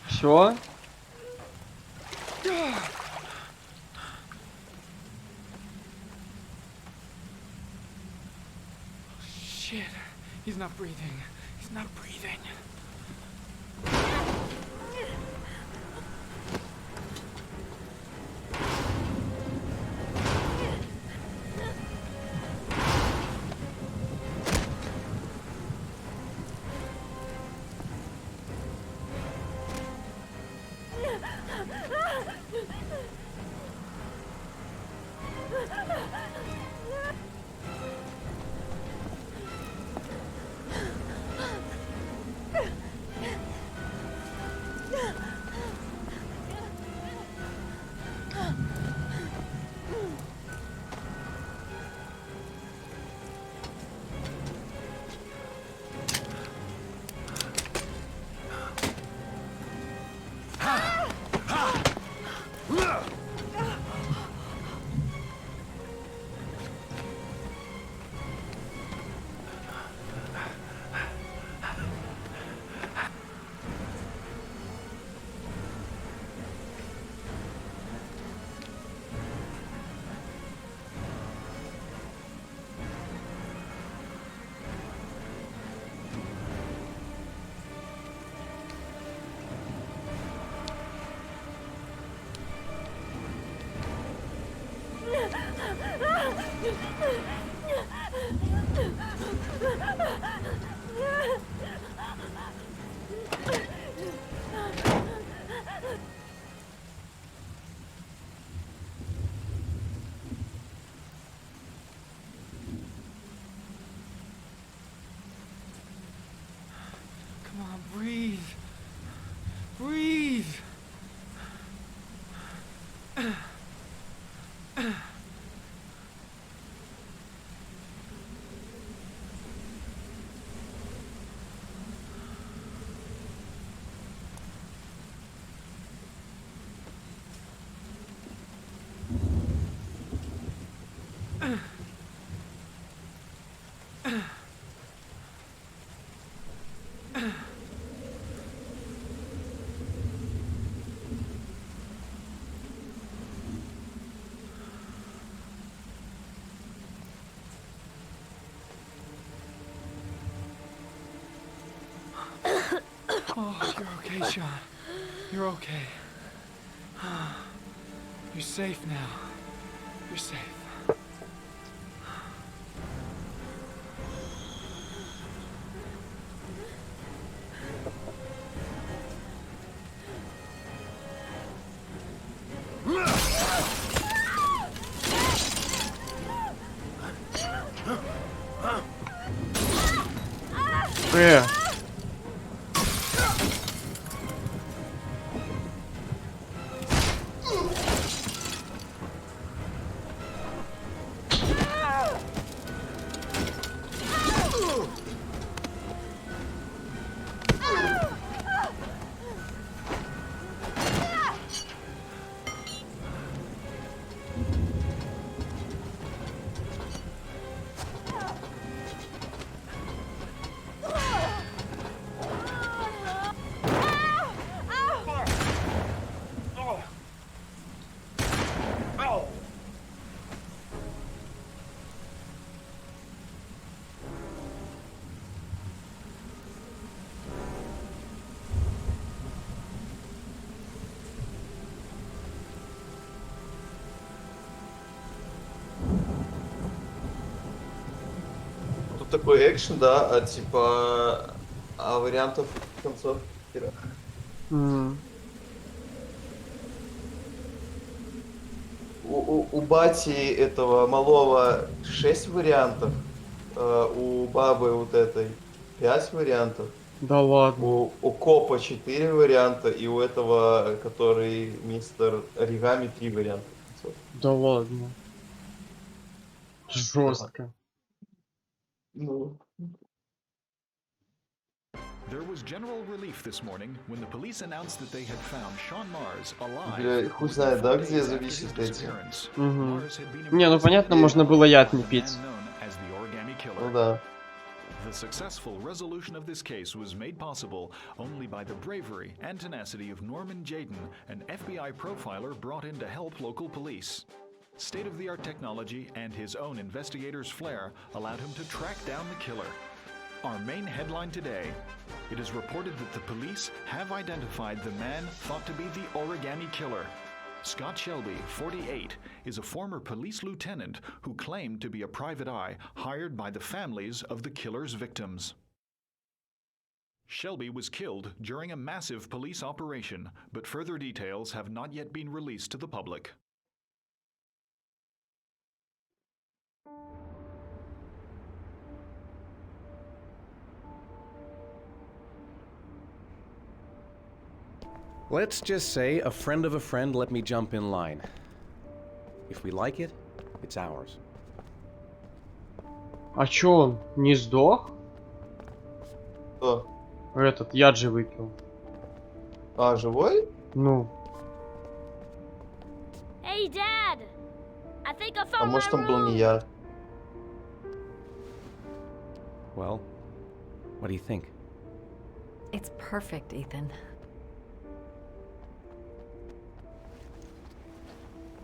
Все? Shit. He's not breathing. He's not breathing. Come on, breathe. Breathe. Oh, you're okay, Sean. You're okay. You're safe now. You're safe. Э. Тут такой экшен, да, а типа, а вариантов концов хера. У бати этого малого 6 вариантов, у бабы вот этой 5 вариантов. Да ладно. У копа 4 варианта, и у этого, который мистер Оригами, 3 варианта. Да ладно. Жестко. Ну. There was general relief this morning when the police announced that they had found Sean Mars Бля, alive. хуй знает, да, где зависит эти. Угу. Не, ну понятно, можно было яд не пить. Ну да. The successful resolution of this case was made possible only by the bravery and tenacity of Norman Jayden, an FBI profiler brought in to help local police. State-of-the-art technology and his own investigator's flair allowed him to track down the killer. Our main headline today: it is reported that the police have identified the man thought to be the origami killer. Scott Shelby, 48, is a former police lieutenant who claimed to be a private eye hired by the families of the killer's victims. Shelby was killed during a massive police operation, but further details have not yet been released to the public. Let's just say a friend of a friend let me jump in line. If we like it, it's ours. А чё он? Не сдох? Кто? Этот, яд же выпил. А, живой? Ну. Hey, Dad! I think I А found может my там был room. не я? Well, what do you think? It's perfect, Ethan.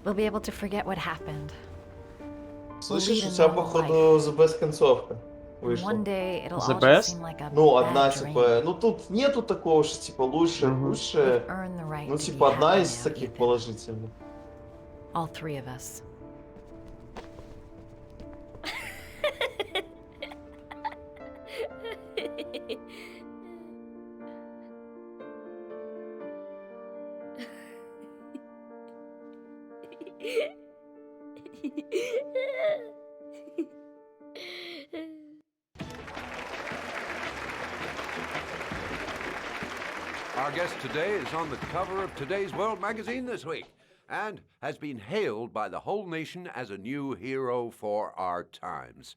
We'll be able to forget what happened. Слышишь, у тебя, походу, the best концовка вышла. One day it'll all just seem like a Ну, bad одна, dream. типа, ну тут нету такого, что типа лучше, худшее. earned the right Ну, to be типа, одна happy из now, таких Ethan. положительных. All three of us. Our guest today is on the cover of today's World magazine this week and has been hailed by the whole nation as a new hero for our times.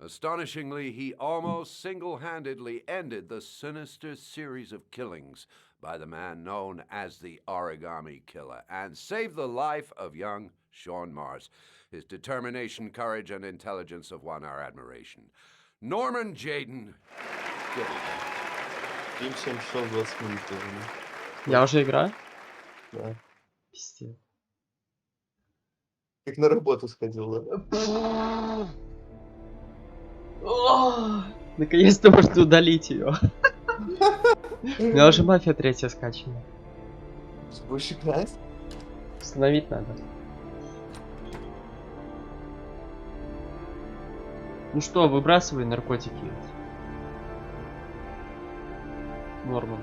Astonishingly, he almost single-handedly ended the sinister series of killings by the man known as the Origami Killer and saved the life of young Sean Mars. His determination, courage, and intelligence have won our admiration. Norman Jayden. Фильм 7 часов 20 минут. Я уже играю? Да. Пиздец. Как на работу сходил, да? Наконец-то можно удалить ее. У меня уже мафия 3 скачана. Будешь играть? Установить надо. Ну что, выбрасывай наркотики. Норман.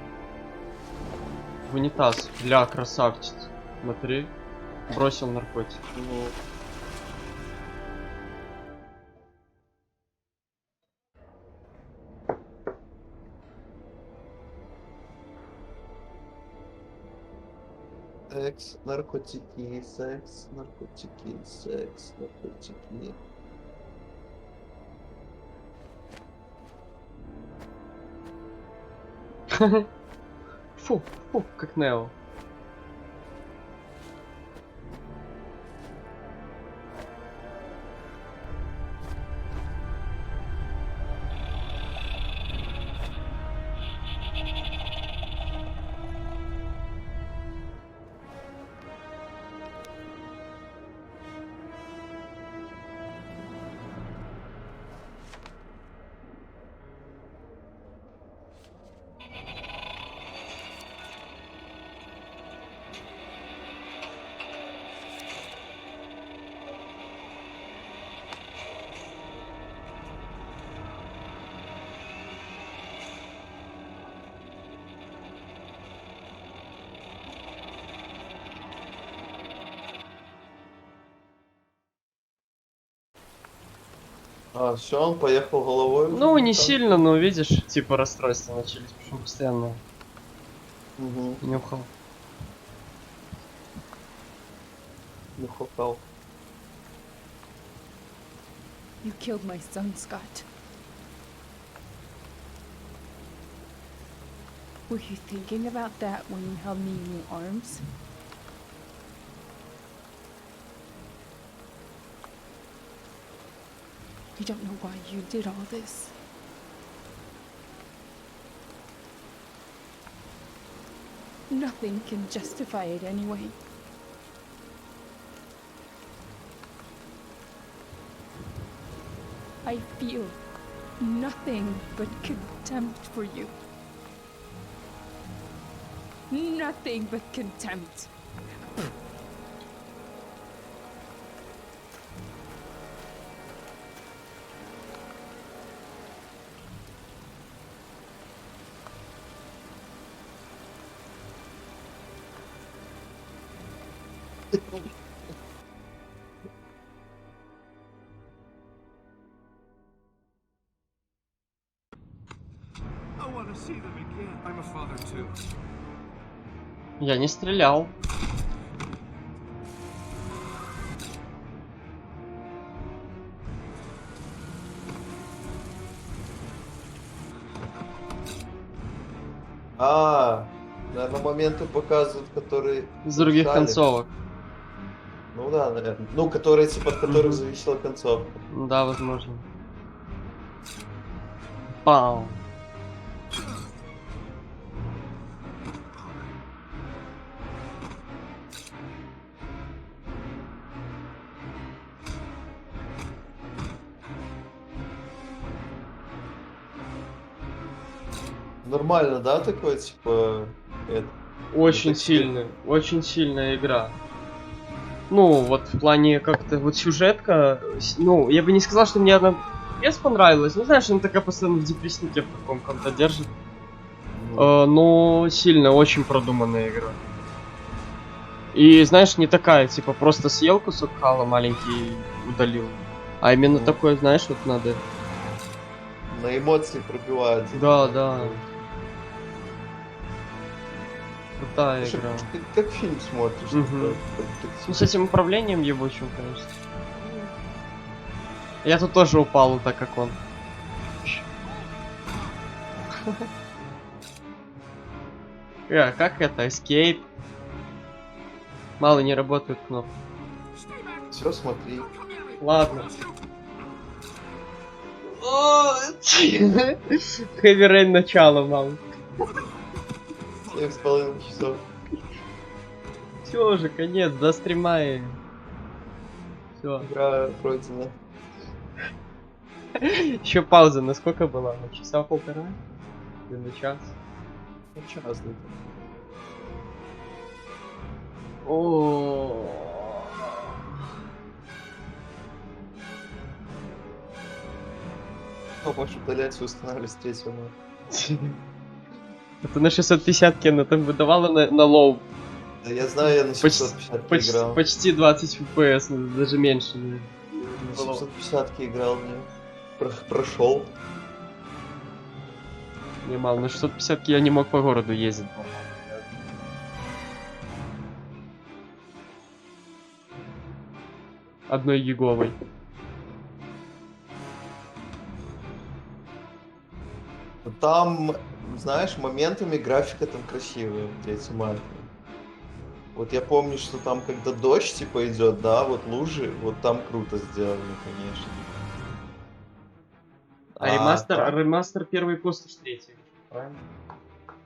В унитаз. Бля, красавчик. Смотри. Бросил наркотик. Секс, наркотики, секс, наркотики, секс, наркотики. Фу, фу, как Нео. А, все, он поехал головой. уже Ну, на не танке. сильно, но видишь, типа расстройства начались, потому что постоянно Угу. нюхал. Нюхал. You killed my son, Scott. Were you thinking about that when you held me in your arms? You don't know why you did all this. Nothing can justify it anyway. I feel nothing but contempt for you. Nothing but contempt. I want to see them again. I'm a father too. Я не стрелял. Наверное, моменты показывают, которые... С других мешали. концовок. Ну да, наверное. Ну, которые, типа, от которых зависела концовка. Да, возможно. Пау. Нормально, да, такое, типа... Это... Очень сильная игра. Ну, вот в плане как-то вот сюжетка, ну, я бы не сказал, что мне она без понравилась. Ну, знаешь, она такая постоянно в депресснике в каком-то держит. Но сильно, очень продуманная игра. И, знаешь, не такая, типа, просто съел кусок хала маленький и удалил. А именно такое, знаешь, вот надо... На эмоции пробивается. Да, да. Крутая Слушай, игра. как фильм смотришь? Ну, с этим управлением ебучим, конечно. Я тут тоже упал, так как он. Как это? Escape? Мало не работают кнопки. Все, смотри. Ладно. Heavy Rain начало, мало. 7,5 часов. Все уже, конец, достримаем. Все. Игра пройдена. Еще пауза, на сколько была? На часа полтора? На час. Ну, час, да. О. Можешь удалять и устанавливать с 3-го. Это на 650 она там выдавала на лоу. Да я знаю, я на 750 играл. Почти 20 FPS, даже меньше. На 750 играл, мне. Прошел. Не мало, на 650 я не мог по городу ездить. Одной гиговой. Там, знаешь, моментами графика там красивая в третьем альфе. Вот я помню, что там, когда дождь типа идет, да, вот лужи, вот там круто сделано, конечно. Ремастер первый пустошь третий, правильно?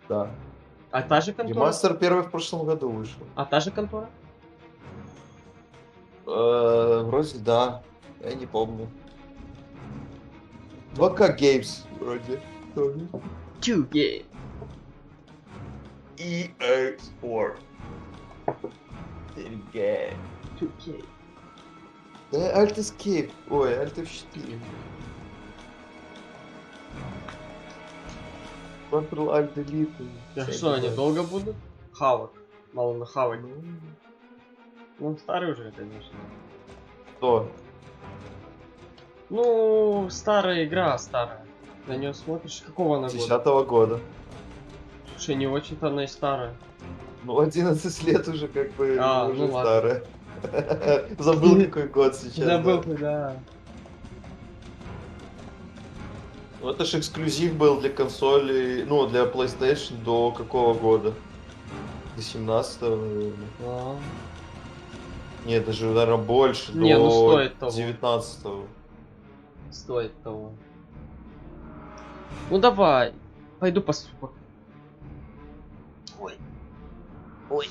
Да. А та же контора? Ремастер первый в прошлом году вышел. А та же контора? Вроде да. Я не помню. 2K Games вроде. 2K. EA Sport. 2K. 2K. Да, Alt Escape. Ой, Alt F4. Ctrl Alt Delete. А что, они долго будут? Хавок. Мало на хавок. Ну, старый уже, конечно. Что? Ну, старая игра, старая. На нее смотришь, какого она года? 10-го года. Слушай, не очень-то она и старая. Ну, 11 лет уже как бы уже ну старая. Забыл какой год сейчас. Забыл, да. Ну, это же эксклюзив был для консоли, ну, для PlayStation до какого года? До 17-го, наверное. Нет, даже, наверное, больше, Не, до ну стоит того. 19-го. Стоит того. Ну давай, пойду посуду. Ой. Ой.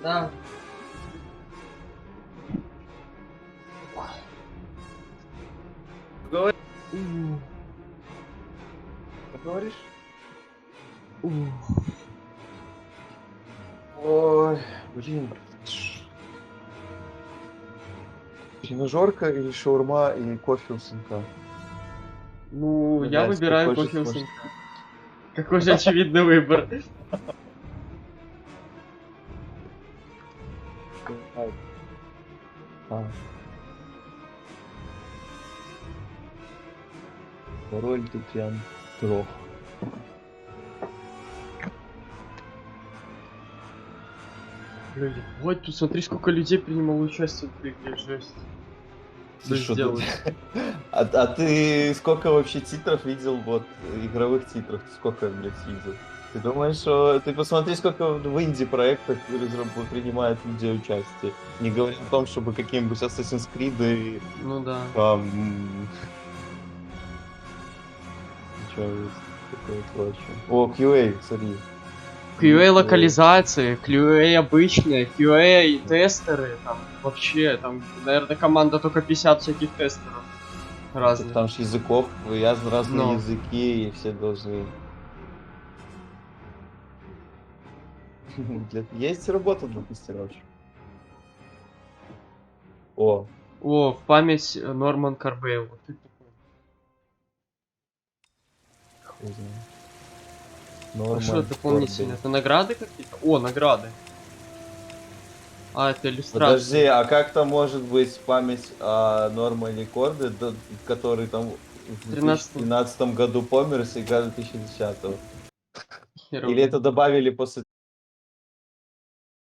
Да. Говори. Говоришь? Ой, блин. Тренажерка или шаурма и кофе у сынка? Ну, я Блядь, выбираю какой же кофе у сложный. сынка. Какой же очевидный выбор. Король ты прям трох. Блин, вот тут смотри, сколько людей принимало участие в игре, жесть. Ты что тут? А ты сколько вообще титров видел, вот, игровых титров? Сколько, блядь, видел? Ты думаешь, что... Ты посмотри, сколько в инди-проектах принимает людей участие. Не говоря о том, чтобы какие-нибудь Assassin's Creed и... Ну да. Там... Ничего есть. Такое прочее. О, QA, смотри. QA локализации, QA обычные, QA и тестеры, там вообще, там, наверное, команда только 50 всяких тестеров разных. Там же языков, разные Но. языки, и все должны... Есть работа для тестировщиков. О, О, в память Норман Карбейл. Вот это такой. хуй знает. А что Норман дополнительно? Корбель. Это награды какие-то? О, награды. А, это Подожди, иллюстрация. а как там может быть память о Нормане Корбе, который там в 2013 году помер и сыграли 2010-го? Херово. Или это добавили после